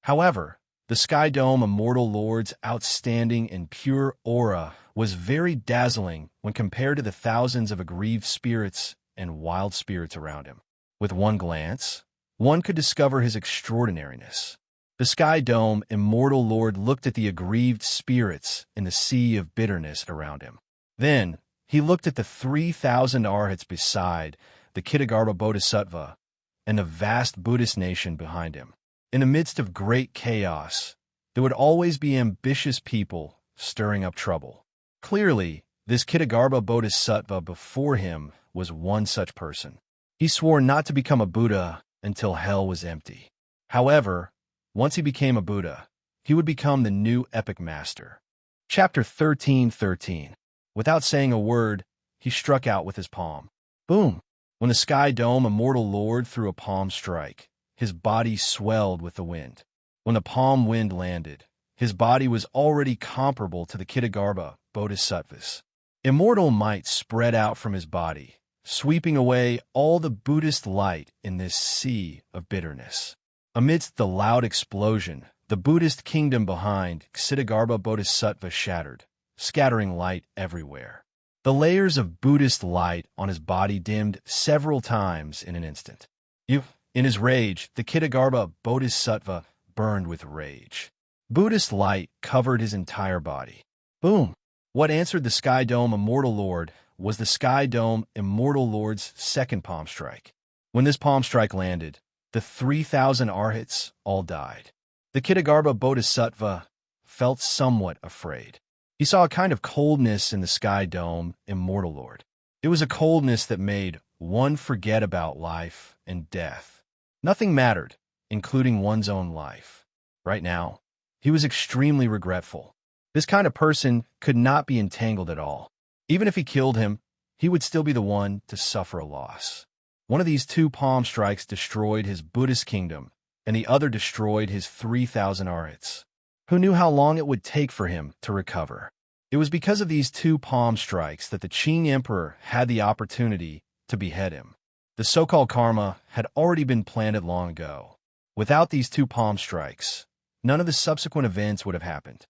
However, the Sky Dome Immortal Lord's outstanding and pure aura was very dazzling when compared to the thousands of aggrieved spirits and wild spirits around him. With one glance, one could discover his extraordinariness. The Sky Dome Immortal Lord looked at the aggrieved spirits in the sea of bitterness around him. Then, he looked at the 3,000 arhats beside the Kitagarbha Bodhisattva and the vast Buddhist nation behind him. In the midst of great chaos, there would always be ambitious people stirring up trouble. Clearly, this Kitagarbha Bodhisattva before him was one such person. He swore not to become a Buddha until hell was empty. However, once he became a Buddha, he would become the new epic master. Chapter 13:13. Without saying a word, he struck out with his palm. Boom! When the Sky Dome Immortal Lord threw a palm strike, his body swelled with the wind. When the palm wind landed, his body was already comparable to the Kitagarbha Bodhisattva's. Immortal might spread out from his body, sweeping away all the Buddhist light in this sea of bitterness. Amidst the loud explosion, the Buddhist kingdom behind Kitagarbha Bodhisattva shattered, scattering light everywhere. The layers of Buddhist light on his body dimmed several times in an instant. In his rage, the Kitagarbha Bodhisattva burned with rage. Buddhist light covered his entire body. Boom! What answered the Sky Dome Immortal Lord was the Sky Dome Immortal Lord's second palm strike. When this palm strike landed, the 3,000 arhats all died. The Kitagarbha Bodhisattva felt somewhat afraid. He saw a kind of coldness in the sky dome, Immortal Lord. It was a coldness that made one forget about life and death. Nothing mattered, including one's own life. Right now, he was extremely regretful. This kind of person could not be entangled at all. Even if he killed him, he would still be the one to suffer a loss. One of these two palm strikes destroyed his Buddhist kingdom, and the other destroyed his 3,000 arhats. Who knew how long it would take for him to recover? It was because of these two palm strikes that the Qing emperor had the opportunity to behead him. The so-called karma had already been planted long ago. Without these two palm strikes, none of the subsequent events would have happened.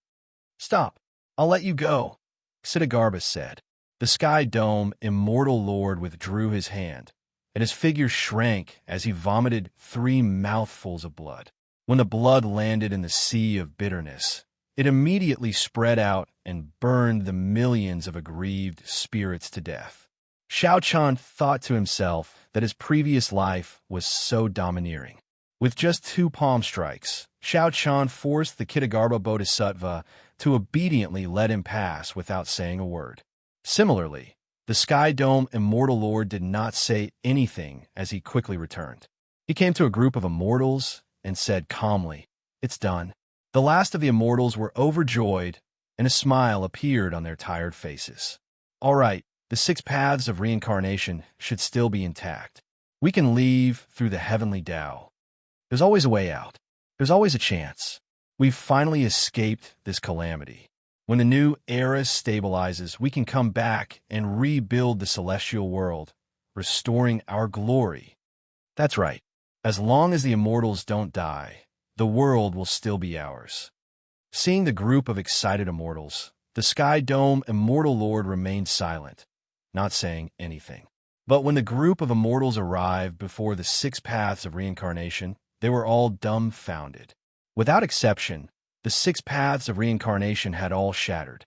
"Stop. I'll let you go," Xianxia said. The sky dome Immortal Lord withdrew his hand, and his figure shrank as he vomited 3 mouthfuls of blood. When the blood landed in the sea of bitterness, it immediately spread out and burned the millions of aggrieved spirits to death. Xiaoqian thought to himself that his previous life was so domineering. With just 2 palm strikes, Xiaoqian forced the Kitagarbha Bodhisattva to obediently let him pass without saying a word. Similarly, the Sky Dome Immortal Lord did not say anything as he quickly returned. He came to a group of immortals and said calmly, "It's done." The last of the immortals were overjoyed, and a smile appeared on their tired faces. "All right, the 6 paths of reincarnation should still be intact. We can leave through the heavenly Tao. There's always a way out. There's always a chance. We've finally escaped this calamity. When the new era stabilizes, we can come back and rebuild the celestial world, restoring our glory." That's right. As long as the immortals don't die, the world will still be ours. Seeing the group of excited immortals, the Sky Dome Immortal Lord remained silent, not saying anything. But when the group of immortals arrived before the 6 paths of reincarnation, they were all dumbfounded. Without exception, the 6 paths of reincarnation had all shattered.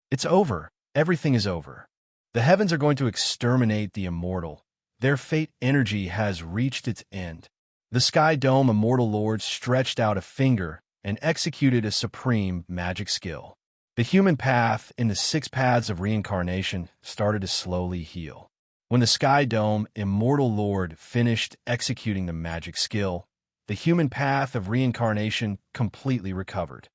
It's over. Everything is over. The heavens are going to exterminate the immortal. Their fate energy has reached its end. The Sky Dome Immortal Lord stretched out a finger and executed a supreme magic skill. The human path in the 6 paths of reincarnation started to slowly heal. When the Sky Dome Immortal Lord finished executing the magic skill, the human path of reincarnation completely recovered.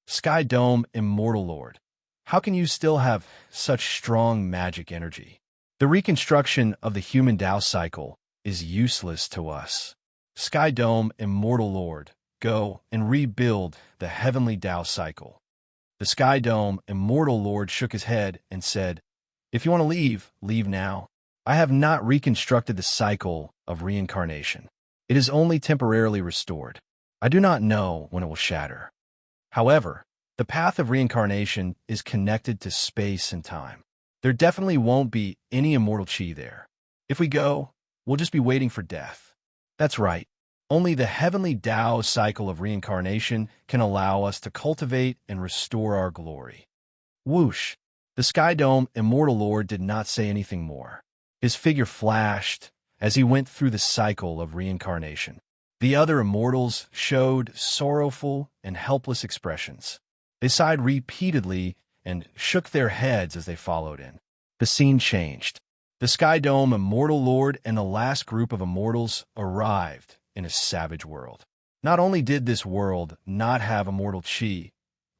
Sky Dome Immortal Lord, how can you still have such strong magic energy? The reconstruction of the human Tao cycle is useless to us. Sky Dome Immortal Lord, go and rebuild the heavenly Tao cycle. The Sky Dome Immortal Lord shook his head and said, "If you want to leave, leave now. I have not reconstructed the cycle of reincarnation. It is only temporarily restored. I do not know when it will shatter. However, the path of reincarnation is connected to space and time. There definitely won't be any immortal chi there. If we go, we'll just be waiting for death." That's right. Only the heavenly Tao cycle of reincarnation can allow us to cultivate and restore our glory. Whoosh! The Sky Dome Immortal Lord did not say anything more. His figure flashed as he went through the cycle of reincarnation. The other immortals showed sorrowful and helpless expressions. They sighed repeatedly and shook their heads as they followed in. The scene changed. The Sky Dome Immortal Lord and the last group of immortals arrived in a savage world. Not only did this world not have immortal chi,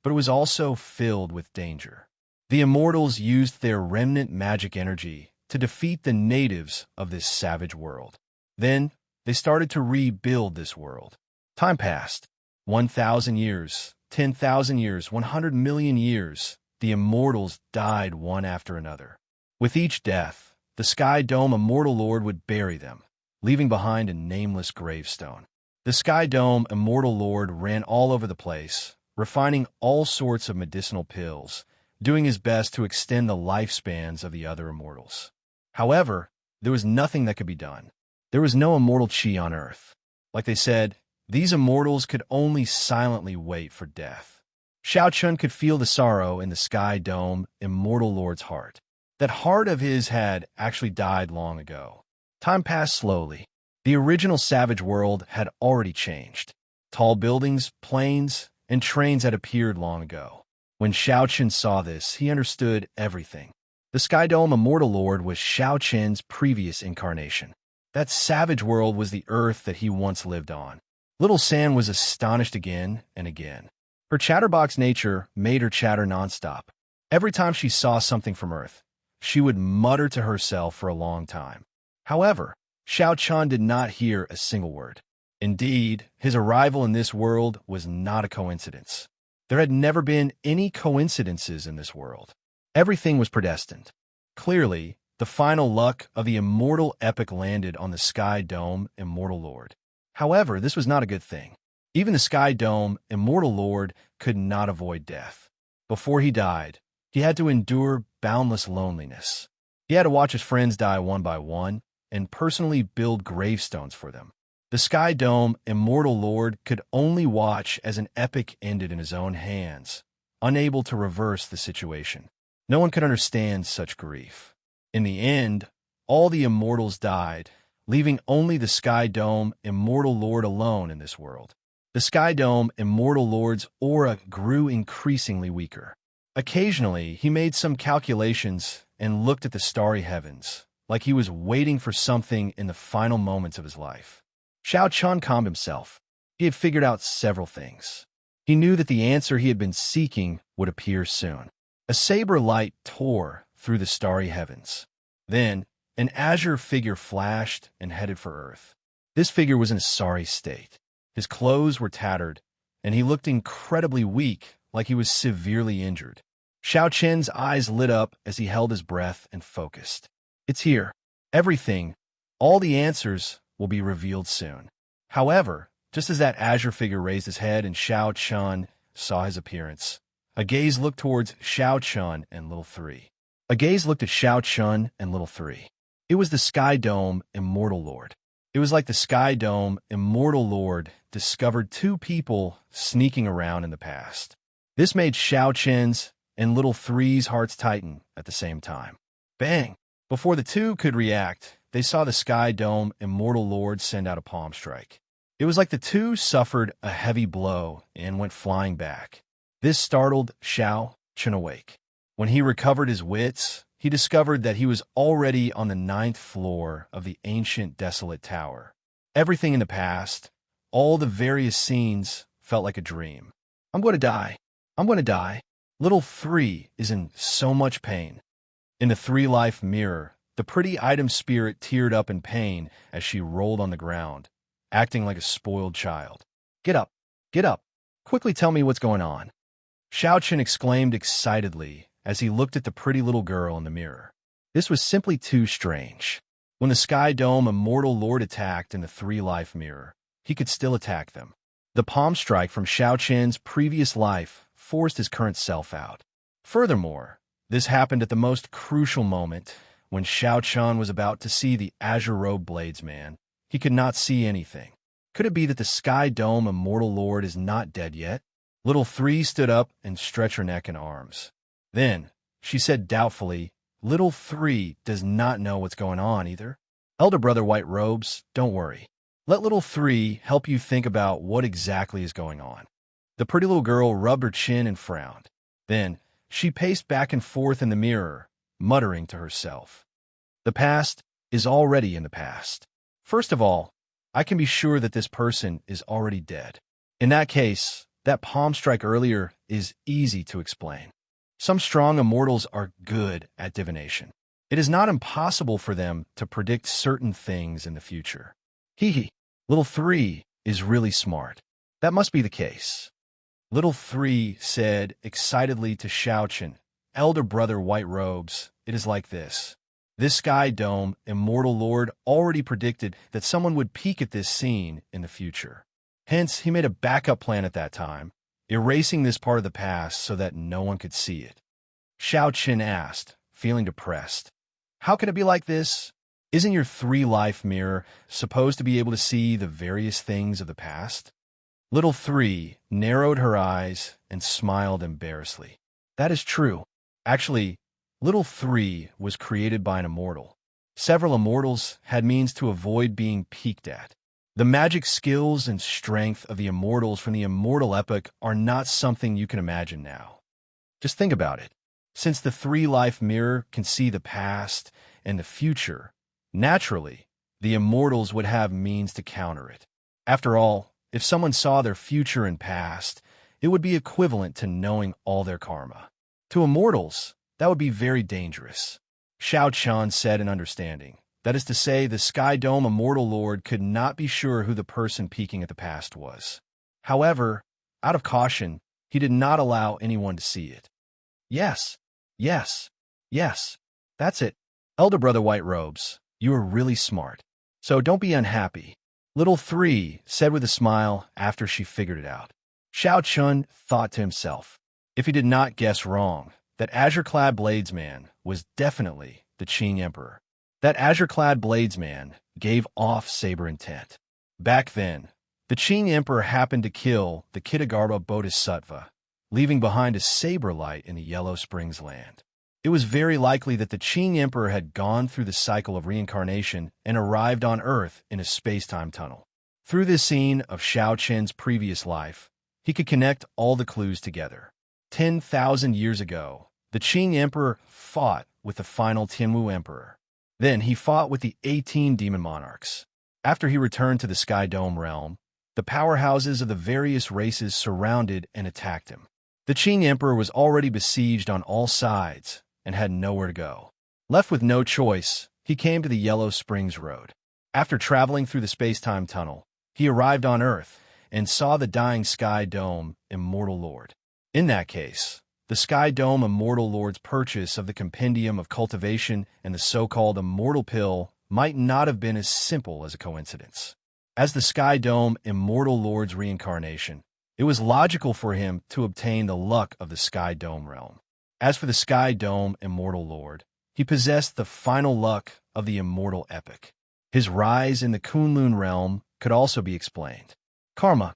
but it was also filled with danger. The immortals used their remnant magic energy to defeat the natives of this savage world. Then, they started to rebuild this world. Time passed. 1,000 years, 10,000 years, 100 million years. The immortals died one after another. With each death, the Sky Dome Immortal Lord would bury them, leaving behind a nameless gravestone. The Sky Dome Immortal Lord ran all over the place, refining all sorts of medicinal pills, doing his best to extend the lifespans of the other immortals. However, there was nothing that could be done. There was no immortal chi on Earth. Like they said, these immortals could only silently wait for death. Xiaoqian could feel the sorrow in the Sky Dome Immortal Lord's heart. That heart of his had actually died long ago. Time passed slowly. The original savage world had already changed. Tall buildings, planes, and trains had appeared long ago. When Xianxia saw this, he understood everything. The Sky Dome Immortal Lord was Xianxia's previous incarnation. That savage world was the Earth that he once lived on. Little San was astonished again and again. Her chatterbox nature made her chatter nonstop. Every time she saw something from Earth, she would mutter to herself for a long time. However, Xiaoqian did not hear a single word. Indeed, his arrival in this world was not a coincidence. There had never been any coincidences in this world. Everything was predestined. Clearly, the final luck of the immortal epic landed on the Sky Dome Immortal Lord. However, this was not a good thing. Even the Sky Dome Immortal Lord could not avoid death. Before he died, he had to endure boundless loneliness. He had to watch his friends die one by one and personally build gravestones for them. The Sky Dome Immortal Lord could only watch as an epic ended in his own hands, unable to reverse the situation. No one could understand such grief. In the end, all the immortals died, leaving only the Sky Dome Immortal Lord alone in this world. The Sky Dome Immortal Lord's aura grew increasingly weaker. Occasionally, he made some calculations and looked at the starry heavens, like he was waiting for something in the final moments of his life. Xiaoqian calmed himself. He had figured out several things. He knew that the answer he had been seeking would appear soon. A saber light tore through the starry heavens. Then, an azure figure flashed and headed for Earth. This figure was in a sorry state. His clothes were tattered, and he looked incredibly weak, like he was severely injured. Xiaoqian's eyes lit up as he held his breath and focused. It's here. Everything, all the answers will be revealed soon. However, just as that azure figure raised his head and Xiaoqian saw his appearance, a gaze looked towards Xiaoqian and Little Three. A gaze looked at Xiaoqian and Little Three. It was the Sky Dome Immortal Lord. It was like the Sky Dome Immortal Lord discovered two people sneaking around in the past. This made Xiaoqian's and Little Three's hearts tighten at the same time. Bang! Before the two could react, they saw the Sky Dome Immortal Lord send out a palm strike. It was like the two suffered a heavy blow and went flying back. This startled Xiaoqian awake. When he recovered his wits, he discovered that he was already on the 9th floor of the ancient desolate tower. Everything in the past, all the various scenes, felt like a dream. I'm going to die. I'm going to die. Little Three is in so much pain. In the three-life mirror, the pretty item spirit teared up in pain as she rolled on the ground, acting like a spoiled child. Get up. Get up. Quickly tell me what's going on. Xiaoqian exclaimed excitedly as he looked at the pretty little girl in the mirror. This was simply too strange. When the Sky Dome Immortal Lord attacked in the three-life mirror, he could still attack them. The palm strike from Xiaoqian's previous life forced his current self out. Furthermore, this happened at the most crucial moment when Xiaoqian was about to see the azure-robed bladesman. He could not see anything. Could it be that the Sky Dome Immortal Lord is not dead yet? Little Three stood up and stretched her neck and arms. Then, she said doubtfully, Little Three does not know what's going on either. Elder Brother White Robes, don't worry. Let Little Three help you think about what exactly is going on. The pretty little girl rubbed her chin and frowned. Then, she paced back and forth in the mirror, muttering to herself. The past is already in the past. First of all, I can be sure that this person is already dead. In that case, that palm strike earlier is easy to explain. Some strong immortals are good at divination. It is not impossible for them to predict certain things in the future. Hee. Little Three is really smart. That must be the case. Little Three said excitedly to Xiaoqian, Elder Brother White Robes, it is like this. This Sky Dome Immortal Lord already predicted that someone would peek at this scene in the future. Hence, he made a backup plan at that time, erasing this part of the past so that no one could see it. Xiaoqian asked, feeling depressed. How can it be like this? Isn't your three-life mirror supposed to be able to see the various things of the past? Little Three narrowed her eyes and smiled embarrassedly. That is true. Actually, Little Three was created by an immortal. Several immortals had means to avoid being peeked at. The magic skills and strength of the immortals from the immortal epoch are not something you can imagine now. Just think about it. Since the three-life mirror can see the past and the future, naturally, the immortals would have means to counter it. After all, if someone saw their future and past, it would be equivalent to knowing all their karma. To immortals, that would be very dangerous. Xianxia said in understanding. That is to say, the Sky Dome Immortal Lord could not be sure who the person peeking at the past was. However, out of caution, he did not allow anyone to see it. Yes, yes, yes, that's it. Elder Brother White Robes, you are really smart. So don't be unhappy. Little Three said with a smile after she figured it out. Xianxia thought to himself, if he did not guess wrong, that azure-clad bladesman was definitely the Qing Emperor. That azure-clad bladesman gave off saber intent. Back then, the Qing Emperor happened to kill the Kitagarbha Bodhisattva, leaving behind a saber light in the Yellow Springs land. It was very likely that the Qing Emperor had gone through the cycle of reincarnation and arrived on Earth in a space-time tunnel. Through this scene of Xiaoqian's previous life, he could connect all the clues together. 10,000 years ago, the Qing Emperor fought with the final Tianwu Emperor. Then he fought with the 18 demon monarchs. After he returned to the Sky Dome realm, the powerhouses of the various races surrounded and attacked him. The Qing Emperor was already besieged on all sides and had nowhere to go. Left with no choice, he came to the Yellow Springs Road. After traveling through the space-time tunnel, he arrived on Earth and saw the dying Sky Dome Immortal Lord. In that case, the Sky Dome Immortal Lord's purchase of the Compendium of Cultivation and the so-called Immortal Pill might not have been as simple as a coincidence. As the Sky Dome Immortal Lord's reincarnation, it was logical for him to obtain the luck of the Sky Dome realm. As for the Sky Dome Immortal Lord, he possessed the final luck of the immortal epoch. His rise in the Kunlun realm could also be explained. Karma.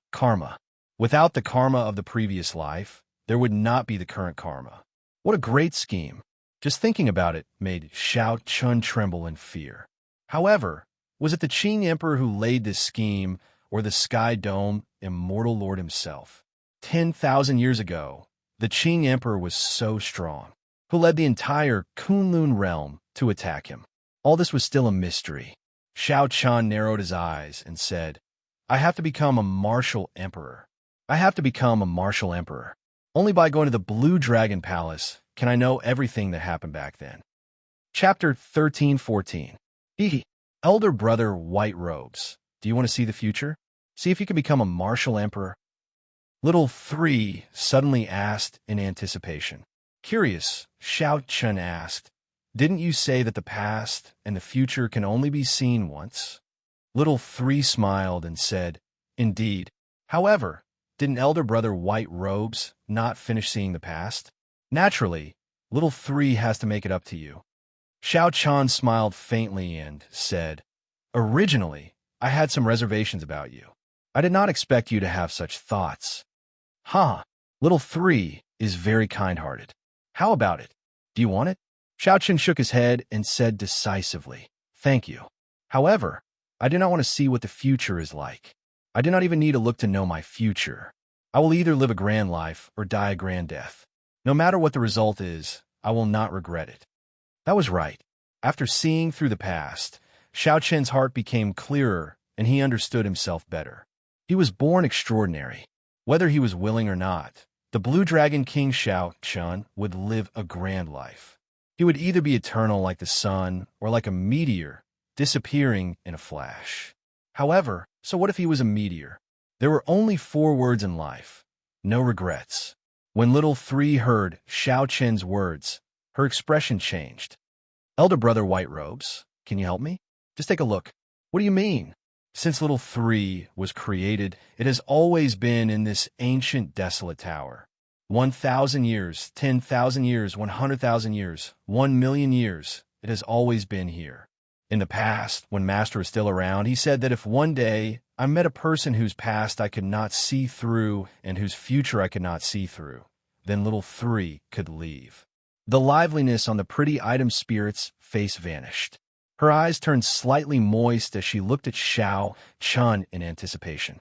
Without the karma of the previous life, there would not be the current karma. What a great scheme. Just thinking about it made Xiaoqian tremble in fear. However, was it the Qing Emperor who laid this scheme, or the Sky Dome Immortal Lord himself? 10,000 years ago, the Qing Emperor was so strong, who led the entire Kunlun realm to attack him. All this was still a mystery. Xiaoqian narrowed his eyes and said, I have to become a martial emperor. Only by going to the Blue Dragon Palace can I know everything that happened back then. Chapter 13-14. Elder Brother White Robes, do you want to see the future? See if you can become a martial emperor? Little Three suddenly asked in anticipation. Curious, Xiaoqian asked, didn't you say that the past and the future can only be seen once? Little Three smiled and said, indeed. However, didn't Elder Brother White Robes not finish seeing the past? Naturally, Little Three has to make it up to you. Xiaoqian smiled faintly and said, originally, I had some reservations about you. I did not expect you to have such thoughts. Little Three is very kind-hearted. How about it? Do you want it? Xiaoqian shook his head and said decisively, thank you. However, I do not want to see what the future is like. I do not even need to look to know my future. I will either live a grand life or die a grand death. No matter what the result is, I will not regret it. That was right. After seeing through the past, Xiaoqian's heart became clearer and he understood himself better. He was born extraordinary. Whether he was willing or not, the Blue Dragon King Xiaoqian would live a grand life. He would either be eternal like the sun or like a meteor, disappearing in a flash. However, so what if he was a meteor? There were only 4 words in life. No regrets. When Little Three heard Xiaoqian's words, her expression changed. Elder Brother White Robes, can you help me? Just take a look. What do you mean? Since Little Three was created, it has always been in this ancient desolate tower. 1,000 years, 10,000 years, 100,000 years, 1,000,000 years, it has always been here. In the past, when Master was still around, he said that if one day I met a person whose past I could not see through and whose future I could not see through, then Little Three could leave. The liveliness on the pretty item spirit's face vanished. Her eyes turned slightly moist as she looked at Xiao Chun in anticipation.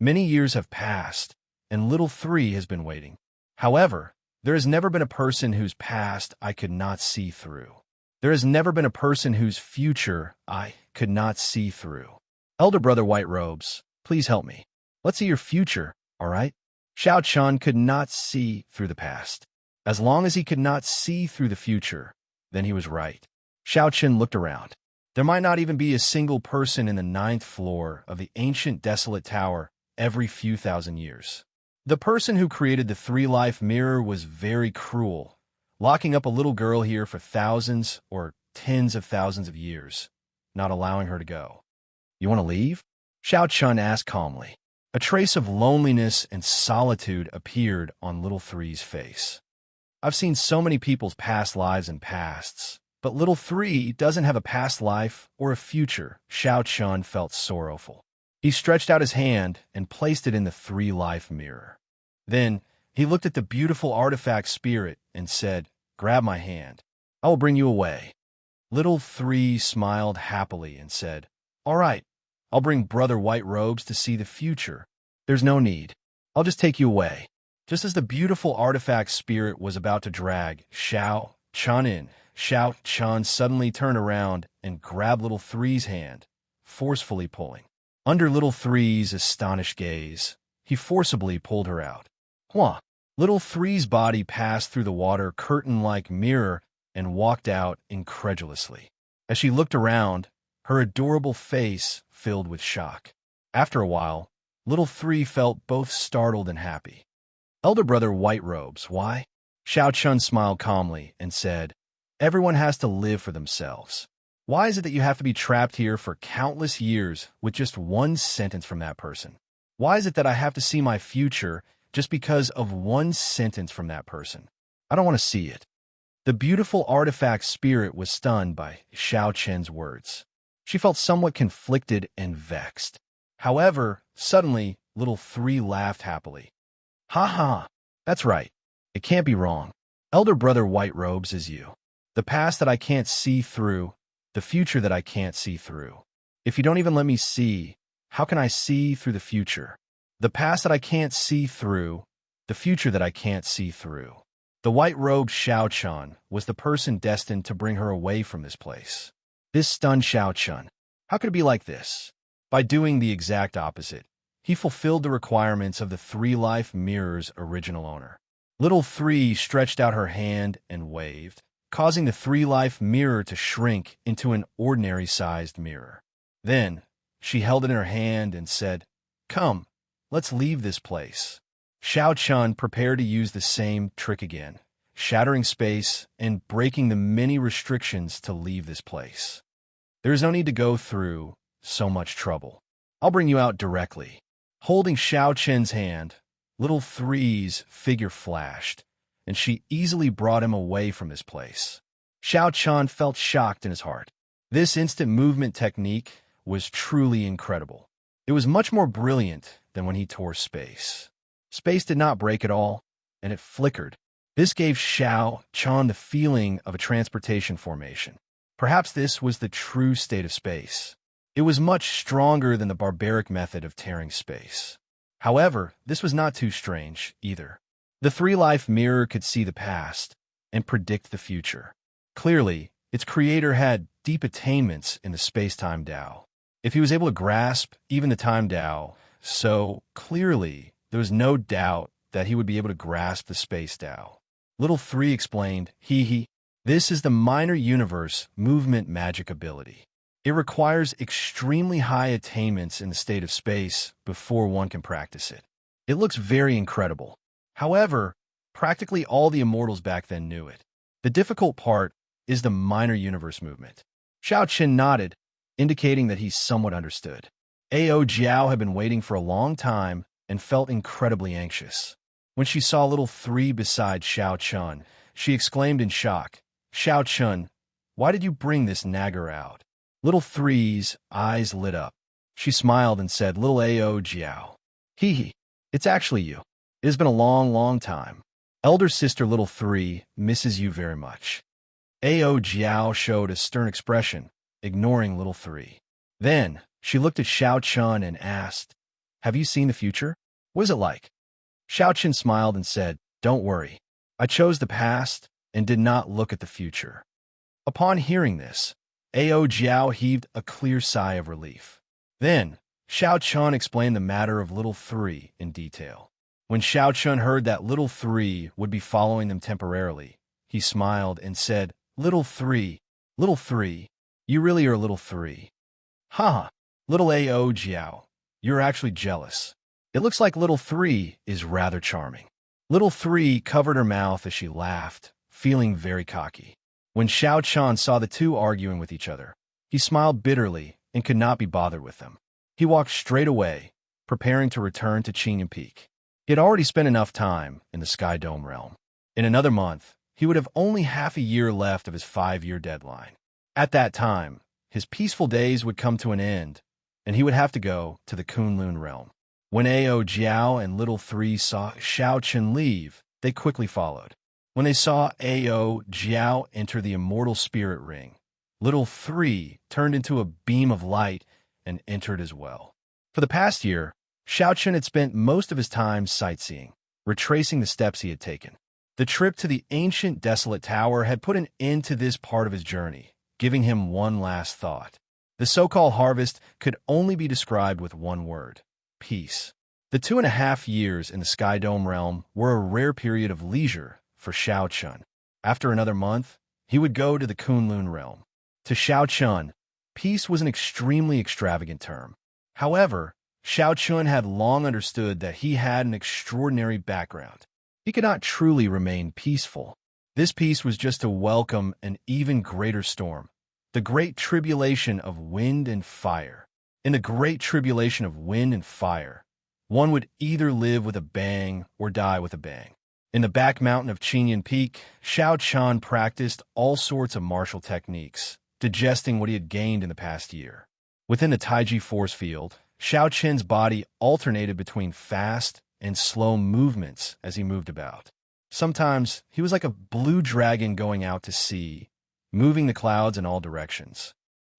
Many years have passed, and little three has been waiting. However, there has never been a person whose past I could not see through. There has never been a person whose future I could not see through. Elder brother White Robes, please help me. Let's see your future, all right? Xiao Chun could not see through the past. As long as he could not see through the future, then he was right. Xiao Chun looked around. There might not even be a single person in the 9th floor of the ancient desolate tower every few thousand years. The person who created the three-life mirror was very cruel, locking up a little girl here for thousands or tens of thousands of years, not allowing her to go. You want to leave? Xiao Chun asked calmly. A trace of loneliness and solitude appeared on little three's face. I've seen so many people's past lives and pasts, but little three doesn't have a past life or a future. Xiao Chun felt sorrowful. He stretched out his hand and placed it in the three-life mirror. Then, he looked at the beautiful artifact spirit and said, "Grab my hand. I will bring you away." Little three smiled happily and said, "All right, I'll bring Brother White Robes to see the future. There's no need. I'll just take you away." Just as the beautiful artifact spirit was about to drag Xiao Chun in, Xiao Chun suddenly turned around and grabbed little three's hand, forcefully pulling. Under little three's astonished gaze, he forcibly pulled her out. Hua! Little three's body passed through the water curtain-like mirror and walked out incredulously. As she looked around, her adorable face filled with shock. After a while, little three felt both startled and happy. Elder brother White Robes, why? Xiao Chun smiled calmly and said, "Everyone has to live for themselves. Why is it that you have to be trapped here for countless years with just one sentence from that person? Why is it that I have to see my future just because of one sentence from that person? I don't want to see it." The beautiful artifact spirit was stunned by Xiao Chen's words. She felt somewhat conflicted and vexed. However, suddenly, little three laughed happily. "Ha ha, that's right. It can't be wrong. Elder brother White Robes is you. The past that I can't see through, the future that I can't see through. If you don't even let me see, how can I see through the future? The past that I can't see through, the future that I can't see through." The white-robed Xiao Chun was the person destined to bring her away from this place. This stunned Xiao Chun. How could it be like this? By doing the exact opposite, he fulfilled the requirements of the three-life mirror's original owner. Little three stretched out her hand and waved, causing the three-life mirror to shrink into an ordinary-sized mirror. Then, she held it in her hand and said, "Come, let's leave this place." Xiao Chun prepared to use the same trick again, shattering space and breaking the many restrictions to leave this place. There is no need to go through so much trouble. I'll bring you out directly. Holding Xiao Chen's hand, little three's figure flashed, and she easily brought him away from this place. Xiao Chun felt shocked in his heart. This instant movement technique was truly incredible. It was much more brilliant than when he tore space. Space did not break at all, and it flickered. This gave Xiao Chun the feeling of a transportation formation. Perhaps this was the true state of space. It was much stronger than the barbaric method of tearing space. However, this was not too strange, either. The three-life mirror could see the past and predict the future. Clearly, its creator had deep attainments in the space-time Tao. If he was able to grasp even the time Tao, so clearly there was no doubt that he would be able to grasp the space Tao. Little three explained, This is the minor universe movement magic ability. It requires extremely high attainments in the state of space before one can practice it. It looks very incredible. However, practically all the immortals back then knew it. The difficult part is the minor universe movement. Xiao Qin nodded, indicating that he somewhat understood. Ao Jiao had been waiting for a long time and felt incredibly anxious. When she saw little three beside Xiao Chun, she exclaimed in shock, "Xiao Chun, why did you bring this nagger out?" Little three's eyes lit up. She smiled and said, "Little Ao Jiao. It's actually you. It has been a long, long time. Elder sister little three misses you very much." Ao Jiao showed a stern expression, ignoring little three. Then, she looked at Xiao Chun and asked, "Have you seen the future? What is it like?" Xiao Chun smiled and said, "Don't worry. I chose the past and did not look at the future." Upon hearing this, Ao Jiao heaved a clear sigh of relief. Then, Xiao Chun explained the matter of little three in detail. When Xiao Chun heard that little three would be following them temporarily, he smiled and said, little three, you really are little three." "Haha, little Ao Jiao, you're actually jealous. It looks like little three is rather charming." Little three covered her mouth as she laughed, feeling very cocky. When Xiao Chun saw the two arguing with each other, he smiled bitterly and could not be bothered with them. He walked straight away, preparing to return to Qinyan Peak. He had already spent enough time in the Sky Dome realm. In another month, he would have only half a year left of his 5-year deadline. At that time, his peaceful days would come to an end, and he would have to go to the Kunlun realm. When Ao Jiao and Little Three saw Xiao Chun leave, they quickly followed. When they saw Ao Jiao enter the immortal spirit ring, Little Three turned into a beam of light and entered as well. For the past year, Xiao Chun had spent most of his time sightseeing, retracing the steps he had taken. The trip to the ancient desolate tower had put an end to this part of his journey, giving him one last thought. The so-called harvest could only be described with one word: peace. The 2.5 years in the Sky Dome realm were a rare period of leisure for Xiao Chun. After another month, he would go to the Kunlun realm. To Xiao Chun, peace was an extremely extravagant term. However, Xiao Chun had long understood that he had an extraordinary background. He could not truly remain peaceful. This peace was just to welcome an even greater storm, the great tribulation of wind and fire. In the great tribulation of wind and fire, one would either live with a bang or die with a bang. In the back mountain of Qinyan Peak, Xiao Chun practiced all sorts of martial techniques, digesting what he had gained in the past year. Within the Taiji force field, Xiao Chun's body alternated between fast and slow movements as he moved about. Sometimes he was like a blue dragon going out to sea, moving the clouds in all directions.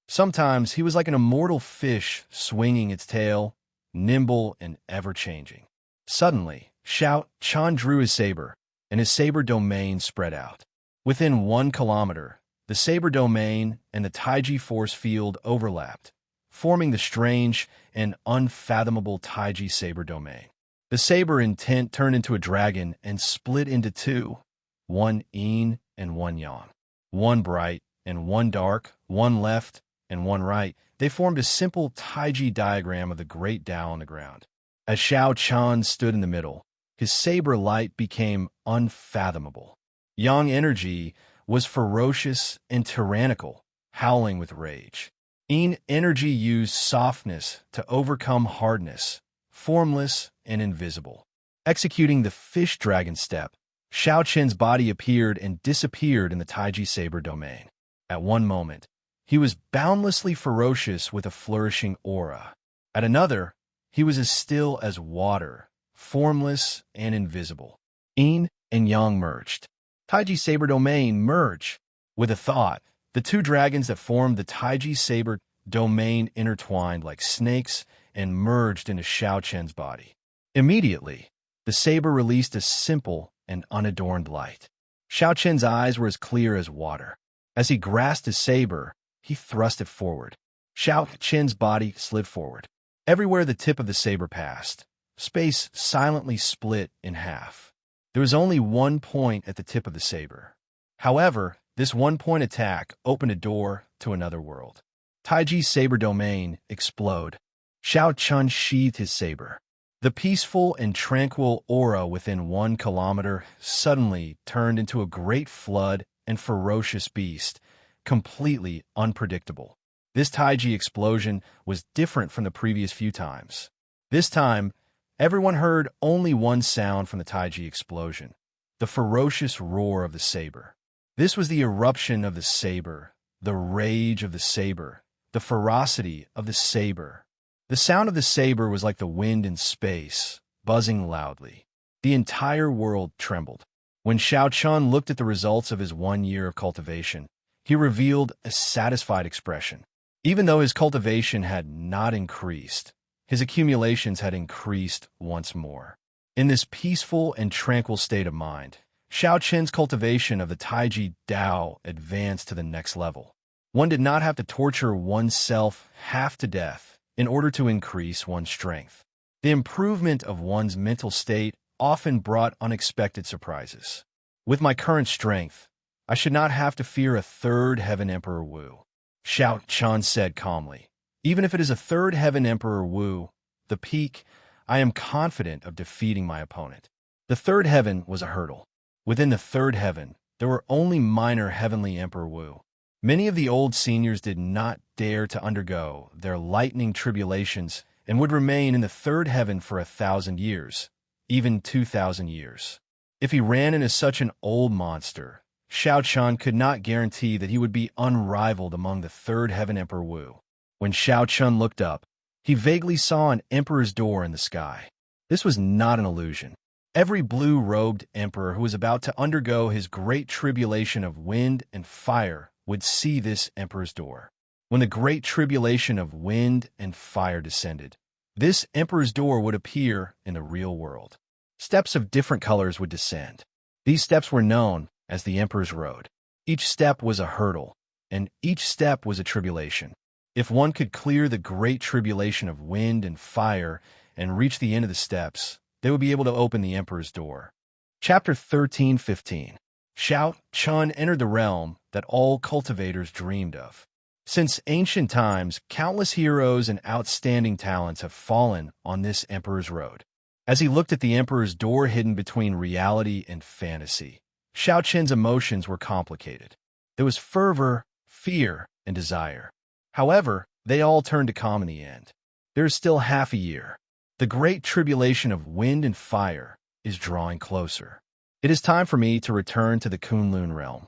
Sometimes he was like an immortal fish swinging its tail, nimble and ever-changing. Suddenly, Xiao Chun drew his saber, and his saber domain spread out. Within 1 kilometer, the saber domain and the Taiji force field overlapped, forming the strange and unfathomable Taiji saber domain. The saber intent turned into a dragon and split into two, one yin and one yang, one bright and one dark, one left and one right. They formed a simple Taiji diagram of the great Tao on the ground. As Xiao Chun stood in the middle, his saber light became unfathomable. Yang energy was ferocious and tyrannical, howling with rage. Yin energy used softness to overcome hardness, formless and invisible. Executing the fish dragon step, Xiao Chun's body appeared and disappeared in the Taiji saber domain. At one moment, he was boundlessly ferocious with a flourishing aura. At another, he was as still as water, formless and invisible. Yin and Yang merged. Taiji saber domain merge. With a thought, the two dragons that formed the Taiji saber domain intertwined like snakes and merged into Xiao Chun's body. Immediately, the saber released a simple and unadorned light. Xiao Chun's eyes were as clear as water. As he grasped his saber, he thrust it forward. Xiao Chun's body slid forward. Everywhere the tip of the saber passed, space silently split in half. There was only one point at the tip of the saber. However, this one-point attack opened a door to another world. Taiji's saber domain explode. Xiao Chun sheathed his saber. The peaceful and tranquil aura within 1 kilometer suddenly turned into a great flood and ferocious beast, completely unpredictable. This Taiji explosion was different from the previous few times. This time, everyone heard only one sound from the Taiji explosion, the ferocious roar of the saber. This was the eruption of the saber, the rage of the saber, the ferocity of the saber. The sound of the saber was like the wind in space, buzzing loudly. The entire world trembled. When Xiao Chun looked at the results of his 1 year of cultivation, he revealed a satisfied expression. Even though his cultivation had not increased, his accumulations had increased once more. In this peaceful and tranquil state of mind, Xiaoqin's cultivation of the Taiji Dao advanced to the next level. One did not have to torture oneself half to death in order to increase one's strength. The improvement of one's mental state often brought unexpected surprises. With my current strength, I should not have to fear a third Heaven Emperor Wu, Xiaoqin said calmly. Even if it is a third Heaven Emperor Wu, the peak, I am confident of defeating my opponent. The third heaven was a hurdle. Within the third heaven, there were only minor Heavenly Emperor Wu. Many of the old seniors did not dare to undergo their lightning tribulations and would remain in the third heaven for 1,000 years, even 2,000 years. If he ran into such an old monster, Xiaoqin could not guarantee that he would be unrivaled among the third Heaven Emperor Wu. When Xiaoqin looked up, he vaguely saw an emperor's door in the sky. This was not an illusion. Every blue-robed emperor who was about to undergo his great tribulation of wind and fire would see this emperor's door. When the great tribulation of wind and fire descended, this emperor's door would appear in the real world. Steps of different colors would descend. These steps were known as the Emperor's Road. Each step was a hurdle, and each step was a tribulation. If one could clear the great tribulation of wind and fire and reach the end of the steps, they would be able to open the Emperor's door. Chapter 13:15. Xiaoqin entered the realm that all cultivators dreamed of. Since ancient times, countless heroes and outstanding talents have fallen on this Emperor's Road. As he looked at the Emperor's door hidden between reality and fantasy, Xiaoqin's emotions were complicated. There was fervor, fear, and desire. However, they all turned to calm in the end. There is still half a year. The great tribulation of wind and fire is drawing closer. It is time for me to return to the Kunlun realm.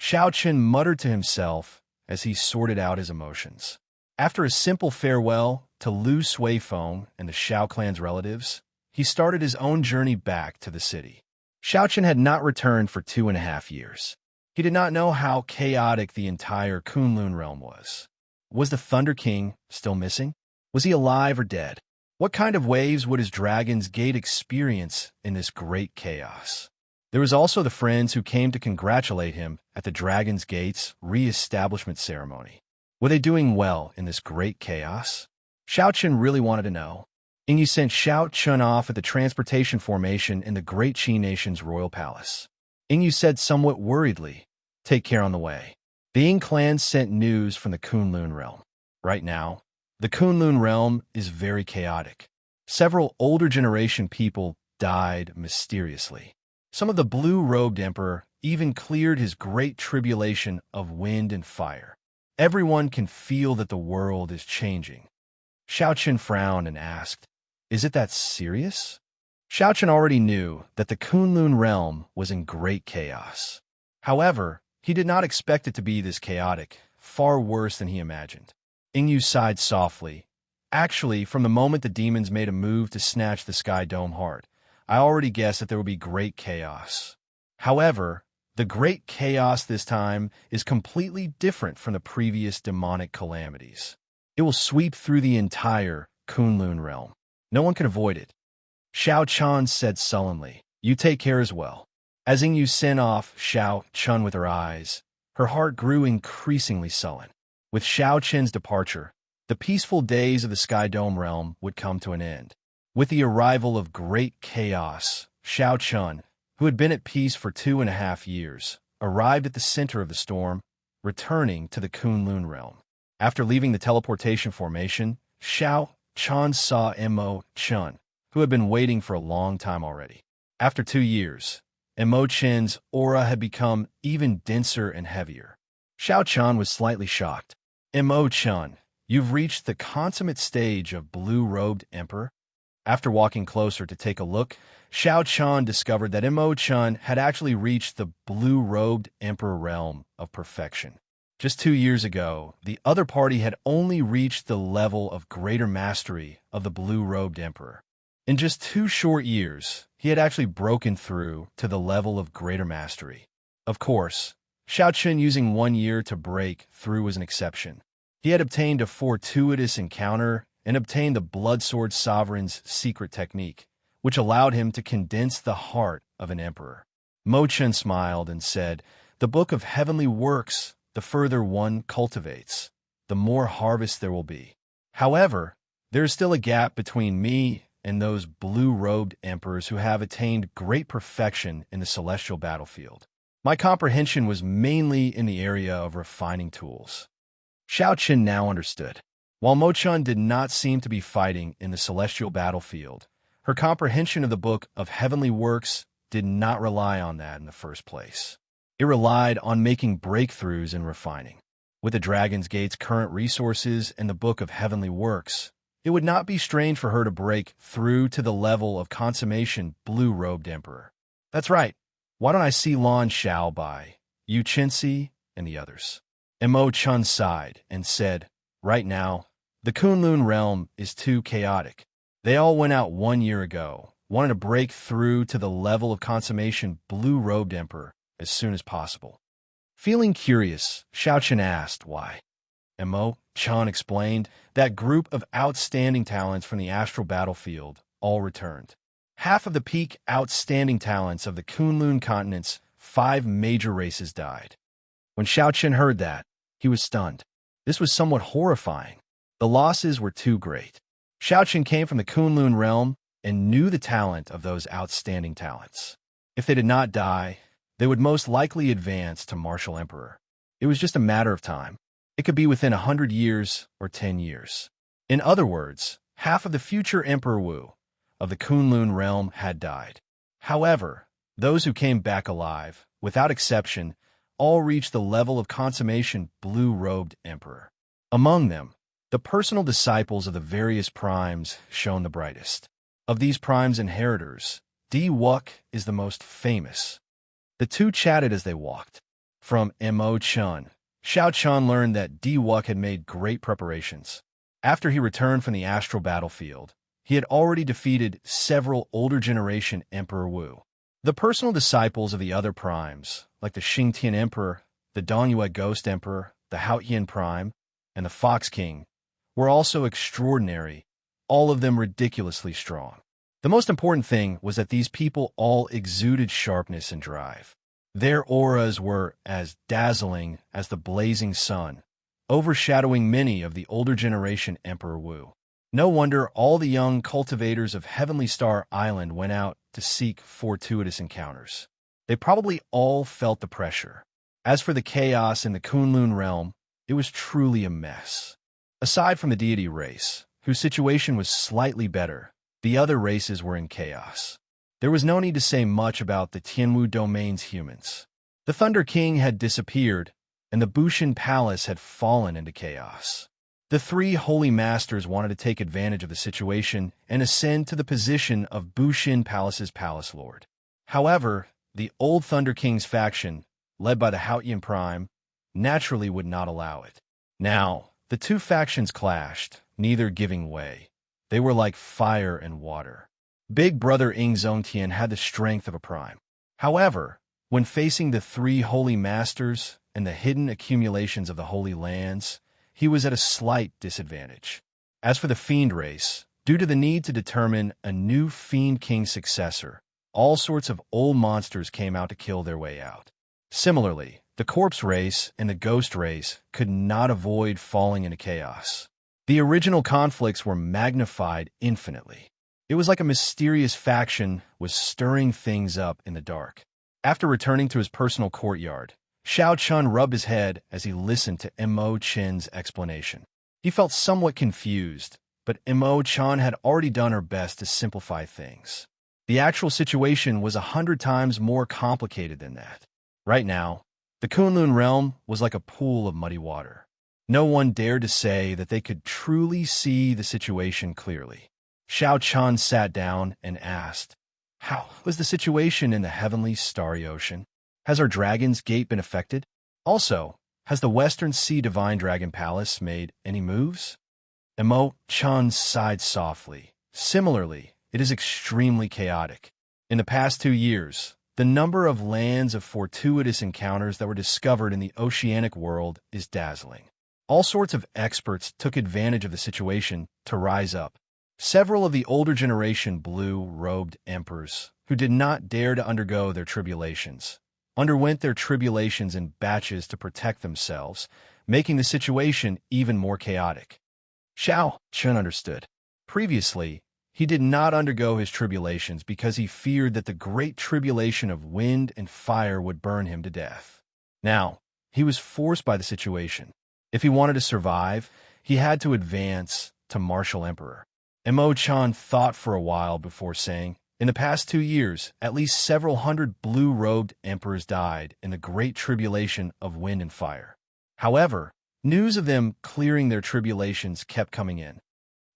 Xiaoqin muttered to himself as he sorted out his emotions. After a simple farewell to Lu Suifeng and the Xiao clan's relatives, he started his own journey back to the city. Xiaoqin had not returned for 2.5 years. He did not know how chaotic the entire Kunlun realm was. Was the Thunder King still missing? Was he alive or dead? What kind of waves would his Dragon's Gate experience in this great chaos? There was also the friends who came to congratulate him at the Dragon's Gate's re-establishment ceremony. Were they doing well in this great chaos? Xiaoqin really wanted to know. Ingyu sent Xiaoqin off at the transportation formation in the Great Qi Nation's royal palace. Ingyu said somewhat worriedly, "Take care on the way." The Ying clan sent news from the Kunlun realm. Right now, the Kunlun realm is very chaotic. Several older generation people died mysteriously. Some of the blue-robed emperor even cleared his great tribulation of wind and fire. Everyone can feel that the world is changing. Xiaoqin frowned and asked, "Is it that serious?" Xiaoqin already knew that the Kunlun realm was in great chaos. However, he did not expect it to be this chaotic, far worse than he imagined. Ingyu sighed softly. "Actually, from the moment the demons made a move to snatch the Sky Dome heart, I already guessed that there would be great chaos. However, the great chaos this time is completely different from the previous demonic calamities. It will sweep through the entire Kunlun realm. No one can avoid it." Xiaoqin said sullenly, "You take care as well." As Ingyu sent off Xiaoqin with her eyes, her heart grew increasingly sullen. With Xiaoqin's departure, the peaceful days of the Sky Dome realm would come to an end. With the arrival of great chaos, Xiaoqin, who had been at peace for 2.5 years, arrived at the center of the storm, returning to the Kunlun realm. After leaving the teleportation formation, Xiaoqin saw Imo-chan, who had been waiting for a long time already. After 2 years, Imo-chan's aura had become even denser and heavier. Xiaoqin was slightly shocked. "Imo-chan, you've reached the consummate stage of blue-robed emperor?" After walking closer to take a look, Xiaoqin discovered that Imo-chan had actually reached the blue-robed emperor realm of perfection. Just 2 years ago, the other party had only reached the level of greater mastery of the blue-robed emperor. In just 2 short years, he had actually broken through to the level of greater mastery. Of course, Xiaoqin using 1 year to break through was an exception. He had obtained a fortuitous encounter and obtained the Bloodsword Sovereign's secret technique, which allowed him to condense the heart of an emperor. Mo Chen smiled and said, "The book of heavenly works, the further one cultivates, the more harvest there will be. However, there is still a gap between me and those blue-robed emperors who have attained great perfection in the celestial battlefield. My comprehension was mainly in the area of refining tools." Xianxia now understood. While Mo Chun did not seem to be fighting in the celestial battlefield, her comprehension of the book of heavenly works did not rely on that in the first place. It relied on making breakthroughs in refining. With the Dragon's Gate's current resources and the book of heavenly works, it would not be strange for her to break through to the level of consummation blue-robed emperor. That's right. Why don't I see Lan Xiao by Yu Qinxi and the others? And Mo Chun sighed and said, "Right now, the Kunlun realm is too chaotic. They all went out 1 year ago, wanted to break through to the level of consummation blue-robed emperor as soon as possible." Feeling curious, Xiaochen asked why. And Mo Chun explained that group of outstanding talents from the astral battlefield all returned. Half of the peak outstanding talents of the Kunlun continent's 5 major races died. When Xiaochen heard that, he was stunned. This was somewhat horrifying. The losses were too great. Xiaochen came from the Kunlun realm and knew the talent of those outstanding talents. If they did not die, they would most likely advance to martial emperor. It was just a matter of time. It could be within 100 years or 10 years. In other words, half of the future Emperor Wu of the Kunlun realm had died. However, those who came back alive, without exception, all reached the level of consummation blue-robed emperor. Among them, the personal disciples of the various primes shone the brightest. Of these primes' inheritors, Di Wuk is the most famous. The two chatted as they walked. From Mo Chun, Xiao Chun learned that Di Wuk had made great preparations. After he returned from the astral battlefield, he had already defeated several older generation Emperor Wu. The personal disciples of the other primes, like the Xingtian Emperor, the Dongyue Ghost Emperor, the Haotian Prime, and the Fox King, were also extraordinary, all of them ridiculously strong. The most important thing was that these people all exuded sharpness and drive. Their auras were as dazzling as the blazing sun, overshadowing many of the older generation Emperor Wu. No wonder all the young cultivators of Heavenly Star Island went out to seek fortuitous encounters. They probably all felt the pressure. As for the chaos in the Kunlun realm, it was truly a mess. Aside from the deity race, whose situation was slightly better, the other races were in chaos. There was no need to say much about the Tianwu domain's humans. The Thunder King had disappeared, and the Bushin Palace had fallen into chaos. The 3 holy masters wanted to take advantage of the situation and ascend to the position of Bushin Palace's palace lord. However, the old Thunder King's faction, led by the Haotian Prime, naturally would not allow it. Now, the two factions clashed, neither giving way. They were like fire and water. Big brother Ing Zongtian had the strength of a prime. However, when facing the 3 holy masters and the hidden accumulations of the holy lands, he was at a slight disadvantage. As for the Fiend race, due to the need to determine a new Fiend King successor, all sorts of old monsters came out to kill their way out. Similarly, the Corpse race and the Ghost race could not avoid falling into chaos. The original conflicts were magnified infinitely. It was like a mysterious faction was stirring things up in the dark. After returning to his personal courtyard, Xiao Chun rubbed his head as he listened to Mo Chen's explanation. He felt somewhat confused, but Mo Chen had already done her best to simplify things. The actual situation was 100 times more complicated than that. Right now, the Kunlun realm was like a pool of muddy water. No one dared to say that they could truly see the situation clearly. Xiao Chun sat down and asked, "How was the situation in the heavenly starry ocean? Has our Dragon's Gate been affected? Also, has the Western Sea Divine Dragon Palace made any moves?" Mo Chun sighed softly. Similarly, it is extremely chaotic. In the past 2 years, the number of lands of fortuitous encounters that were discovered in the oceanic world is dazzling. All sorts of experts took advantage of the situation to rise up. Several of the older generation blue-robed emperors, who did not dare to undergo their tribulations, underwent their tribulations in batches to protect themselves, making the situation even more chaotic. Xiao Chun understood. Previously, he did not undergo his tribulations because he feared that the great tribulation of wind and fire would burn him to death. Now, he was forced by the situation. If he wanted to survive, he had to advance to martial emperor. Imo-chan thought for a while before saying, in the past 2 years, at least several hundred blue-robed emperors died in the great tribulation of wind and fire. However, news of them clearing their tribulations kept coming in.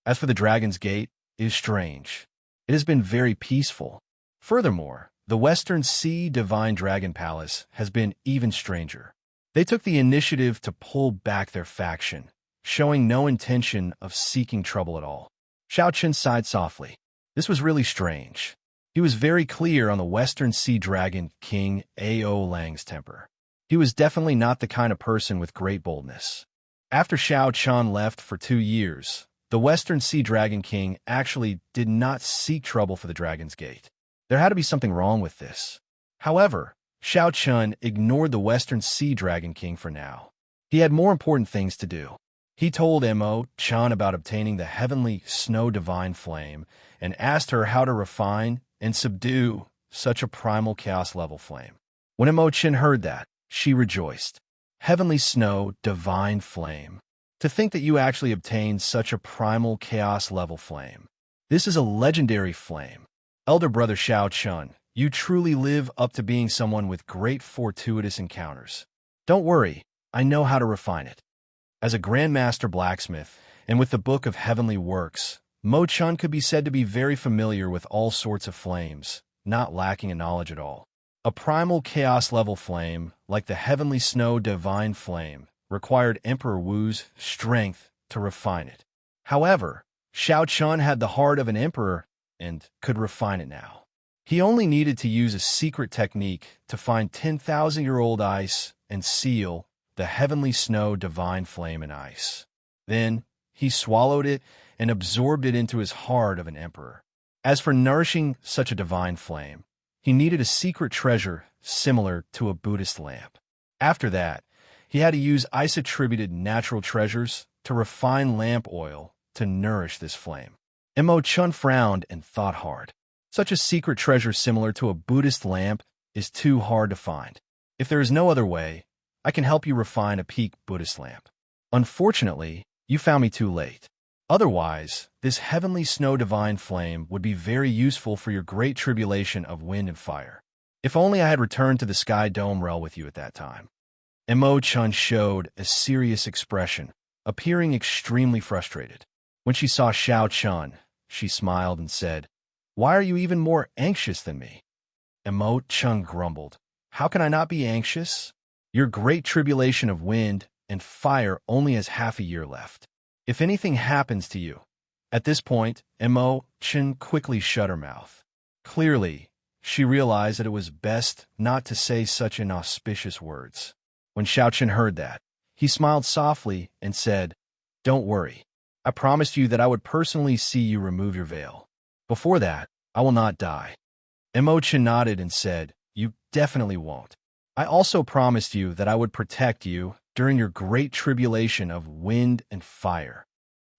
As for the Dragon's Gate, it is strange. It has been very peaceful. Furthermore, the Western Sea Divine Dragon Palace has been even stranger. They took the initiative to pull back their faction, showing no intention of seeking trouble at all. Xiao Chen sighed softly. This was really strange. He was very clear on the Western Sea Dragon King A.O. Lang's temper. He was definitely not the kind of person with great boldness. After Xiao Chen left for 2 years, the Western Sea Dragon King actually did not seek trouble for the Dragon's Gate. There had to be something wrong with this. However, Xiao Chen ignored the Western Sea Dragon King for now. He had more important things to do. He told Imo-chan about obtaining the heavenly snow divine flame and asked her how to refine and subdue such a primal chaos level flame. When Imo-chan heard that, she rejoiced. Heavenly snow divine flame. To think that you actually obtained such a primal chaos level flame. This is a legendary flame. Elder brother Xiao Chun, you truly live up to being someone with great fortuitous encounters. Don't worry, I know how to refine it. As a Grandmaster Blacksmith, and with the Book of Heavenly Works, Mo-chan could be said to be very familiar with all sorts of flames, not lacking in knowledge at all. A primal chaos-level flame, like the Heavenly Snow Divine Flame, required Emperor Wu's strength to refine it. However, Xiao Chun had the heart of an emperor and could refine it now. He only needed to use a secret technique to find 10,000-year-old ice and seal the Heavenly Snow Divine Flame in ice. Then, he swallowed it and absorbed it into his heart of an emperor. As for nourishing such a divine flame, he needed a secret treasure similar to a Buddhist lamp. After that, he had to use ice-attributed natural treasures to refine lamp oil to nourish this flame. Imo-chan frowned and thought hard. Such a secret treasure similar to a Buddhist lamp is too hard to find. If there is no other way, I can help you refine a peak Buddhist lamp. Unfortunately, you found me too late. Otherwise, this heavenly snow divine flame would be very useful for your great tribulation of wind and fire. If only I had returned to the Sky Dome realm with you at that time. Imo-chan showed a serious expression, appearing extremely frustrated. When she saw Xiao Chun, she smiled and said, "Why are you even more anxious than me?" Imo-chan grumbled, "How can I not be anxious? Your great tribulation of wind and fire only has half a year left. If anything happens to you..." At this point, Imo-chan quickly shut her mouth. Clearly, she realized that it was best not to say such inauspicious words. When Xiao Chun heard that, he smiled softly and said, "Don't worry. I promised you that I would personally see you remove your veil. Before that, I will not die." Imo-chan nodded and said, "You definitely won't. I also promised you that I would protect you during your great tribulation of wind and fire.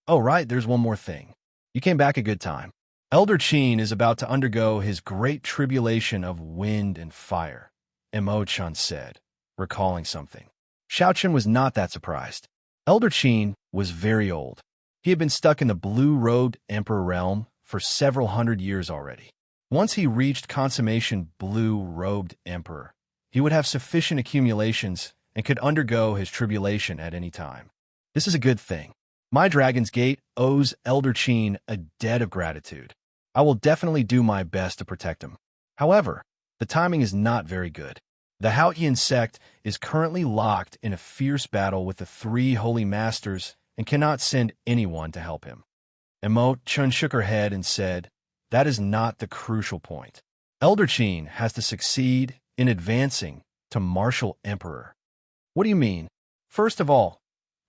Oh, right, there's one more thing. You came back a good time. Elder Qin is about to undergo his great tribulation of wind and fire," Imo-chan said, recalling something. Xiao Chun was not that surprised. Elder Qin was very old. He had been stuck in the blue-robed emperor realm for several hundred years already. Once he reached consummation blue-robed emperor, he would have sufficient accumulations and could undergo his tribulation at any time. This is a good thing. My Dragon's Gate owes Elder Qin a debt of gratitude. I will definitely do my best to protect him. However, the timing is not very good. The Haotian sect is currently locked in a fierce battle with the 3 holy masters and cannot send anyone to help him. Imo-chan shook her head and said, "That is not the crucial point. Elder Qin has to succeed in advancing to martial emperor." "What do you mean?" "First of all,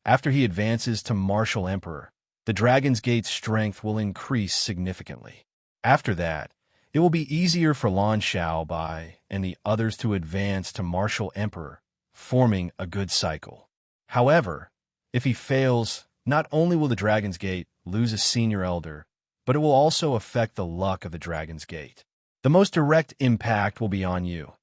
After he advances to Martial Emperor, the Dragon's Gate's strength will increase significantly. After that, it will be easier for Lan Xiaobai and the others to advance to Martial Emperor, forming a good cycle. However, if he fails, not only will the Dragon's Gate lose a senior elder, but it will also affect the luck of the Dragon's Gate. The most direct impact will be on you,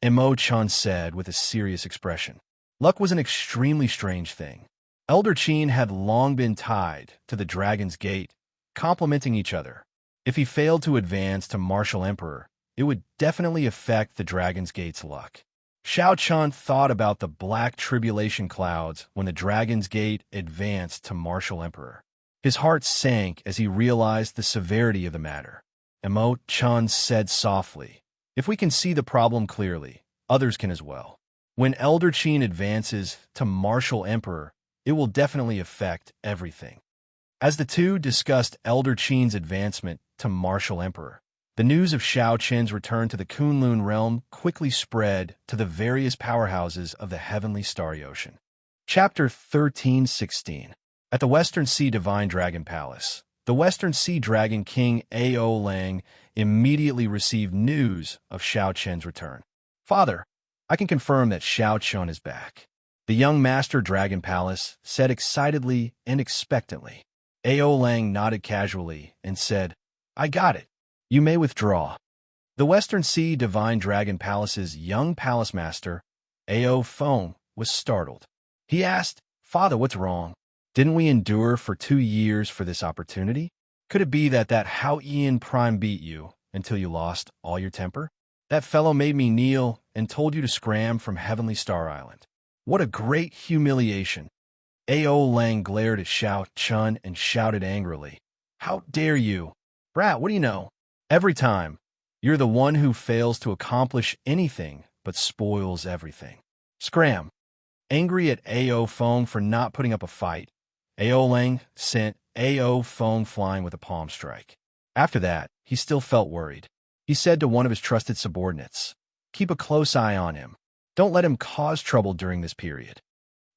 Imo Chun said with a serious expression. Luck was an extremely strange thing. Elder Qin had long been tied to the Dragon's Gate, complementing each other. If he failed to advance to Martial Emperor, it would definitely affect the Dragon's Gate's luck. Xiao Chun thought about the black tribulation clouds when the Dragon's Gate advanced to Martial Emperor. His heart sank as he realized the severity of the matter. Imo Chun said softly, "If we can see the problem clearly, others can as well. When Elder Qin advances to Martial Emperor, it will definitely affect everything." As the two discussed Elder Qin's advancement to Martial Emperor, the news of Xiao Qin's return to the Kunlun realm quickly spread to the various powerhouses of the Heavenly Starry Ocean. Chapter 13:16. At the Western Sea Divine Dragon Palace, the Western Sea Dragon King Ao Lang immediately received news of Xiao Qin's return. "Father, I can confirm that Xiao Qin is back," the young Master Dragon Palace said excitedly and expectantly. Ao Lang nodded casually and said, "I got it. You may withdraw." The Western Sea Divine Dragon Palace's young palace master, Ao Feng, was startled. He asked, "Father, what's wrong? Didn't we endure for 2 years for this opportunity? Could it be that Hao Ian Prime beat you until you lost all your temper? That fellow made me kneel and told you to scram from Heavenly Star Island. What a great humiliation." Ao Lang glared at Xiao Chun and shouted angrily, "How dare you? Brat, what do you know? Every time, you're the one who fails to accomplish anything but spoils everything. Scram." Angry at Ao Feng for not putting up a fight, Ao Lang sent Ao Feng flying with a palm strike. After that, he still felt worried. He said to one of his trusted subordinates, "Keep a close eye on him. Don't let him cause trouble during this period."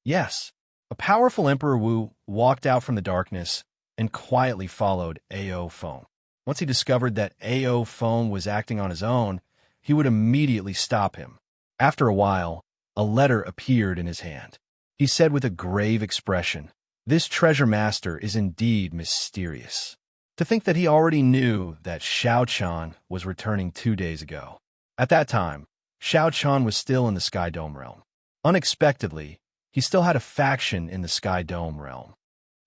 Yes, a powerful Emperor Wu walked out from the darkness and quietly followed Ao Feng. Once he discovered that Ao Feng was acting on his own, he would immediately stop him. After a while, a letter appeared in his hand. He said with a grave expression, "This treasure master is indeed mysterious. To think that he already knew that Xiao Chan was returning 2 days ago." At that time, Xiao Chan was still in the Sky Dome realm. Unexpectedly, he still had a faction in the Sky Dome realm.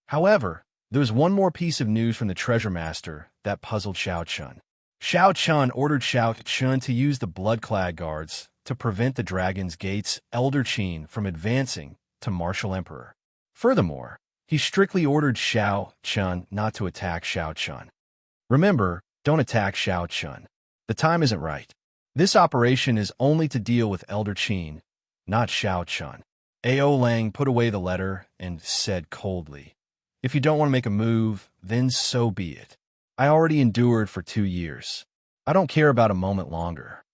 However, there was one more piece of news from the treasure master that puzzled Xiao Chun. Xiao Chun ordered Xiao Chun to use the Bloodclad Guards to prevent the Dragon's Gate's Elder Qin from advancing to Martial Emperor. Furthermore, he strictly ordered Xiao Chun not to attack Xiao Chun. "Remember, don't attack Xiao Chun. The time isn't right. This operation is only to deal with Elder Qin, not Xiao Chun." Ao Lang put away the letter and said coldly, "If you don't want to make a move, then so be it. I already endured for 2 years. I don't care about a moment longer."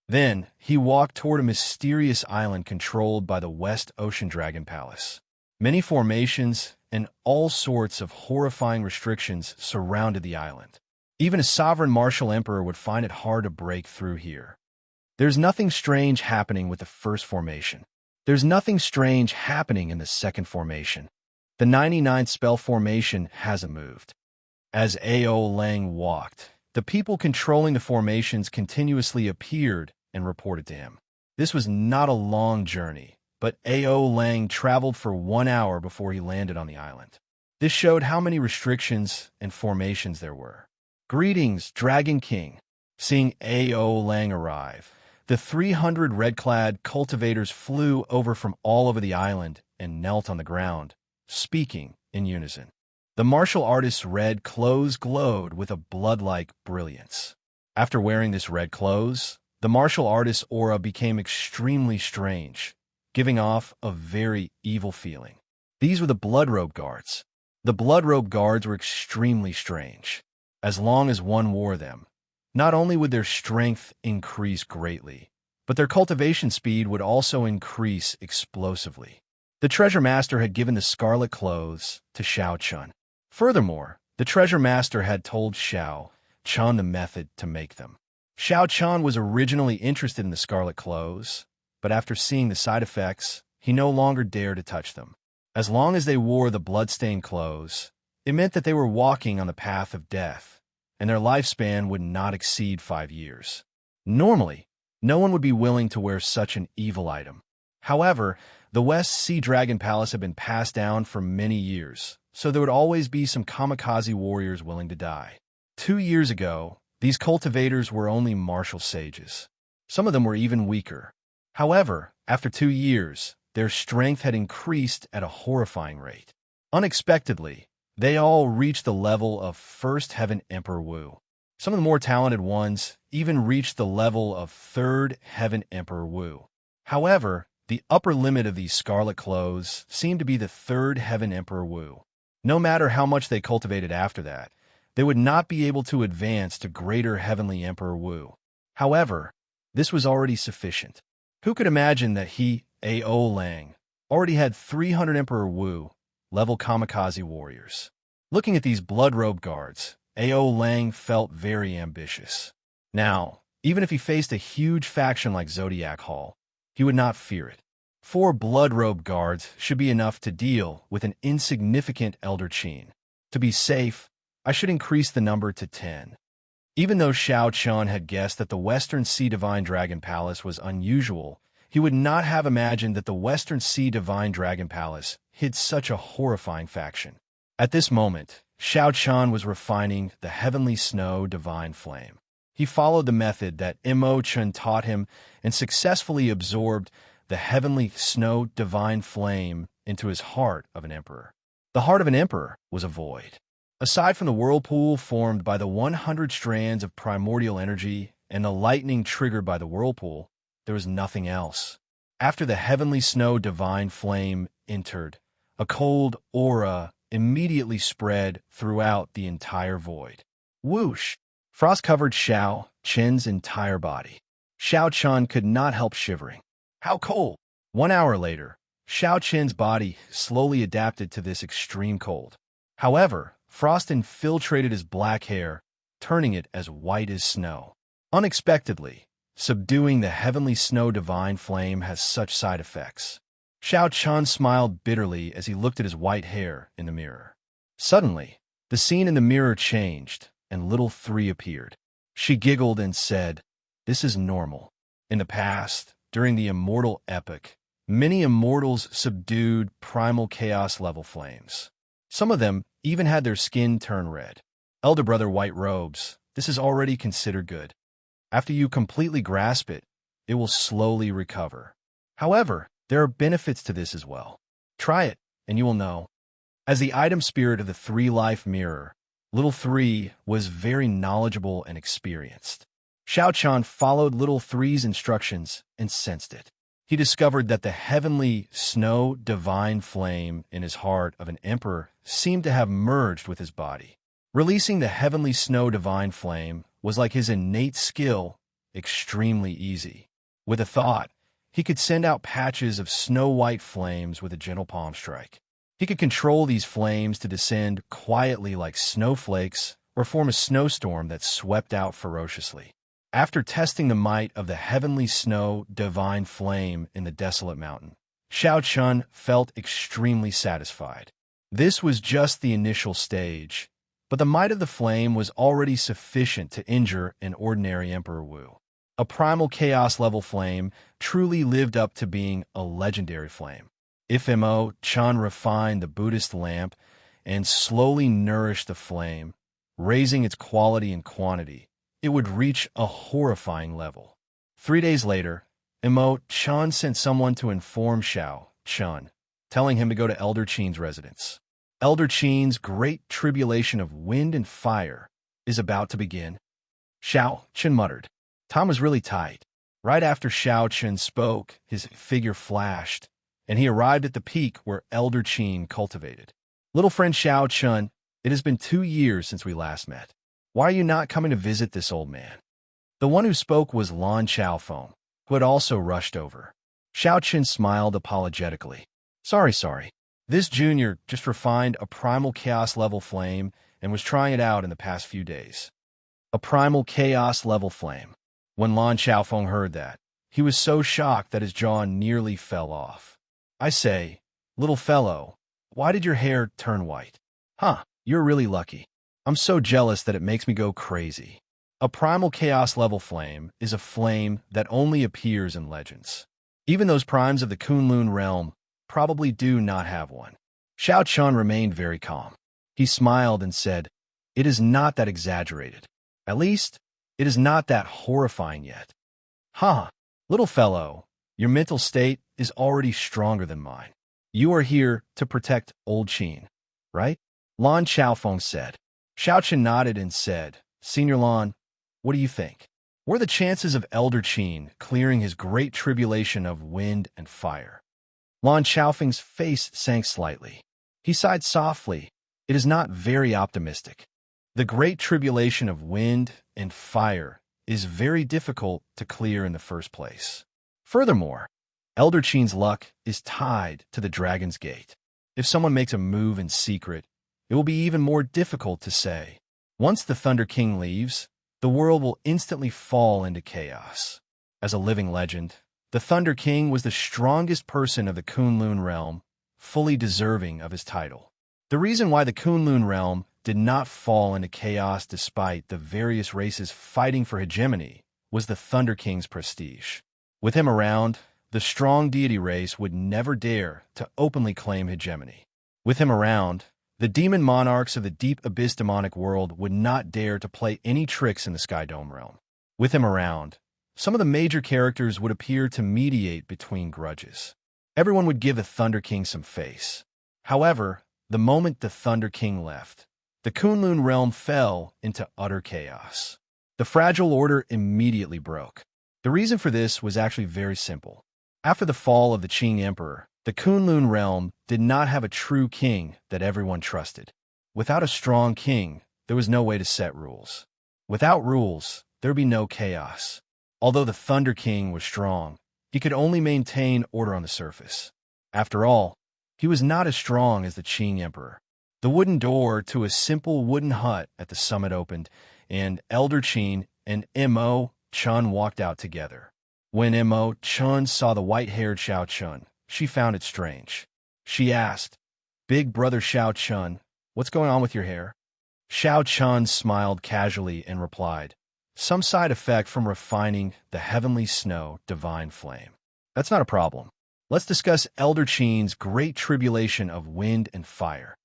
Then he walked toward a mysterious island controlled by the West Ocean Dragon Palace. Many formations and all sorts of horrifying restrictions surrounded the island. Even a sovereign martial emperor would find it hard to break through here. There's nothing strange happening with the first formation. There's nothing strange happening in the second formation. The 99th spell formation hasn't moved. As Ao Lang walked, the people controlling the formations continuously appeared and reported to him. This was not a long journey, but Ao Lang traveled for 1 hour before he landed on the island. This showed how many restrictions and formations there were. "Greetings, Dragon King." Seeing Ao Lang arrive, the 300 red-clad cultivators flew over from all over the island and knelt on the ground, speaking in unison. The martial artist's red clothes glowed with a blood-like brilliance. After wearing this red clothes, the martial artist's aura became extremely strange, giving off a very evil feeling. These were the Bloodrobe Guards. The Bloodrobe Guards were extremely strange. As long as one wore them, not only would their strength increase greatly, but their cultivation speed would also increase explosively. The treasure master had given the scarlet clothes to Xiao Chun. Furthermore, the treasure master had told Xiao Chun the method to make them. Xiao Chun was originally interested in the scarlet clothes, but after seeing the side effects, he no longer dared to touch them. As long as they wore the blood-stained clothes, it meant that they were walking on the path of death, and their lifespan would not exceed 5 years. Normally, no one would be willing to wear such an evil item. However, the West Sea Dragon Palace had been passed down for many years, so there would always be some kamikaze warriors willing to die. 2 years ago, these cultivators were only martial sages. Some of them were even weaker. However, after 2 years, their strength had increased at a horrifying rate. Unexpectedly, they all reached the level of First Heaven Emperor Wu. Some of the more talented ones even reached the level of Third Heaven Emperor Wu. However, the upper limit of these scarlet clothes seemed to be the Third Heaven Emperor Wu. No matter how much they cultivated after that, they would not be able to advance to Greater Heavenly Emperor Wu. However, this was already sufficient. Who could imagine that he, A.O. Lang, already had 300 Emperor Wu level kamikaze warriors? Looking at these blood-robe guards, A.O. Lang felt very ambitious. Now, even if he faced a huge faction like Zodiac Hall, he would not fear it. 4 blood-robe guards should be enough to deal with an insignificant Elder Qin. To be safe, I should increase the number to 10. Even though Xiao Chun had guessed that the Western Sea Divine Dragon Palace was unusual, he would not have imagined that the Western Sea Divine Dragon Palace hid such a horrifying faction. At this moment, Xiao Chun was refining the Heavenly Snow Divine Flame. He followed the method that Imo Chun taught him and successfully absorbed the Heavenly Snow Divine Flame into his heart of an emperor. The heart of an emperor was a void. Aside from the whirlpool formed by the 100 strands of primordial energy and the lightning triggered by the whirlpool, there was nothing else. After the Heavenly Snow Divine Flame entered, a cold aura immediately spread throughout the entire void. Whoosh! Frost covered Xiao Chun's entire body. Xiao Chun could not help shivering. How cold! 1 hour later, Xiao Chun's body slowly adapted to this extreme cold. However, frost infiltrated his black hair, turning it as white as snow. Unexpectedly, subduing the Heavenly Snow Divine Flame has such side effects. Xiao Chun smiled bitterly as he looked at his white hair in the mirror. Suddenly, the scene in the mirror changed, and little 3 appeared. She giggled and said, "This is normal. In the past, during the Immortal Epoch, many immortals subdued primal chaos-level flames. Some of them even had their skin turn red. Elder Brother White Robes, this is already considered good. After you completely grasp it, it will slowly recover. However, there are benefits to this as well. Try it, and you will know." As the item spirit of the 3-life mirror, Little 3 was very knowledgeable and experienced. Xiao Chun followed Little 3's instructions and sensed it. He discovered that the Heavenly Snow Divine Flame in his heart of an emperor seemed to have merged with his body. Releasing the Heavenly Snow Divine Flame was like his innate skill, extremely easy. With a thought, he could send out patches of snow-white flames with a gentle palm strike. He could control these flames to descend quietly like snowflakes or form a snowstorm that swept out ferociously. After testing the might of the Heavenly Snow Divine Flame in the desolate mountain, Xiao Chun felt extremely satisfied. This was just the initial stage, but the might of the flame was already sufficient to injure an ordinary Emperor Wu. A primal chaos-level flame truly lived up to being a legendary flame. If Imo Chun refined the Buddhist lamp and slowly nourished the flame, raising its quality and quantity, it would reach a horrifying level. 3 days later, Imo Chun sent someone to inform Xiao Chun, telling him to go to Elder Qin's residence. Elder Qin's great tribulation of wind and fire is about to begin. Xiao Chun muttered. Time was really tight. Right after Xiao Chun spoke, his figure flashed, and he arrived at the peak where Elder Qin cultivated. Little friend Xiao Chun, it has been 2 years since we last met. Why are you not coming to visit this old man? The one who spoke was Lan Chaofeng, who had also rushed over. Xiao Chun smiled apologetically. Sorry. This junior just refined a primal chaos level flame and was trying it out in the past few days. A primal chaos level flame. When Lan Xiaofeng heard that, he was so shocked that his jaw nearly fell off. I say, little fellow, why did your hair turn white? Huh, you're really lucky. I'm so jealous that it makes me go crazy. A primal chaos level flame is a flame that only appears in legends. Even those primes of the Kunlun realm probably do not have one. Xiao Chun remained very calm. He smiled and said, "It is not that exaggerated. At least, it is not that horrifying yet." "Ha, little fellow, your mental state is already stronger than mine. You are here to protect old Qin, right?" Lan Xiaofeng said. Xiao Chun nodded and said, "Senior Lan, what do you think? What are the chances of Elder Qin clearing his great tribulation of wind and fire?" Lan Xiaofeng's face sank slightly. He sighed softly. "It is not very optimistic. The great tribulation of wind and fire is very difficult to clear in the first place. Furthermore, Elder Qin's luck is tied to the Dragon's Gate. If someone makes a move in secret, it will be even more difficult to say. Once the Thunder King leaves, the world will instantly fall into chaos. As a living legend, the Thunder King was the strongest person of the Kunlun realm, fully deserving of his title. The reason why the Kunlun realm did not fall into chaos despite the various races fighting for hegemony was the Thunder King's prestige. With him around, the strong deity race would never dare to openly claim hegemony. With him around, the demon monarchs of the deep abyss demonic world would not dare to play any tricks in the Sky Dome realm. With him around, some of the major characters would appear to mediate between grudges. Everyone would give the Thunder King some face. However, the moment the Thunder King left, the Kunlun realm fell into utter chaos. The fragile order immediately broke. The reason for this was actually very simple. After the fall of the Qing Emperor, the Kunlun realm did not have a true king that everyone trusted. Without a strong king, there was no way to set rules. Without rules, there would be no chaos. Although the Thunder King was strong, he could only maintain order on the surface. After all, he was not as strong as the Qing Emperor. The wooden door to a simple wooden hut at the summit opened, and Elder Qin and Mo Chun walked out together. When Mo Chun saw the white-haired Xiao Chun, she found it strange. She asked, "Big brother Xiao Chun, what's going on with your hair?" Xiao Chun smiled casually and replied, "Some side effect from refining the heavenly snow divine flame. That's not a problem. Let's discuss Elder Qin's great tribulation of wind and fire."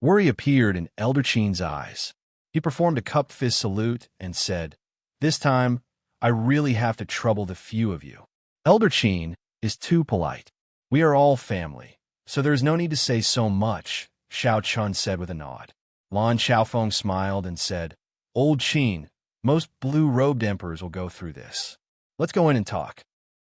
Worry appeared in Elder Qin's eyes. He performed a cupped fist salute and said, "This time, I really have to trouble the few of you. Elder Qin is too polite. We are all family, so there is no need to say so much," Xiao Chun said with a nod. Lan Xiaofeng smiled and said, "Old Qin, most blue-robed emperors will go through this. Let's go in and talk."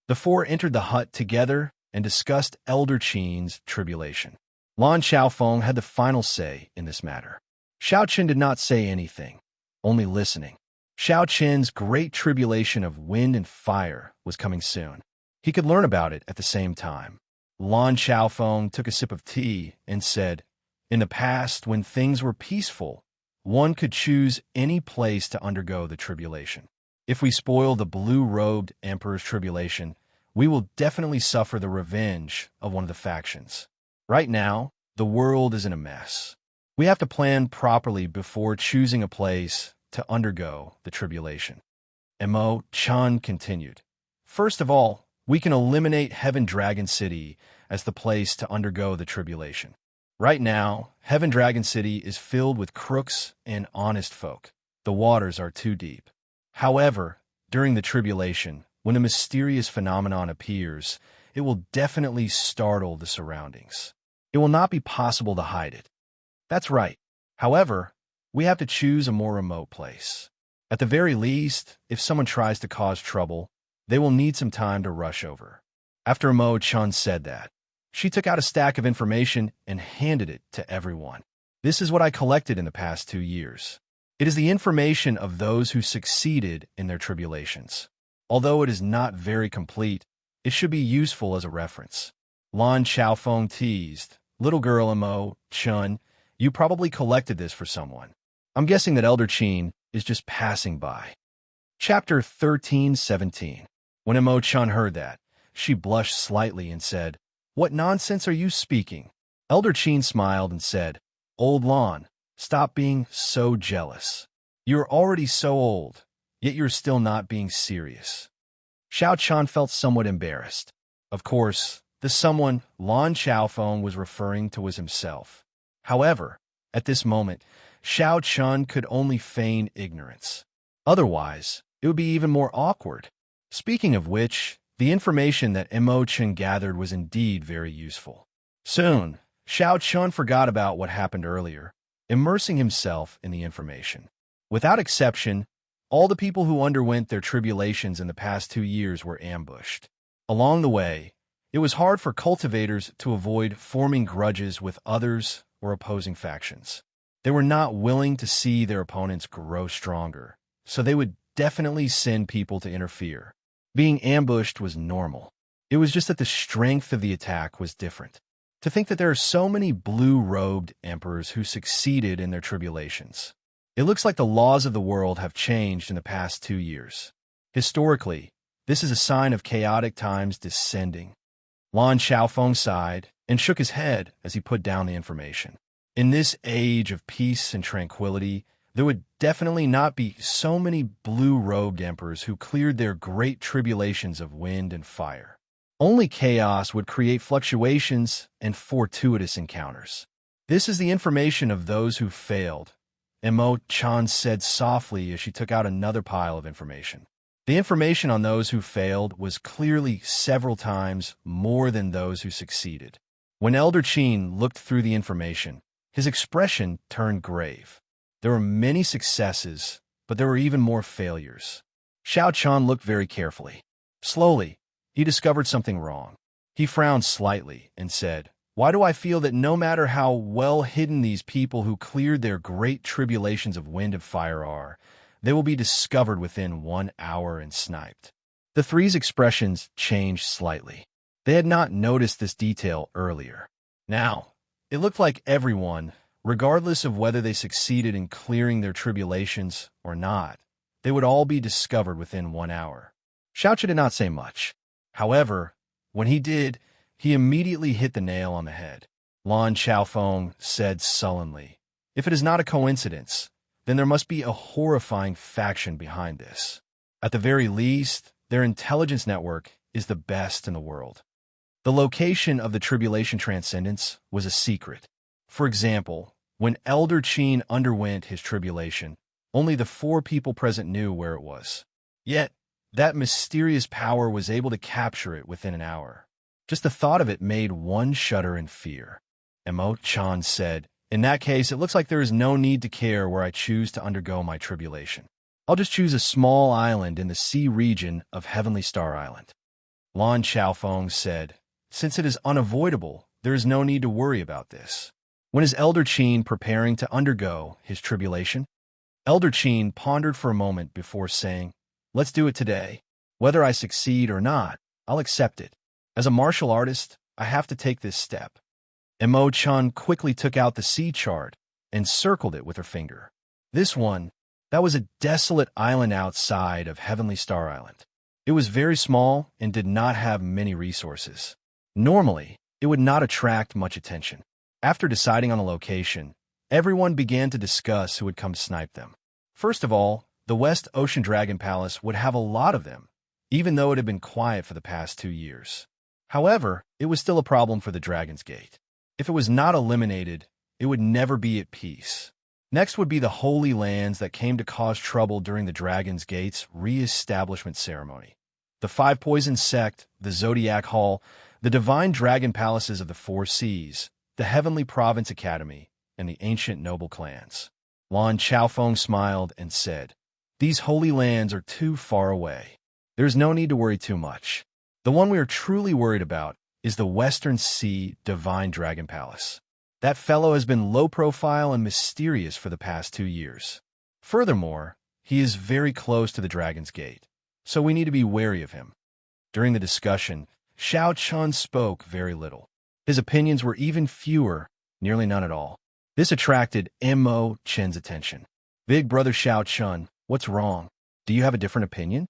The four entered the hut together and discussed Elder Qin's tribulation. Lan Xiaofeng had the final say in this matter. Xiao Qin did not say anything, only listening. Xiao Qin's great tribulation of wind and fire was coming soon. He could learn about it at the same time. Lan Xiaofeng took a sip of tea and said, "In the past, when things were peaceful, one could choose any place to undergo the tribulation. If we spoil the blue-robed emperor's tribulation, we will definitely suffer the revenge of one of the factions. Right now, the world is in a mess. We have to plan properly before choosing a place to undergo the tribulation." Mo Chun continued, "First of all, we can eliminate Heaven Dragon City as the place to undergo the tribulation. Right now, Heaven Dragon City is filled with crooks and honest folk. The waters are too deep. However, during the tribulation, when a mysterious phenomenon appears, it will definitely startle the surroundings. It will not be possible to hide it. That's right. However, we have to choose a more remote place. At the very least, if someone tries to cause trouble, they will need some time to rush over." After Mo Chun said that, she took out a stack of information and handed it to everyone. "This is what I collected in the past 2 years. It is the information of those who succeeded in their tribulations. Although it is not very complete, it should be useful as a reference. Lan Xiaofeng teased. Little girl Mo, Chun, you probably collected this for someone. I'm guessing that Elder Qin is just passing by. Chapter 13:17. When Mo Chun heard that, she blushed slightly and said, What nonsense are you speaking? Elder Qin smiled and said, Old Lan, stop being so jealous. You're already so old, yet you're still not being serious. Xiao Chan felt somewhat embarrassed. Of course, the someone Lan Xiaofeng was referring to was himself. However, at this moment, Xiao Chun could only feign ignorance. Otherwise, it would be even more awkward. Speaking of which, the information that Mo Chun gathered was indeed very useful. Soon, Xiao Chun forgot about what happened earlier, immersing himself in the information. Without exception, all the people who underwent their tribulations in the past 2 years were ambushed. Along the way, it was hard for cultivators to avoid forming grudges with others or opposing factions. They were not willing to see their opponents grow stronger, so they would definitely send people to interfere. Being ambushed was normal. It was just that the strength of the attack was different. To think that there are so many blue-robed emperors who succeeded in their tribulations. It looks like the laws of the world have changed in the past 2 years. Historically, this is a sign of chaotic times descending. Lan Xiaofeng sighed and shook his head as he put down the information. In this age of peace and tranquility, there would definitely not be so many blue-robed emperors who cleared their great tribulations of wind and fire. Only chaos would create fluctuations and fortuitous encounters. This is the information of those who failed, Mo Chan said softly as she took out another pile of information. The information on those who failed was clearly several times more than those who succeeded. When Elder Qin looked through the information, his expression turned grave. There were many successes, but there were even more failures. Xiao Chan looked very carefully. Slowly, he discovered something wrong. He frowned slightly and said, Why do I feel that no matter how well hidden these people who cleared their great tribulations of wind and fire are, they will be discovered within 1 hour and sniped? The three's expressions changed slightly. They had not noticed this detail earlier. Now, it looked like everyone, regardless of whether they succeeded in clearing their tribulations or not, they would all be discovered within 1 hour. Xiaoqia did not say much. However, when he did, he immediately hit the nail on the head. Lan Xiaofeng said sullenly, If it is not a coincidence, then there must be a horrifying faction behind this. At the very least, their intelligence network is the best in the world. The location of the Tribulation Transcendence was a secret. For example, when Elder Qin underwent his tribulation, only the 4 people present knew where it was. Yet, that mysterious power was able to capture it within an hour. Just the thought of it made one shudder in fear. Mo Chan said, In that case, it looks like there is no need to care where I choose to undergo my tribulation. I'll just choose a small island in the sea region of Heavenly Star Island. Lan Xiaofeng said, Since it is unavoidable, there is no need to worry about this. When is Elder Qin preparing to undergo his tribulation? Elder Qin pondered for a moment before saying, Let's do it today. Whether I succeed or not, I'll accept it. As a martial artist, I have to take this step. Mo Chun quickly took out the sea chart and circled it with her finger. This one, that was a desolate island outside of Heavenly Star Island. It was very small and did not have many resources. Normally, it would not attract much attention. After deciding on a location, everyone began to discuss who would come snipe them. First of all, the West Ocean Dragon Palace would have a lot of them, even though it had been quiet for the past 2 years. However, it was still a problem for the Dragon's Gate. If it was not eliminated, it would never be at peace. Next would be the Holy Lands that came to cause trouble during the Dragon's Gate's re-establishment ceremony. The 5 Poison Sect, the Zodiac Hall, the Divine Dragon Palaces of the 4 Seas, the Heavenly Province Academy, and the ancient noble clans. Lan Xiaofeng smiled and said, These holy lands are too far away. There's no need to worry too much. The one we are truly worried about is the Western Sea Divine Dragon Palace. That fellow has been low profile and mysterious for the past 2 years. Furthermore, he is very close to the Dragon's Gate, so we need to be wary of him. During the discussion, Xiao Chun spoke very little. His opinions were even fewer, nearly none at all. This attracted Mo Chen's attention. Big brother Xiao Chun, what's wrong? Do you have a different opinion?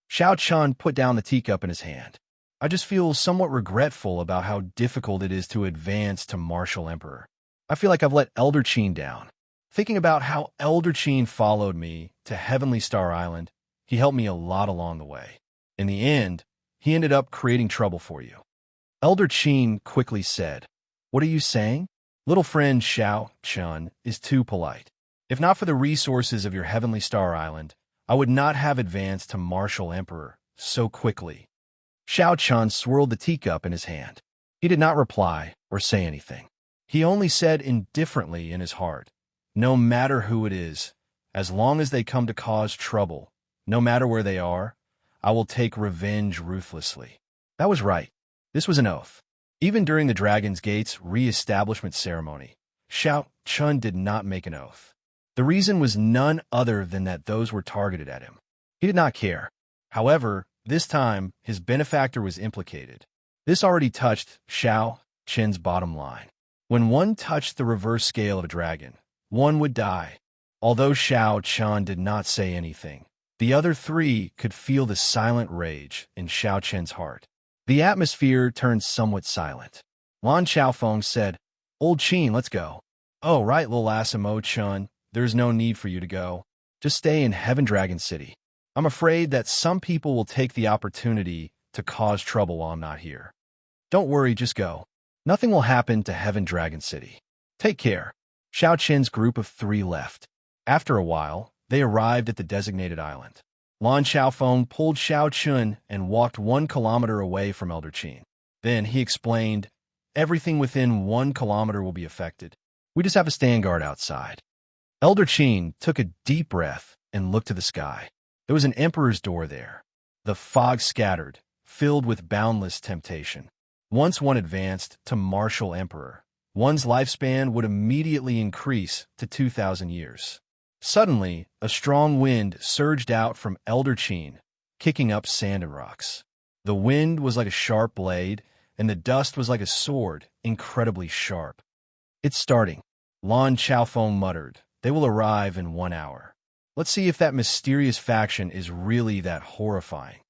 Xiao Chun put down the teacup in his hand. I just feel somewhat regretful about how difficult it is to advance to Martial Emperor. I feel like I've let Elder Qin down. Thinking about how Elder Qin followed me to Heavenly Star Island, he helped me a lot along the way. In the end, he ended up creating trouble for you. Elder Qin quickly said, What are you saying? Little friend Xiao Chun is too polite. If not for the resources of your Heavenly Star Island, I would not have advanced to Martial Emperor so quickly. Xiao Chun swirled the teacup in his hand. He did not reply or say anything. He only said indifferently in his heart, No matter who it is, as long as they come to cause trouble, no matter where they are, I will take revenge ruthlessly. That was right. This was an oath. Even during the Dragon's Gate's re-establishment ceremony, Xiao Chun did not make an oath. The reason was none other than that those were targeted at him. He did not care. However, this time, his benefactor was implicated. This already touched Xiao Chen's bottom line. When one touched the reverse scale of a dragon, one would die. Although Xiao Chun did not say anything, the other three could feel the silent rage in Xiao Chen's heart. The atmosphere turned somewhat silent. Lan Xiaofeng said, Old Qin, let's go. Oh, right, little Asimo Chun, there's no need for you to go. Just stay in Heaven Dragon City. I'm afraid that some people will take the opportunity to cause trouble while I'm not here. Don't worry, just go. Nothing will happen to Heaven Dragon City. Take care. Xiao Chen's group of 3 left. After a while, they arrived at the designated island. Lan Xiaofeng pulled Xiao Chun and walked 1 kilometer away from Elder Qin. Then he explained, Everything within 1 kilometer will be affected. We just have a stand guard outside. Elder Qin took a deep breath and looked to the sky. There was an emperor's door there. The fog scattered, filled with boundless temptation. Once one advanced to Martial Emperor, one's lifespan would immediately increase to 2,000 years. Suddenly, a strong wind surged out from Elder Qin, kicking up sand and rocks. The wind was like a sharp blade, and the dust was like a sword, incredibly sharp. It's starting. Lan Xiaofeng muttered, They will arrive in 1 hour. Let's see if that mysterious faction is really that horrifying.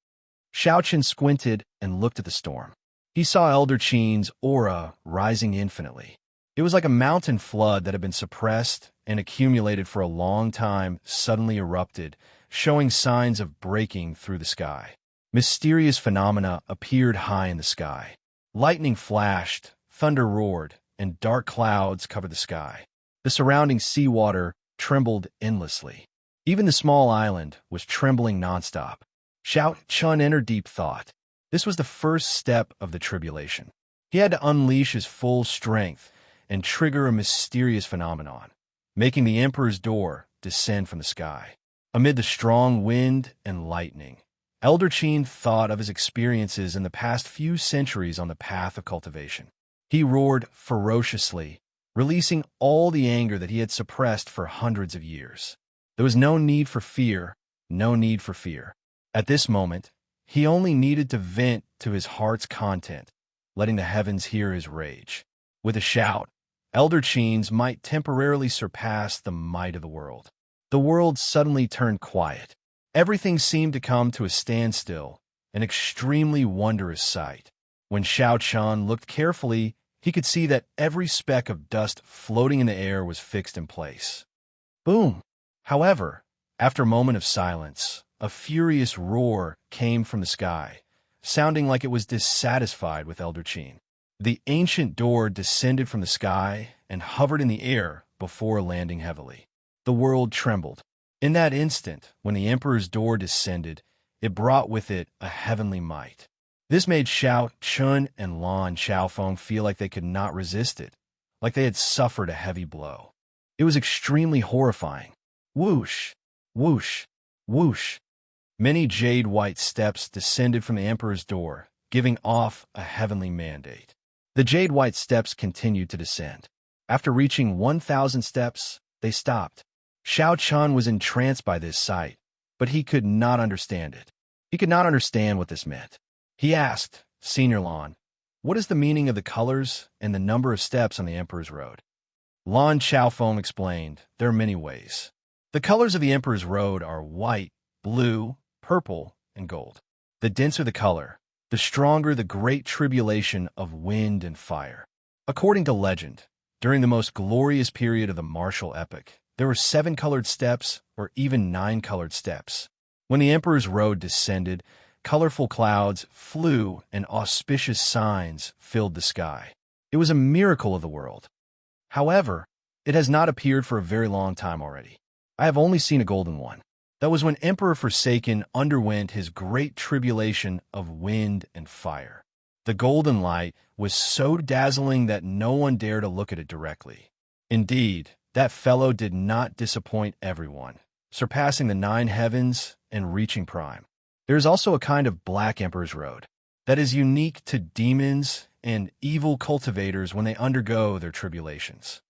Xiao Chen squinted and looked at the storm. He saw Elder Qin's aura rising infinitely. It was like a mountain flood that had been suppressed and accumulated for a long time suddenly erupted, showing signs of breaking through the sky. Mysterious phenomena appeared high in the sky. Lightning flashed, thunder roared, and dark clouds covered the sky. The surrounding seawater trembled endlessly. Even the small island was trembling nonstop. Xiao Chun entered deep thought. This was the first step of the tribulation. He had to unleash his full strength and trigger a mysterious phenomenon, making the Emperor's door descend from the sky. Amid the strong wind and lightning, Elder Qin thought of his experiences in the past few centuries on the path of cultivation. He roared ferociously, releasing all the anger that he had suppressed for hundreds of years. There was no need for fear, no need for fear. At this moment, he only needed to vent to his heart's content, letting the heavens hear his rage. With a shout, Elder Qin's might temporarily surpass the might of the world. The world suddenly turned quiet. Everything seemed to come to a standstill, an extremely wondrous sight. When Xiao Chun looked carefully, he could see that every speck of dust floating in the air was fixed in place. Boom! However, after a moment of silence, a furious roar came from the sky, sounding like it was dissatisfied with Elder Qin. The ancient door descended from the sky and hovered in the air before landing heavily. The world trembled. In that instant, when the Emperor's door descended, it brought with it a heavenly might. This made Xiao Chun and Lan Xiaofeng feel like they could not resist it, like they had suffered a heavy blow. It was extremely horrifying. Whoosh, whoosh, whoosh. Many jade-white steps descended from the Emperor's door, giving off a heavenly mandate. The jade-white steps continued to descend. After reaching 1,000 steps, they stopped. Xiao Chun was entranced by this sight, but he could not understand it. He could not understand what this meant. He asked, Senior Lan, what is the meaning of the colors and the number of steps on the Emperor's Road? Lan Xiaofeng explained, there are many ways. The colors of the Emperor's Road are white, blue, purple, and gold. The denser the color, the stronger the great tribulation of wind and fire. According to legend, during the most glorious period of the martial epoch, there were 7 colored steps or even 9 colored steps. When the Emperor's Road descended, colorful clouds flew and auspicious signs filled the sky. It was a miracle of the world. However, it has not appeared for a very long time already. I have only seen a golden one. That was when Emperor Forsaken underwent his great tribulation of wind and fire. The golden light was so dazzling that no one dared to look at it directly. Indeed, that fellow did not disappoint everyone, surpassing the 9 heavens and reaching prime. There is also a kind of Black Emperor's Road that is unique to demons and evil cultivators when they undergo their tribulations.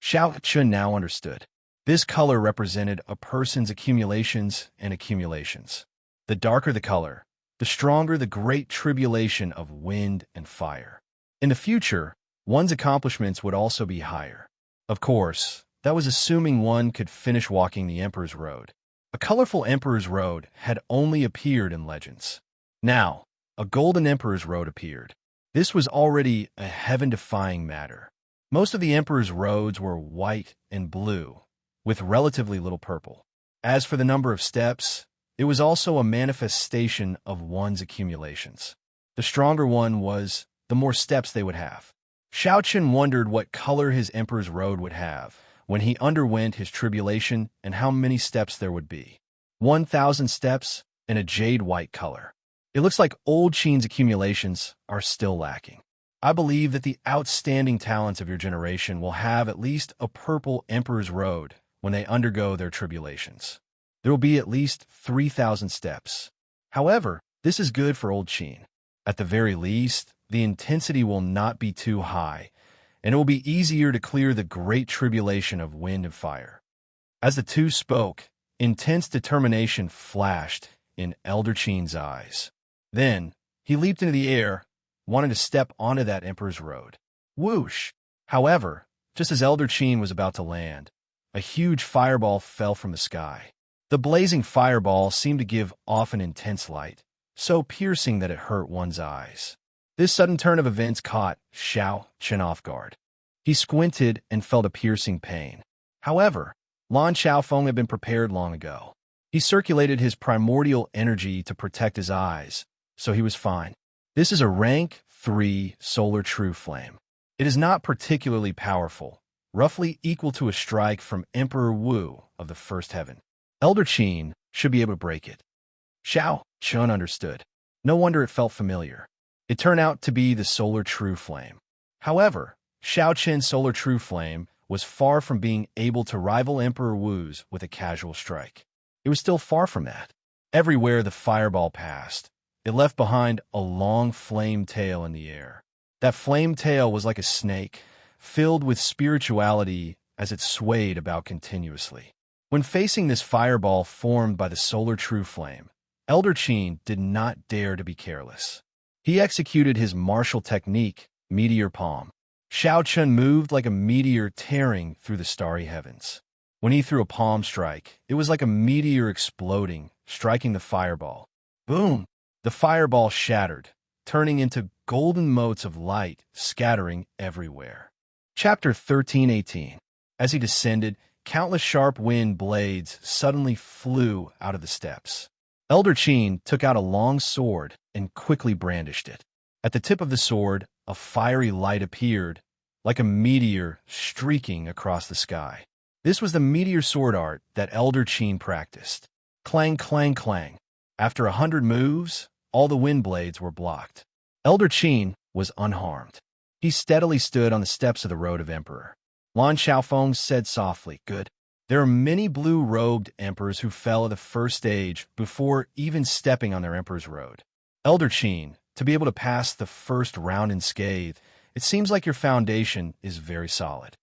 Xianxia now understood. This color represented a person's accumulations and accumulations. The darker the color, the stronger the great tribulation of wind and fire. In the future, one's accomplishments would also be higher. Of course, that was assuming one could finish walking the Emperor's Road. A colorful Emperor's Road had only appeared in legends. Now, a golden Emperor's Road appeared. This was already a heaven-defying matter. Most of the Emperor's Roads were white and blue, with relatively little purple. As for the number of steps, it was also a manifestation of one's accumulations. The stronger one was, the more steps they would have. Xiaoqian wondered what color his Emperor's Road would have when he underwent his tribulation and how many steps there would be. 1,000 steps in a jade-white color. It looks like old Qin's accumulations are still lacking. I believe that the outstanding talents of your generation will have at least a purple Emperor's Road when they undergo their tribulations. There will be at least 3,000 steps. However, this is good for old Qin. At the very least, the intensity will not be too high, and it will be easier to clear the great tribulation of wind and fire. As the two spoke, intense determination flashed in Elder Qin's eyes. Then, he leaped into the air, wanting to step onto that Emperor's Road. Whoosh! However, just as Elder Qin was about to land, a huge fireball fell from the sky. The blazing fireball seemed to give off an intense light, so piercing that it hurt one's eyes. This sudden turn of events caught Xiaoqian off guard. He squinted and felt a piercing pain. However, Lan Xiaofeng had been prepared long ago. He circulated his primordial energy to protect his eyes, so he was fine. This is a rank 3 solar true flame. It is not particularly powerful, roughly equal to a strike from Emperor Wu of the First Heaven. Elder Qin should be able to break it. Xiaoqian understood. No wonder it felt familiar. It turned out to be the solar true flame. However, Xiaoqian's solar true flame was far from being able to rival Emperor Wu's with a casual strike. It was still far from that. Everywhere the fireball passed, it left behind a long flame tail in the air. That flame tail was like a snake, filled with spirituality as it swayed about continuously. When facing this fireball formed by the solar true flame, Elder Qin did not dare to be careless. He executed his martial technique, Meteor Palm. Xiaoqian moved like a meteor tearing through the starry heavens. When he threw a palm strike, it was like a meteor exploding, striking the fireball. Boom! The fireball shattered, turning into golden motes of light scattering everywhere. Chapter 13:18. As he descended, countless sharp wind blades suddenly flew out of the steps. Elder Qin took out a long sword and quickly brandished it. At the tip of the sword, a fiery light appeared, like a meteor streaking across the sky. This was the meteor sword art that Elder Qin practiced. Clang, clang, clang. After 100 moves, all the wind blades were blocked. Elder Qin was unharmed. He steadily stood on the steps of the Road of Emperor. Lan Xiaofeng said softly, "Good. There are many blue-robed emperors who fell at the first stage before even stepping on their Emperor's Road. Elder Qin, to be able to pass the first round unscathed, it seems like your foundation is very solid."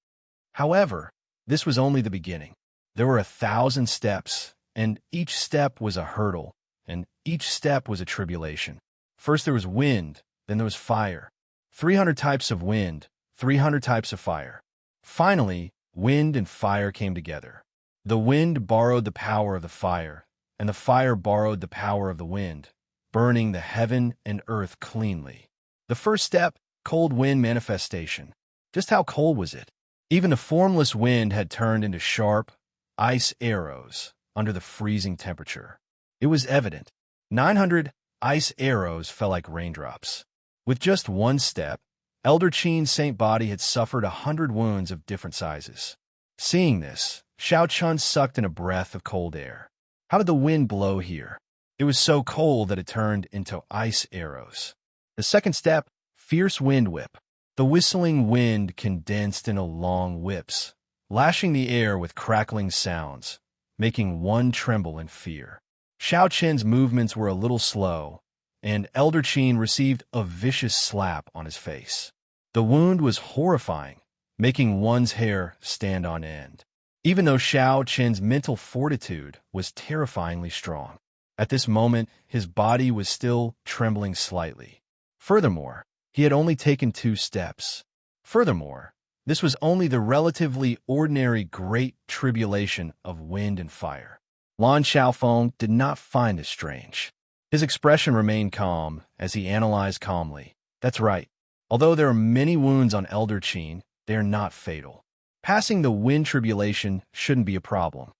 However, this was only the beginning. There were 1,000 steps, and each step was a hurdle, and each step was a tribulation. First there was wind, Then there was fire. 300 types of wind, 300 types of fire. Finally, wind and fire came together. The wind borrowed the power of the fire, and the fire borrowed the power of the wind, burning the heaven and earth cleanly. The first step, cold wind manifestation. Just how cold was it? Even the formless wind had turned into sharp, ice arrows under the freezing temperature. It was evident. 900 ice arrows fell like raindrops. With just one step, Elder Qin's saint body had suffered 100 wounds of different sizes. Seeing this, Xianxia sucked in a breath of cold air. How did the wind blow here? It was so cold that it turned into ice arrows. The second step, fierce wind whip. The whistling wind condensed into long whips, lashing the air with crackling sounds, making one tremble in fear. Xiaoqian's movements were a little slow, and Elder Qin received a vicious slap on his face. The wound was horrifying, making one's hair stand on end, even though Xiaoqian's mental fortitude was terrifyingly strong. At this moment, his body was still trembling slightly. Furthermore, he had only taken 2 steps. Furthermore, this was only the relatively ordinary great tribulation of wind and fire. Lan Xiaofeng did not find this strange. His expression remained calm as he analyzed calmly. That's right. Although there are many wounds on Elder Qin, they are not fatal. Passing the wind tribulation shouldn't be a problem.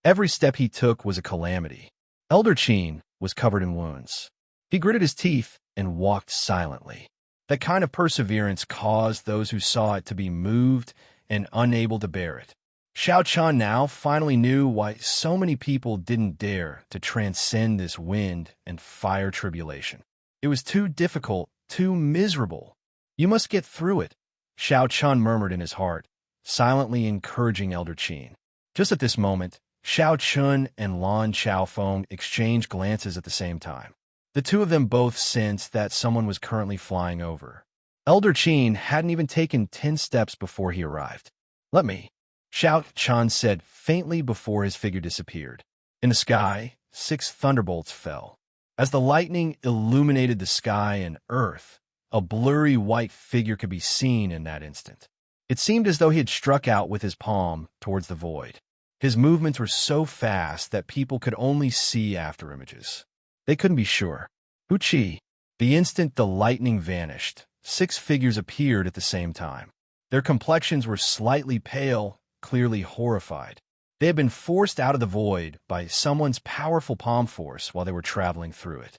Every step he took was a calamity. Elder Qin was covered in wounds. He gritted his teeth and walked silently. That kind of perseverance caused those who saw it to be moved and unable to bear it. Xiaoqian now finally knew why so many people didn't dare to transcend this wind and fire tribulation. It was too difficult, too miserable. You must get through it, Xiaoqian murmured in his heart, silently encouraging Elder Qin. Just at this moment, Xiaoqian and Lan Xiaofeng exchanged glances at the same time. The two of them both sensed that someone was currently flying over. Elder Qin hadn't even taken 10 steps before he arrived. Let me, Xiaoqian said faintly before his figure disappeared. In the sky, 6 thunderbolts fell. As the lightning illuminated the sky and earth, a blurry white figure could be seen in that instant. It seemed as though he had struck out with his palm towards the void. His movements were so fast that people could only see after images. They couldn't be sure. Wuxia. The instant the lightning vanished, 6 figures appeared at the same time. Their complexions were slightly pale, clearly horrified. They had been forced out of the void by someone's powerful palm force while they were traveling through it.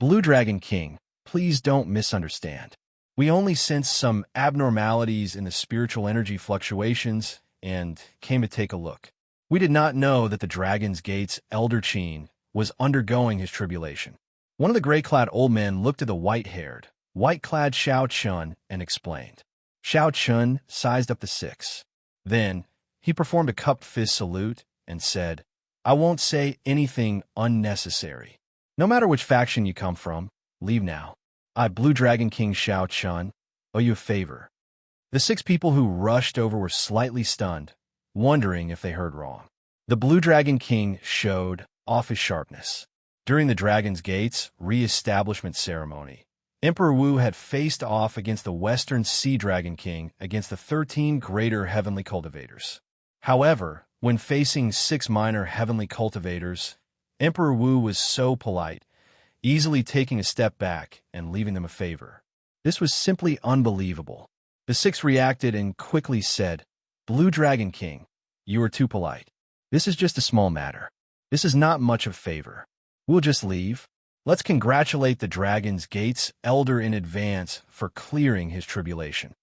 Blue Dragon King, please don't misunderstand. We only sensed some abnormalities in the spiritual energy fluctuations and came to take a look. We did not know that the Dragon's Gate's Elder Qin was undergoing his tribulation. One of the gray-clad old men looked at the white-haired, white-clad Xiaoqian and explained. Xiaoqian sized up the 6. Then, he performed a cupped fist salute and said, I won't say anything unnecessary. No matter which faction you come from, leave now. I, Blue Dragon King Xiaoqian, owe you a favor. The 6 people who rushed over were slightly stunned, wondering if they heard wrong. The Blue Dragon King showed off his sharpness. During the Dragon's Gate's re-establishment ceremony, Emperor Wu had faced off against the Western Sea Dragon King against the 13 greater heavenly cultivators. However, when facing 6 minor heavenly cultivators, Emperor Wu was so polite, easily taking a step back and leaving them a favor. This was simply unbelievable. The 6 reacted and quickly said, Blue Dragon King, you are too polite. This is just a small matter. This is not much of a favor. We'll just leave. Let's congratulate the Dragon's Gate's elder in advance for clearing his tribulation.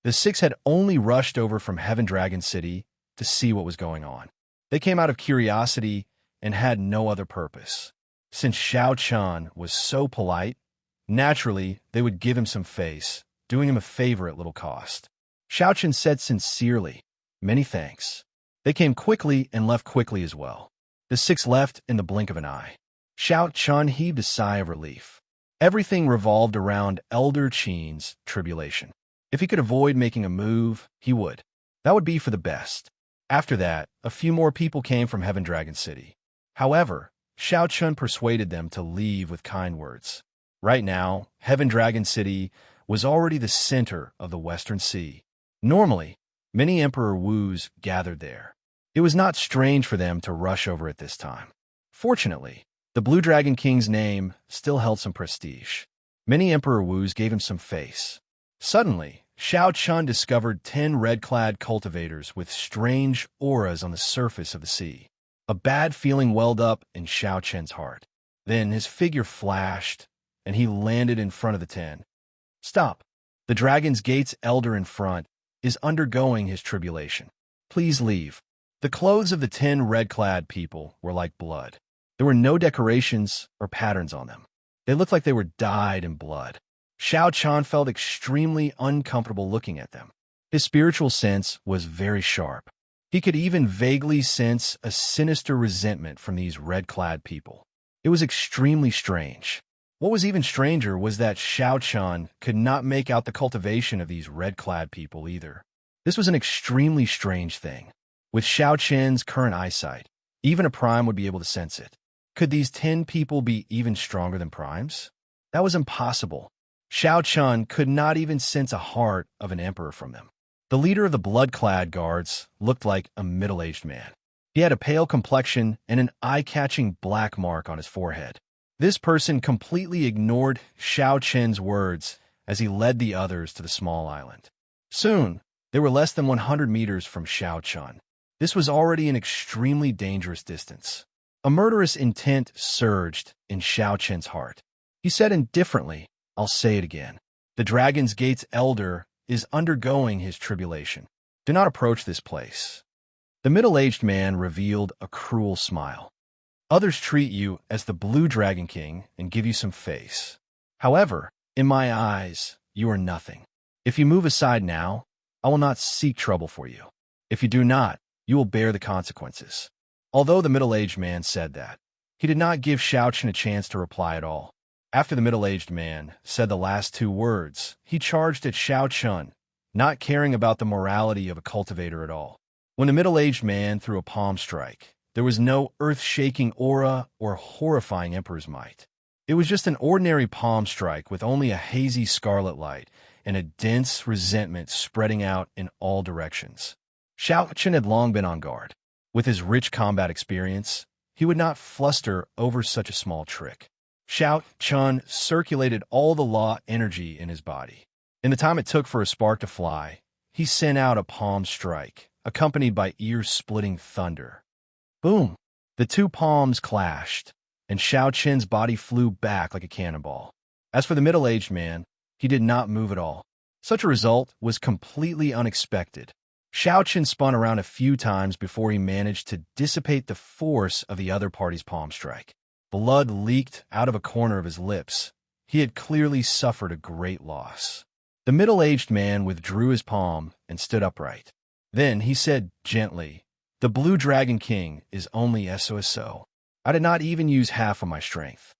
The 6 had only rushed over from Heaven Dragon City to see what was going on. They came out of curiosity and had no other purpose. Since Xiaoqian was so polite, naturally they would give him some face, doing him a favor at little cost. Xiaoqian said sincerely, many thanks. They came quickly and left quickly as well. The 6 left in the blink of an eye. Xiaoqian heaved a sigh of relief. Everything revolved around Elder Qin's tribulation. If he could avoid making a move, he would. That would be for the best. After that, a few more people came from Heaven Dragon City. However, Xiaoqian persuaded them to leave with kind words. Right now, Heaven Dragon City was already the center of the Western Sea. Normally, many Emperor Wus gathered there. It was not strange for them to rush over at this time. Fortunately, the Blue Dragon King's name still held some prestige. Many Emperor Wus gave him some face. Suddenly, Xiao Chun discovered 10 red-clad cultivators with strange auras on the surface of the sea. A bad feeling welled up in Xiao Chen's heart. Then his figure flashed, and he landed in front of the 10. Stop. The Dragon's Gate's elder in front is undergoing his tribulation. Please leave. The clothes of the 10 red-clad people were like blood. There were no decorations or patterns on them. They looked like they were dyed in blood. Xiao Chan felt extremely uncomfortable looking at them. His spiritual sense was very sharp. He could even vaguely sense a sinister resentment from these red-clad people. It was extremely strange. What was even stranger was that Xiao Chan could not make out the cultivation of these red-clad people either. This was an extremely strange thing. With Xiao Chen's current eyesight, even a prime would be able to sense it. Could these 10 people be even stronger than primes? That was impossible. Xiao Chun could not even sense a heart of an emperor from them. The leader of the blood-clad guards looked like a middle-aged man. He had a pale complexion and an eye-catching black mark on his forehead. This person completely ignored Xiao Chen's words as he led the others to the small island. Soon, they were less than 100 meters from Xiao Chun. This was already an extremely dangerous distance. A murderous intent surged in Xiao Chen's heart. He said indifferently, "I'll say it again. The Dragon's Gate's elder is undergoing his tribulation. Do not approach this place." The middle-aged man revealed a cruel smile. Others treat you as the Blue Dragon King and give you some face. However, in my eyes, you are nothing. If you move aside now, I will not seek trouble for you. If you do not, you will bear the consequences. Although the middle-aged man said that, he did not give Xiao Chen a chance to reply at all. After the middle-aged man said the last 2 words, he charged at Xiao Chun, not caring about the morality of a cultivator at all. When the middle-aged man threw a palm strike, there was no earth-shaking aura or horrifying emperor's might. It was just an ordinary palm strike with only a hazy scarlet light and a dense resentment spreading out in all directions. Xiao Chen had long been on guard. With his rich combat experience, he would not fluster over such a small trick. Xiao Chun circulated all the law energy in his body. In the time it took for a spark to fly, he sent out a palm strike, accompanied by ear-splitting thunder. Boom! The 2 palms clashed, and Xiao Chen's body flew back like a cannonball. As for the middle-aged man, he did not move at all. Such a result was completely unexpected. Xiao Chen spun around a few times before he managed to dissipate the force of the other party's palm strike. Blood leaked out of a corner of his lips. He had clearly suffered a great loss. The middle-aged man withdrew his palm and stood upright. Then he said gently, "The Blue Dragon King is only SOSO. I did not even use half of my strength."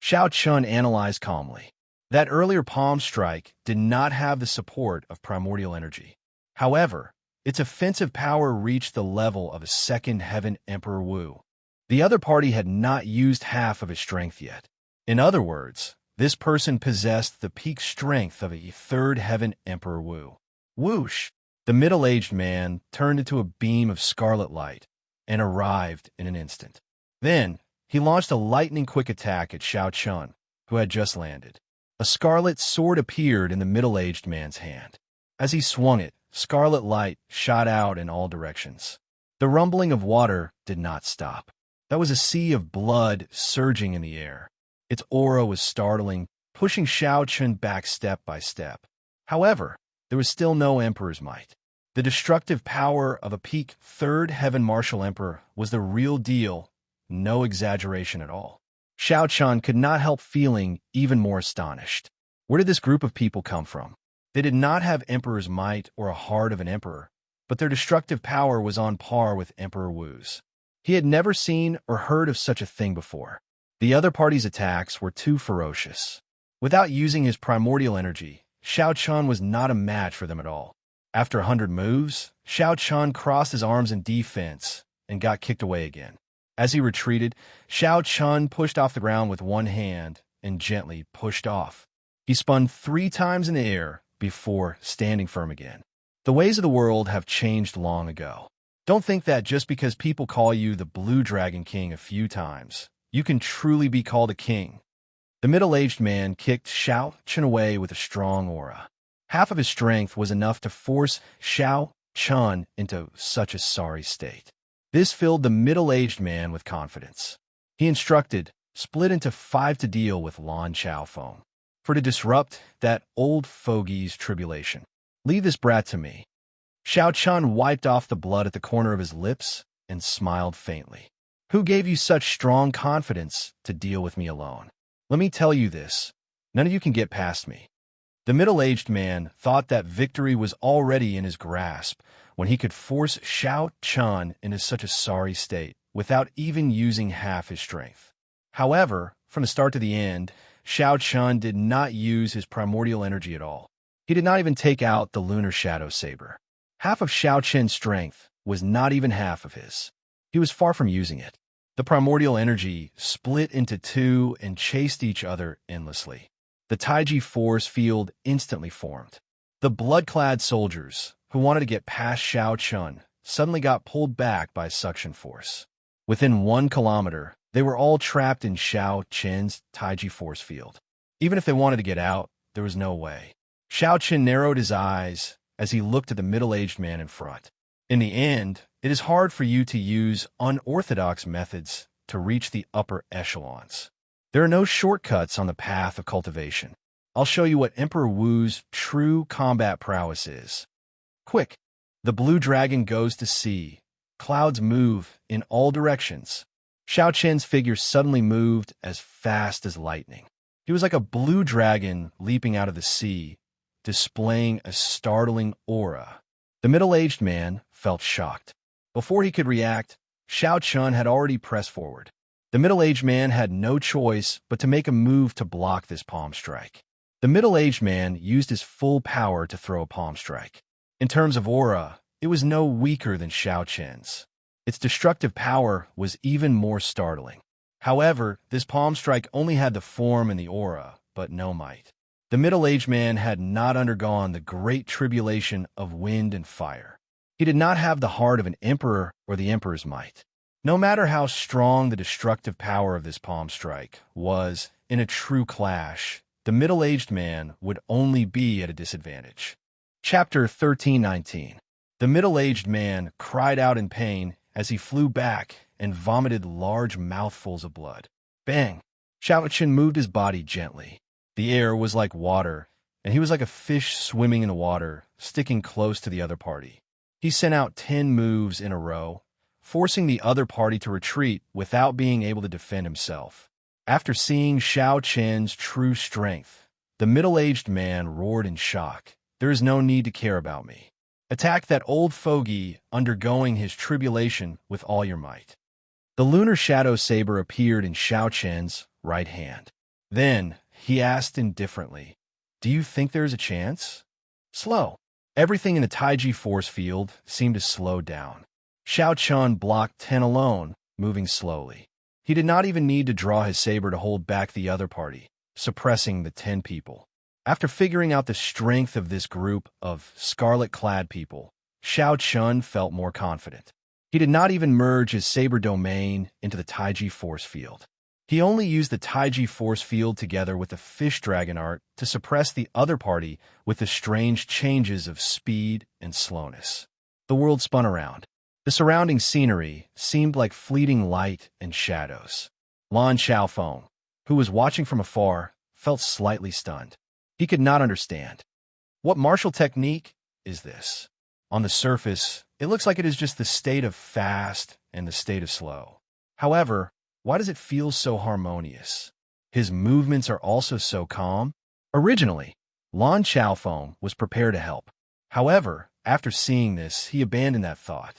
Xiao Chun analyzed calmly. That earlier palm strike did not have the support of primordial energy. However, its offensive power reached the level of a second Heaven Emperor Wu. The other party had not used half of his strength yet. In other words, this person possessed the peak strength of a third Heaven Emperor Wu. Whoosh! The middle-aged man turned into a beam of scarlet light and arrived in an instant. Then, he launched a lightning-quick attack at Xiao Chun, who had just landed. A scarlet sword appeared in the middle-aged man's hand. As he swung it, scarlet light shot out in all directions. The rumbling of water did not stop. That was a sea of blood surging in the air. Its aura was startling, pushing Xiao Chun back step by step. However, there was still no Emperor's might. The destructive power of a peak third Heaven Martial Emperor was the real deal, no exaggeration at all. Xiao Chun could not help feeling even more astonished. Where did this group of people come from? They did not have Emperor's might or a heart of an emperor, but their destructive power was on par with Emperor Wu's. He had never seen or heard of such a thing before. The other party's attacks were too ferocious. Without using his primordial energy, Xiao Chun was not a match for them at all. After 100 moves, Xiao Chun crossed his arms in defense and got kicked away again. As he retreated, Xiao Chun pushed off the ground with one hand and gently pushed off. He spun 3 times in the air before standing firm again. The ways of the world have changed long ago. Don't think that just because people call you the Blue Dragon King a few times, you can truly be called a king. The middle-aged man kicked Xianxia away with a strong aura. Half of his strength was enough to force Xianxia into such a sorry state. This filled the middle-aged man with confidence. He instructed, split into 5 to deal with Lan Xiaofeng, for to disrupt that old fogey's tribulation. Leave this brat to me. Xiaochun wiped off the blood at the corner of his lips and smiled faintly. Who gave you such strong confidence to deal with me alone? Let me tell you this, none of you can get past me. The middle-aged man thought that victory was already in his grasp when he could force Xiaochun into such a sorry state without even using half his strength. However, from the start to the end, Xiaochun did not use his primordial energy at all. He did not even take out the lunar shadow saber. Half of Xiaochun's strength was not even half of his. He was far from using it. The primordial energy split into 2 and chased each other endlessly. The Taiji force field instantly formed. The blood-clad soldiers, who wanted to get past Xiaochun, suddenly got pulled back by suction force. Within 1 kilometer, they were all trapped in Xiaochun's Taiji force field. Even if they wanted to get out, there was no way. Xiaochun narrowed his eyes as he looked at the middle-aged man in front. In the end, it is hard for you to use unorthodox methods to reach the upper echelons. There are no shortcuts on the path of cultivation. I'll show you what Emperor Wu's true combat prowess is. Quick! The blue dragon goes to sea. Clouds move in all directions. Xiaochun's figure suddenly moved as fast as lightning. He was like a blue dragon leaping out of the sea, displaying a startling aura. The middle-aged man felt shocked. Before he could react, Xiaochun had already pressed forward. The middle-aged man had no choice but to make a move to block this palm strike. The middle-aged man used his full power to throw a palm strike. In terms of aura, it was no weaker than Xiaochun's. Its destructive power was even more startling. However, this palm strike only had the form and the aura, but no might. The middle-aged man had not undergone the great tribulation of wind and fire. He did not have the heart of an emperor or the emperor's might. No matter how strong the destructive power of this palm strike was, in a true clash, the middle-aged man would only be at a disadvantage. Chapter 1319. The middle-aged man cried out in pain as he flew back and vomited large mouthfuls of blood. Bang! Xiaochun moved his body gently. The air was like water, and he was like a fish swimming in the water, sticking close to the other party. He sent out 10 moves in a row, forcing the other party to retreat without being able to defend himself. After seeing Xiaochun's true strength, the middle-aged man roared in shock. There is no need to care about me. Attack that old fogey undergoing his tribulation with all your might. The lunar shadow saber appeared in Xiaochun's right hand. Then, he asked indifferently, "Do you think there is a chance?" Slow. Everything in the Taiji force field seemed to slow down. Xiaochun blocked 10 alone, moving slowly. He did not even need to draw his saber to hold back the other party, suppressing the 10 people. After figuring out the strength of this group of scarlet-clad people, Xiaochun felt more confident. He did not even merge his saber domain into the Taiji force field. He only used the Taiji force field together with the fish dragon art to suppress the other party with the strange changes of speed and slowness. The world spun around. The surrounding scenery seemed like fleeting light and shadows. Lan Xiaofeng, who was watching from afar, felt slightly stunned. He could not understand. What martial technique is this? On the surface, it looks like it is just the state of fast and the state of slow. However, why does it feel so harmonious? His movements are also so calm. Originally, Lan Xiaofeng was prepared to help. However, after seeing this, he abandoned that thought.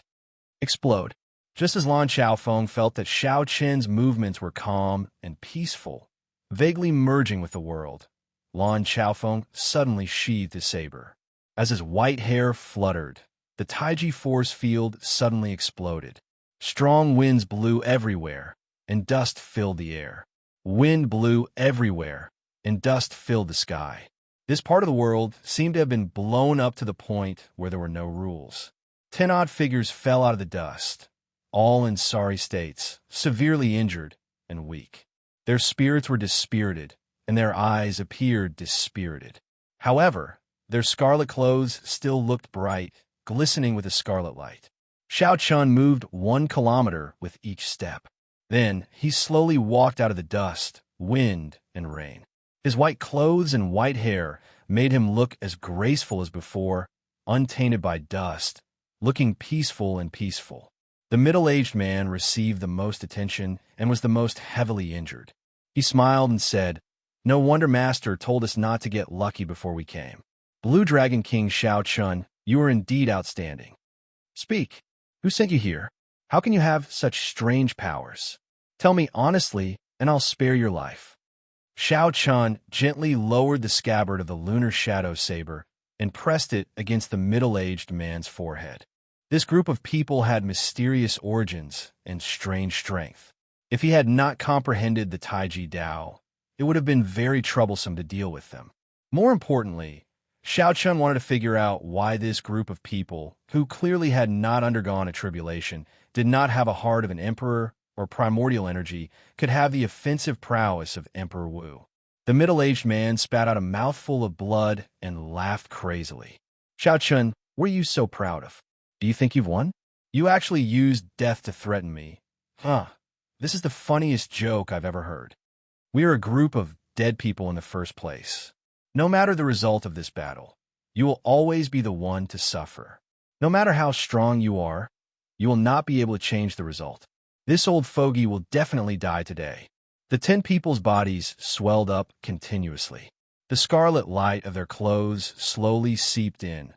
Explode. Just as Lan Xiaofeng felt that Xiaochun's movements were calm and peaceful, vaguely merging with the world, Lan Xiaofeng suddenly sheathed his saber. As his white hair fluttered, the Taiji force field suddenly exploded. Strong winds blew everywhere, and dust filled the air. Wind blew everywhere, and dust filled the sky. This part of the world seemed to have been blown up to the point where there were no rules. 10 odd figures fell out of the dust, all in sorry states, severely injured and weak. Their spirits were dispirited, and their eyes appeared dispirited. However, their scarlet clothes still looked bright, glistening with a scarlet light. Xianxia moved 1 kilometer with each step. Then he slowly walked out of the dust, wind, and rain. His white clothes and white hair made him look as graceful as before, untainted by dust, looking peaceful and peaceful. The middle-aged man received the most attention and was the most heavily injured. He smiled and said, "No wonder Master told us not to get lucky before we came. Blue Dragon King Xianxia, you are indeed outstanding. Speak. Who sent you here? How can you have such strange powers? Tell me honestly, and I'll spare your life." Xianxia gently lowered the scabbard of the lunar shadow saber and pressed it against the middle-aged man's forehead. This group of people had mysterious origins and strange strength. If he had not comprehended the Taiji Dao, it would have been very troublesome to deal with them. More importantly, Xianxia wanted to figure out why this group of people, who clearly had not undergone a tribulation, did not have a heart of an emperor or primordial energy, could have the offensive prowess of Emperor Wu. The middle-aged man spat out a mouthful of blood and laughed crazily. "Xianxia, what are you so proud of? Do you think you've won? You actually used death to threaten me. Huh. This is the funniest joke I've ever heard. We are a group of dead people in the first place. No matter the result of this battle, you will always be the one to suffer. No matter how strong you are, you will not be able to change the result. This old fogey will definitely die today." The 10 people's bodies swelled up continuously. The scarlet light of their clothes slowly seeped in,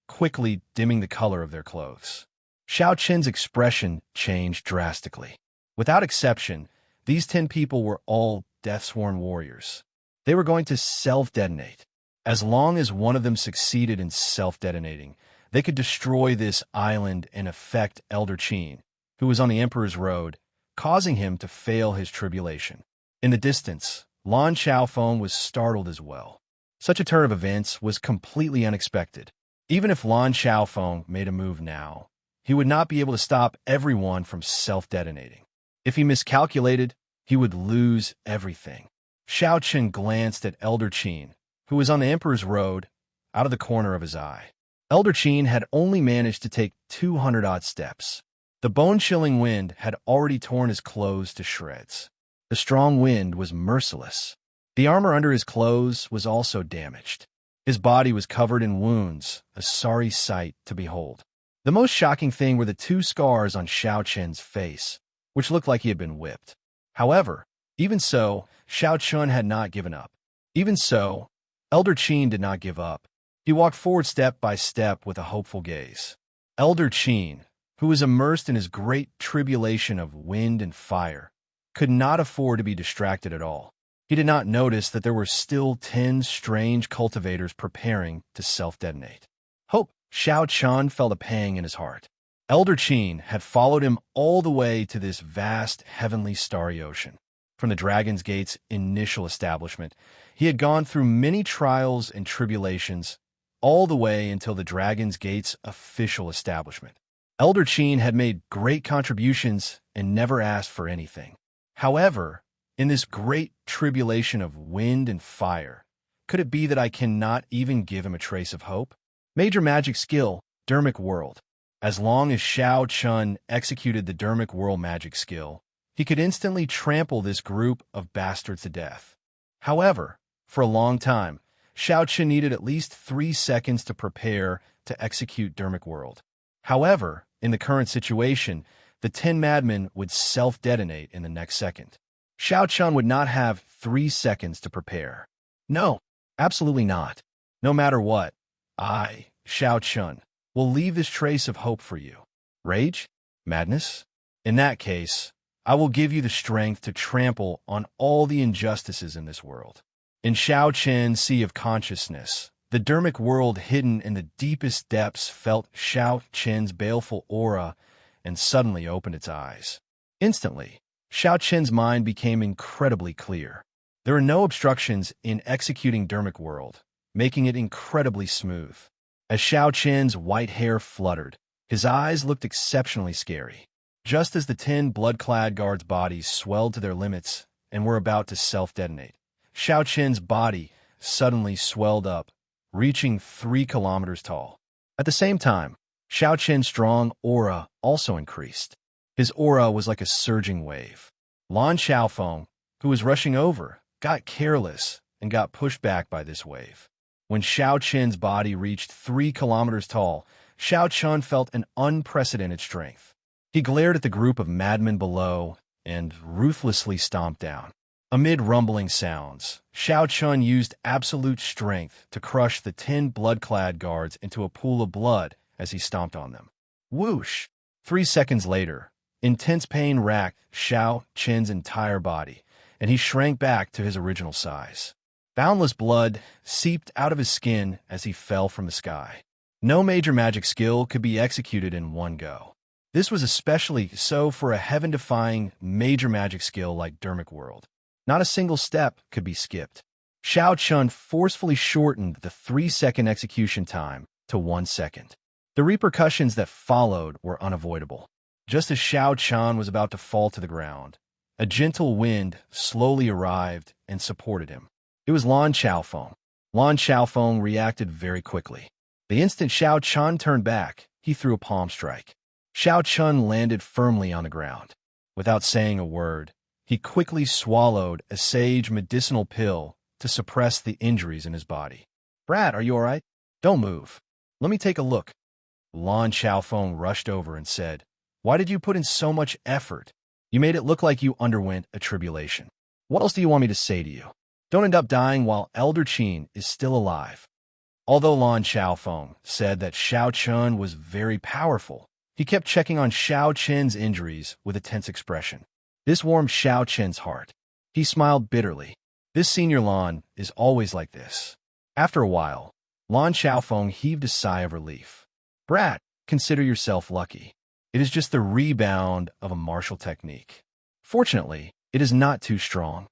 quickly dimming the color of their clothes. Xiaoqian's expression changed drastically. Without exception, these 10 people were all death-sworn warriors. They were going to self-detonate. As long as one of them succeeded in self-detonating, they could destroy this island and affect Elder Qin, who was on the Emperor's road, causing him to fail his tribulation. In the distance, Lan Xiaofeng was startled as well. Such a turn of events was completely unexpected. Even if Lan Xiaofeng made a move now, he would not be able to stop everyone from self-detonating. If he miscalculated, he would lose everything. Xiaoqian glanced at Elder Qin, who was on the Emperor's road, out of the corner of his eye. Elder Qin had only managed to take 200-odd steps. The bone-chilling wind had already torn his clothes to shreds. The strong wind was merciless. The armor under his clothes was also damaged. His body was covered in wounds, a sorry sight to behold. The most shocking thing were the 2 scars on Xiaoqian's face, which looked like he had been whipped. However, even so, Xiaoqian had not given up. Even so, Elder Qin did not give up. He walked forward step by step with a hopeful gaze. Elder Qin, who was immersed in his great tribulation of wind and fire, could not afford to be distracted at all. He did not notice that there were still 10 strange cultivators preparing to self-detonate. Hope Xiaoqian felt a pang in his heart. Elder Qin had followed him all the way to this vast, heavenly starry ocean. From the Dragon's Gate's initial establishment, he had gone through many trials and tribulations, all the way until the Dragon's Gate's official establishment. Elder Qin had made great contributions and never asked for anything. However, in this great tribulation of wind and fire, could it be that I cannot even give him a trace of hope? Major magic skill, Dermic World. As long as Xiaoqian executed the Dermic World magic skill, he could instantly trample this group of bastards to death. However, for a long time, Xiaoqian needed at least 3 seconds to prepare to execute Dermic World. However, in the current situation, the 10 madmen would self-detonate in the next second. Xiaoqian would not have 3 seconds to prepare. No, absolutely not. No matter what, I, Xiaoqian, will leave this trace of hope for you. Rage? Madness? In that case, I will give you the strength to trample on all the injustices in this world. In Xiaoqian's sea of consciousness, the Dermic World hidden in the deepest depths felt Xiaoqian's baleful aura and suddenly opened its eyes. Instantly, Xiao Qin's mind became incredibly clear. There are no obstructions in executing Dermic World, making it incredibly smooth. As Xiao Qin's white hair fluttered, his eyes looked exceptionally scary. Just as the 10 blood-clad guards' bodies swelled to their limits and were about to self-detonate, Xiao Qin's body suddenly swelled up, reaching 3 kilometers tall. At the same time, Xiao Qin's strong aura also increased. His aura was like a surging wave. Lan Xiaofeng, who was rushing over, got careless and got pushed back by this wave. When Xiao Qin's body reached 3 kilometers tall, Xiao Qun felt an unprecedented strength. He glared at the group of madmen below and ruthlessly stomped down. Amid rumbling sounds, Xiao Qun used absolute strength to crush the 10 blood-clad guards into a pool of blood as he stomped on them. Whoosh! 3 seconds later, intense pain racked Xiao Qin's entire body, and he shrank back to his original size. Boundless blood seeped out of his skin as he fell from the sky. No major magic skill could be executed in one go. This was especially so for a heaven-defying major magic skill like Dermic World. Not a single step could be skipped. Xiao Qun forcefully shortened the 3-second execution time to 1 second. The repercussions that followed were unavoidable. Just as Xiao Qun was about to fall to the ground, a gentle wind slowly arrived and supported him. It was Lan Xiaofeng. Lan Xiaofeng reacted very quickly. The instant Xiao Qun turned back, he threw a palm strike. Xiao Qun landed firmly on the ground. Without saying a word, he quickly swallowed a sage medicinal pill to suppress the injuries in his body. "Brat, are you all right? Don't move. Let me take a look." Lan Xiaofeng rushed over and said, "Why did you put in so much effort? You made it look like you underwent a tribulation. What else do you want me to say to you? Don't end up dying while Elder Qin is still alive." Although Lan Xiaofeng said that Xiao Qun was very powerful, he kept checking on Xiao Qin's injuries with a tense expression. This warmed Xiao Qin's heart. He smiled bitterly. This senior Lan is always like this. After a while, Lan Xiaofeng heaved a sigh of relief. "Brat, consider yourself lucky. It is just the rebound of a martial technique. Fortunately, it is not too strong."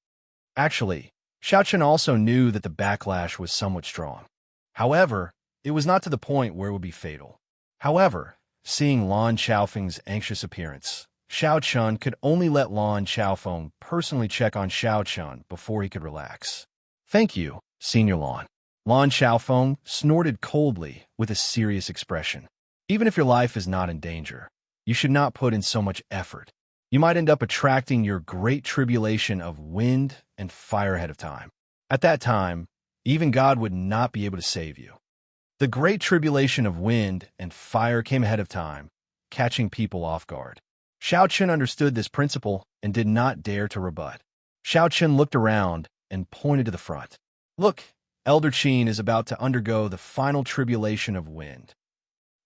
Actually, Xiao Qun also knew that the backlash was somewhat strong. However, it was not to the point where it would be fatal. However, seeing Lan Xiaofeng's anxious appearance, Xiao Qun could only let Lan Xiaofeng personally check on Xiao Qun before he could relax. "Thank you, Senior Lan." Lan Xiaofeng snorted coldly with a serious expression. "Even if your life is not in danger, you should not put in so much effort. You might end up attracting your great tribulation of wind and fire ahead of time. At that time, even God would not be able to save you." The great tribulation of wind and fire came ahead of time, catching people off guard. Xiao Qun understood this principle and did not dare to rebut. Xiao Qun looked around and pointed to the front. "Look, Elder Qin is about to undergo the final tribulation of wind."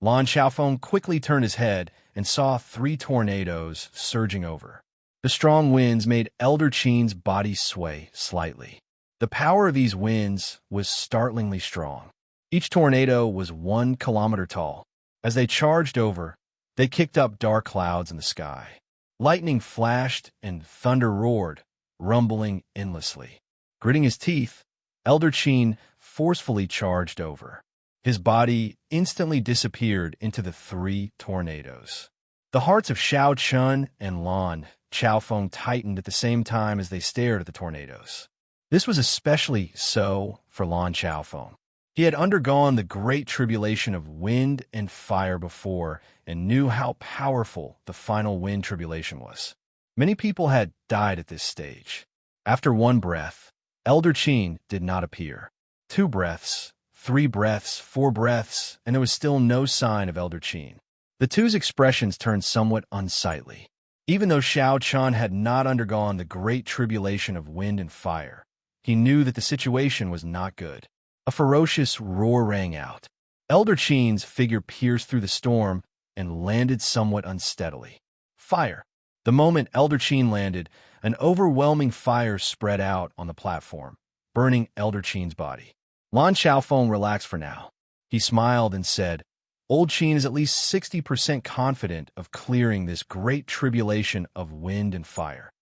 Lan Xiaofeng quickly turned his head and saw 3 tornadoes surging over. The strong winds made Elder Qin's body sway slightly. The power of these winds was startlingly strong. Each tornado was 1 kilometer tall. As they charged over, they kicked up dark clouds in the sky. Lightning flashed and thunder roared, rumbling endlessly. Gritting his teeth, Elder Qin forcefully charged over. His body instantly disappeared into the 3 tornadoes. The hearts of Xiao Qun and Lan Xiaofeng tightened at the same time as they stared at the tornadoes. This was especially so for Lan Xiaofeng. He had undergone the great tribulation of wind and fire before and knew how powerful the final wind tribulation was. Many people had died at this stage. After 1 breath, Elder Qin did not appear. 2 breaths, 3 breaths, 4 breaths, and there was still no sign of Elder Qin. The two's expressions turned somewhat unsightly. Even though Xiao Qun had not undergone the great tribulation of wind and fire, he knew that the situation was not good. A ferocious roar rang out. Elder Qin's figure pierced through the storm and landed somewhat unsteadily. Fire! The moment Elder Qin landed, an overwhelming fire spread out on the platform, burning Elder Qin's body. Lan Xiaofeng relaxed for now. He smiled and said, "Old Qin is at least 60% confident of clearing this great tribulation of wind and fire."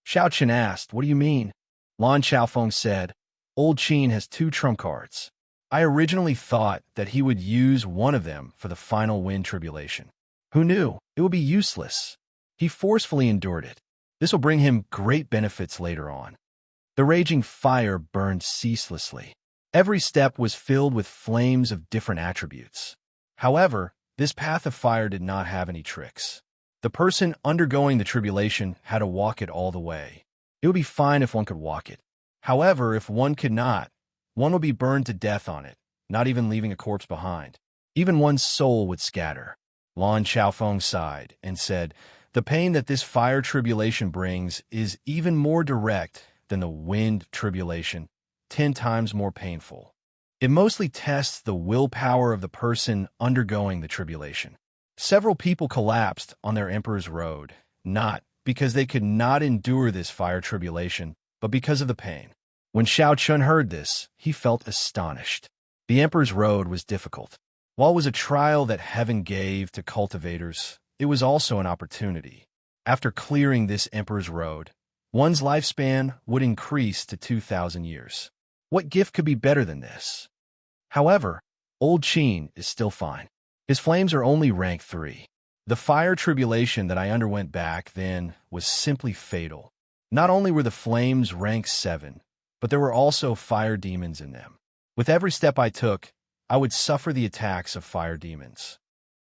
Xiao Chen asked, "What do you mean?" Lan Xiaofeng said, "Old Qin has 2 trump cards. I originally thought that he would use one of them for the final wind tribulation. Who knew? It would be useless. He forcefully endured it. This will bring him great benefits later on." The raging fire burned ceaselessly. Every step was filled with flames of different attributes. However, this path of fire did not have any tricks. The person undergoing the tribulation had to walk it all the way. It would be fine if one could walk it. However, if one could not, one would be burned to death on it, not even leaving a corpse behind. Even one's soul would scatter. Lan Xiaofeng sighed and said, "The pain that this fire tribulation brings is even more direct than the wind tribulation, 10 times more painful. It mostly tests the willpower of the person undergoing the tribulation." Several people collapsed on their Emperor's Road, not because they could not endure this fire tribulation, but because of the pain. When Xiao Chun heard this, he felt astonished. The Emperor's Road was difficult. While it was a trial that heaven gave to cultivators, it was also an opportunity. After clearing this Emperor's Road, one's lifespan would increase to 2,000 years. What gift could be better than this? However, Old Qin is still fine. His flames are only rank 3. The fire tribulation that I underwent back then was simply fatal. Not only were the flames rank 7, but there were also fire demons in them. With every step I took, I would suffer the attacks of fire demons.